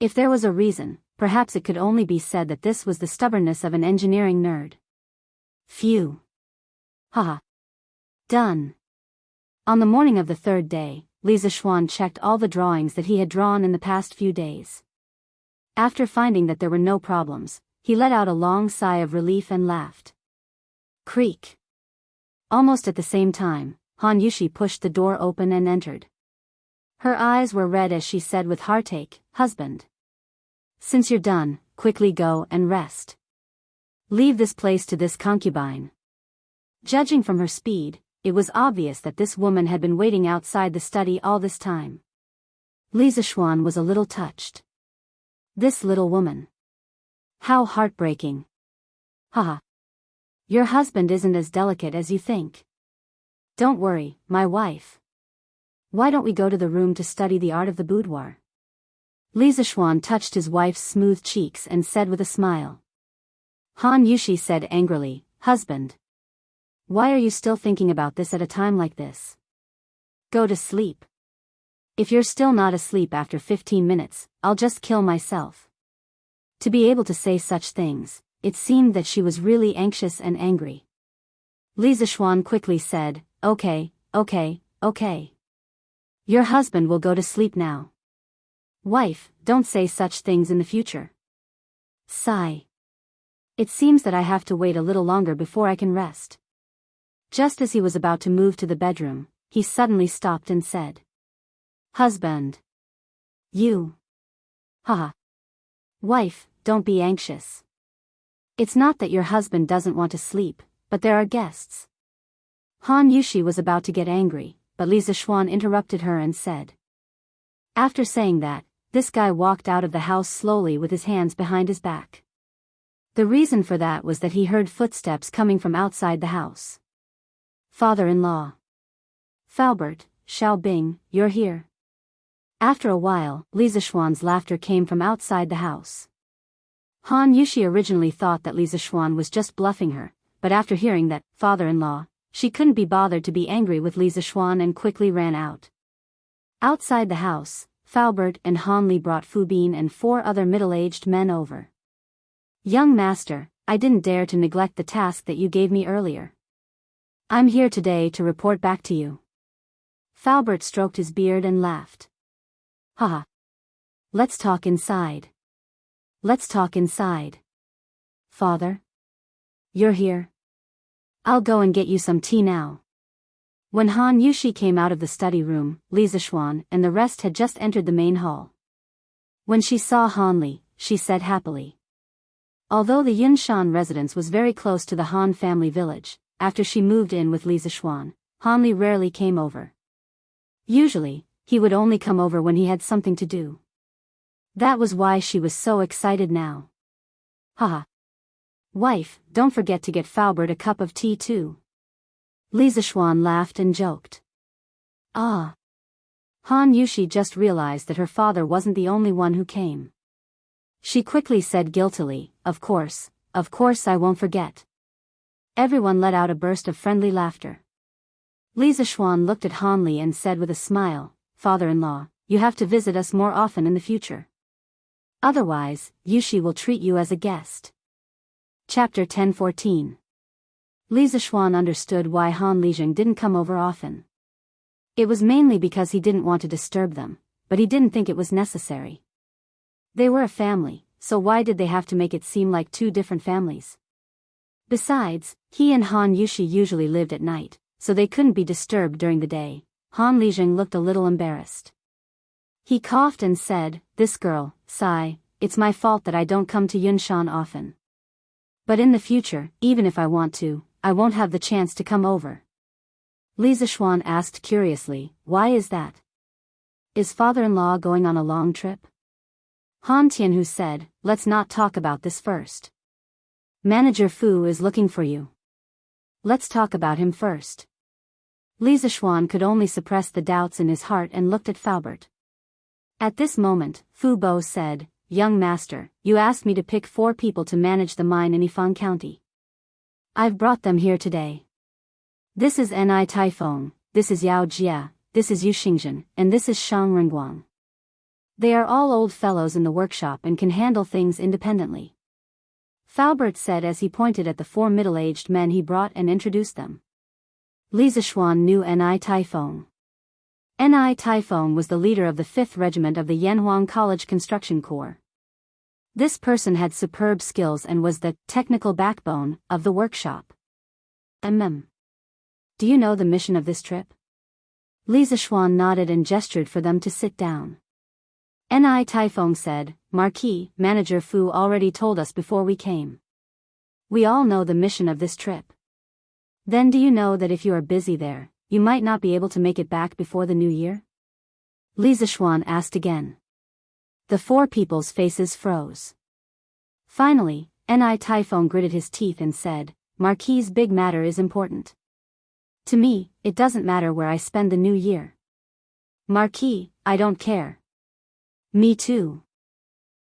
If there was a reason, perhaps it could only be said that this was the stubbornness of an engineering nerd. Phew. Haha. Done. On the morning of the 3rd day, Li Zishuan checked all the drawings that he had drawn in the past few days. After finding that there were no problems, he let out a long sigh of relief and laughed. Creak. Almost at the same time, Han Yushi pushed the door open and entered. Her eyes were red as she said with heartache, "Husband. Since you're done, quickly go and rest. Leave this place to this concubine." Judging from her speed, it was obvious that this woman had been waiting outside the study all this time. Li Zishuan was a little touched. This little woman. How heartbreaking. Haha. Your husband isn't as delicate as you think. Don't worry, my wife. Why don't we go to the room to study the art of the boudoir? Li Zishuan touched his wife's smooth cheeks and said with a smile. Han Yushi said angrily, Husband. Why are you still thinking about this at a time like this? Go to sleep. If you're still not asleep after 15 minutes, I'll just kill myself. To be able to say such things, it seemed that she was really anxious and angry. Li Zishuan quickly said, Okay. Your husband will go to sleep now. Wife, don't say such things in the future. Sigh. It seems that I have to wait a little longer before I can rest. Just as he was about to move to the bedroom, he suddenly stopped and said. Husband. You. Haha. Wife, don't be anxious. It's not that your husband doesn't want to sleep, but there are guests. Han Yushi was about to get angry, but Li Zishuan interrupted her and said. After saying that, this guy walked out of the house slowly with his hands behind his back. The reason for that was that he heard footsteps coming from outside the house. Father-in-law. Falbert, Xiaobing, you're here. After a while, Li Zishuan's laughter came from outside the house. Han Yushi originally thought that Li Zishuan was just bluffing her, but after hearing that, father-in-law, she couldn't be bothered to be angry with Li Zishuan and quickly ran out. Outside the house, Falbert and Han Li brought Fu Bin and 4 other middle-aged men over. Young master, I didn't dare to neglect the task that you gave me earlier. I'm here today to report back to you. Falbert stroked his beard and laughed. Haha. Let's talk inside. Let's talk inside. Father? You're here? I'll go and get you some tea now. When Han Yushi came out of the study room, Li Zishuan and the rest had just entered the main hall. When she saw Han Li, she said happily. Although the Yunshan residence was very close to the Han family village, after she moved in with Li Zishuan, Han Li rarely came over. Usually, he would only come over when he had something to do. That was why she was so excited now. Haha. Wife, don't forget to get Falbert a cup of tea too. Li Zishuan laughed and joked. Ah. Han Yushi just realized that her father wasn't the only one who came. She quickly said guiltily, Of course I won't forget. Everyone let out a burst of friendly laughter. Li Zishuan looked at Han Li and said with a smile, Father-in-law, you have to visit us more often in the future. Otherwise, Yushi will treat you as a guest. Chapter 10:14. Li Zishuan understood why Han Lijing didn't come over often. It was mainly because he didn't want to disturb them, but he didn't think it was necessary. They were a family, so why did they have to make it seem like 2 different families? Besides, he and Han Yushi usually lived at night, so they couldn't be disturbed during the day. Han Lijing looked a little embarrassed. He coughed and said, This girl, sigh, it's my fault that I don't come to Yunshan often. But in the future, even if I want to, I won't have the chance to come over. Li Zishuan asked curiously, Why is that? Is father-in-law going on a long trip? Han Tianhu said, Let's not talk about this first. Manager Fu is looking for you. Let's talk about him first. Li Zishuan could only suppress the doubts in his heart and looked at Falbert. At this moment, Fu Bo said, Young master, you asked me to pick 4 people to manage the mine in Yifang County. I've brought them here today. This is Ni Taifeng, this is Yao Jia, this is Yu Xingzhen, and this is Shang Renguang. They are all old fellows in the workshop and can handle things independently. Falbert said as he pointed at the 4 middle-aged men he brought and introduced them. Li Zishuan knew Ni Taifeng. Ni Taifeng was the leader of the 5th Regiment of the Yanhuang College Construction Corps. This person had superb skills and was the technical backbone of the workshop. Do you know the mission of this trip? Li Zishuan nodded and gestured for them to sit down. Ni Taifeng said, Marquis, Manager Fu already told us before we came. We all know the mission of this trip. Then do you know that if you are busy there, you might not be able to make it back before the new year? Li Zishuan asked again. The four people's faces froze. Finally, Ni Typhon gritted his teeth and said, Marquis's big matter is important. To me, it doesn't matter where I spend the new year. Marquis, I don't care. Me too.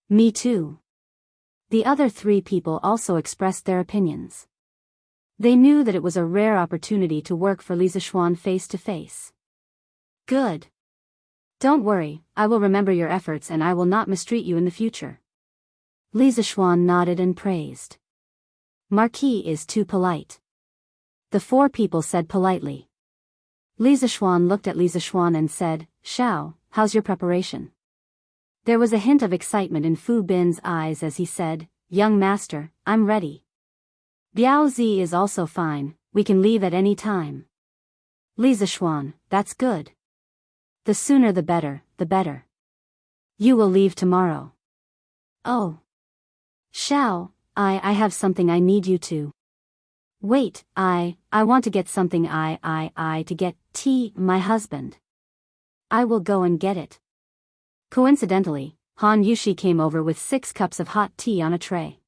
Me too. The other three people also expressed their opinions. They knew that it was a rare opportunity to work for Li Zishuan face to face. Good. Don't worry, I will remember your efforts and I will not mistreat you in the future. Li Zishuan nodded and praised. Marquis is too polite. The four people said politely. Li Zishuan looked at Li Zishuan and said, Xiao, how's your preparation? There was a hint of excitement in Fu Bin's eyes as he said, Young master, I'm ready. Biao Zi is also fine, we can leave at any time. Li Zishuan, that's good. The sooner the better, the better. You will leave tomorrow. Oh. Xiao, I have something I need you to. Wait, I want to get something to get tea, my husband. I will go and get it. Coincidentally, Han Yushi came over with 6 cups of hot tea on a tray.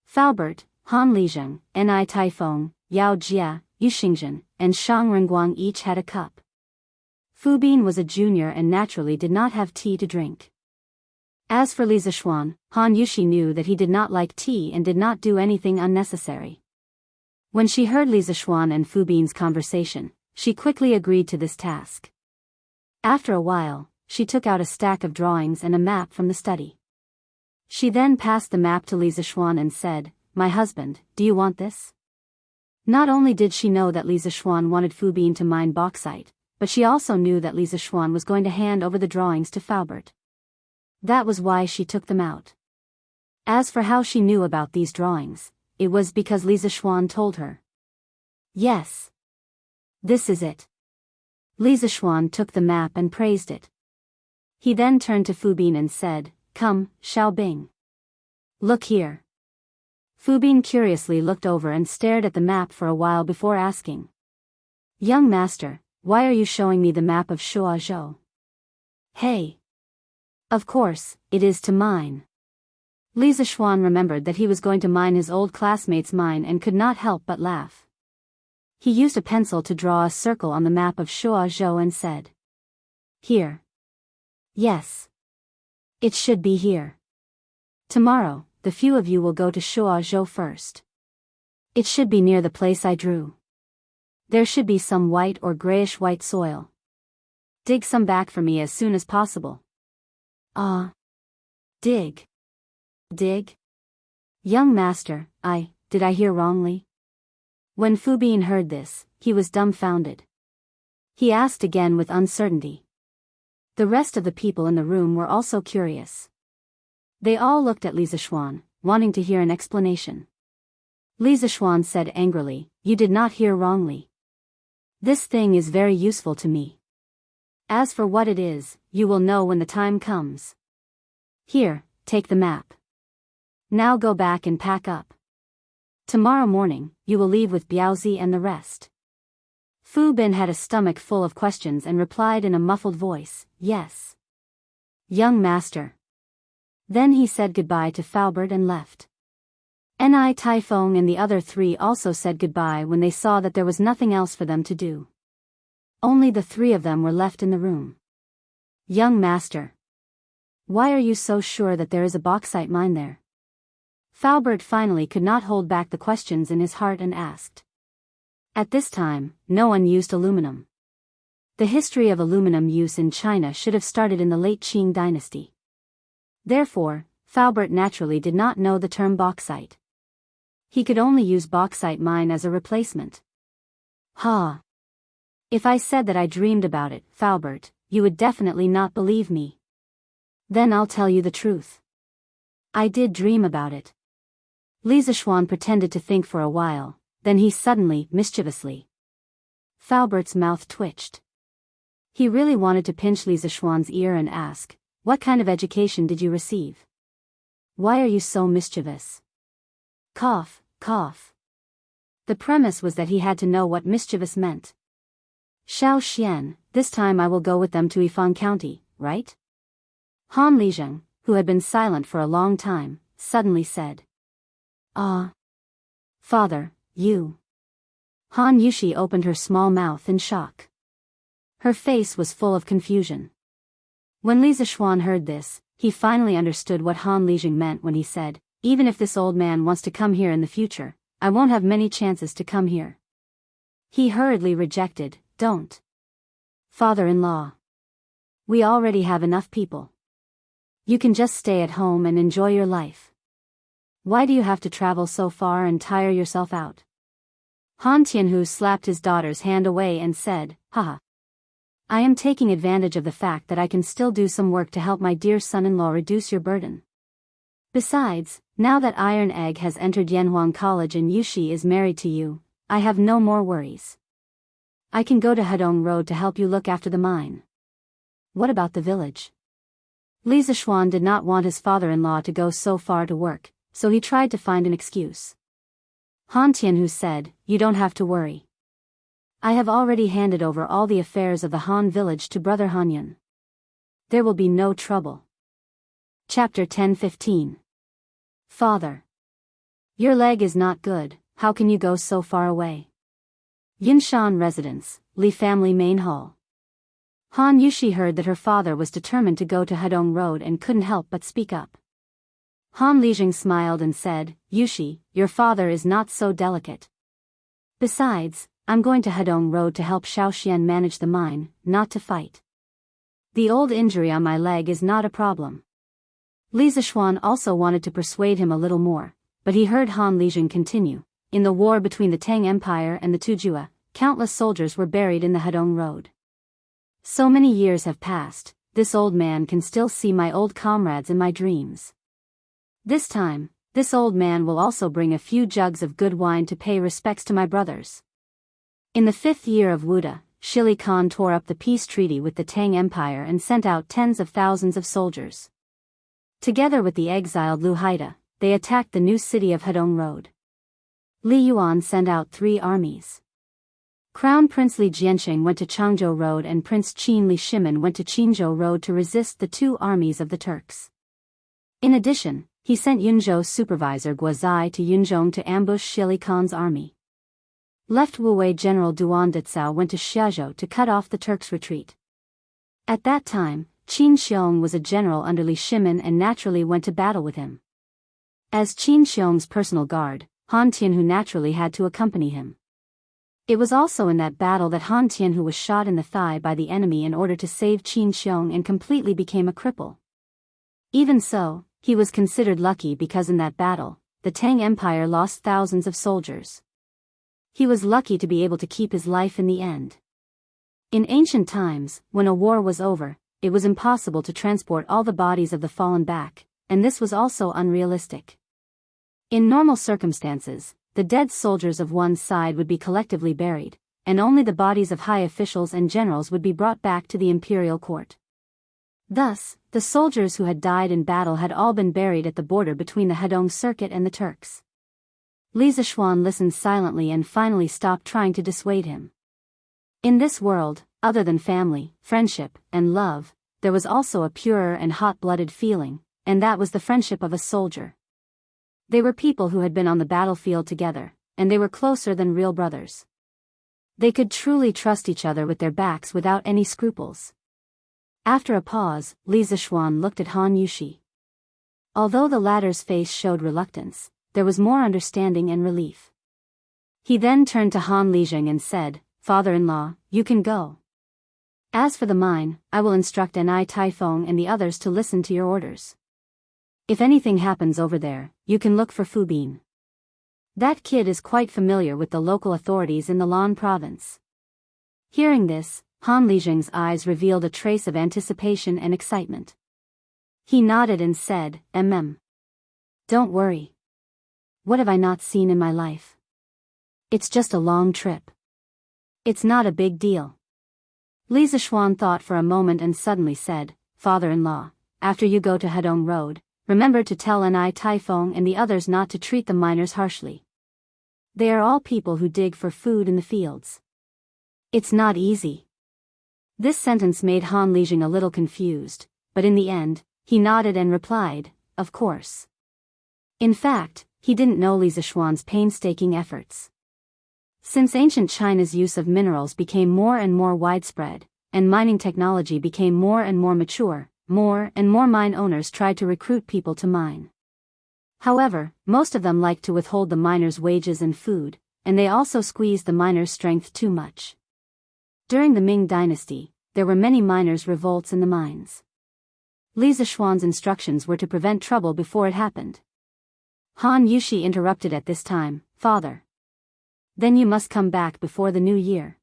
Falbert, Han Lizheng, Ni Typhon, Yao Jia, Yu Xingzhen, and Shang Renguang each had a cup. Fu Bin was a junior and naturally did not have tea to drink. As for Li Zishuan, Han Yushi knew that he did not like tea and did not do anything unnecessary. When she heard Li Zishuan and Fu Bin's conversation, she quickly agreed to this task. After a while, she took out a stack of drawings and a map from the study. She then passed the map to Li Zishuan and said, My husband, do you want this? Not only did she know that Li Zishuan wanted Fu Bin to mine bauxite, but she also knew that Li Zishuan was going to hand over the drawings to Falbert. That was why she took them out. As for how she knew about these drawings, it was because Li Zishuan told her. Yes. This is it. Li Zishuan took the map and praised it. He then turned to Fu Bin and said, Come, Xiaobing. Look here. Fu Bin curiously looked over and stared at the map for a while before asking. Young master, why are you showing me the map of Shuazhou? Hey. Of course, it is to mine. Li Zishuan remembered that he was going to mine his old classmate's mine and could not help but laugh. He used a pencil to draw a circle on the map of Shuazhou and said. Here. Yes. It should be here. Tomorrow, the few of you will go to Shuazhou first. It should be near the place I drew. There should be some white or grayish-white soil. Dig some back for me as soon as possible. Dig. Dig? Young master, did I hear wrongly? When Fu Bin heard this, he was dumbfounded. He asked again with uncertainty. The rest of the people in the room were also curious. They all looked at Li Zishuan, wanting to hear an explanation. Li Zishuan said angrily, You did not hear wrongly. This thing is very useful to me. As for what it is, you will know when the time comes. Here, take the map. Now go back and pack up. Tomorrow morning, you will leave with Biaozi and the rest. Fu Bin had a stomach full of questions and replied in a muffled voice, Yes. Young master. Then he said goodbye to Falbert and left. Ni Typhon and the other 3 also said goodbye when they saw that there was nothing else for them to do. Only the 3 of them were left in the room. Young master. Why are you so sure that there is a bauxite mine there? Falbert finally could not hold back the questions in his heart and asked. At this time, no one used aluminum. The history of aluminum use in China should have started in the late Qing dynasty. Therefore, Falbert naturally did not know the term bauxite. He could only use bauxite mine as a replacement. If I said that I dreamed about it, Falbert, you would definitely not believe me. Then I'll tell you the truth. I did dream about it. Li Zishuan pretended to think for a while, then he suddenly, mischievously. Falbert's mouth twitched. He really wanted to pinch Li Zishuan's ear and ask, What kind of education did you receive? Why are you so mischievous? Cough, cough. The premise was that he had to know what mischievous meant. Xiao Xian, this time I will go with them to Yifan County, right? Han Lijing, who had been silent for a long time, suddenly said. Ah. Father, you. Han Yushi opened her small mouth in shock. Her face was full of confusion. When Li Zixuan heard this, he finally understood what Han Lijing meant when he said, even if this old man wants to come here in the future, I won't have many chances to come here. He hurriedly rejected, don't. Father-in-law. We already have enough people. You can just stay at home and enjoy your life. Why do you have to travel so far and tire yourself out? Han Tianhu slapped his daughter's hand away and said, haha. I am taking advantage of the fact that I can still do some work to help my dear son-in-law reduce your burden. Besides, now that Iron Egg has entered Yanhuang College and Yushi is married to you, I have no more worries. I can go to Hedong Road to help you look after the mine. What about the village? Li Zixuan did not want his father-in-law to go so far to work, so he tried to find an excuse. Han Tianhu said, you don't have to worry. I have already handed over all the affairs of the Han village to Brother Hanyun. There will be no trouble. Chapter 10-15. Father. Your leg is not good, how can you go so far away? Yinshan Residence, Li Family Main Hall. Han Yushi heard that her father was determined to go to Hedong Road and couldn't help but speak up. Han Lijing smiled and said, Yushi, your father is not so delicate. Besides, I'm going to Hedong Road to help Xiao Xian manage the mine, not to fight. The old injury on my leg is not a problem. Li Zixuan also wanted to persuade him a little more, but he heard Han Lijing continue. In the war between the Tang Empire and the Tujue, countless soldiers were buried in the Hedong Road. So many years have passed, this old man can still see my old comrades in my dreams. This time, this old man will also bring a few jugs of good wine to pay respects to my brothers. In the 5th year of Wuda, Shili Khan tore up the peace treaty with the Tang Empire and sent out tens of thousands of soldiers. Together with the exiled Lu Haida, they attacked the new city of Hedong Road. Li Yuan sent out 3 armies. Crown Prince Li Jianxing went to Changzhou Road and Prince Qin Li Shimin went to Qinzhou Road to resist the 2 armies of the Turks. In addition, he sent Yunzhou supervisor Guozai to Yunzhong to ambush Shili Khan's army. Left Wuwei General Duan Dicao went to Xiazhou to cut off the Turks' retreat. At that time, Qin Xiong was a general under Li Shimin and naturally went to battle with him. As Qin Xiong's personal guard, Han Tianhu naturally had to accompany him. It was also in that battle that Han Tianhu was shot in the thigh by the enemy in order to save Qin Xiong and completely became a cripple. Even so, he was considered lucky because in that battle, the Tang Empire lost thousands of soldiers. He was lucky to be able to keep his life in the end. In ancient times, when a war was over, it was impossible to transport all the bodies of the fallen back, and this was also unrealistic. In normal circumstances, the dead soldiers of one side would be collectively buried, and only the bodies of high officials and generals would be brought back to the imperial court. Thus, the soldiers who had died in battle had all been buried at the border between the Hedong Circuit and the Turks. Li Zixuan listened silently and finally stopped trying to dissuade him. In this world, other than family, friendship, and love, there was also a purer and hot-blooded feeling, and that was the friendship of a soldier. They were people who had been on the battlefield together, and they were closer than real brothers. They could truly trust each other with their backs without any scruples. After a pause, Li Zixuan looked at Han Yushi. Although the latter's face showed reluctance, there was more understanding and relief. He then turned to Han Lijing and said, Father-in-law, you can go. As for the mine, I will instruct Ni Taifeng and the others to listen to your orders. If anything happens over there, you can look for Fu Bin. That kid is quite familiar with the local authorities in the Lan province. Hearing this, Han Lijing's eyes revealed a trace of anticipation and excitement. He nodded and said, Don't worry. What have I not seen in my life? It's just a long trip. It's not a big deal. Li Zixuan thought for a moment and suddenly said, Father-in-law, after you go to Hedong Road, remember to tell Ni Taifeng and the others not to treat the miners harshly. They are all people who dig for food in the fields. It's not easy. This sentence made Han Lijing a little confused, but in the end, he nodded and replied, of course. In fact, he didn't know Li Zishuan's painstaking efforts. Since ancient China's use of minerals became more and more widespread, and mining technology became more and more mature, more and more mine owners tried to recruit people to mine. However, most of them liked to withhold the miners' wages and food, and they also squeezed the miners' strength too much. During the Ming Dynasty, there were many miners' revolts in the mines. Li Zishuan's instructions were to prevent trouble before it happened. Han Yushi interrupted at this time, "Father. Then you must come back before the new year.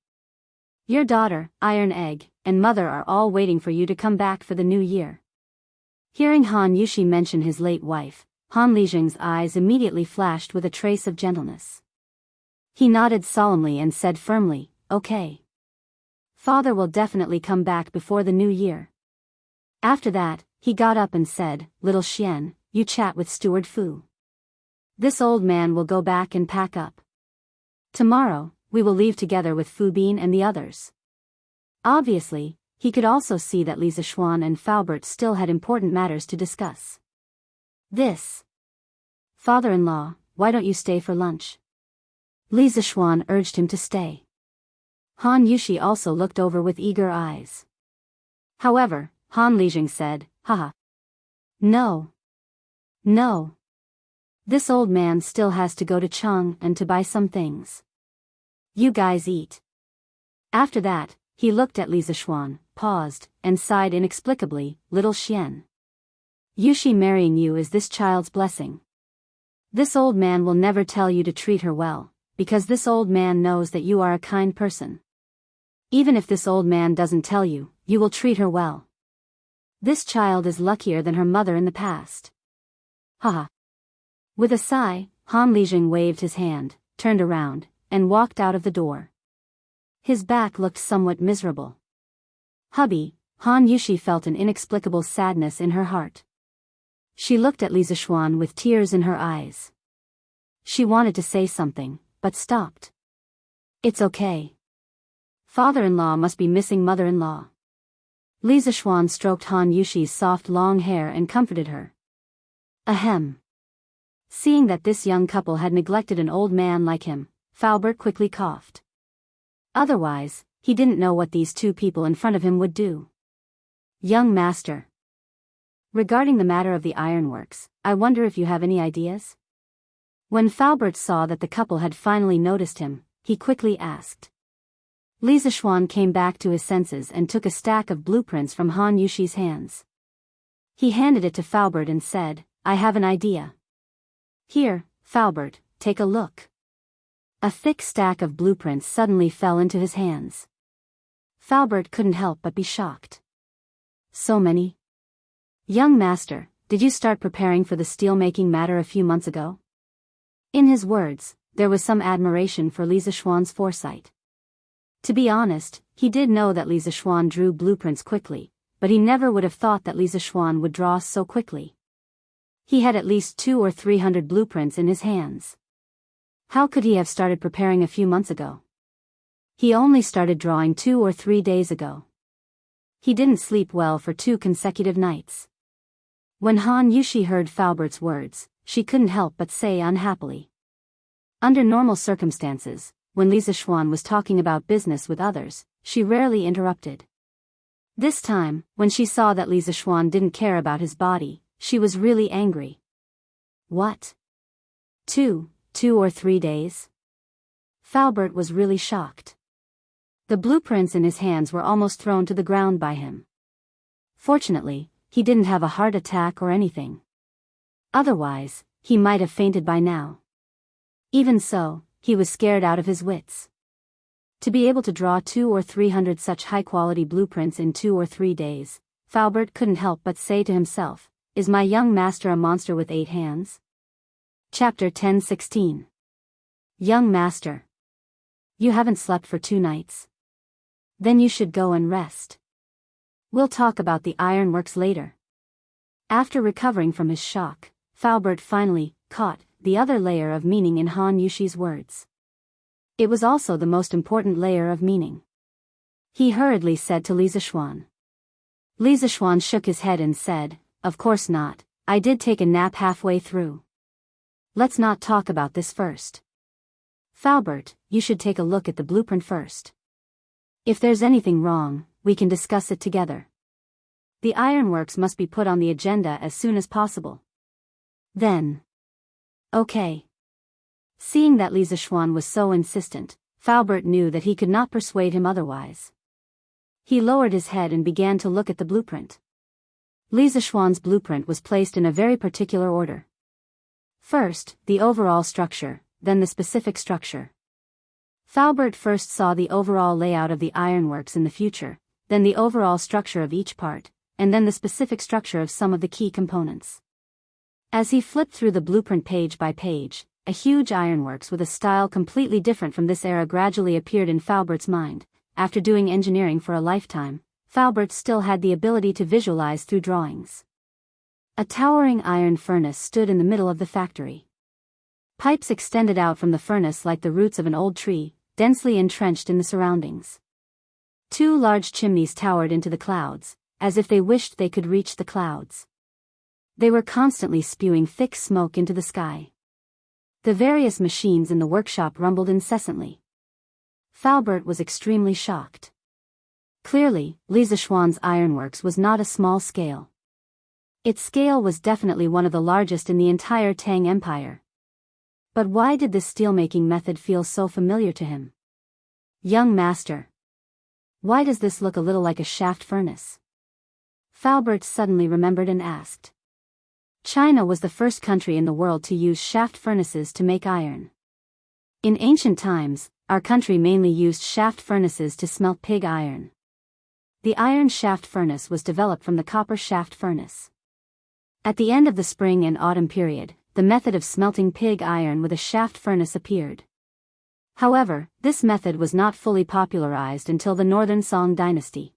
Your daughter, Iron Egg, and mother are all waiting for you to come back for the new year." Hearing Han Yushi mention his late wife, Han Lijing's eyes immediately flashed with a trace of gentleness. He nodded solemnly and said firmly, "Okay. Father will definitely come back before the new year." After that, he got up and said, "Little Xian, you chat with Steward Fu. This old man will go back and pack up. Tomorrow, we will leave together with Fu Bin and the others." Obviously, he could also see that Li Zishuan and Faubert still had important matters to discuss. "This. Father-in-law, why don't you stay for lunch?" Li Zishuan urged him to stay. Han Yushi also looked over with eager eyes. However, Han Lijing said, "Haha. No. No. This old man still has to go to Cheng and to buy some things. You guys eat." After that, he looked at Li Zishuan, paused, and sighed inexplicably, "Little Xian. Yushi marrying you is this child's blessing. This old man will never tell you to treat her well, because this old man knows that you are a kind person. Even if this old man doesn't tell you, you will treat her well. This child is luckier than her mother in the past." Haha. With a sigh, Han Lijing waved his hand, turned around, and walked out of the door. His back looked somewhat miserable. "Hubby," Han Yushi felt an inexplicable sadness in her heart. She looked at Li Zishuan with tears in her eyes. She wanted to say something, but stopped. "It's okay. Father-in-law must be missing mother-in-law." Li Zishuan stroked Han Yushi's soft long hair and comforted her. Ahem. Seeing that this young couple had neglected an old man like him, Faubert quickly coughed. Otherwise, he didn't know what these two people in front of him would do. "Young master. Regarding the matter of the ironworks, I wonder if you have any ideas?" When Faubert saw that the couple had finally noticed him, he quickly asked. Li Zishuan came back to his senses and took a stack of blueprints from Han Yushi's hands. He handed it to Faubert and said, "I have an idea. Here, Faubert, take a look." A thick stack of blueprints suddenly fell into his hands. Faubert couldn't help but be shocked. "So many? Young master, did you start preparing for the steelmaking matter a few months ago?" In his words, there was some admiration for Li Zishuan's foresight. To be honest, he did know that Li Zishuan drew blueprints quickly, but he never would have thought that Li Zishuan would draw so quickly. He had at least 200 or 300 blueprints in his hands. How could he have started preparing a few months ago? He only started drawing 2 or 3 days ago. He didn't sleep well for 2 consecutive nights. When Han Yushi heard Faubert's words, she couldn't help but say unhappily. Under normal circumstances, when Li Zishuan was talking about business with others, she rarely interrupted. This time, when she saw that Li Zishuan didn't care about his body, she was really angry. "What? 2 or 3 days?" Faubert was really shocked. The blueprints in his hands were almost thrown to the ground by him. Fortunately, he didn't have a heart attack or anything. Otherwise, he might have fainted by now. Even so, he was scared out of his wits. To be able to draw 200 or 300 such high-quality blueprints in 2 or 3 days, Faubert couldn't help but say to himself, "Is my young master a monster with 8 hands?" Chapter 10:16. Young master. You haven't slept for 2 nights. Then you should go and rest. We'll talk about the ironworks later. After recovering from his shock, Faubert finally caught the other layer of meaning in Han Yushi's words. It was also the most important layer of meaning. He hurriedly said to Li Zishuan. Li Zishuan shook his head and said, "Of course not, I did take a nap halfway through. Let's not talk about this first. Falbert, you should take a look at the blueprint first. If there's anything wrong, we can discuss it together. The ironworks must be put on the agenda as soon as possible. Then. Okay." Seeing that Li Zishuan was so insistent, Falbert knew that he could not persuade him otherwise. He lowered his head and began to look at the blueprint. Li Zishuan's blueprint was placed in a very particular order. First, the overall structure, then the specific structure. Falbert first saw the overall layout of the ironworks in the future, then the overall structure of each part, and then the specific structure of some of the key components. As he flipped through the blueprint page by page, a huge ironworks with a style completely different from this era gradually appeared in Falbert's mind. After doing engineering for a lifetime, Falbert still had the ability to visualize through drawings. A towering iron furnace stood in the middle of the factory. Pipes extended out from the furnace like the roots of an old tree, densely entrenched in the surroundings. 2 large chimneys towered into the clouds, as if they wished they could reach the clouds. They were constantly spewing thick smoke into the sky. The various machines in the workshop rumbled incessantly. Falbert was extremely shocked. Clearly, Li Zishuan's ironworks was not a small scale. Its scale was definitely one of the largest in the entire Tang Empire. But why did this steelmaking method feel so familiar to him? "Young master. Why does this look a little like a shaft furnace?" Falbert suddenly remembered and asked. China was the first country in the world to use shaft furnaces to make iron. In ancient times, our country mainly used shaft furnaces to smelt pig iron. The iron shaft furnace was developed from the copper shaft furnace. At the end of the spring and autumn period, the method of smelting pig iron with a shaft furnace appeared. However, this method was not fully popularized until the Northern Song dynasty.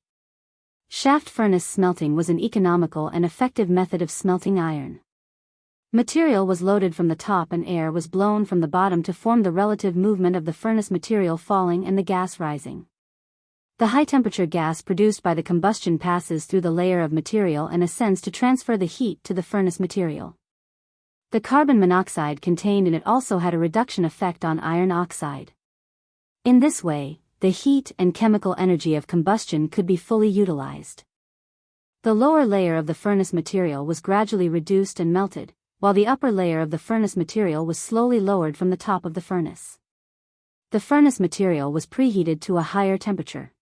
Shaft furnace smelting was an economical and effective method of smelting iron. Material was loaded from the top and air was blown from the bottom to form the relative movement of the furnace material falling and the gas rising. The high-temperature gas produced by the combustion passes through the layer of material and ascends to transfer the heat to the furnace material. The carbon monoxide contained in it also had a reduction effect on iron oxide. In this way, the heat and chemical energy of combustion could be fully utilized. The lower layer of the furnace material was gradually reduced and melted, while the upper layer of the furnace material was slowly lowered from the top of the furnace. The furnace material was preheated to a higher temperature.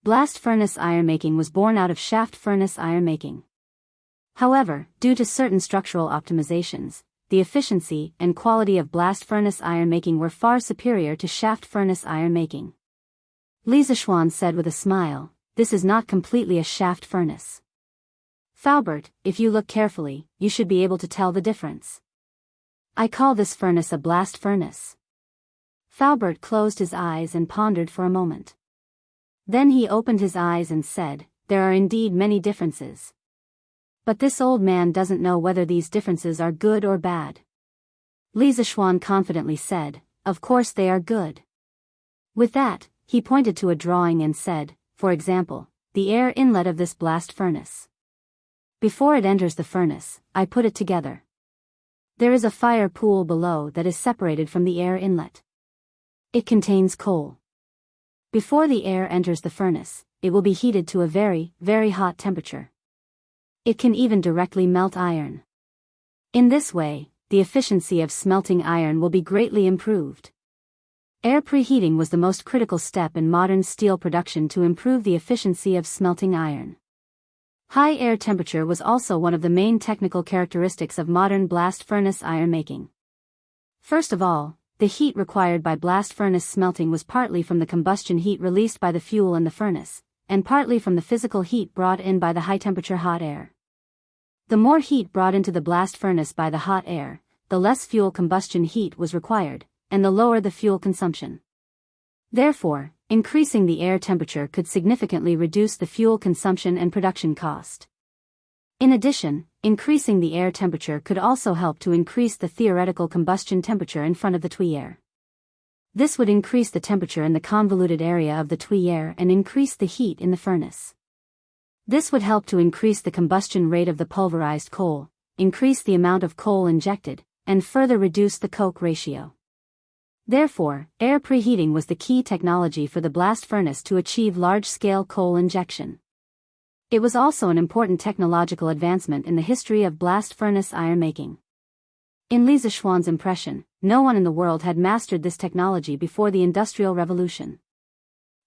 Blast furnace ironmaking was born out of shaft furnace ironmaking. However, due to certain structural optimizations, the efficiency and quality of blast furnace ironmaking were far superior to shaft furnace ironmaking. Li Zishuan said with a smile, "This is not completely a shaft furnace. Falbert, if you look carefully, you should be able to tell the difference. I call this furnace a blast furnace." Falbert closed his eyes and pondered for a moment. Then he opened his eyes and said, "There are indeed many differences. But this old man doesn't know whether these differences are good or bad." Li Zishuan confidently said, "Of course they are good." With that, he pointed to a drawing and said, "For example, the air inlet of this blast furnace. Before it enters the furnace, I put it together. There is a fire pool below that is separated from the air inlet. It contains coal. Before the air enters the furnace, it will be heated to a very, very hot temperature. It can even directly melt iron. In this way, the efficiency of smelting iron will be greatly improved." Air preheating was the most critical step in modern steel production to improve the efficiency of smelting iron. High air temperature was also one of the main technical characteristics of modern blast furnace iron making. First of all, the heat required by blast furnace smelting was partly from the combustion heat released by the fuel in the furnace, and partly from the physical heat brought in by the high-temperature hot air. The more heat brought into the blast furnace by the hot air, the less fuel combustion heat was required, and the lower the fuel consumption. Therefore, increasing the air temperature could significantly reduce the fuel consumption and production cost. In addition, increasing the air temperature could also help to increase the theoretical combustion temperature in front of the tuyere. This would increase the temperature in the convoluted area of the tuyere and increase the heat in the furnace. This would help to increase the combustion rate of the pulverized coal, increase the amount of coal injected, and further reduce the coke ratio. Therefore, air preheating was the key technology for the blast furnace to achieve large-scale coal injection. It was also an important technological advancement in the history of blast furnace iron making. In Li Zixuan's impression, no one in the world had mastered this technology before the Industrial Revolution.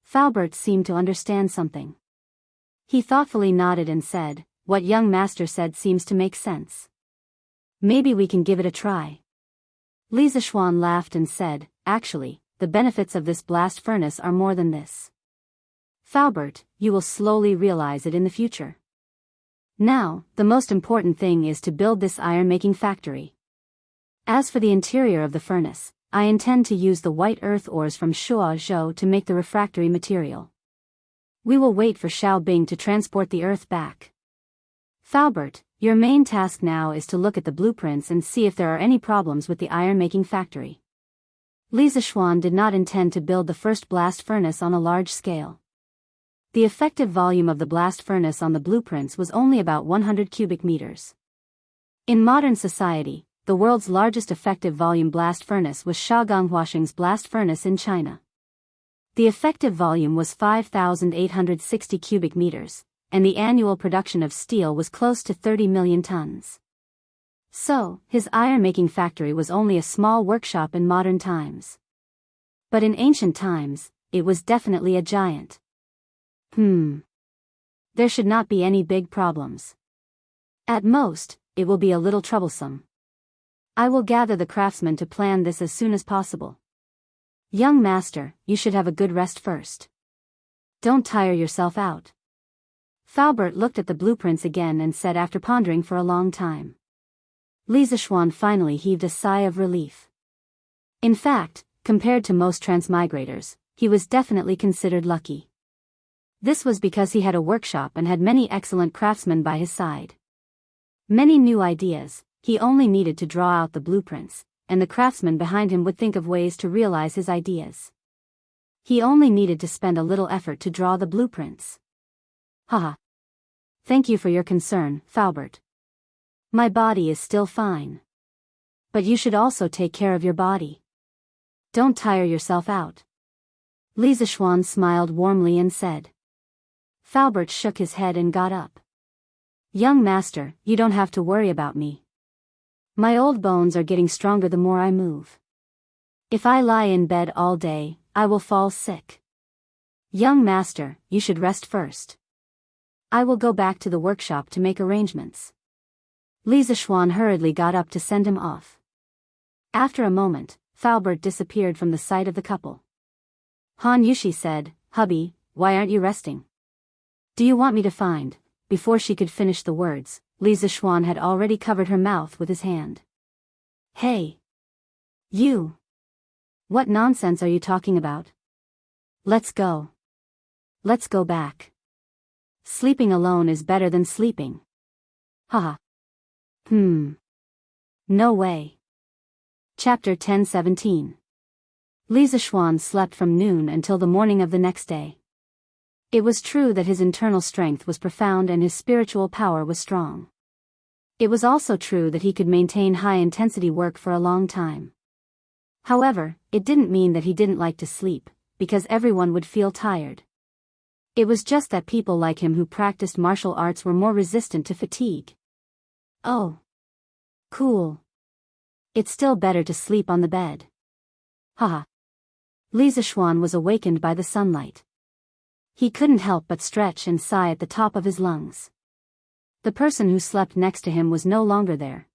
Faubert seemed to understand something. He thoughtfully nodded and said, "What young master said seems to make sense. Maybe we can give it a try." Li Zixuan laughed and said, "Actually, the benefits of this blast furnace are more than this. Faubert, you will slowly realize it in the future. Now, the most important thing is to build this iron-making factory. As for the interior of the furnace, I intend to use the white earth ores from Shuozhou to make the refractory material. We will wait for Xiaobing to transport the earth back. Faubert, your main task now is to look at the blueprints and see if there are any problems with the iron-making factory." Li Zixuan did not intend to build the first blast furnace on a large scale. The effective volume of the blast furnace on the blueprints was only about 100 cubic meters. In modern society, the world's largest effective volume blast furnace was Shagonghuasheng's blast furnace in China. The effective volume was 5,860 cubic meters, and the annual production of steel was close to 30 million tons. So, his iron-making factory was only a small workshop in modern times. But in ancient times, it was definitely a giant. There should not be any big problems. At most, it will be a little troublesome. I will gather the craftsmen to plan this as soon as possible. Young master, you should have a good rest first. Don't tire yourself out. Faubert looked at the blueprints again and said after pondering for a long time. Li Zixuan finally heaved a sigh of relief. In fact, compared to most transmigrators, he was definitely considered lucky. This was because he had a workshop and had many excellent craftsmen by his side. Many new ideas, he only needed to draw out the blueprints, and the craftsmen behind him would think of ways to realize his ideas. He only needed to spend a little effort to draw the blueprints. Haha. Thank you for your concern, Faubert. My body is still fine. But you should also take care of your body. Don't tire yourself out. Li Zixuan smiled warmly and said. Faubert shook his head and got up. Young master, you don't have to worry about me. My old bones are getting stronger the more I move. If I lie in bed all day, I will fall sick. Young master, you should rest first. I will go back to the workshop to make arrangements. Li Zixuan hurriedly got up to send him off. After a moment, Faubert disappeared from the sight of the couple. Han Yushi said, "Hubby, why aren't you resting? Do you want me to find?" Before she could finish the words, Li Zixuan had already covered her mouth with his hand. Hey! You! What nonsense are you talking about? Let's go. Let's go back. Sleeping alone is better than sleeping. Haha. No way. Chapter 10:17. Li Zixuan slept from noon until the morning of the next day. It was true that his internal strength was profound and his spiritual power was strong. It was also true that he could maintain high-intensity work for a long time. However, it didn't mean that he didn't like to sleep, because everyone would feel tired. It was just that people like him who practiced martial arts were more resistant to fatigue. Oh. Cool. It's still better to sleep on the bed. Haha. Li Zixuan was awakened by the sunlight. He couldn't help but stretch and sigh at the top of his lungs. The person who slept next to him was no longer there.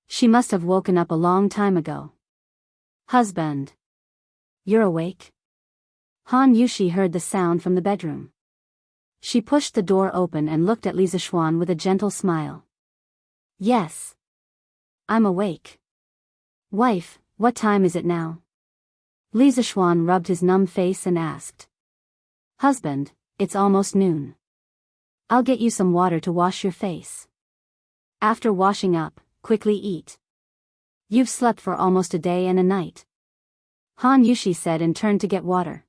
She must have woken up a long time ago. Husband. You're awake? Han Yushi heard the sound from the bedroom. She pushed the door open and looked at Li Zixuan with a gentle smile. Yes. I'm awake. Wife, what time is it now? Li Zixuan rubbed his numb face and asked. Husband, it's almost noon. I'll get you some water to wash your face. After washing up, quickly eat. You've slept for almost a day and a night. Han Yushi said and turned to get water.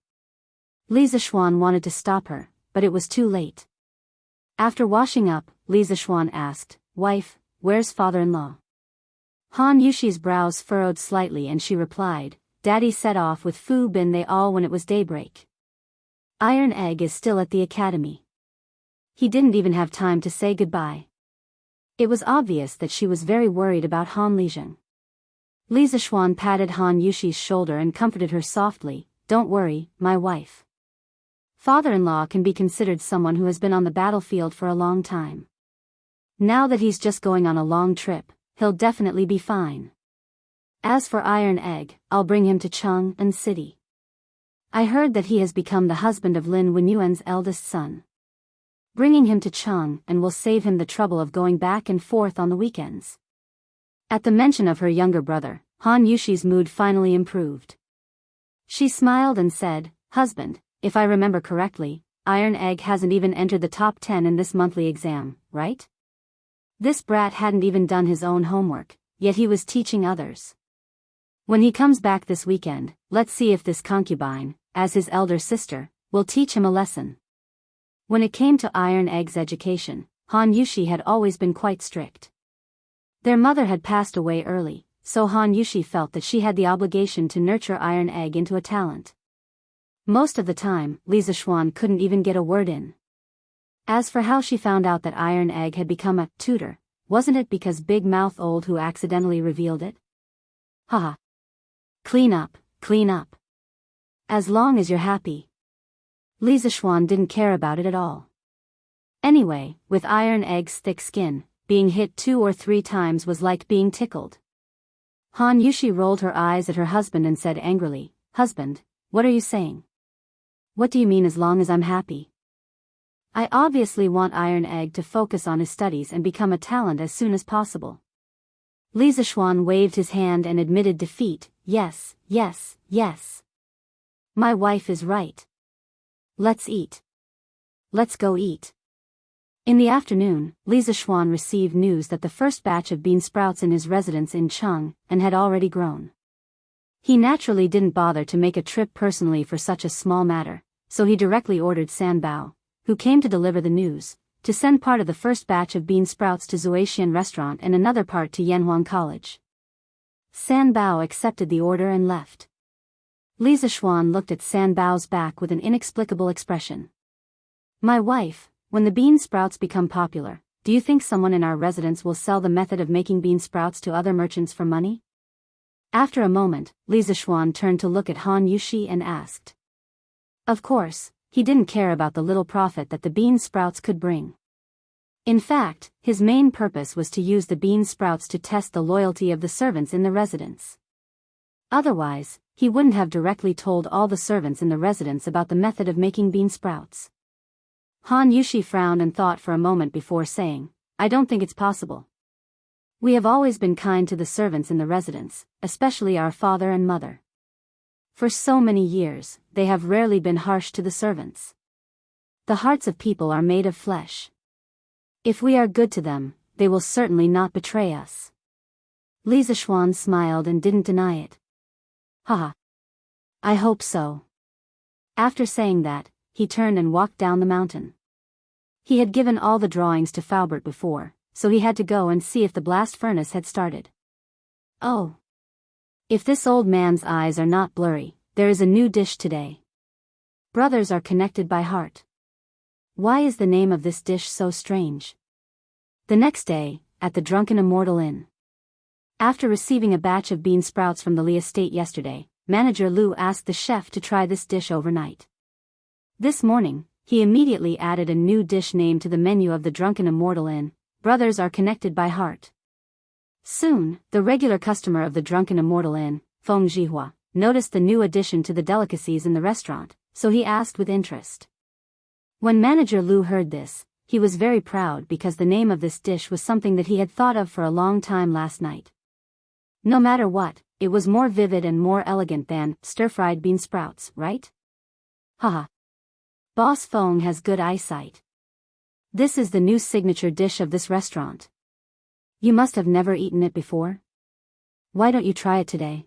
Li Zishuan wanted to stop her, but it was too late. After washing up, Li Zishuan asked, "Wife, where's father-in-law?" Han Yushi's brows furrowed slightly and she replied, "Daddy set off with Fu Bin they all when it was daybreak. Iron Egg is still at the academy." He didn't even have time to say goodbye. It was obvious that she was very worried about Han Lijing. Li Zishuan patted Han Yushi's shoulder and comforted her softly, "Don't worry, my wife. Father-in-law can be considered someone who has been on the battlefield for a long time. Now that he's just going on a long trip, he'll definitely be fine. As for Iron Egg, I'll bring him to Chang'an City. I heard that he has become the husband of Lin Wenyuan's eldest son. Bringing him to Chang'an will save him the trouble of going back and forth on the weekends." At the mention of her younger brother, Han Yushi's mood finally improved. She smiled and said, "Husband, if I remember correctly, Iron Egg hasn't even entered the top 10 in this monthly exam, right? This brat hadn't even done his own homework, yet he was teaching others. When he comes back this weekend, let's see if this concubine, as his elder sister, will teach him a lesson." When it came to Iron Egg's education, Han Yushi had always been quite strict. Their mother had passed away early, so Han Yushi felt that she had the obligation to nurture Iron Egg into a talent. Most of the time, Li Zishuan couldn't even get a word in. As for how she found out that Iron Egg had become a tutor, wasn't it because Big Mouth Old who accidentally revealed it? Haha. Clean up, clean up. As long as you're happy. Li Zishuan didn't care about it at all. Anyway, with Iron Egg's thick skin, being hit 2 or 3 times was like being tickled. Han Yushi rolled her eyes at her husband and said angrily, "Husband, what are you saying? What do you mean as long as I'm happy? I obviously want Iron Egg to focus on his studies and become a talent as soon as possible." Li Zishuan waved his hand and admitted defeat, "Yes, yes, yes. My wife is right. Let's eat. Let's go eat." In the afternoon, Li Zishuan received news that the first batch of bean sprouts in his residence in Chang'an had already grown. He naturally didn't bother to make a trip personally for such a small matter, so he directly ordered San Bao, who came to deliver the news, to send part of the first batch of bean sprouts to Zuaxian Restaurant and another part to Yanhuang College. San Bao accepted the order and left. Li Zishuan looked at San Bao's back with an inexplicable expression. "My wife, when the bean sprouts become popular, do you think someone in our residence will sell the method of making bean sprouts to other merchants for money?" After a moment, Li Zishuan turned to look at Han Yushi and asked. Of course, he didn't care about the little profit that the bean sprouts could bring. In fact, his main purpose was to use the bean sprouts to test the loyalty of the servants in the residence. Otherwise, he wouldn't have directly told all the servants in the residence about the method of making bean sprouts. Han Yushi frowned and thought for a moment before saying, "I don't think it's possible. We have always been kind to the servants in the residence, especially our father and mother. For so many years, they have rarely been harsh to the servants. The hearts of people are made of flesh. If we are good to them, they will certainly not betray us." Li Zishuan smiled and didn't deny it. "Haha. I hope so." After saying that, he turned and walked down the mountain. He had given all the drawings to Faubert before, so he had to go and see if the blast furnace had started. Oh. If this old man's eyes are not blurry, there is a new dish today. Brothers are connected by heart. Why is the name of this dish so strange? The next day, at the Drunken Immortal Inn. After receiving a batch of bean sprouts from the Li estate yesterday, Manager Lu asked the chef to try this dish overnight. This morning, he immediately added a new dish name to the menu of the Drunken Immortal Inn. Brothers are connected by heart. Soon, the regular customer of the Drunken Immortal Inn, Feng Zhihua, noticed the new addition to the delicacies in the restaurant, so he asked with interest. When Manager Lu heard this, he was very proud because the name of this dish was something that he had thought of for a long time last night. No matter what, it was more vivid and more elegant than stir-fried bean sprouts, right? Haha. Boss Feng has good eyesight. This is the new signature dish of this restaurant. You must have never eaten it before. Why don't you try it today?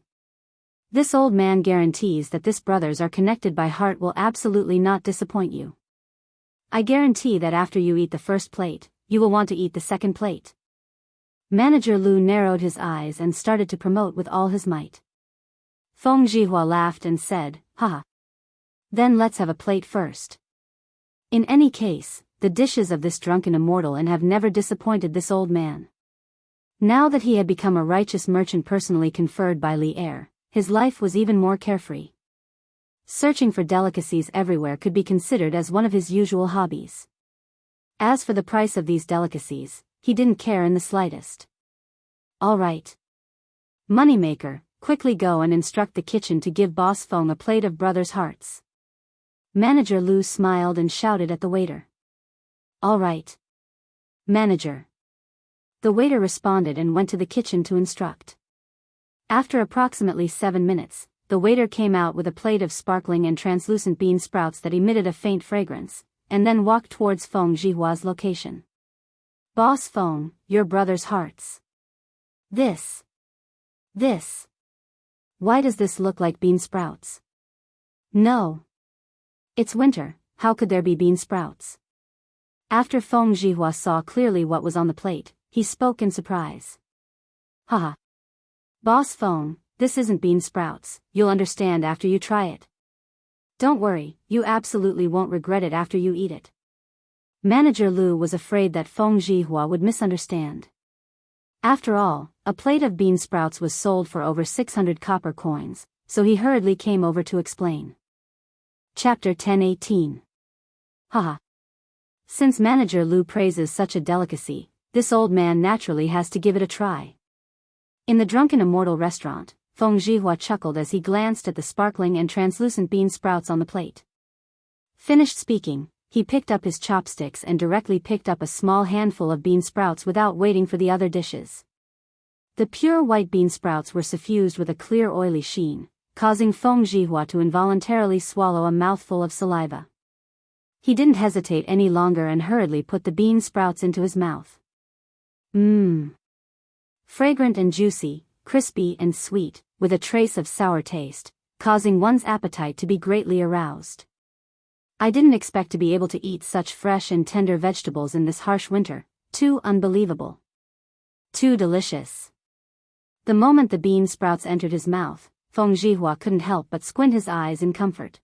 This old man guarantees that this brothers are connected by heart will absolutely not disappoint you. I guarantee that after you eat the first plate, you will want to eat the second plate. Manager Lu narrowed his eyes and started to promote with all his might. Feng Zhihua laughed and said, "Haha. Then let's have a plate first." In any case, the dishes of this drunken immortal and have never disappointed this old man. Now that he had become a righteous merchant personally conferred by Li Er, his life was even more carefree. Searching for delicacies everywhere could be considered as one of his usual hobbies. As for the price of these delicacies, he didn't care in the slightest. All right. Moneymaker, quickly go and instruct the kitchen to give Boss Feng a plate of brothers' hearts. Manager Lu smiled and shouted at the waiter. All right. Manager. The waiter responded and went to the kitchen to instruct. After approximately 7 minutes, the waiter came out with a plate of sparkling and translucent bean sprouts that emitted a faint fragrance, and then walked towards Feng Zhihua's location. Boss Feng, your brother's hearts. This. Why does this look like bean sprouts? No. It's winter, how could there be bean sprouts? After Feng Zhihua saw clearly what was on the plate, he spoke in surprise. Haha. Boss Feng, this isn't bean sprouts, you'll understand after you try it. Don't worry, you absolutely won't regret it after you eat it. Manager Lu was afraid that Feng Zhihua would misunderstand. After all, a plate of bean sprouts was sold for over 600 copper coins, so he hurriedly came over to explain. Chapter 1018. Haha. Since Manager Lu praises such a delicacy, this old man naturally has to give it a try. In the drunken immortal restaurant, Feng Zhihua chuckled as he glanced at the sparkling and translucent bean sprouts on the plate. Finished speaking, he picked up his chopsticks and directly picked up a small handful of bean sprouts without waiting for the other dishes. The pure white bean sprouts were suffused with a clear oily sheen, causing Feng Zhihua to involuntarily swallow a mouthful of saliva. He didn't hesitate any longer and hurriedly put the bean sprouts into his mouth. Fragrant and juicy, crispy and sweet, with a trace of sour taste, causing one's appetite to be greatly aroused. I didn't expect to be able to eat such fresh and tender vegetables in this harsh winter, too unbelievable. Too delicious. The moment the bean sprouts entered his mouth, Feng Zhihua couldn't help but squint his eyes in comfort.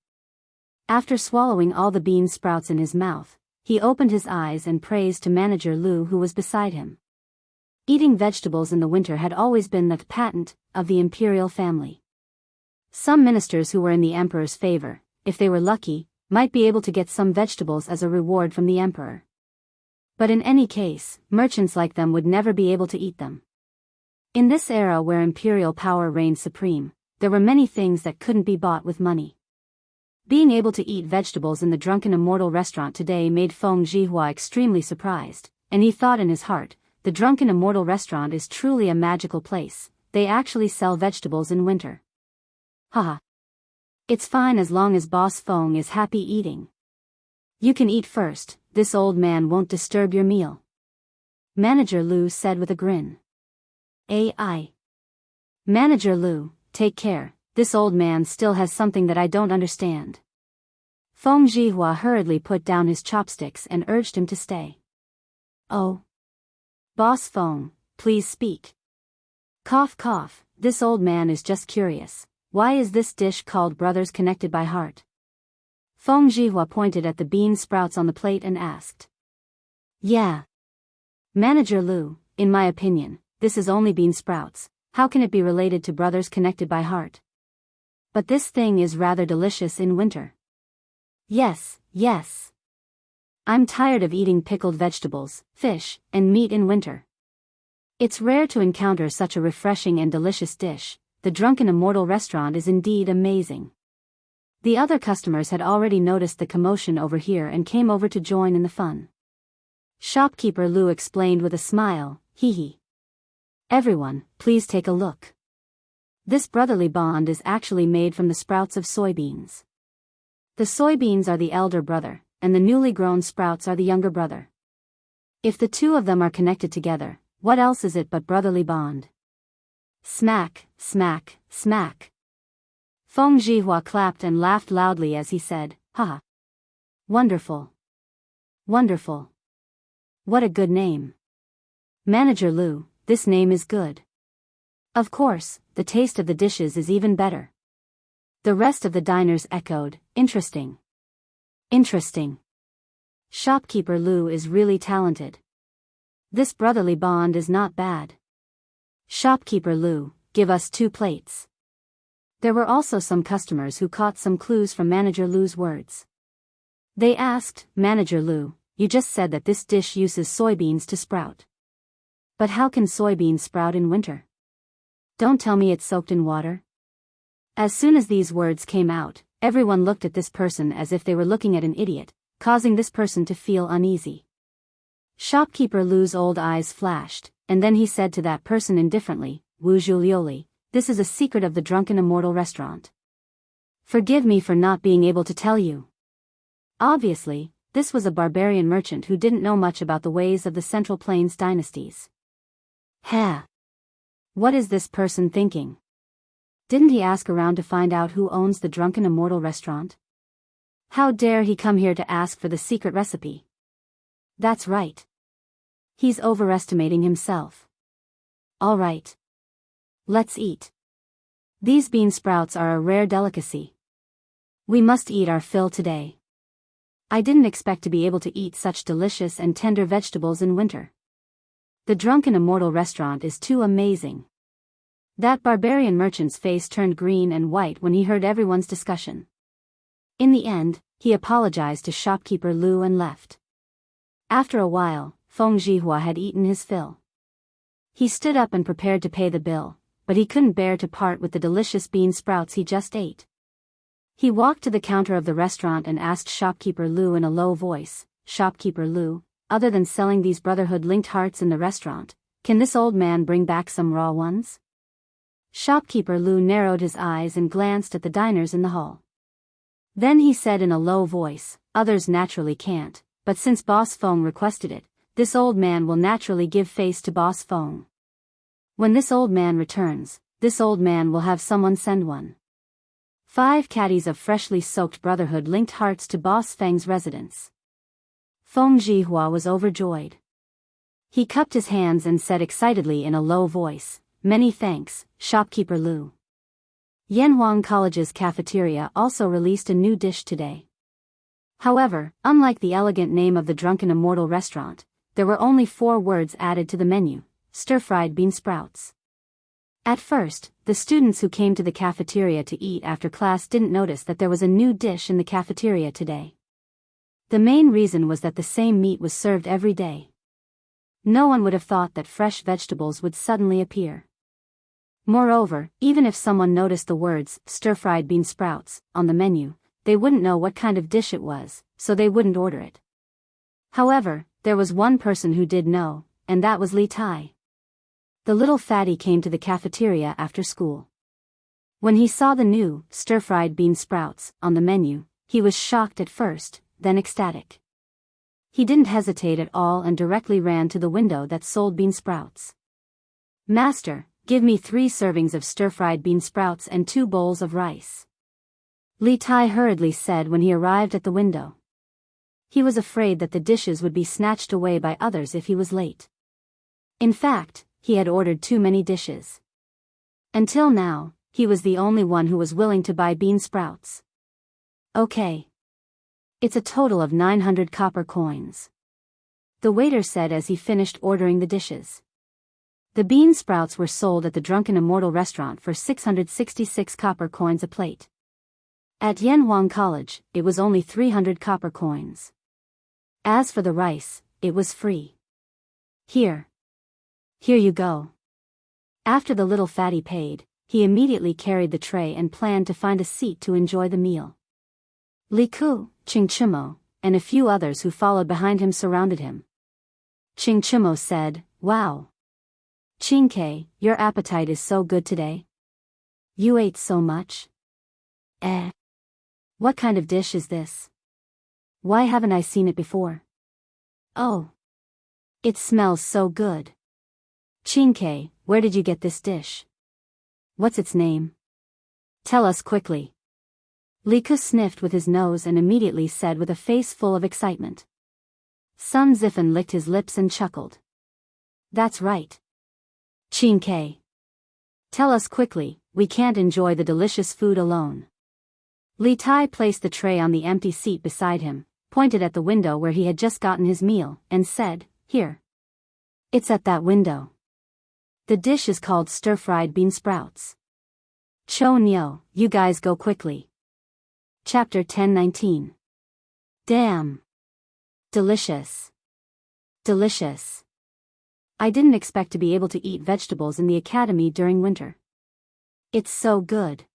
After swallowing all the bean sprouts in his mouth, he opened his eyes and praised to Manager Lu who was beside him. Eating vegetables in the winter had always been the patent of the imperial family. Some ministers who were in the emperor's favor, if they were lucky, might be able to get some vegetables as a reward from the emperor. But in any case, merchants like them would never be able to eat them. In this era where imperial power reigned supreme, there were many things that couldn't be bought with money. Being able to eat vegetables in the drunken immortal restaurant today made Feng Zhihua extremely surprised, and he thought in his heart, the drunken immortal restaurant is truly a magical place, they actually sell vegetables in winter. Haha. It's fine as long as Boss Feng is happy eating. You can eat first, this old man won't disturb your meal. Manager Lu said with a grin. AI. Manager Lu, take care, this old man still has something that I don't understand. Feng Zhihua hurriedly put down his chopsticks and urged him to stay. Oh. Boss Feng, please speak. Cough cough, this old man is just curious. Why is this dish called Brothers Connected by Heart? Feng Zhihua pointed at the bean sprouts on the plate and asked. Yeah. Manager Lu, in my opinion, this is only bean sprouts, how can it be related to Brothers Connected by Heart? But this thing is rather delicious in winter. Yes. I'm tired of eating pickled vegetables, fish, and meat in winter. It's rare to encounter such a refreshing and delicious dish. The drunken immortal restaurant is indeed amazing. The other customers had already noticed the commotion over here and came over to join in the fun. Shopkeeper Lu explained with a smile, hee hee. Everyone, please take a look. This brotherly bond is actually made from the sprouts of soybeans. The soybeans are the elder brother, and the newly grown sprouts are the younger brother. If the two of them are connected together, what else is it but brotherly bond? Smack, smack, smack. Feng Zhihua clapped and laughed loudly as he said, "Ha! Wonderful. Wonderful. What a good name. Manager Lu, this name is good. Of course, the taste of the dishes is even better." The rest of the diners echoed, "Interesting. Interesting. Shopkeeper Lu is really talented. This brotherly bond is not bad. Shopkeeper Lu, give us 2 plates." There were also some customers who caught some clues from Manager Lu's words. They asked, "Manager Lu, you just said that this dish uses soybeans to sprout. But how can soybeans sprout in winter? Don't tell me it's soaked in water?" As soon as these words came out, everyone looked at this person as if they were looking at an idiot, causing this person to feel uneasy. Shopkeeper Lu's old eyes flashed, and then he said to that person indifferently, "Wu Zhulioli, this is a secret of the Drunken Immortal restaurant. Forgive me for not being able to tell you." Obviously, this was a barbarian merchant who didn't know much about the ways of the Central Plains dynasties. Heh! What is this person thinking? Didn't he ask around to find out who owns the Drunken Immortal restaurant? How dare he come here to ask for the secret recipe? That's right. He's overestimating himself. All right. Let's eat. These bean sprouts are a rare delicacy. We must eat our fill today. I didn't expect to be able to eat such delicious and tender vegetables in winter. The Drunken Immortal restaurant is too amazing. That barbarian merchant's face turned green and white when he heard everyone's discussion. In the end, he apologized to shopkeeper Lu and left. After a while, Feng Zhihua had eaten his fill. He stood up and prepared to pay the bill, but he couldn't bear to part with the delicious bean sprouts he just ate. He walked to the counter of the restaurant and asked shopkeeper Lu in a low voice, "Shopkeeper Lu, other than selling these brotherhood-linked hearts in the restaurant, can this old man bring back some raw ones?" Shopkeeper Lu narrowed his eyes and glanced at the diners in the hall. Then he said in a low voice, "Others naturally can't, but since Boss Feng requested it, this old man will naturally give face to Boss Feng. When this old man returns, this old man will have someone send one. 5 caddies of freshly soaked brotherhood-linked hearts to Boss Feng's residence." Feng Zhihua was overjoyed. He cupped his hands and said excitedly in a low voice, "Many thanks, shopkeeper Lu." Yanhuang College's cafeteria also released a new dish today. However, unlike the elegant name of the Drunken Immortal restaurant, there were only 4 words added to the menu: stir-fried bean sprouts. At first, the students who came to the cafeteria to eat after class didn't notice that there was a new dish in the cafeteria today. The main reason was that the same meat was served every day. No one would have thought that fresh vegetables would suddenly appear. Moreover, even if someone noticed the words, stir-fried bean sprouts, on the menu, they wouldn't know what kind of dish it was, so they wouldn't order it. However, there was one person who did know, and that was Li Tai. The little fatty came to the cafeteria after school. When he saw the new, stir-fried bean sprouts, on the menu, he was shocked at first, then ecstatic. He didn't hesitate at all and directly ran to the window that sold bean sprouts. "Master, give me 3 servings of stir-fried bean sprouts and 2 bowls of rice," Li Tai hurriedly said when he arrived at the window. He was afraid that the dishes would be snatched away by others if he was late. In fact, he had ordered too many dishes. Until now, he was the only one who was willing to buy bean sprouts. "Okay. It's a total of 900 copper coins," the waiter said as he finished ordering the dishes. The bean sprouts were sold at the Drunken Immortal restaurant for 666 copper coins a plate. At Yanhuang College, it was only 300 copper coins. As for the rice, it was free. Here you go." After the little fatty paid, he immediately carried the tray and planned to find a seat to enjoy the meal. Li Ku, Ching Chimo, and a few others who followed behind him surrounded him. Ching Chimo said, "Wow. Ching Ke, your appetite is so good today. You ate so much. What kind of dish is this? Why haven't I seen it before? Oh. It smells so good. Xianxia, where did you get this dish? What's its name? Tell us quickly. Li Ke sniffed with his nose and immediately said with a face full of excitement. Sun Zifen licked his lips and chuckled. That's right. Xianxia. Tell us quickly, we can't enjoy the delicious food alone. Li Tai placed the tray on the empty seat beside him, pointed at the window where he had just gotten his meal, and said, Here. It's at that window. The dish is called stir-fried bean sprouts. Cho Nyo, you guys go quickly. Chapter 10:19. Damn. Delicious. Delicious. I didn't expect to be able to eat vegetables in the academy during winter. It's so good.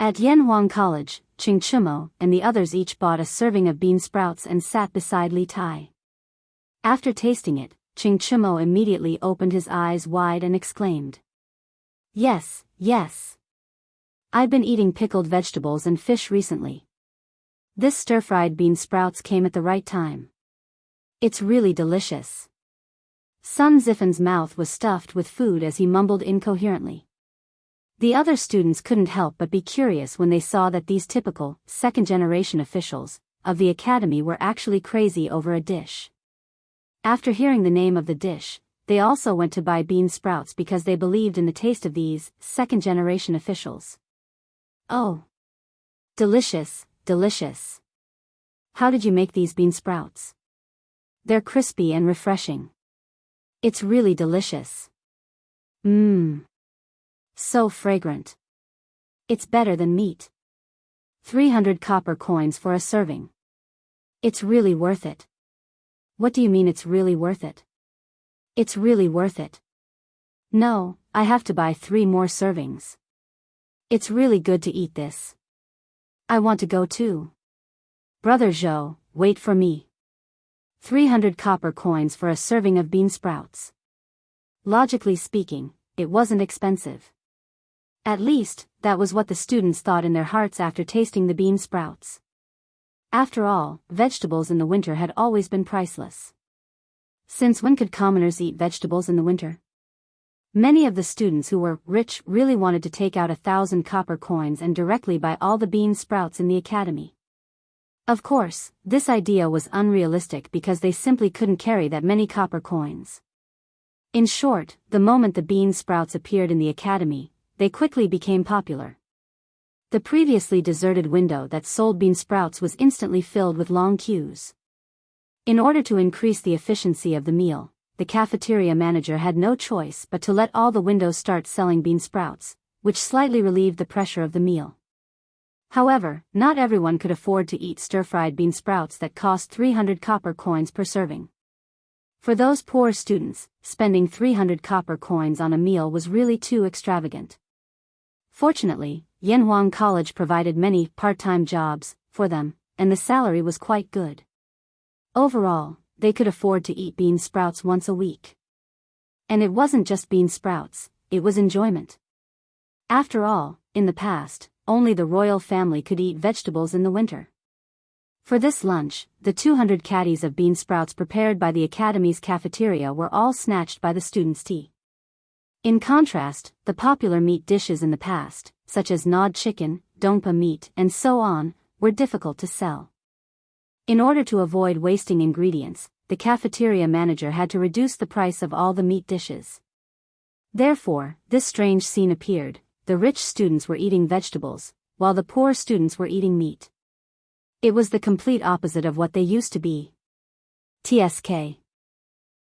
At Yanhuang College, Ching Chumo and the others each bought a serving of bean sprouts and sat beside Li Tai. After tasting it, Ching Chumo immediately opened his eyes wide and exclaimed. Yes, yes. I've been eating pickled vegetables and fish recently. This stir-fried bean sprouts came at the right time. It's really delicious. Sun Zifen's mouth was stuffed with food as he mumbled incoherently. The other students couldn't help but be curious when they saw that these typical, second-generation officials of the academy were actually crazy over a dish. After hearing the name of the dish, they also went to buy bean sprouts because they believed in the taste of these second-generation officials. Oh! Delicious, delicious. How did you make these bean sprouts? They're crispy and refreshing. It's really delicious. Mmm. So fragrant. It's better than meat. 300 copper coins for a serving. It's really worth it. What do you mean it's really worth it? It's really worth it. No, I have to buy 3 more servings. It's really good to eat this. I want to go too. Brother Zhou, wait for me. 300 copper coins for a serving of bean sprouts. Logically speaking, it wasn't expensive. At least, that was what the students thought in their hearts after tasting the bean sprouts. After all, vegetables in the winter had always been priceless. Since when could commoners eat vegetables in the winter? Many of the students who were rich really wanted to take out 1,000 copper coins and directly buy all the bean sprouts in the academy. Of course, this idea was unrealistic because they simply couldn't carry that many copper coins. In short, the moment the bean sprouts appeared in the academy, they quickly became popular. The previously deserted window that sold bean sprouts was instantly filled with long queues. In order to increase the efficiency of the meal, the cafeteria manager had no choice but to let all the windows start selling bean sprouts, which slightly relieved the pressure of the meal. However, not everyone could afford to eat stir-fried bean sprouts that cost 300 copper coins per serving. For those poor students, spending 300 copper coins on a meal was really too extravagant. Fortunately, Yanhuang College provided many part-time jobs for them, and the salary was quite good. Overall, they could afford to eat bean sprouts once a week. And it wasn't just bean sprouts, it was enjoyment. After all, in the past, only the royal family could eat vegetables in the winter. For this lunch, the 200 caddies of bean sprouts prepared by the academy's cafeteria were all snatched by the students' tea. In contrast, the popular meat dishes in the past, such as gnawed chicken, dongpa meat, and so on, were difficult to sell. In order to avoid wasting ingredients, the cafeteria manager had to reduce the price of all the meat dishes. Therefore, this strange scene appeared: the rich students were eating vegetables, while the poor students were eating meat. It was the complete opposite of what they used to be. TSK.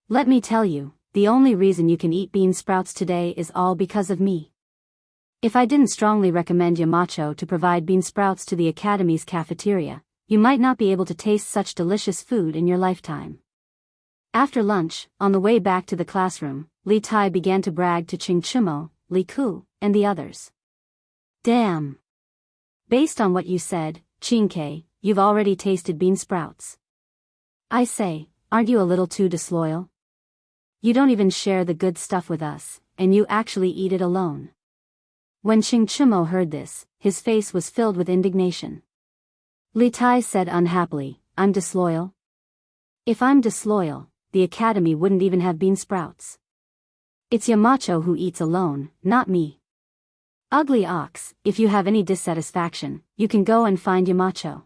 Let me tell you, the only reason you can eat bean sprouts today is all because of me. If I didn't strongly recommend Yamacho to provide bean sprouts to the academy's cafeteria, you might not be able to taste such delicious food in your lifetime. After lunch, on the way back to the classroom, Li Tai began to brag to Ching Chumo, Li Ku, and the others. Damn! Based on what you said, Xianxia, you've already tasted bean sprouts. I say, aren't you a little too disloyal? You don't even share the good stuff with us, and you actually eat it alone. When Ching Chumo heard this, his face was filled with indignation. Li Tai said unhappily, I'm disloyal? If I'm disloyal, the academy wouldn't even have bean sprouts. It's Yamacho who eats alone, not me. Ugly ox, if you have any dissatisfaction, you can go and find Yamacho.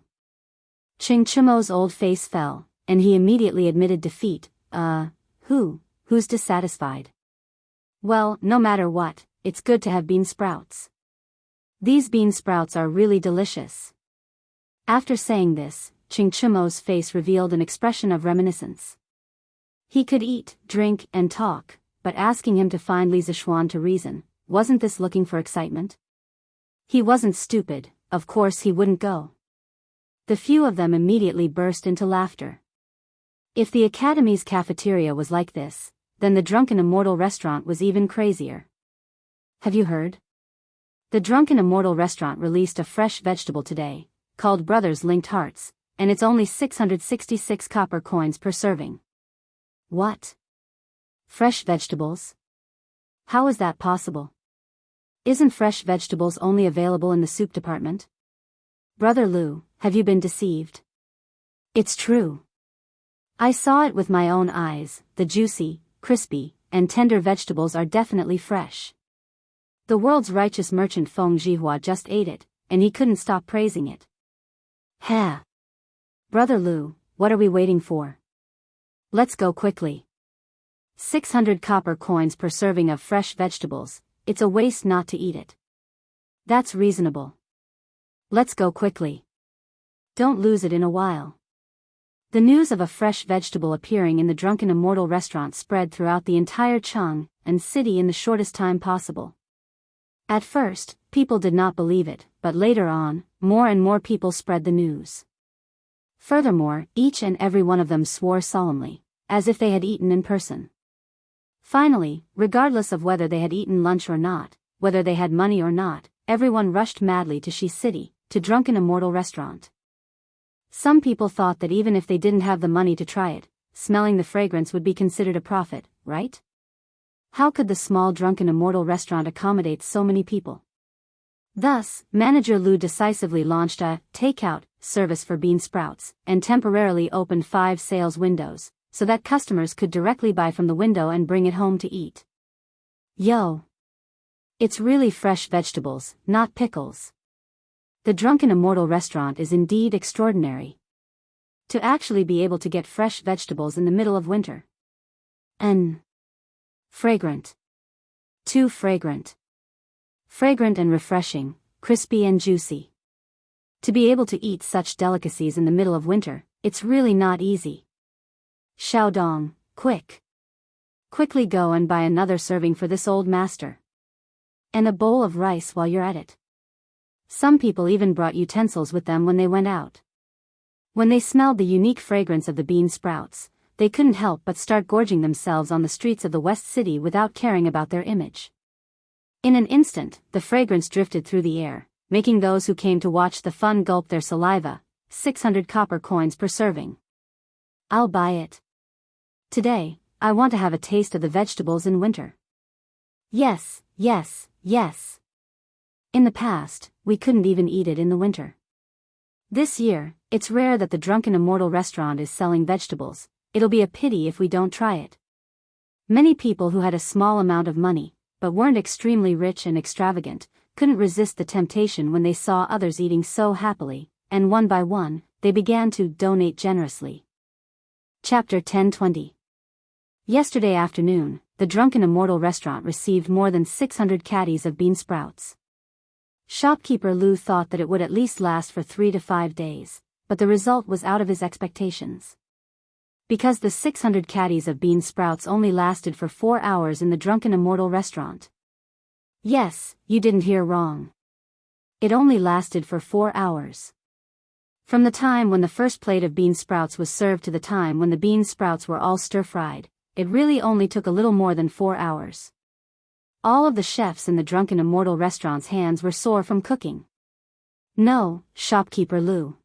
Ching Chimo's old face fell, and he immediately admitted defeat. Who's dissatisfied? Well, no matter what, it's good to have bean sprouts. These bean sprouts are really delicious. After saying this, Ching Chimo's face revealed an expression of reminiscence. He could eat, drink, and talk, but asking him to find Li Zixuan to reason, wasn't this looking for excitement? He wasn't stupid, of course he wouldn't go. The few of them immediately burst into laughter. If the Academy's cafeteria was like this, then the Drunken Immortal restaurant was even crazier. Have you heard? The Drunken Immortal restaurant released a fresh vegetable today, called Brothers Linked Hearts, and it's only 666 copper coins per serving. What? Fresh vegetables? How is that possible? Isn't fresh vegetables only available in the soup department? Brother Lu, have you been deceived? It's true. I saw it with my own eyes. The juicy, crispy, and tender vegetables are definitely fresh. The world's righteous merchant Feng Zhihua just ate it, and he couldn't stop praising it. Ha! Brother Lu, what are we waiting for? Let's go quickly. 600 copper coins per serving of fresh vegetables, it's a waste not to eat it. That's reasonable. Let's go quickly. Don't lose it in a while. The news of a fresh vegetable appearing in the Drunken Immortal restaurant spread throughout the entire Chang'an city in the shortest time possible. At first, people did not believe it, but later on, more and more people spread the news. Furthermore, each and every one of them swore solemnly, as if they had eaten in person. Finally, regardless of whether they had eaten lunch or not, whether they had money or not, everyone rushed madly to Shi City, to Drunken Immortal restaurant. Some people thought that even if they didn't have the money to try it, smelling the fragrance would be considered a profit, right? How could the small Drunken Immortal restaurant accommodate so many people? Thus, Manager Lu decisively launched a takeout service for bean sprouts, and temporarily opened 5 sales windows, so that customers could directly buy from the window and bring it home to eat. Yo! It's really fresh vegetables, not pickles. The Drunken Immortal restaurant is indeed extraordinary. To actually be able to get fresh vegetables in the middle of winter. Fragrant. Too fragrant. Fragrant and refreshing, crispy and juicy. To be able to eat such delicacies in the middle of winter, it's really not easy. Xiaodong, quick. Quickly go and buy another serving for this old master. And a bowl of rice while you're at it. Some people even brought utensils with them when they went out. When they smelled the unique fragrance of the bean sprouts, they couldn't help but start gorging themselves on the streets of the West City without caring about their image. In an instant, the fragrance drifted through the air, making those who came to watch the fun gulp their saliva. 600 copper coins per serving. I'll buy it. Today, I want to have a taste of the vegetables in winter. Yes, yes, yes. In the past, we couldn't even eat it in the winter. This year, it's rare that the Drunken Immortal restaurant is selling vegetables. It'll be a pity if we don't try it. Many people who had a small amount of money, but weren't extremely rich and extravagant, couldn't resist the temptation when they saw others eating so happily, and one by one, they began to donate generously. Chapter 1020. Yesterday afternoon, the Drunken Immortal restaurant received more than 600 caddies of bean sprouts. Shopkeeper Lu thought that it would at least last for 3 to 5 days, but the result was out of his expectations. Because the 600 caddies of bean sprouts only lasted for 4 hours in the Drunken Immortal restaurant. Yes, you didn't hear wrong. It only lasted for 4 hours. From the time when the first plate of bean sprouts was served to the time when the bean sprouts were all stir-fried, it really only took a little more than 4 hours. All of the chefs in the Drunken Immortal restaurant's hands were sore from cooking. No, Shopkeeper Lu.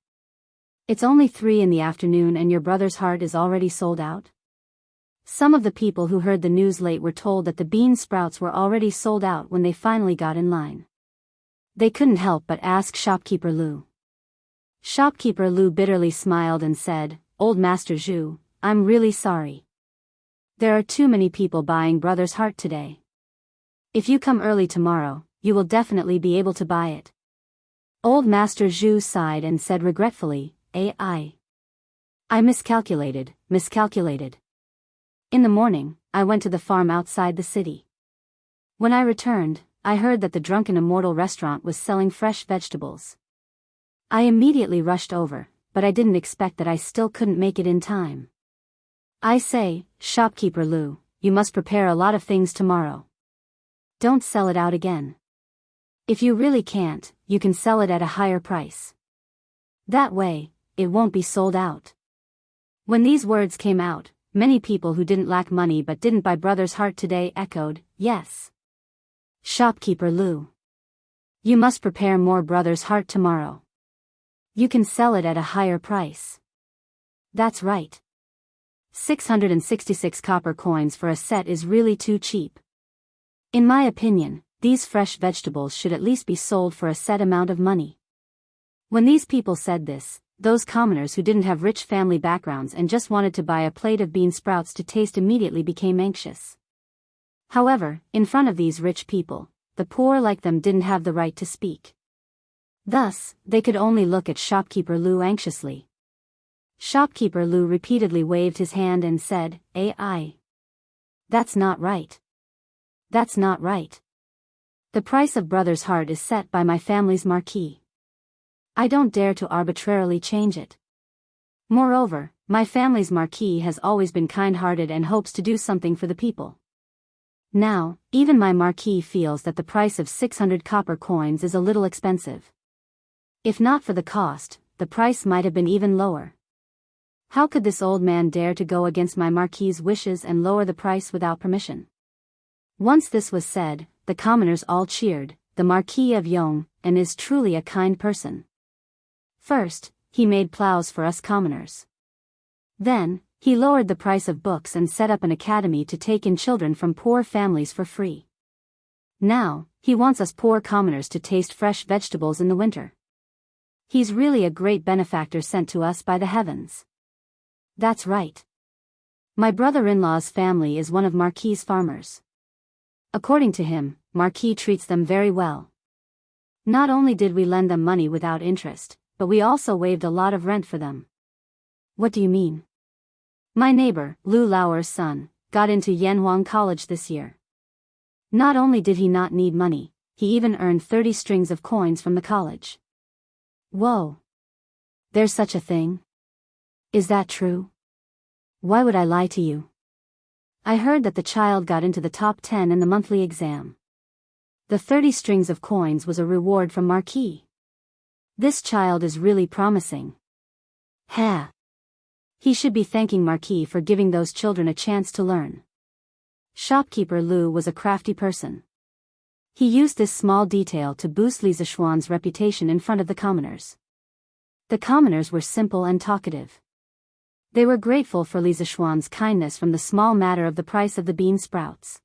It's only 3 in the afternoon and your brother's heart is already sold out? Some of the people who heard the news late were told that the bean sprouts were already sold out when they finally got in line. They couldn't help but ask Shopkeeper Lu. Shopkeeper Lu bitterly smiled and said, "Old Master Zhu, I'm really sorry. There are too many people buying Brother's Heart today. If you come early tomorrow, you will definitely be able to buy it. Old Master Zhu sighed and said regretfully, I miscalculated. In the morning, I went to the farm outside the city. When I returned, I heard that the Drunken Immortal restaurant was selling fresh vegetables. I immediately rushed over, but I didn't expect that I still couldn't make it in time. I say, shopkeeper Lu, you must prepare a lot of things tomorrow. Don't sell it out again. If you really can't, you can sell it at a higher price. That way, it won't be sold out. When these words came out, many people who didn't lack money but didn't buy Brother's Heart today echoed, yes. Shopkeeper Lu. You must prepare more Brother's Heart tomorrow. You can sell it at a higher price. That's right. 666 copper coins for a set is really too cheap. In my opinion, these fresh vegetables should at least be sold for a set amount of money. When these people said this, those commoners who didn't have rich family backgrounds and just wanted to buy a plate of bean sprouts to taste immediately became anxious. However, in front of these rich people, the poor like them didn't have the right to speak. Thus, they could only look at shopkeeper Lu anxiously. Shopkeeper Lu repeatedly waved his hand and said, I. That's not right. That's not right. The price of Brother's Heart is set by my family's marquee. I don't dare to arbitrarily change it. Moreover, my family's marquee has always been kind-hearted and hopes to do something for the people. Now, even my marquee feels that the price of 600 copper coins is a little expensive. If not for the cost, the price might have been even lower. How could this old man dare to go against my marquis's wishes and lower the price without permission? Once this was said, the commoners all cheered, the Marquis of Yong, and is truly a kind person. First, he made plows for us commoners. Then, he lowered the price of books and set up an academy to take in children from poor families for free. Now, he wants us poor commoners to taste fresh vegetables in the winter. He's really a great benefactor sent to us by the heavens. That's right. My brother-in-law's family is one of Marquis's farmers. According to him, Marquis treats them very well. Not only did we lend them money without interest, but we also waived a lot of rent for them. What do you mean? My neighbor, Lu Lauer's son, got into Yanhuang College this year. Not only did he not need money, he even earned 30 strings of coins from the college. Whoa! There's such a thing? Is that true? Why would I lie to you? I heard that the child got into the top 10 in the monthly exam. The 30 strings of coins was a reward from Marquis. This child is really promising. Ha! He should be thanking Marquis for giving those children a chance to learn. Shopkeeper Lu was a crafty person. He used this small detail to boost Li Zishuan's reputation in front of the commoners. The commoners were simple and talkative. They were grateful for Li Zishuan's kindness from the small matter of the price of the bean sprouts.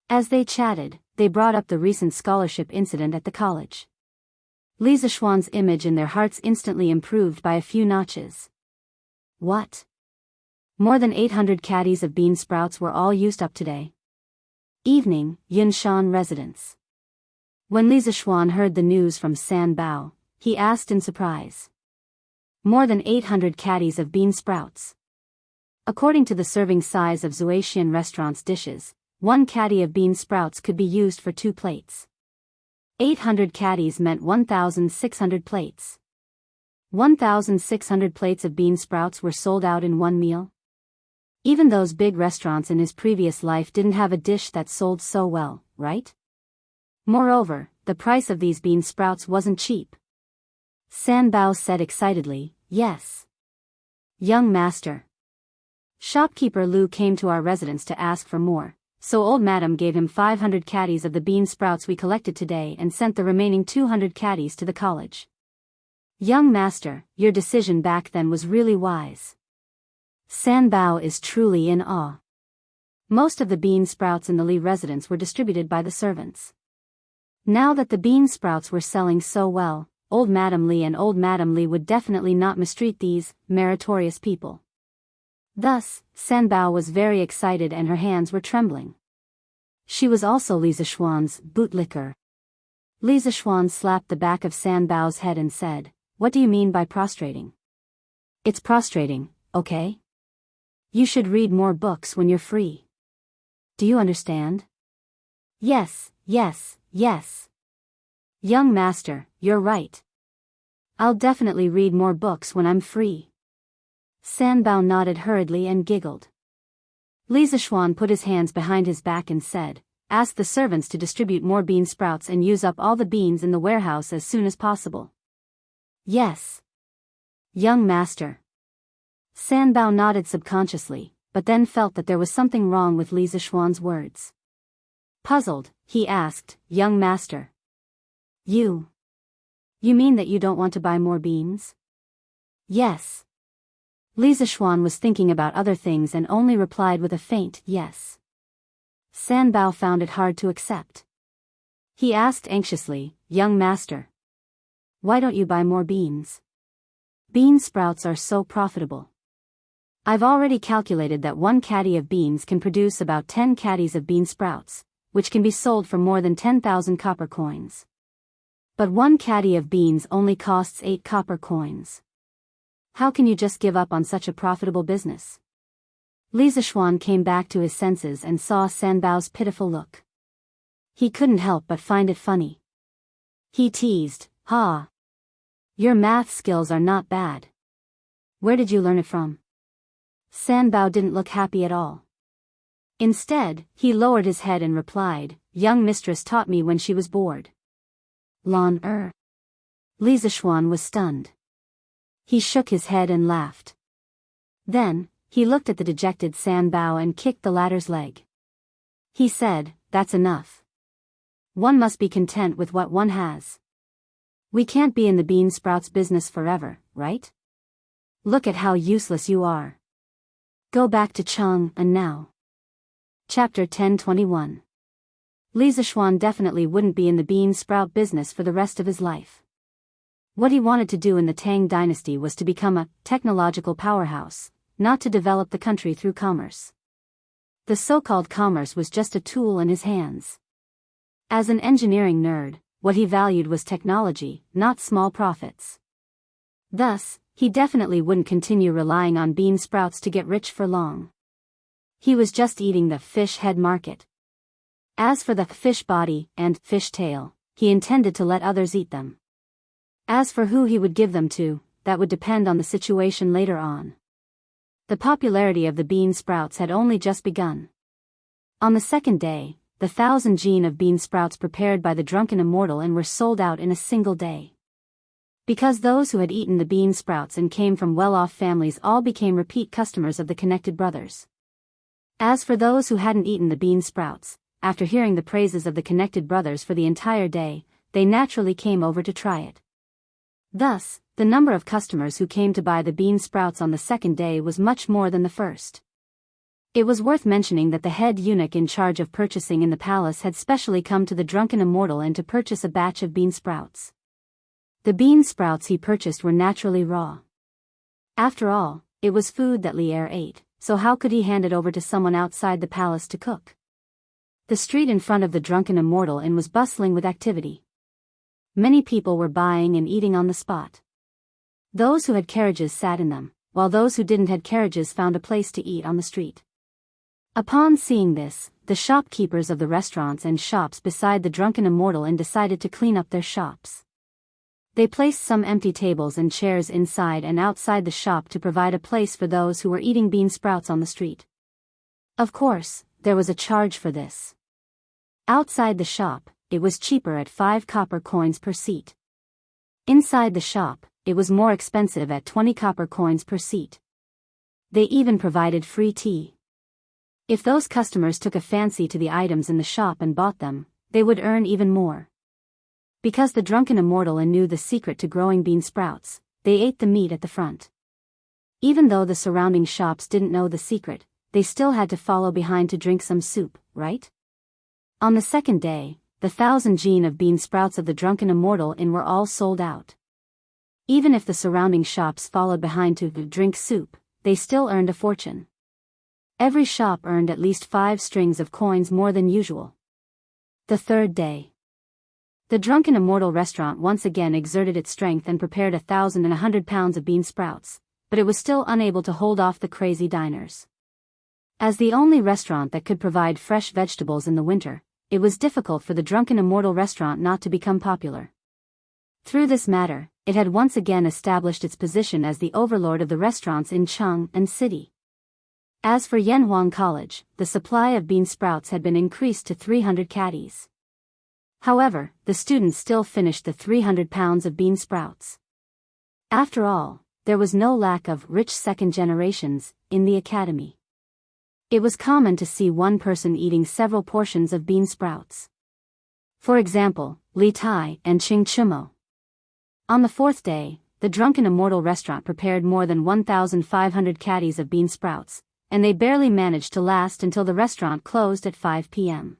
As they chatted, they brought up the recent scholarship incident at the college. Li Zishuan's image in their hearts instantly improved by a few notches. What? More than 800 caddies of bean sprouts were all used up today. Evening, Yunshan residence. When Li Zishuan heard the news from San Bao, he asked in surprise. More than 800 caddies of bean sprouts. According to the serving size of Zuaxian restaurant's dishes, 1 caddy of bean sprouts could be used for 2 plates. 800 caddies meant 1,600 plates. 1,600 plates of bean sprouts were sold out in one meal. Even those big restaurants in his previous life didn't have a dish that sold so well, right? Moreover, the price of these bean sprouts wasn't cheap. San Bao said excitedly, yes. Young master. Shopkeeper Lu came to our residence to ask for more, so old madam gave him 500 caddies of the bean sprouts we collected today and sent the remaining 200 caddies to the college. Young master, your decision back then was really wise. San Bao is truly in awe. Most of the bean sprouts in the Li residence were distributed by the servants. Now that the bean sprouts were selling so well, old Madam Li and old Madam Li would definitely not mistreat these meritorious people. Thus, Sanbao was very excited and her hands were trembling. She was also Li Zishuan's bootlicker. Li Zishuan slapped the back of Sanbao's head and said, "What do you mean by prostrating?" "It's prostrating, okay? You should read more books when you're free. Do you understand?" "Yes, yes, yes. Young master, you're right. I'll definitely read more books when I'm free." Sanbao nodded hurriedly and giggled. Li Zishuan put his hands behind his back and said, "Ask the servants to distribute more bean sprouts and use up all the beans in the warehouse as soon as possible." "Yes. Young master." Sanbao nodded subconsciously, but then felt that there was something wrong with Li Zishuan's words. Puzzled, he asked, "Young master. You mean that you don't want to buy more beans?" "Yes." Li Zishuan was thinking about other things and only replied with a faint yes. Sanbao found it hard to accept. He asked anxiously, "Young master. Why don't you buy more beans? Bean sprouts are so profitable. I've already calculated that 1 caddy of beans can produce about 10 caddies of bean sprouts, which can be sold for more than 10,000 copper coins. But 1 caddy of beans only costs 8 copper coins. How can you just give up on such a profitable business?" Li Zishuan came back to his senses and saw Sanbao's pitiful look. He couldn't help but find it funny. He teased, "Ha! Your math skills are not bad. Where did you learn it from?" Sanbao didn't look happy at all. Instead, he lowered his head and replied, "Young mistress taught me when she was bored." Li Zishuan was stunned. He shook his head and laughed. Then, he looked at the dejected Sanbao and kicked the latter's leg. He said, "That's enough. One must be content with what one has. We can't be in the bean sprouts business forever, right? Look at how useless you are. Go back to Chang'an now." Chapter 1021. Li Zishuan definitely wouldn't be in the bean sprout business for the rest of his life. What he wanted to do in the Tang dynasty was to become a technological powerhouse, not to develop the country through commerce. The so-called commerce was just a tool in his hands. As an engineering nerd, what he valued was technology, not small profits. Thus, he definitely wouldn't continue relying on bean sprouts to get rich for long. He was just eating the fish head market. As for the fish body and fish tail, he intended to let others eat them. As for who he would give them to, that would depend on the situation later on. The popularity of the bean sprouts had only just begun. On the second day, the 1,000 jin of bean sprouts prepared by the drunken immortal and were sold out in a single day. Because those who had eaten the bean sprouts and came from well-off families all became repeat customers of the connected brothers. As for those who hadn't eaten the bean sprouts, after hearing the praises of the connected brothers for the entire day, they naturally came over to try it. Thus, the number of customers who came to buy the bean sprouts on the second day was much more than the first. It was worth mentioning that the head eunuch in charge of purchasing in the palace had specially come to the drunken immortal and to purchase a batch of bean sprouts. The bean sprouts he purchased were naturally raw. After all, it was food that Li Er ate, so how could he hand it over to someone outside the palace to cook? The street in front of the drunken immortal inn was bustling with activity. Many people were buying and eating on the spot. Those who had carriages sat in them, while those who didn't had carriages found a place to eat on the street. Upon seeing this, the shopkeepers of the restaurants and shops beside the drunken immortal inn decided to clean up their shops. They placed some empty tables and chairs inside and outside the shop to provide a place for those who were eating bean sprouts on the street. Of course, there was a charge for this. Outside the shop, it was cheaper at 5 copper coins per seat. Inside the shop, it was more expensive at 20 copper coins per seat. They even provided free tea. If those customers took a fancy to the items in the shop and bought them, they would earn even more. Because the drunken immortal knew the secret to growing bean sprouts, they ate the meat at the front. Even though the surrounding shops didn't know the secret, they still had to follow behind to drink some soup, right? On the second day, the 1,000 jin of bean sprouts of the drunken immortal inn were all sold out. Even if the surrounding shops followed behind to drink soup, they still earned a fortune. Every shop earned at least 5 strings of coins more than usual. The third day. The Drunken Immortal restaurant once again exerted its strength and prepared 1,100 pounds of bean sprouts, but it was still unable to hold off the crazy diners. As the only restaurant that could provide fresh vegetables in the winter, it was difficult for the Drunken Immortal restaurant not to become popular. Through this matter, it had once again established its position as the overlord of the restaurants in Cheng and City. As for Yanhuang College, the supply of bean sprouts had been increased to 300 caddies. However, the students still finished the 300 pounds of bean sprouts. After all, there was no lack of rich second generations in the academy. It was common to see one person eating several portions of bean sprouts. For example, Li Tai and Qing Chumo. On the fourth day, the Drunken Immortal restaurant prepared more than 1,500 caddies of bean sprouts, and they barely managed to last until the restaurant closed at 5 p.m.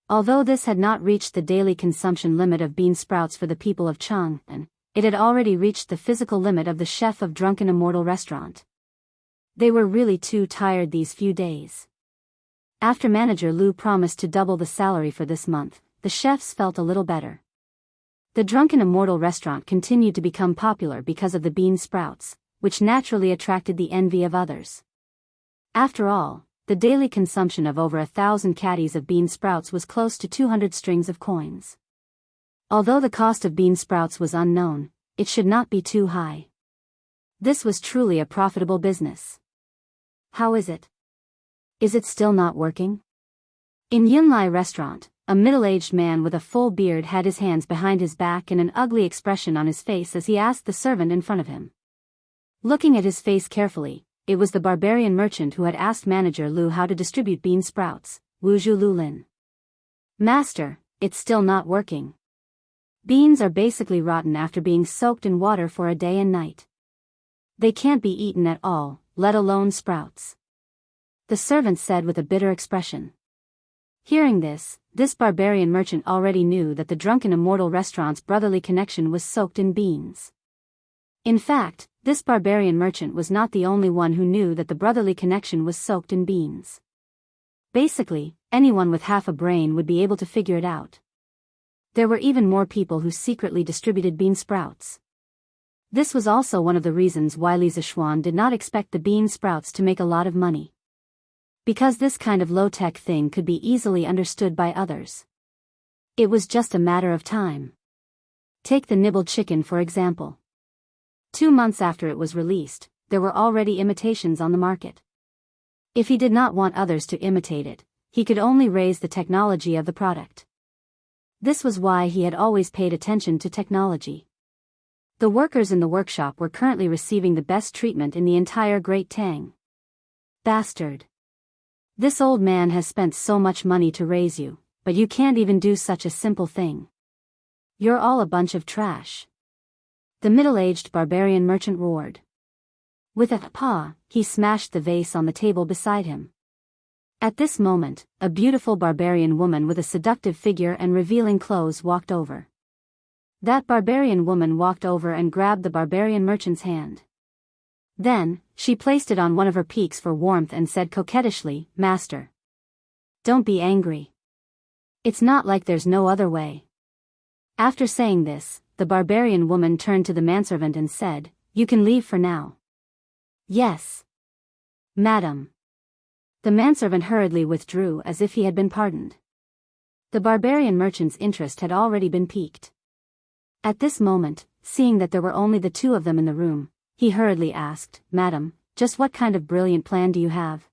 Although this had not reached the daily consumption limit of bean sprouts for the people of Chang'an, it had already reached the physical limit of the chef of Drunken Immortal restaurant. They were really too tired these few days. After manager Lu promised to double the salary for this month, the chefs felt a little better. The Drunken Immortal restaurant continued to become popular because of the bean sprouts, which naturally attracted the envy of others. After all, the daily consumption of over 1,000 caddies of bean sprouts was close to 200 strings of coins. Although the cost of bean sprouts was unknown, it should not be too high. This was truly a profitable business. How is it? Is it still not working? In Yunlai restaurant, a middle-aged man with a full beard had his hands behind his back and an ugly expression on his face as he asked the servant in front of him. Looking at his face carefully, it was the barbarian merchant who had asked manager Lu how to distribute bean sprouts, Wuzhu Lulin. Master, it's still not working. Beans are basically rotten after being soaked in water for a day and night. They can't be eaten at all, let alone sprouts. The servant said with a bitter expression. Hearing this barbarian merchant already knew that the Drunken Immortal restaurant's brotherly connection was soaked in beans. In fact, this barbarian merchant was not the only one who knew that the brotherly connection was soaked in beans. Basically, anyone with half a brain would be able to figure it out. There were even more people who secretly distributed bean sprouts. This was also one of the reasons why Li Zishuan did not expect the bean sprouts to make a lot of money. Because this kind of low-tech thing could be easily understood by others. It was just a matter of time. Take the nibbled chicken for example. 2 months after it was released, there were already imitations on the market. If he did not want others to imitate it, he could only raise the technology of the product. This was why he had always paid attention to technology. The workers in the workshop were currently receiving the best treatment in the entire Great Tang. Bastard. This old man has spent so much money to raise you, but you can't even do such a simple thing. You're all a bunch of trash. The middle-aged barbarian merchant roared. With a paw, he smashed the vase on the table beside him. At this moment, a beautiful barbarian woman with a seductive figure and revealing clothes walked over. That barbarian woman walked over and grabbed the barbarian merchant's hand. Then, she placed it on one of her peaks for warmth and said coquettishly, "Master. Don't be angry. It's not like there's no other way." After saying this, the barbarian woman turned to the manservant and said, "You can leave for now." "Yes, madam." The manservant hurriedly withdrew as if he had been pardoned. The barbarian merchant's interest had already been piqued. At this moment, seeing that there were only the two of them in the room, he hurriedly asked, "Madam, just what kind of brilliant plan do you have?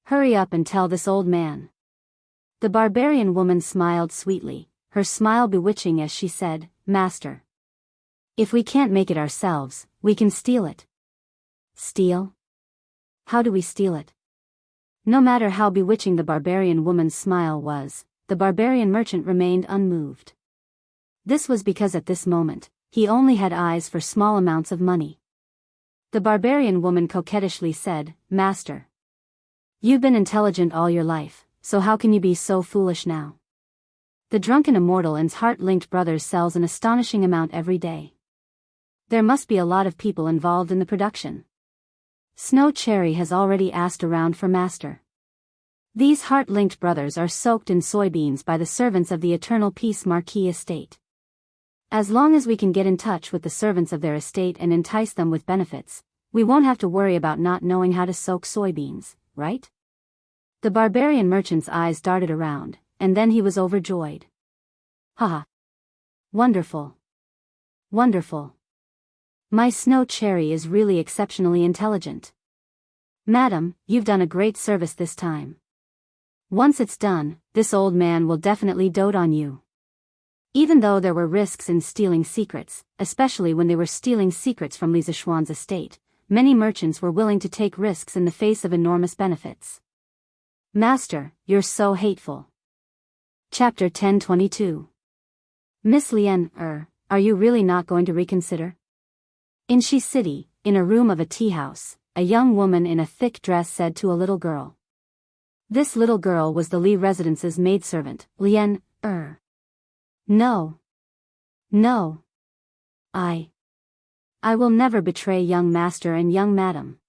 Hurry up and tell this old man." The barbarian woman smiled sweetly, her smile bewitching as she said, "Master. If we can't make it ourselves, we can steal it." "Steal? How do we steal it?" No matter how bewitching the barbarian woman's smile was, the barbarian merchant remained unmoved. This was because at this moment, he only had eyes for small amounts of money. The barbarian woman coquettishly said, "Master. You've been intelligent all your life, so how can you be so foolish now? The Drunken Immortal and's heart-linked brothers sells an astonishing amount every day. There must be a lot of people involved in the production. Snow Cherry has already asked around for master. These heart-linked brothers are soaked in soybeans by the servants of the Eternal Peace Marquis estate. As long as we can get in touch with the servants of their estate and entice them with benefits, we won't have to worry about not knowing how to soak soybeans, right? The barbarian merchant's eyes darted around, and then he was overjoyed. Haha. Wonderful. Wonderful. My Snow Cherry is really exceptionally intelligent. Madam, you've done a great service this time. Once it's done, this old man will definitely dote on you. Even though there were risks in stealing secrets, especially when they were stealing secrets from Li Zishuan's estate, many merchants were willing to take risks in the face of enormous benefits. Master, you're so hateful. Chapter 1022. Miss Lien, are you really not going to reconsider? In Shi City, in a room of a tea house, a young woman in a thick dress said to a little girl. This little girl was the Li residence's maidservant, Lien, No. No. I will never betray young master and young madam.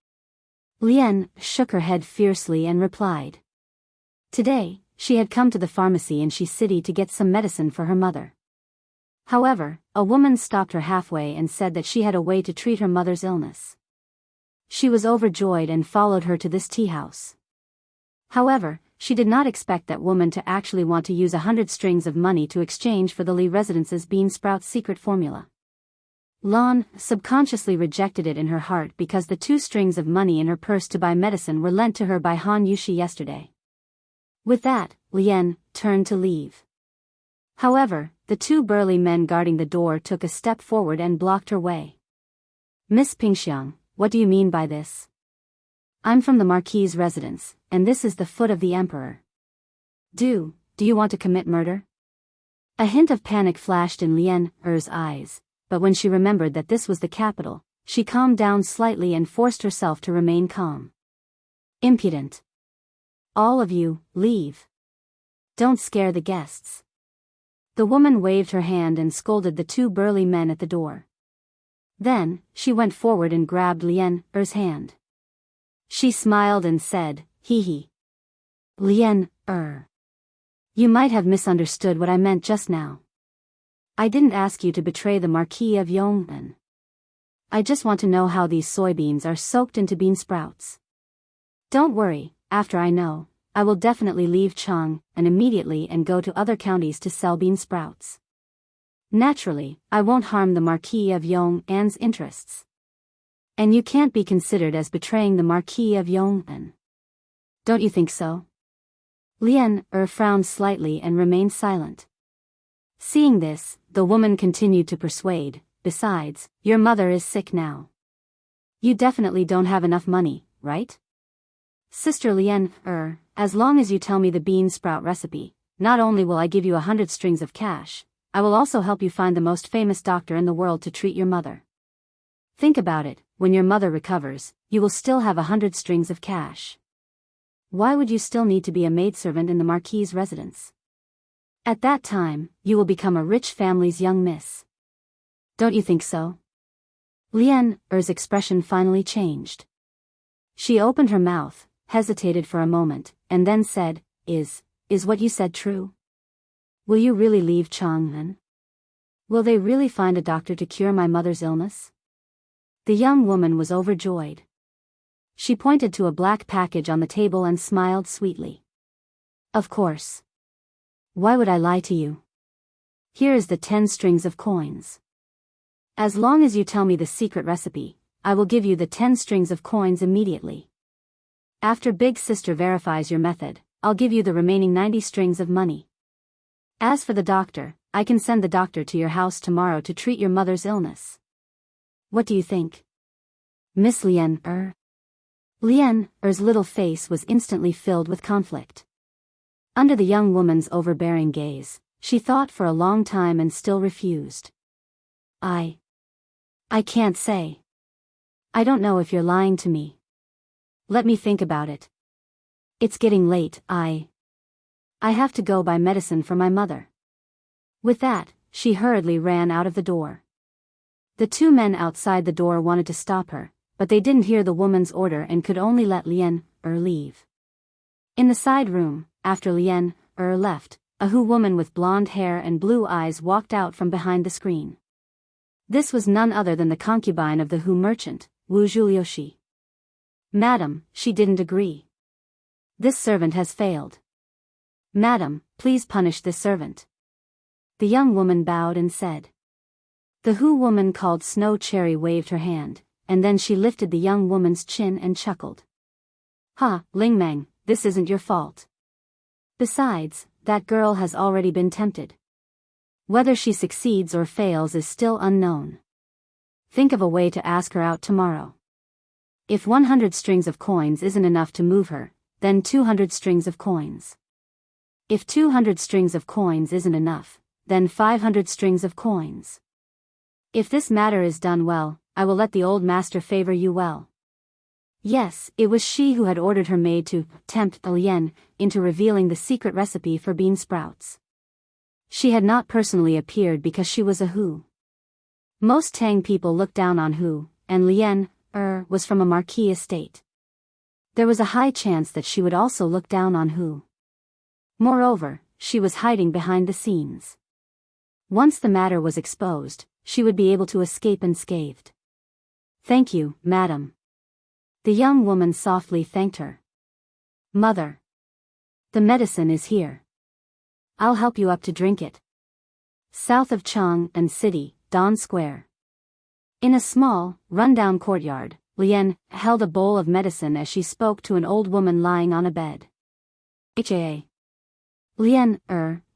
Lien shook her head fiercely and replied. Today, she had come to the pharmacy in Shi City to get some medicine for her mother. However, a woman stopped her halfway and said that she had a way to treat her mother's illness. She was overjoyed and followed her to this tea house. However, she did not expect that woman to actually want to use 100 strings of money to exchange for the Li residence's bean sprout secret formula. Lan subconsciously rejected it in her heart because the 2 strings of money in her purse to buy medicine were lent to her by Han Yushi yesterday. With that, Lien turned to leave. However, the 2 burly men guarding the door took a step forward and blocked her way. Miss Pingxiang, what do you mean by this? I'm from the Marquis's residence, and this is the foot of the Emperor. Do you want to commit murder? A hint of panic flashed in Lien Er's eyes, but when she remembered that this was the capital, she calmed down slightly and forced herself to remain calm. Impudent. All of you, leave. Don't scare the guests. The woman waved her hand and scolded the 2 burly men at the door. Then, she went forward and grabbed Lien Er's hand. She smiled and said, hee hee. Lien you might have misunderstood what I meant just now. I didn't ask you to betray the Marquis of Yong'an. I just want to know how these soybeans are soaked into bean sprouts. Don't worry, after I know, I will definitely leave Chang'an immediately and go to other counties to sell bean sprouts. Naturally, I won't harm the Marquis of Yong'an's interests. And you can't be considered as betraying the Marquis of Yong'an. Don't you think so? Lien frowned slightly and remained silent. Seeing this, the woman continued to persuade, besides, your mother is sick now. You definitely don't have enough money, right? Sister Lien as long as you tell me the bean sprout recipe, not only will I give you 100 strings of cash, I will also help you find the most famous doctor in the world to treat your mother. Think about it, when your mother recovers, you will still have 100 strings of cash. Why would you still need to be a maidservant in the Marquis's residence? At that time, you will become a rich family's young miss. Don't you think so? Lien Er's expression finally changed. She opened her mouth, hesitated for a moment, and then said, Is what you said true? Will you really leave Chang'an? Will they really find a doctor to cure my mother's illness? The young woman was overjoyed. She pointed to a black package on the table and smiled sweetly. Of course. Why would I lie to you? Here is the 10 strings of coins. As long as you tell me the secret recipe, I will give you the 10 strings of coins immediately. After Big Sister verifies your method, I'll give you the remaining 90 strings of money. As for the doctor, I can send the doctor to your house tomorrow to treat your mother's illness. What do you think? Miss Lien Lien Er's little face was instantly filled with conflict. Under the young woman's overbearing gaze, she thought for a long time and still refused. I can't say. I don't know if you're lying to me. Let me think about it. It's getting late, I have to go buy medicine for my mother. With that, she hurriedly ran out of the door. The 2 men outside the door wanted to stop her, but they didn't hear the woman's order and could only let Lien leave. In the side room, after Lien left, a Hu woman with blonde hair and blue eyes walked out from behind the screen. This was none other than the concubine of the Hu merchant, Wu Zhuliushi. "Madam," she didn't agree. "This servant has failed. Madam, please punish this servant." The young woman bowed and said. The Hu woman called Snow Cherry waved her hand, and then she lifted the young woman's chin and chuckled. "Ha, Lingmeng, this isn't your fault. Besides, that girl has already been tempted. Whether she succeeds or fails is still unknown. Think of a way to ask her out tomorrow. If 100 strings of coins isn't enough to move her, then 200 strings of coins. If 200 strings of coins isn't enough, then 500 strings of coins. If this matter is done well, I will let the old master favor you well." Yes, it was she who had ordered her maid to tempt Lien into revealing the secret recipe for bean sprouts. She had not personally appeared because she was a Hu. Most Tang people looked down on Hu, and Lien was from a marquis estate. There was a high chance that she would also look down on Hu. Moreover, she was hiding behind the scenes. Once the matter was exposed, she would be able to escape unscathed. "Thank you, madam." The young woman softly thanked her. "Mother. The medicine is here. I'll help you up to drink it." South of Chang'an City, Dawn Square. In a small, run-down courtyard, Lien held a bowl of medicine as she spoke to an old woman lying on a bed. "Ha. Lien,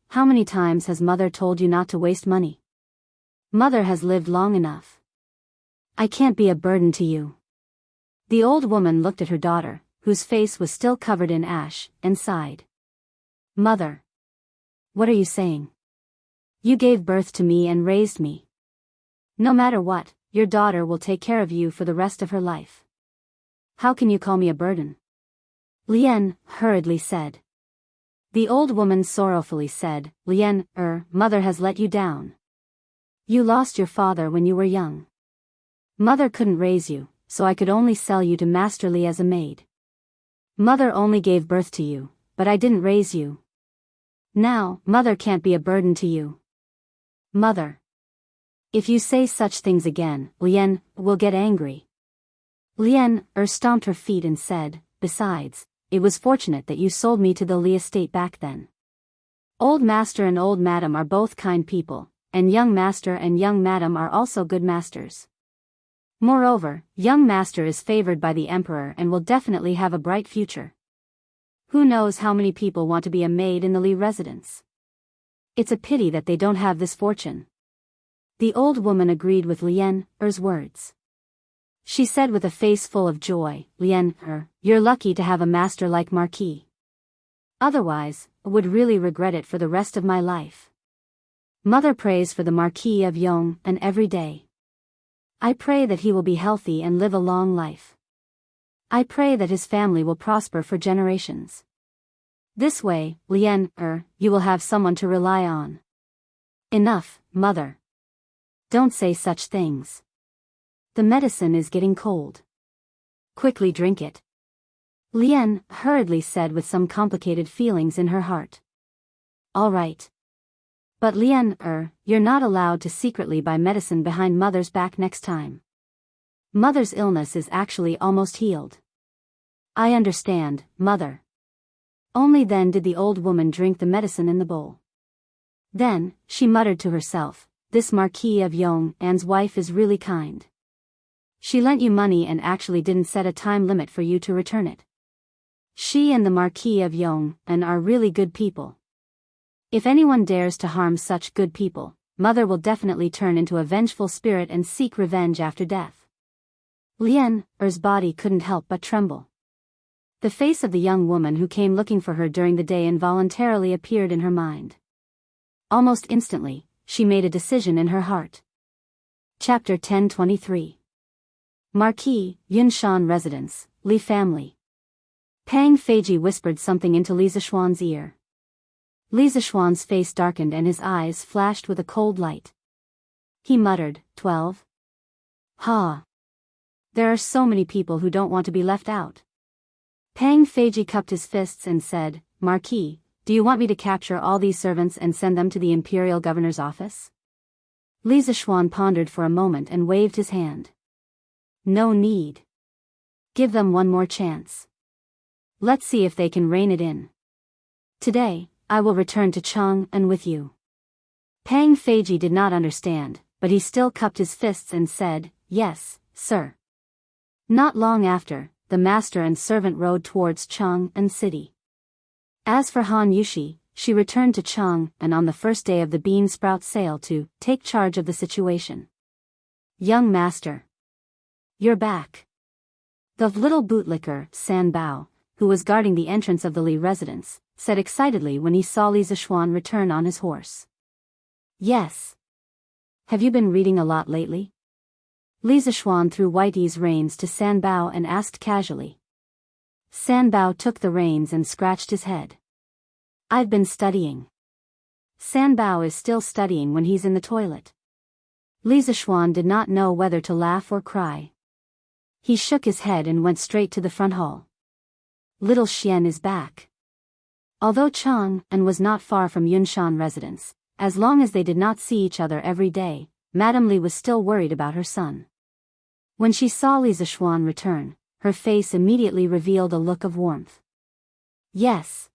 how many times has mother told you not to waste money? Mother has lived long enough. I can't be a burden to you." The old woman looked at her daughter, whose face was still covered in ash, and sighed. "Mother. What are you saying? You gave birth to me and raised me. No matter what, your daughter will take care of you for the rest of her life. How can you call me a burden?" Lien hurriedly said. The old woman sorrowfully said, "Lien, mother has let you down. You lost your father when you were young. Mother couldn't raise you, so I could only sell you to Master Li as a maid. Mother only gave birth to you, but I didn't raise you. Now, mother can't be a burden to you. Mother. If you say such things again, Lien will get angry." Lien stomped her feet and said, "Besides, it was fortunate that you sold me to the Li estate back then. Old master and old madam are both kind people, and young master and young madam are also good masters. Moreover, young master is favored by the emperor and will definitely have a bright future. Who knows how many people want to be a maid in the Li residence? It's a pity that they don't have this fortune." The old woman agreed with Lien's words. She said with a face full of joy, "Lien, you're lucky to have a master like Marquis. Otherwise, I would really regret it for the rest of my life. Mother prays for the Marquis of Yong'an every day. I pray that he will be healthy and live a long life. I pray that his family will prosper for generations. This way, Lien, you will have someone to rely on." "Enough, mother. Don't say such things. The medicine is getting cold. Quickly drink it." Lien hurriedly said with some complicated feelings in her heart. "All right. But Lien, you're not allowed to secretly buy medicine behind mother's back next time. Mother's illness is actually almost healed." "I understand, mother." Only then did the old woman drink the medicine in the bowl. Then, she muttered to herself, "This Marquis of Yong'an's wife is really kind. She lent you money and actually didn't set a time limit for you to return it. She and the Marquis of Yong'an are really good people. If anyone dares to harm such good people, mother will definitely turn into a vengeful spirit and seek revenge after death." Lien's body couldn't help but tremble. The face of the young woman who came looking for her during the day involuntarily appeared in her mind. Almost instantly, she made a decision in her heart. Chapter 1023. Marquis, Yunshan Residence, Li Family. Pang Feiji whispered something into Li Zishuan's ear. Li Zishuan's face darkened and his eyes flashed with a cold light. He muttered, 12? Ha! There are so many people who don't want to be left out. Pang Feiji cupped his fists and said, Marquis, do you want me to capture all these servants and send them to the imperial governor's office? Li Zishuan pondered for a moment and waved his hand. No need. Give them one more chance. Let's see if they can rein it in. Today, I will return to Chang'an with you. Pang Feiji did not understand, but he still cupped his fists and said, Yes, sir. Not long after, the master and servant rode towards Chang'an city. As for Han Yushi, she returned to Chang'an on the first day of the bean sprout sale to take charge of the situation. Young master. You're back. The little bootlicker, San Bao, who was guarding the entrance of the Li residence, said excitedly when he saw Li Zishuan return on his horse. Yes. Have you been reading a lot lately? Li Zishuan threw Whitey's reins to San Bao and asked casually. San Bao took the reins and scratched his head. I've been studying. San Bao is still studying when he's in the toilet. Li Zishuan did not know whether to laugh or cry. He shook his head and went straight to the front hall. Little Xian is back. Although Chang'an was not far from Yunshan residence, as long as they did not see each other every day, Madame Li was still worried about her son. When she saw Li Zishuan return, her face immediately revealed a look of warmth. Yes.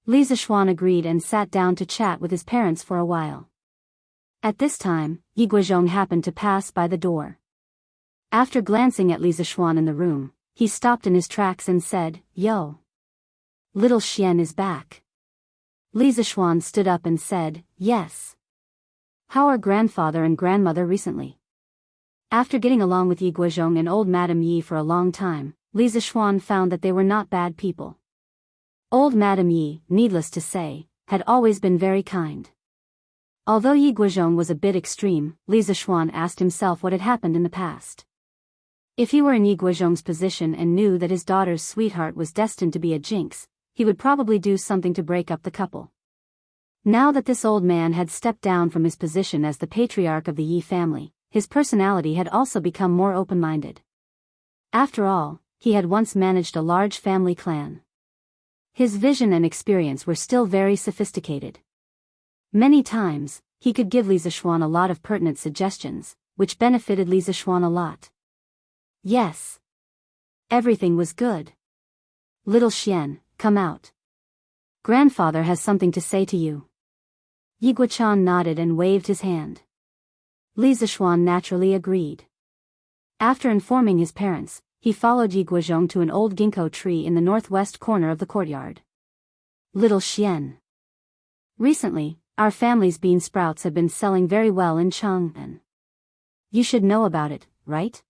Li Zishuan agreed and sat down to chat with his parents for a while. At this time, Yi Guizhong happened to pass by the door. After glancing at Li Zishuan in the room, he stopped in his tracks and said, Yo. Little Xian is back. Li Zishuan stood up and said, Yes. How are grandfather and grandmother recently? After getting along with Yi Guizhong and old Madame Yi for a long time, Li Zishuan found that they were not bad people. Old Madame Yi, needless to say, had always been very kind. Although Yi Guizhong was a bit extreme, Li Zishuan asked himself what had happened in the past. If he were in Yi Guizhong's position and knew that his daughter's sweetheart was destined to be a jinx, he would probably do something to break up the couple. Now that this old man had stepped down from his position as the patriarch of the Yi family, his personality had also become more open-minded. After all, he had once managed a large family clan. His vision and experience were still very sophisticated. Many times, he could give Li Zishuan a lot of pertinent suggestions, which benefited Li Zishuan a lot. Yes. Everything was good. Little Xian, come out. Grandfather has something to say to you. Yi Guichan nodded and waved his hand. Li Zishuan naturally agreed. After informing his parents, he followed Yi Guizhong to an old ginkgo tree in the northwest corner of the courtyard. Little Xian. Recently, our family's bean sprouts have been selling very well in Chang'an. You should know about it, right?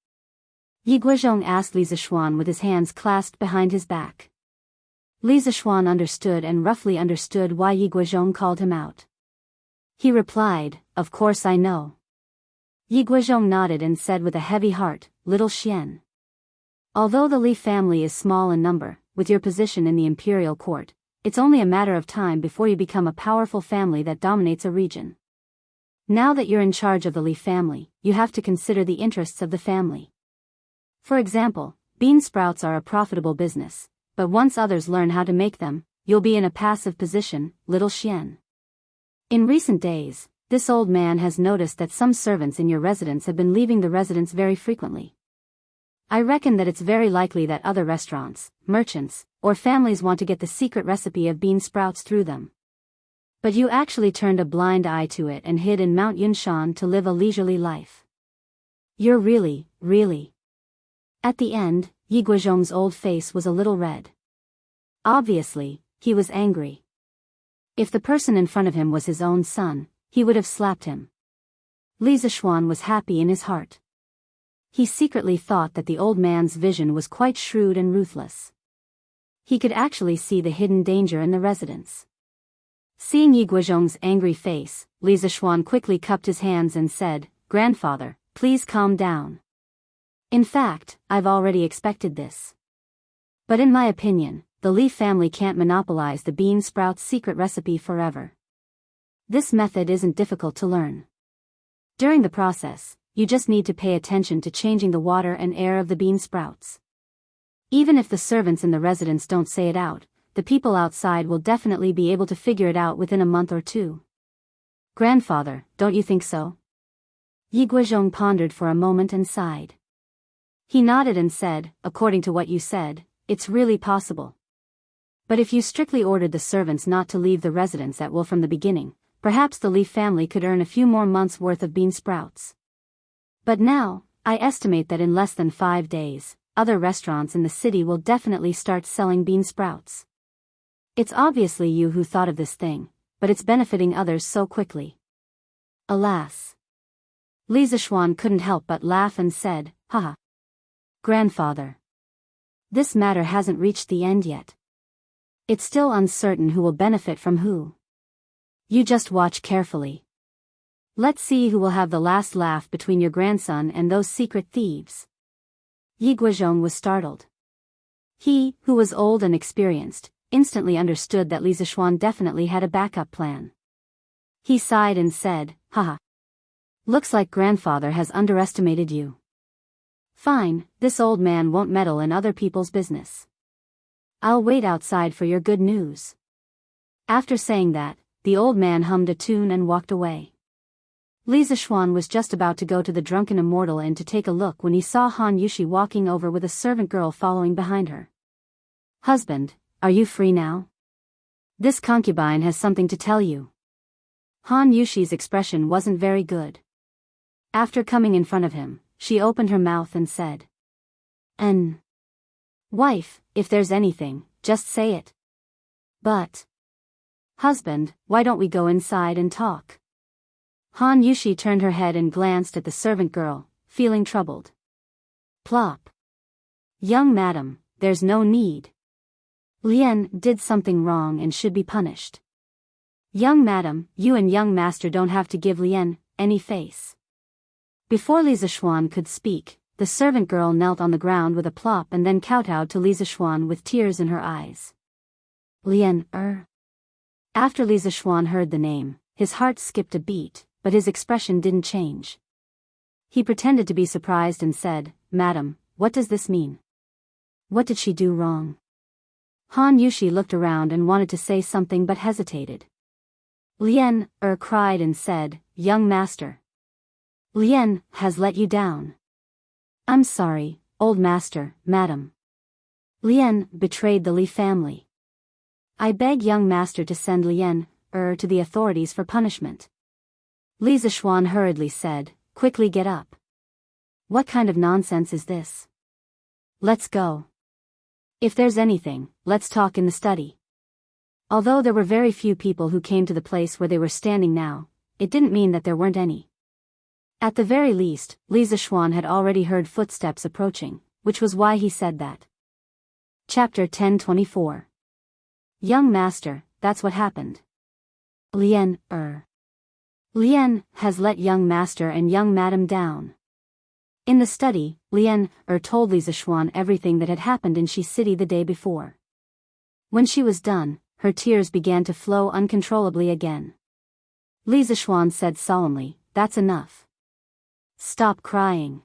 Yi Guizhong asked Li Zishuan with his hands clasped behind his back. Li Zishuan understood and roughly understood why Yi Guizhong called him out. He replied, Of course I know. Yi Guizhong nodded and said with a heavy heart, Little Xian. Although the Li family is small in number, with your position in the imperial court, it's only a matter of time before you become a powerful family that dominates a region. Now that you're in charge of the Li family, you have to consider the interests of the family. For example, bean sprouts are a profitable business, but once others learn how to make them, you'll be in a passive position, Little Xian. In recent days, this old man has noticed that some servants in your residence have been leaving the residence very frequently. I reckon that it's very likely that other restaurants, merchants, or families want to get the secret recipe of bean sprouts through them. But you actually turned a blind eye to it and hid in Mount Yunshan to live a leisurely life. You're really. At the end, Yi Guizhong's old face was a little red. Obviously, he was angry. If the person in front of him was his own son, he would have slapped him. Li Zishuan was happy in his heart. He secretly thought that the old man's vision was quite shrewd and ruthless. He could actually see the hidden danger in the residence. Seeing Yi Guizhong's angry face, Li Zishuan quickly cupped his hands and said, Grandfather, please calm down. In fact, I've already expected this. But in my opinion, the Li family can't monopolize the bean sprout's secret recipe forever. This method isn't difficult to learn. During the process, you just need to pay attention to changing the water and air of the bean sprouts. Even if the servants in the residence don't say it out, the people outside will definitely be able to figure it out within a month or two. Grandfather, don't you think so? Yi Guizhong pondered for a moment and sighed. He nodded and said, according to what you said, it's really possible. But if you strictly ordered the servants not to leave the residence at will from the beginning, perhaps the Li family could earn a few more months' worth of bean sprouts. But now, I estimate that in less than 5 days, other restaurants in the city will definitely start selling bean sprouts. It's obviously you who thought of this thing, but it's benefiting others so quickly. Alas. Li Zishuan couldn't help but laugh and said, haha. Grandfather. This matter hasn't reached the end yet. It's still uncertain who will benefit from who. You just watch carefully. Let's see who will have the last laugh between your grandson and those secret thieves. Yi Guizhong was startled. He, who was old and experienced, instantly understood that Li Zishuan definitely had a backup plan. He sighed and said, haha. Looks like grandfather has underestimated you. Fine, this old man won't meddle in other people's business. I'll wait outside for your good news. After saying that, the old man hummed a tune and walked away. Li Zishuan was just about to go to the Drunken Immortal Inn to take a look when he saw Han Yushi walking over with a servant girl following behind her. Husband, are you free now? This concubine has something to tell you. Han Yushi's expression wasn't very good. After coming in front of him, she opened her mouth and said, Wife, if there's anything, just say it. But, husband, why don't we go inside and talk? Han Yushi turned her head and glanced at the servant girl, feeling troubled. Plop. Young madam, there's no need. Lian did something wrong and should be punished. Young madam, you and young master don't have to give Lian any face. Before Li Zishuan could speak, the servant girl knelt on the ground with a plop and then kowtowed to Li Zishuan with tears in her eyes. Lian, After Li Zishuan heard the name, his heart skipped a beat, but his expression didn't change. He pretended to be surprised and said, Madam, what does this mean? What did she do wrong? Han Yushi looked around and wanted to say something but hesitated. Lian, cried and said, Young master. Lian has let you down. I'm sorry, old master, madam. Lian betrayed the Li family. I beg young master to send Lian, to the authorities for punishment. Li Zishuan hurriedly said, quickly get up. What kind of nonsense is this? Let's go. If there's anything, let's talk in the study. Although there were very few people who came to the place where they were standing now, it didn't mean that there weren't any. At the very least, Li Zishuan had already heard footsteps approaching, which was why he said that. Chapter 1024. Young master, that's what happened. Lian has let young master and young madam down. In the study, Lian told Li Zishuan everything that had happened in Shi City the day before. When she was done, her tears began to flow uncontrollably again. Li Zishuan said solemnly, that's enough. Stop crying.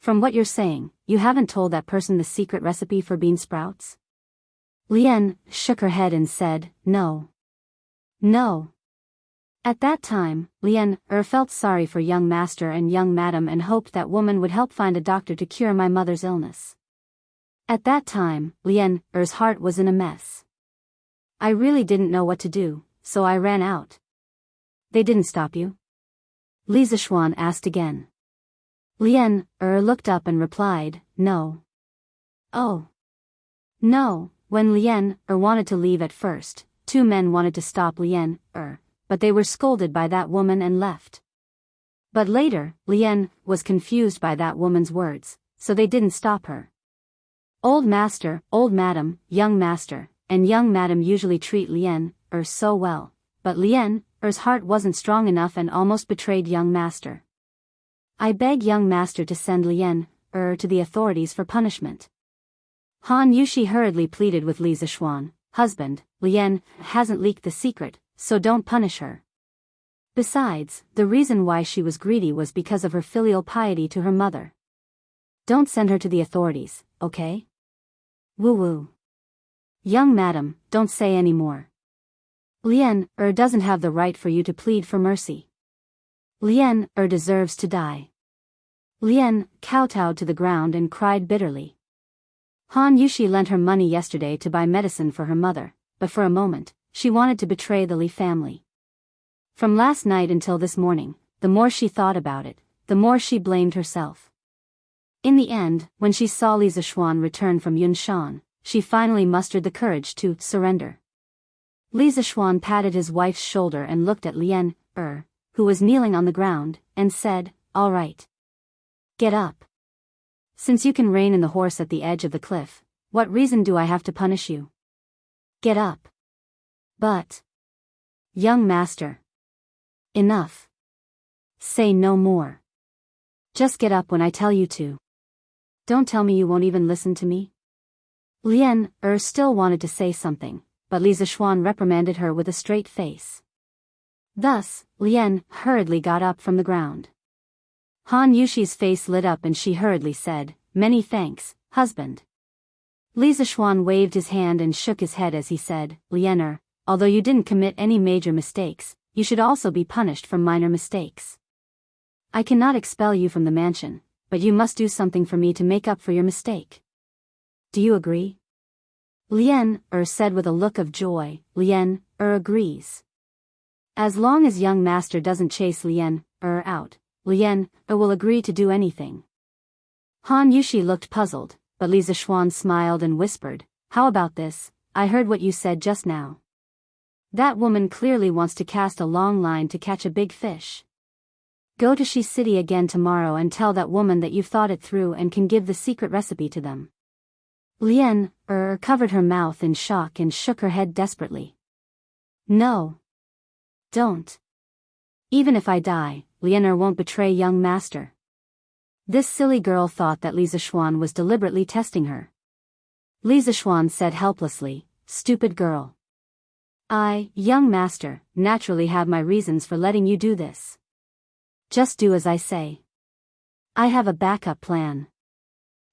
From what you're saying, you haven't told that person the secret recipe for bean sprouts? Lian shook her head and said, No. At that time, Lian felt sorry for young master and young madam and hoped that woman would help find a doctor to cure my mother's illness. At that time, Lian's heart was in a mess. I really didn't know what to do, so I ran out. They didn't stop you? Li Zishuan asked again. Lian looked up and replied, No. Oh. No, when Lian wanted to leave at first, 2 men wanted to stop Lian but they were scolded by that woman and left. But later, Lian was confused by that woman's words, so they didn't stop her. Old master, old madam, young master, and young madam usually treat Lian so well, but Lian's heart wasn't strong enough and almost betrayed young master. I beg young master to send Lian to the authorities for punishment. Han Yushi hurriedly pleaded with Li Zishuan, husband, Lian hasn't leaked the secret, so don't punish her. Besides, the reason why she was greedy was because of her filial piety to her mother. Don't send her to the authorities, okay? Woo-woo. Young madam, don't say any more. Lien doesn't have the right for you to plead for mercy. Lien deserves to die. Lien kowtowed to the ground and cried bitterly. Han Yushi lent her money yesterday to buy medicine for her mother, but for a moment, she wanted to betray the Li family. From last night until this morning, the more she thought about it, the more she blamed herself. In the end, when she saw Li Zishuan return from Yunshan, she finally mustered the courage to surrender. Li Zishuan patted his wife's shoulder and looked at Lien who was kneeling on the ground, and said, "All right. Get up. Since you can rein in the horse at the edge of the cliff, what reason do I have to punish you? Get up." But, young master. Enough. Say no more. Just get up when I tell you to. Don't tell me you won't even listen to me. Lien still wanted to say something, but Li Zishuan reprimanded her with a straight face. Thus, Lien hurriedly got up from the ground. Han Yushi's face lit up and she hurriedly said, "Many thanks, husband." Li Zishuan waved his hand and shook his head as he said, "Lien although you didn't commit any major mistakes, you should also be punished for minor mistakes. I cannot expel you from the mansion, but you must do something for me to make up for your mistake. Do you agree?" Lien said with a look of joy. Lien agrees. As long as young master doesn't chase Lien out, Lien will agree to do anything. Han Yushi looked puzzled, but Li Zishuan smiled and whispered, "How about this? I heard what you said just now. That woman clearly wants to cast a long line to catch a big fish. Go to Shi City again tomorrow and tell that woman that you've thought it through and can give the secret recipe to them." Lien covered her mouth in shock and shook her head desperately. "No. Don't. Even if I die, Lien won't betray young master." This silly girl thought that Li Zishuan was deliberately testing her. Li Zishuan said helplessly, "Stupid girl. I, young master, naturally have my reasons for letting you do this. Just do as I say. I have a backup plan.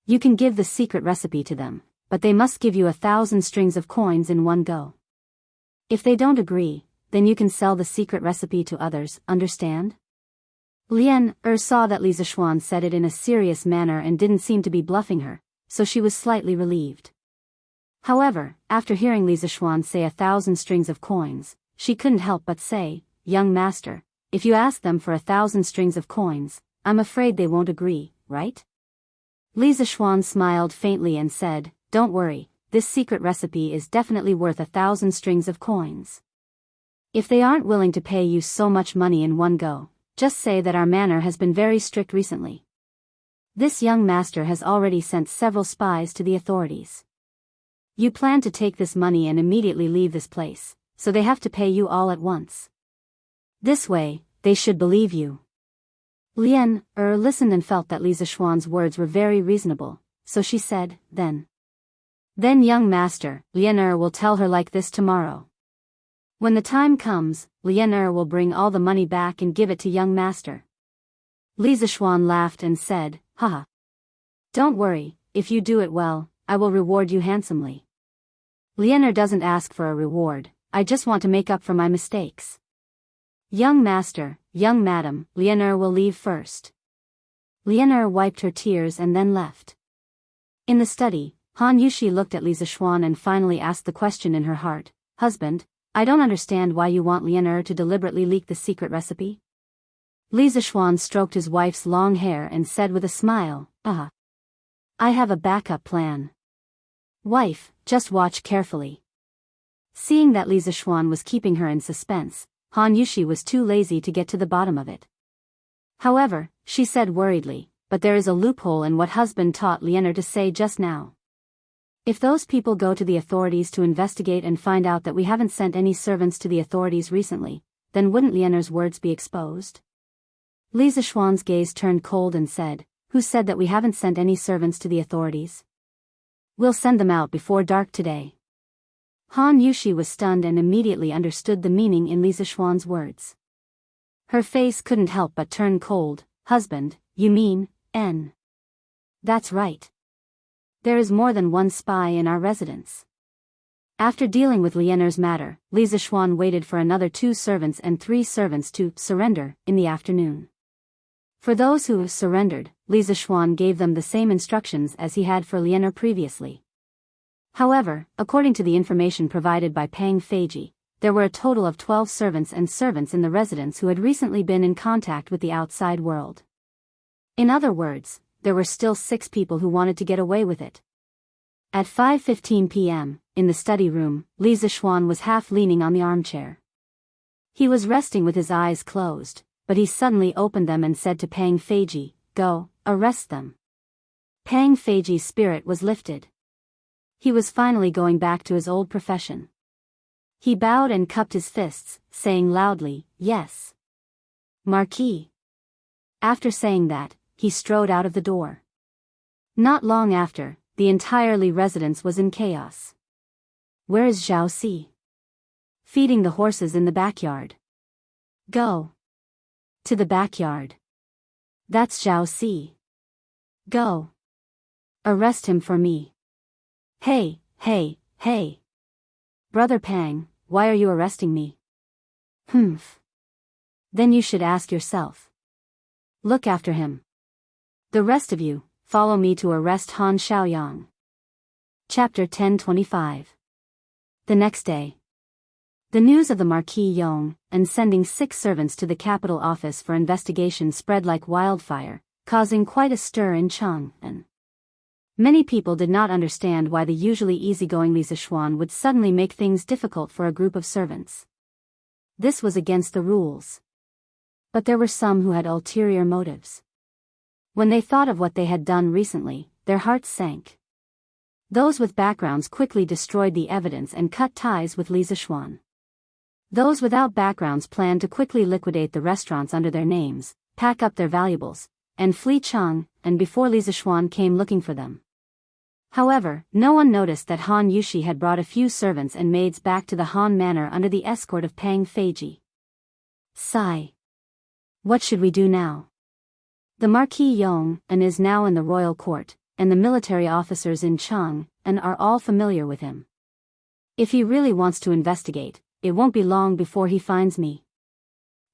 You can give the secret recipe to them, but they must give you 1,000 strings of coins in one go. If they don't agree, then you can sell the secret recipe to others, understand?" Lien saw that Li Zishuan said it in a serious manner and didn't seem to be bluffing her, so she was slightly relieved. However, after hearing Li Zishuan say 1,000 strings of coins, she couldn't help but say, "Young master, if you ask them for 1,000 strings of coins, I'm afraid they won't agree, right?" Li Zishuan smiled faintly and said, "Don't worry, this secret recipe is definitely worth 1,000 strings of coins. If they aren't willing to pay you so much money in one go, just say that our manor has been very strict recently. This young master has already sent several spies to the authorities. You plan to take this money and immediately leave this place, so they have to pay you all at once. This way, they should believe you." Lien listened and felt that Li Zishuan's words were very reasonable, so she said, Then young master, Lien will tell her like this tomorrow. When the time comes, Lien will bring all the money back and give it to young master." Li Zishuan laughed and said, "Haha. Don't worry, if you do it well, I will reward you handsomely. Lien doesn't ask for a reward, I just want to make up for my mistakes. Young master, young madam, Lien will leave first." Lien wiped her tears and then left. In the study, Han Yushi looked at Li Zishuan and finally asked the question in her heart, "Husband, I don't understand why you want Lien to deliberately leak the secret recipe?" Li Zishuan stroked his wife's long hair and said with a smile, "I have a backup plan. Wife, just watch carefully." Seeing that Li Zishuan was keeping her in suspense, Han Yushi was too lazy to get to the bottom of it. However, she said worriedly, "But there is a loophole in what husband taught Lien to say just now. If those people go to the authorities to investigate and find out that we haven't sent any servants to the authorities recently, then wouldn't Lien's words be exposed?" Li Zishuan's gaze turned cold and said, "Who said that we haven't sent any servants to the authorities? We'll send them out before dark today." Han Yushi was stunned and immediately understood the meaning in Li Zishuan's words. Her face couldn't help but turn cold. Husband, you mean, N? That's right. There is more than one spy in our residence. After dealing with Lianer's matter, Li Zixuan waited for another 2 servants and 3 servants to surrender in the afternoon. For those who surrendered, Li Zixuan gave them the same instructions as he had for Lianer previously. However, according to the information provided by Pang Feiji, there were a total of 12 servants in the residence who had recently been in contact with the outside world. In other words, there were still 6 people who wanted to get away with it. At 5:15 p.m., in the study room, Li Zixuan was half leaning on the armchair. He was resting with his eyes closed, but he suddenly opened them and said to Pang Feiji, "Go, arrest them." Pang Feiji's spirit was lifted. He was finally going back to his old profession. He bowed and cupped his fists, saying loudly, "Yes, Marquis." After saying that, he strode out of the door. Not long after, the entire Li residence was in chaos. Where is Zhao Si? Feeding the horses in the backyard. Go to the backyard. That's Zhao Si. Go. Arrest him for me. Hey, hey, hey. Brother Pang, why are you arresting me? Humph. Then you should ask yourself. Look after him. The rest of you, follow me to arrest Han Xiaoyang. Chapter 1025. The next day. The news of the Marquis Yong, and sending 6 servants to the capital office for investigation spread like wildfire, causing quite a stir in Chang'an. Many people did not understand why the usually easygoing Li Zixuan would suddenly make things difficult for a group of servants. This was against the rules. But there were some who had ulterior motives. When they thought of what they had done recently, their hearts sank. Those with backgrounds quickly destroyed the evidence and cut ties with Li Zixuan. Those without backgrounds planned to quickly liquidate the restaurants under their names, pack up their valuables, and flee Chang, and before Li Zixuan came looking for them. However, no one noticed that Han Yushi had brought a few servants and maids back to the Han Manor under the escort of Pang Feiji. Sigh. What should we do now? The Marquis Yong and is now in the royal court, and the military officers in Chang and are all familiar with him. If he really wants to investigate, it won't be long before he finds me.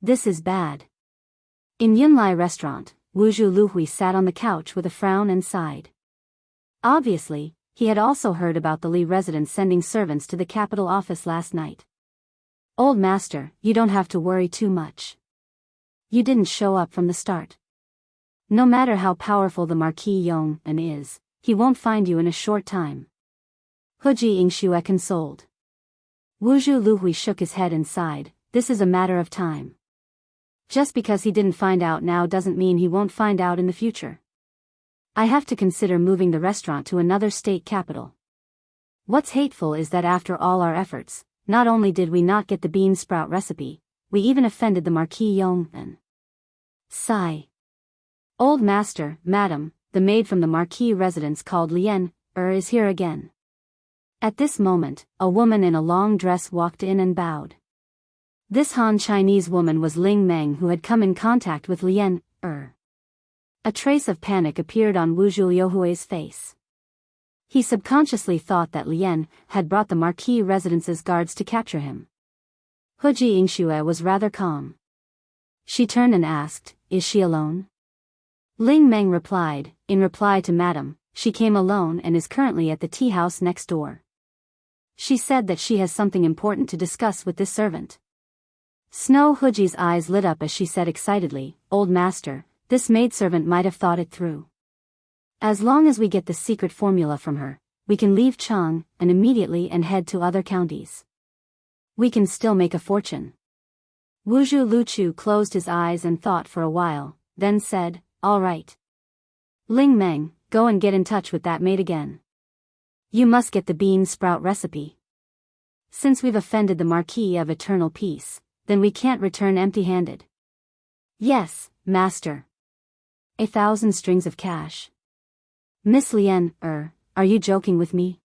This is bad. In Yunlai restaurant, Wuzhu Luhui sat on the couch with a frown and sighed. Obviously, he had also heard about the Li residents sending servants to the capital office last night. Old master, you don't have to worry too much. You didn't show up from the start. No matter how powerful the Marquis Yong and is, he won't find you in a short time. Wuxia Xianxia consoled. Wuzhu Luhui shook his head and sighed, this is a matter of time. Just because he didn't find out now doesn't mean he won't find out in the future. I have to consider moving the restaurant to another state capital. What's hateful is that after all our efforts, not only did we not get the bean sprout recipe, we even offended the Marquis Yong and... Sigh. Old master, madam, the maid from the Marquis residence called Lian, is here again. At this moment, a woman in a long dress walked in and bowed. This Han Chinese woman was Ling Meng, who had come in contact with Lian, A trace of panic appeared on Wuzhu Youhui's face. He subconsciously thought that Lian had brought the Marquis residence's guards to capture him. Wuxia Xianxia was rather calm. She turned and asked, is she alone? Ling Meng replied, in reply to madam, she came alone and is currently at the tea house next door. She said that she has something important to discuss with this servant. Snow Huji's eyes lit up as she said excitedly, old master, this maidservant might have thought it through. As long as we get the secret formula from her, we can leave Chang and immediately and head to other counties. We can still make a fortune. Wuzhu Luchu closed his eyes and thought for a while, then said, all right. Ling Meng, go and get in touch with that maid again. You must get the bean sprout recipe. Since we've offended the Marquis of Eternal Peace, then we can't return empty-handed. Yes, master. 1,000 strings of cash. Miss Lian, are you joking with me?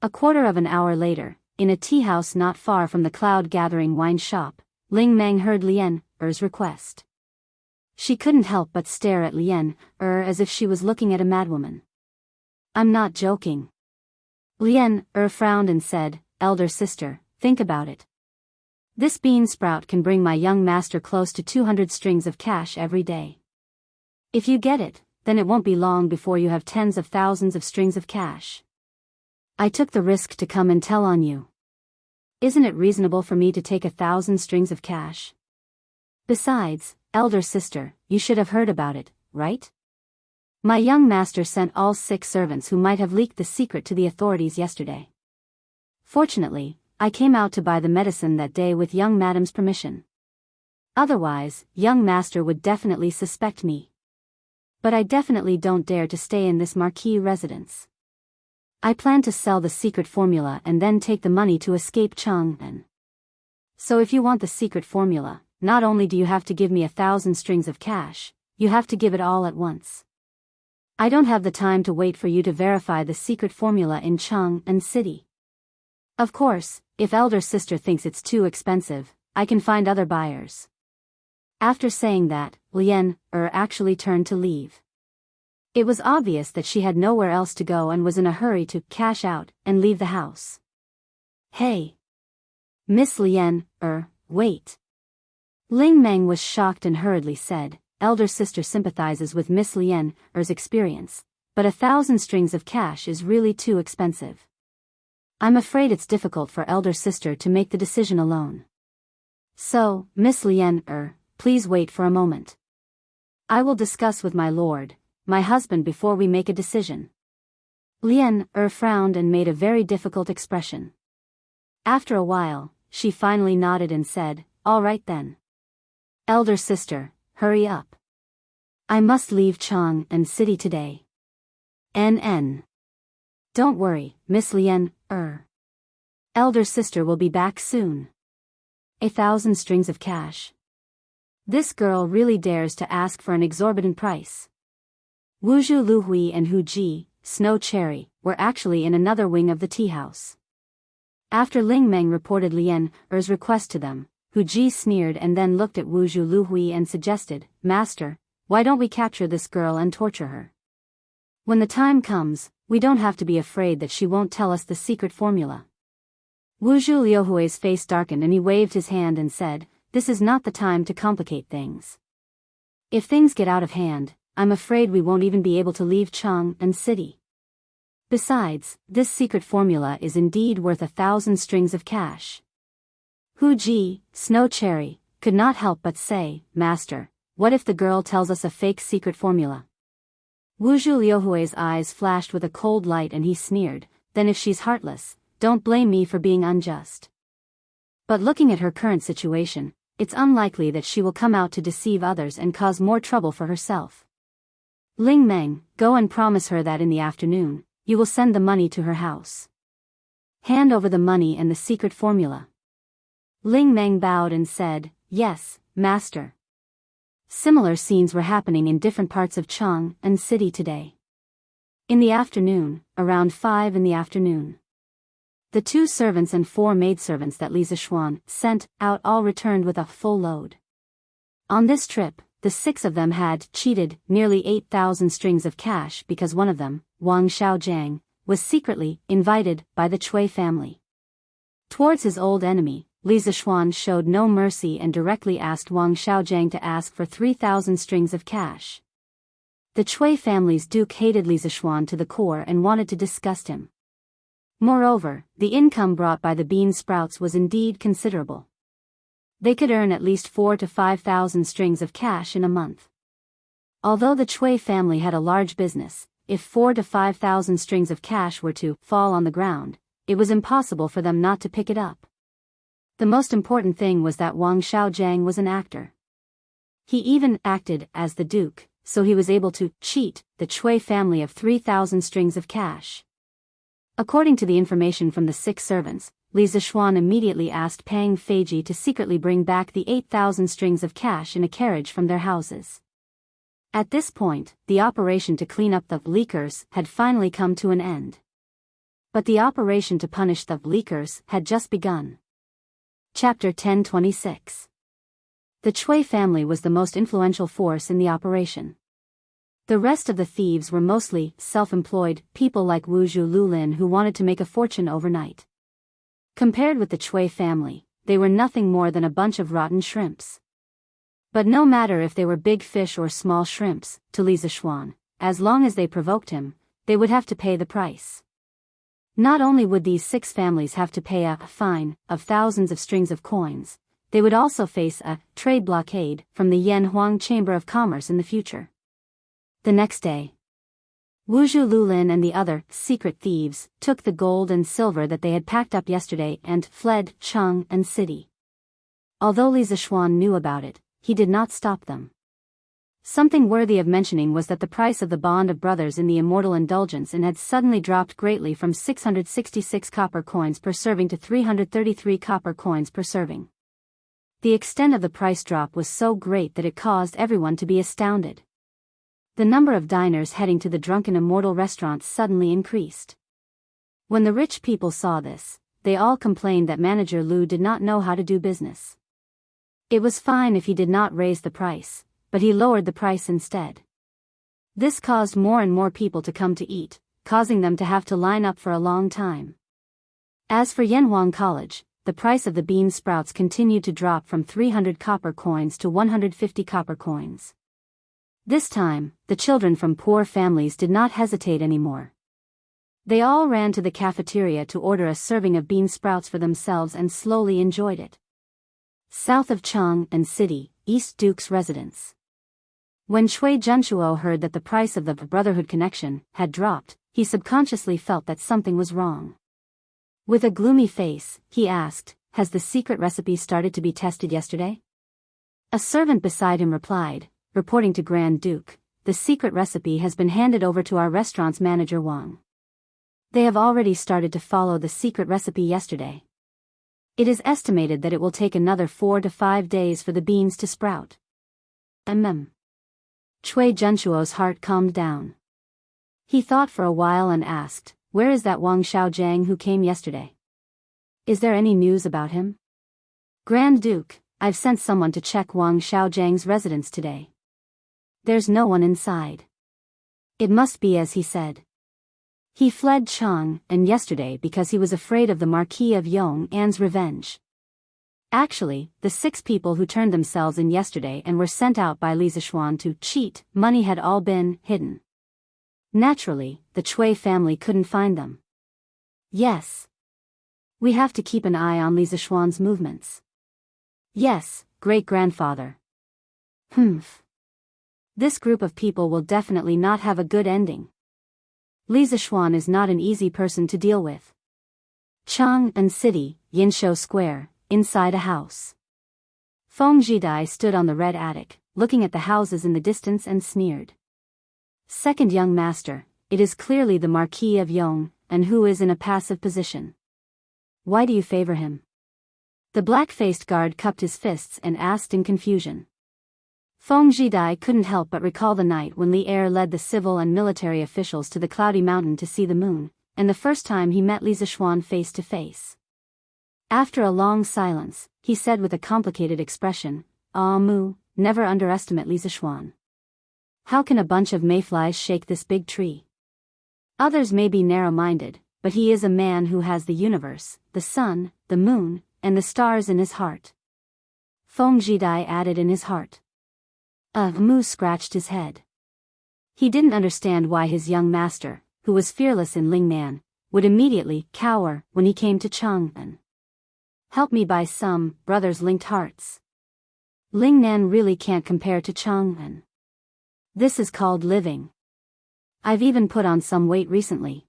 A quarter of an hour later, in a tea house not far from the cloud-gathering wine shop, Ling Meng heard Lian, Er's request. She couldn't help but stare at Lian as if she was looking at a madwoman. I'm not joking. Lian frowned and said, Elder sister, think about it. This bean sprout can bring my young master close to 200 strings of cash every day. If you get it, then it won't be long before you have tens of thousands of strings of cash. I took the risk to come and tell on you. Isn't it reasonable for me to take 1,000 strings of cash? Besides, elder sister, you should have heard about it, right? My young master sent all 6 servants who might have leaked the secret to the authorities yesterday. Fortunately, I came out to buy the medicine that day with young madam's permission. Otherwise, young master would definitely suspect me. But I definitely don't dare to stay in this marquee residence. I plan to sell the secret formula and then take the money to escape Chang'an. So if you want the secret formula, not only do you have to give me 1,000 strings of cash, you have to give it all at once. I don't have the time to wait for you to verify the secret formula in Chang'an City. Of course, if elder sister thinks it's too expensive, I can find other buyers. After saying that, Lian actually turned to leave. It was obvious that she had nowhere else to go and was in a hurry to cash out and leave the house. Hey! Miss Lian, wait. Ling Meng was shocked and hurriedly said, elder sister sympathizes with Miss Lian's experience, but 1,000 strings of cash is really too expensive. I'm afraid it's difficult for elder sister to make the decision alone. So, Miss Lian, please wait for a moment. I will discuss with my lord, my husband, before we make a decision. Lian frowned and made a very difficult expression. After a while, she finally nodded and said, all right then. Elder sister, hurry up. I must leave Chang'an City today. NN. Don't worry, Miss Lian, elder sister will be back soon. 1,000 strings of cash. This girl really dares to ask for an exorbitant price. Wuzhu Luhui and Hu Ji, Snow Cherry, were actually in another wing of the tea house. After Ling Meng reported Lian's request to them, Hu Ji sneered and then looked at Wuzhu Luhui and suggested, Master, why don't we capture this girl and torture her? When the time comes, we don't have to be afraid that she won't tell us the secret formula. Wuzhu Liuhui's face darkened and he waved his hand and said, this is not the time to complicate things. If things get out of hand, I'm afraid we won't even be able to leave Chang'an City. Besides, this secret formula is indeed worth 1,000 strings of cash. Hu Ji, Snow Cherry, could not help but say, Master, what if the girl tells us a fake secret formula? Wuzhu Liuhui's eyes flashed with a cold light and he sneered, then if she's heartless, don't blame me for being unjust. But looking at her current situation, it's unlikely that she will come out to deceive others and cause more trouble for herself. Ling Meng, go and promise her that in the afternoon, you will send the money to her house. Hand over the money and the secret formula. Ling Meng bowed and said, yes, master. Similar scenes were happening in different parts of Chang'an City today. In the afternoon, around 5 in the afternoon. The 2 servants and 4 maidservants that Li Zishuan sent out all returned with a full load. On this trip, the 6 of them had cheated nearly 8,000 strings of cash because one of them, Wang Xiaojiang, was secretly invited by the Chui family. Towards his old enemy, Li Zishuan showed no mercy and directly asked Wang Xiaojiang to ask for 3,000 strings of cash. The Chui family's duke hated Li Zishuan to the core and wanted to disgust him. Moreover, the income brought by the bean sprouts was indeed considerable. They could earn at least 4,000 to 5,000 strings of cash in a month. Although the Chui family had a large business, if 4,000 to 5,000 strings of cash were to fall on the ground, it was impossible for them not to pick it up. The most important thing was that Wang Xiaojiang was an actor. He even acted as the duke, so he was able to cheat the Chui family of 3,000 strings of cash. According to the information from the 6 servants, Li Zishuan immediately asked Pang Feiji to secretly bring back the 8,000 strings of cash in a carriage from their houses. At this point, the operation to clean up the leakers had finally come to an end. But the operation to punish the leakers had just begun. Chapter 1026. The Chui family was the most influential force in the operation. The rest of the thieves were mostly self-employed people like Wuzhu Lulin who wanted to make a fortune overnight. Compared with the Chui family, they were nothing more than a bunch of rotten shrimps. But no matter if they were big fish or small shrimps, to Li Zishuan, as long as they provoked him, they would have to pay the price. Not only would these 6 families have to pay a fine of thousands of strings of coins, they would also face a trade blockade from the Yanhuang Chamber of Commerce in the future. The next day, Wuzhu Lulin and the other secret thieves took the gold and silver that they had packed up yesterday and fled Chang'an City. Although Li Zishuan knew about it, he did not stop them. Something worthy of mentioning was that the price of the bond of brothers in the Immortal Indulgence Inn had suddenly dropped greatly from 666 copper coins per serving to 333 copper coins per serving. The extent of the price drop was so great that it caused everyone to be astounded. The number of diners heading to the Drunken Immortal restaurants suddenly increased. When the rich people saw this, they all complained that Manager Lu did not know how to do business. It was fine if he did not raise the price, but he lowered the price instead. This caused more and more people to come to eat, causing them to have to line up for a long time. As for Yanhuang College, the price of the bean sprouts continued to drop from 300 copper coins to 150 copper coins. This time, the children from poor families did not hesitate anymore. They all ran to the cafeteria to order a serving of bean sprouts for themselves and slowly enjoyed it. South of Chang'an City, East Duke's residence. When Chui Zhenshuo heard that the price of the Brotherhood connection had dropped, he subconsciously felt that something was wrong. With a gloomy face, he asked, "Has the secret recipe started to be tested yesterday?" A servant beside him replied, reporting to Grand Duke, "The secret recipe has been handed over to our restaurant's manager Wang. They have already started to follow the secret recipe yesterday. It is estimated that it will take another 4 to 5 days for the beans to sprout." Chui Zhenshuo's heart calmed down. He thought for a while and asked, "Where is that Wang Xiaojiang who came yesterday? Is there any news about him?" "Grand Duke, I've sent someone to check Wang Xiaojiang's residence today. There's no one inside. It must be as he said. He fled Chang'an yesterday because he was afraid of the Marquis of Yong'an's revenge." Actually, the 6 people who turned themselves in yesterday and were sent out by Li Zishuan to cheat money had all been hidden. Naturally, the Chui family couldn't find them. "Yes. We have to keep an eye on Li Zishuan's movements." "Yes, great-grandfather." This group of people will definitely not have a good ending. Li Zishuan is not an easy person to deal with. Chang'an City, Yinshou Square, inside a house. Feng Jidai stood on the red attic, looking at the houses in the distance and sneered. "Second young master, it is clearly the Marquis of Yong, and who is in a passive position. Why do you favor him?" The black-faced guard cupped his fists and asked in confusion. Feng Jidai couldn't help but recall the night when Li Er led the civil and military officials to the Cloudy Mountain to see the moon, and the first time he met Li Zishuan face to face. After a long silence, he said with a complicated expression, "Ah Mu, never underestimate Li Zishuan. How can a bunch of mayflies shake this big tree? Others may be narrow-minded, but he is a man who has the universe, the sun, the moon, and the stars in his heart." Feng Jidai added in his heart. Mu scratched his head. He didn't understand why his young master, who was fearless in Lingnan, would immediately cower when he came to Chang'an. "Help me buy some brothers-linked hearts. Lingnan really can't compare to Chang'an. This is called living. I've even put on some weight recently."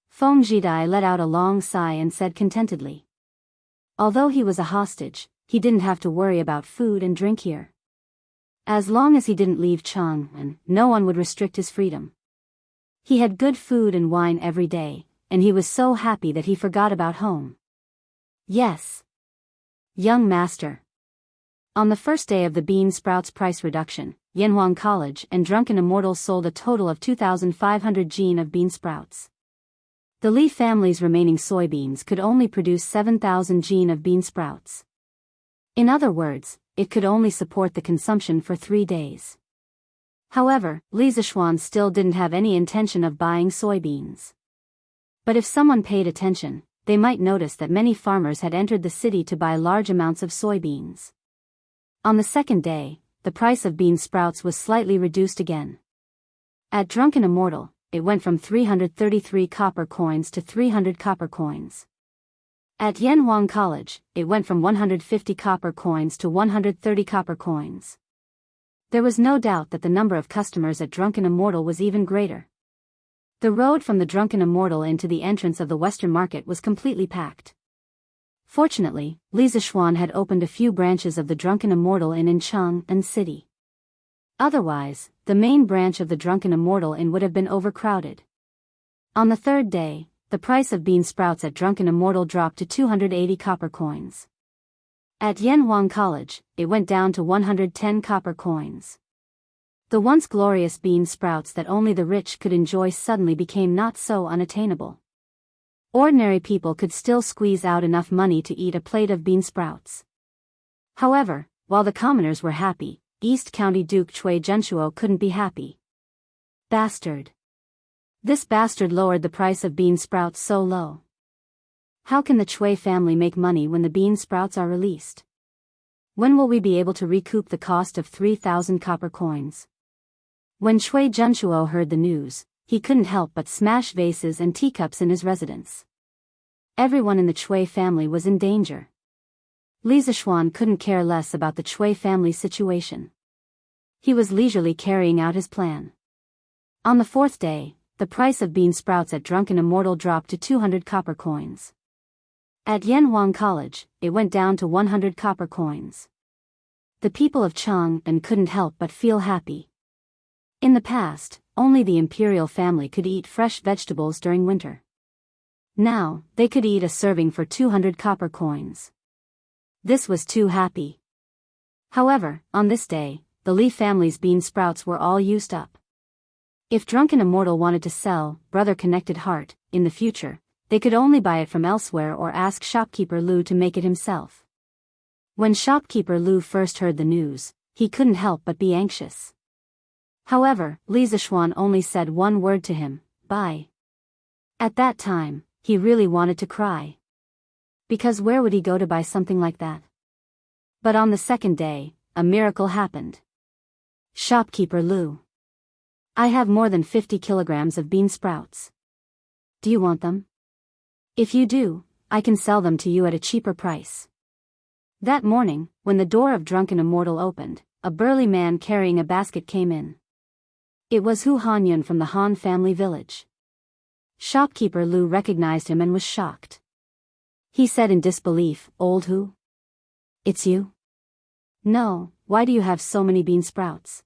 Feng Jidai let out a long sigh and said contentedly. Although he was a hostage, he didn't have to worry about food and drink here. As long as he didn't leave Chang'an, no one would restrict his freedom. He had good food and wine every day, and he was so happy that he forgot about home. "Yes. Young master." On the first day of the bean sprouts price reduction, Yanhuang College and Drunken Immortals sold a total of 2,500 jin of bean sprouts. The Li family's remaining soybeans could only produce 7,000 jin of bean sprouts. In other words, it could only support the consumption for 3 days. However, Li Zishuan still didn't have any intention of buying soybeans. But if someone paid attention, they might notice that many farmers had entered the city to buy large amounts of soybeans. On the second day, the price of bean sprouts was slightly reduced again. At Drunken Immortal, it went from 333 copper coins to 300 copper coins. At Yanhuang College, it went from 150 copper coins to 130 copper coins. There was no doubt that the number of customers at Drunken Immortal was even greater. The road from the Drunken Immortal into the entrance of the Western Market was completely packed. Fortunately, Li Zishuan had opened a few branches of the Drunken Immortal in Incheon and City. Otherwise, the main branch of the Drunken Immortal Inn would have been overcrowded. On the third day, the price of bean sprouts at Drunken Immortal dropped to 280 copper coins. At Yanhuang College, it went down to 110 copper coins. The once glorious bean sprouts that only the rich could enjoy suddenly became not so unattainable. Ordinary people could still squeeze out enough money to eat a plate of bean sprouts. However, while the commoners were happy, East County Duke Chui Zhenshuo couldn't be happy. Bastard. This bastard lowered the price of bean sprouts so low. How can the Chui family make money when the bean sprouts are released? When will we be able to recoup the cost of 3,000 copper coins? When Chui Zhenshuo heard the news, he couldn't help but smash vases and teacups in his residence. Everyone in the Chui family was in danger. Li Zishuan couldn't care less about the Chui family's situation. He was leisurely carrying out his plan. On the fourth day, the price of bean sprouts at Drunken Immortal dropped to 200 copper coins. At Yanhuang College, it went down to 100 copper coins. The people of Chang'an couldn't help but feel happy. In the past, only the imperial family could eat fresh vegetables during winter. Now, they could eat a serving for 200 copper coins. This was too happy. However, on this day, the Li family's bean sprouts were all used up. If Drunken Immortal wanted to sell Brother Connected Heart in the future, they could only buy it from elsewhere or ask shopkeeper Lu to make it himself. When shopkeeper Lu first heard the news, he couldn't help but be anxious. However, Li Zishuan only said one word to him, buy. At that time, he really wanted to cry. Because where would he go to buy something like that? But on the second day, a miracle happened. Shopkeeper Lu. I have more than 50 kilograms of bean sprouts. Do you want them? If you do, I can sell them to you at a cheaper price. That morning, when the door of Drunken Immortal opened, a burly man carrying a basket came in. It was Hu Hanyun from the Han family village. Shopkeeper Lu recognized him and was shocked. He said in disbelief, "Old Hu? It's you?" "No, why do you have so many bean sprouts?"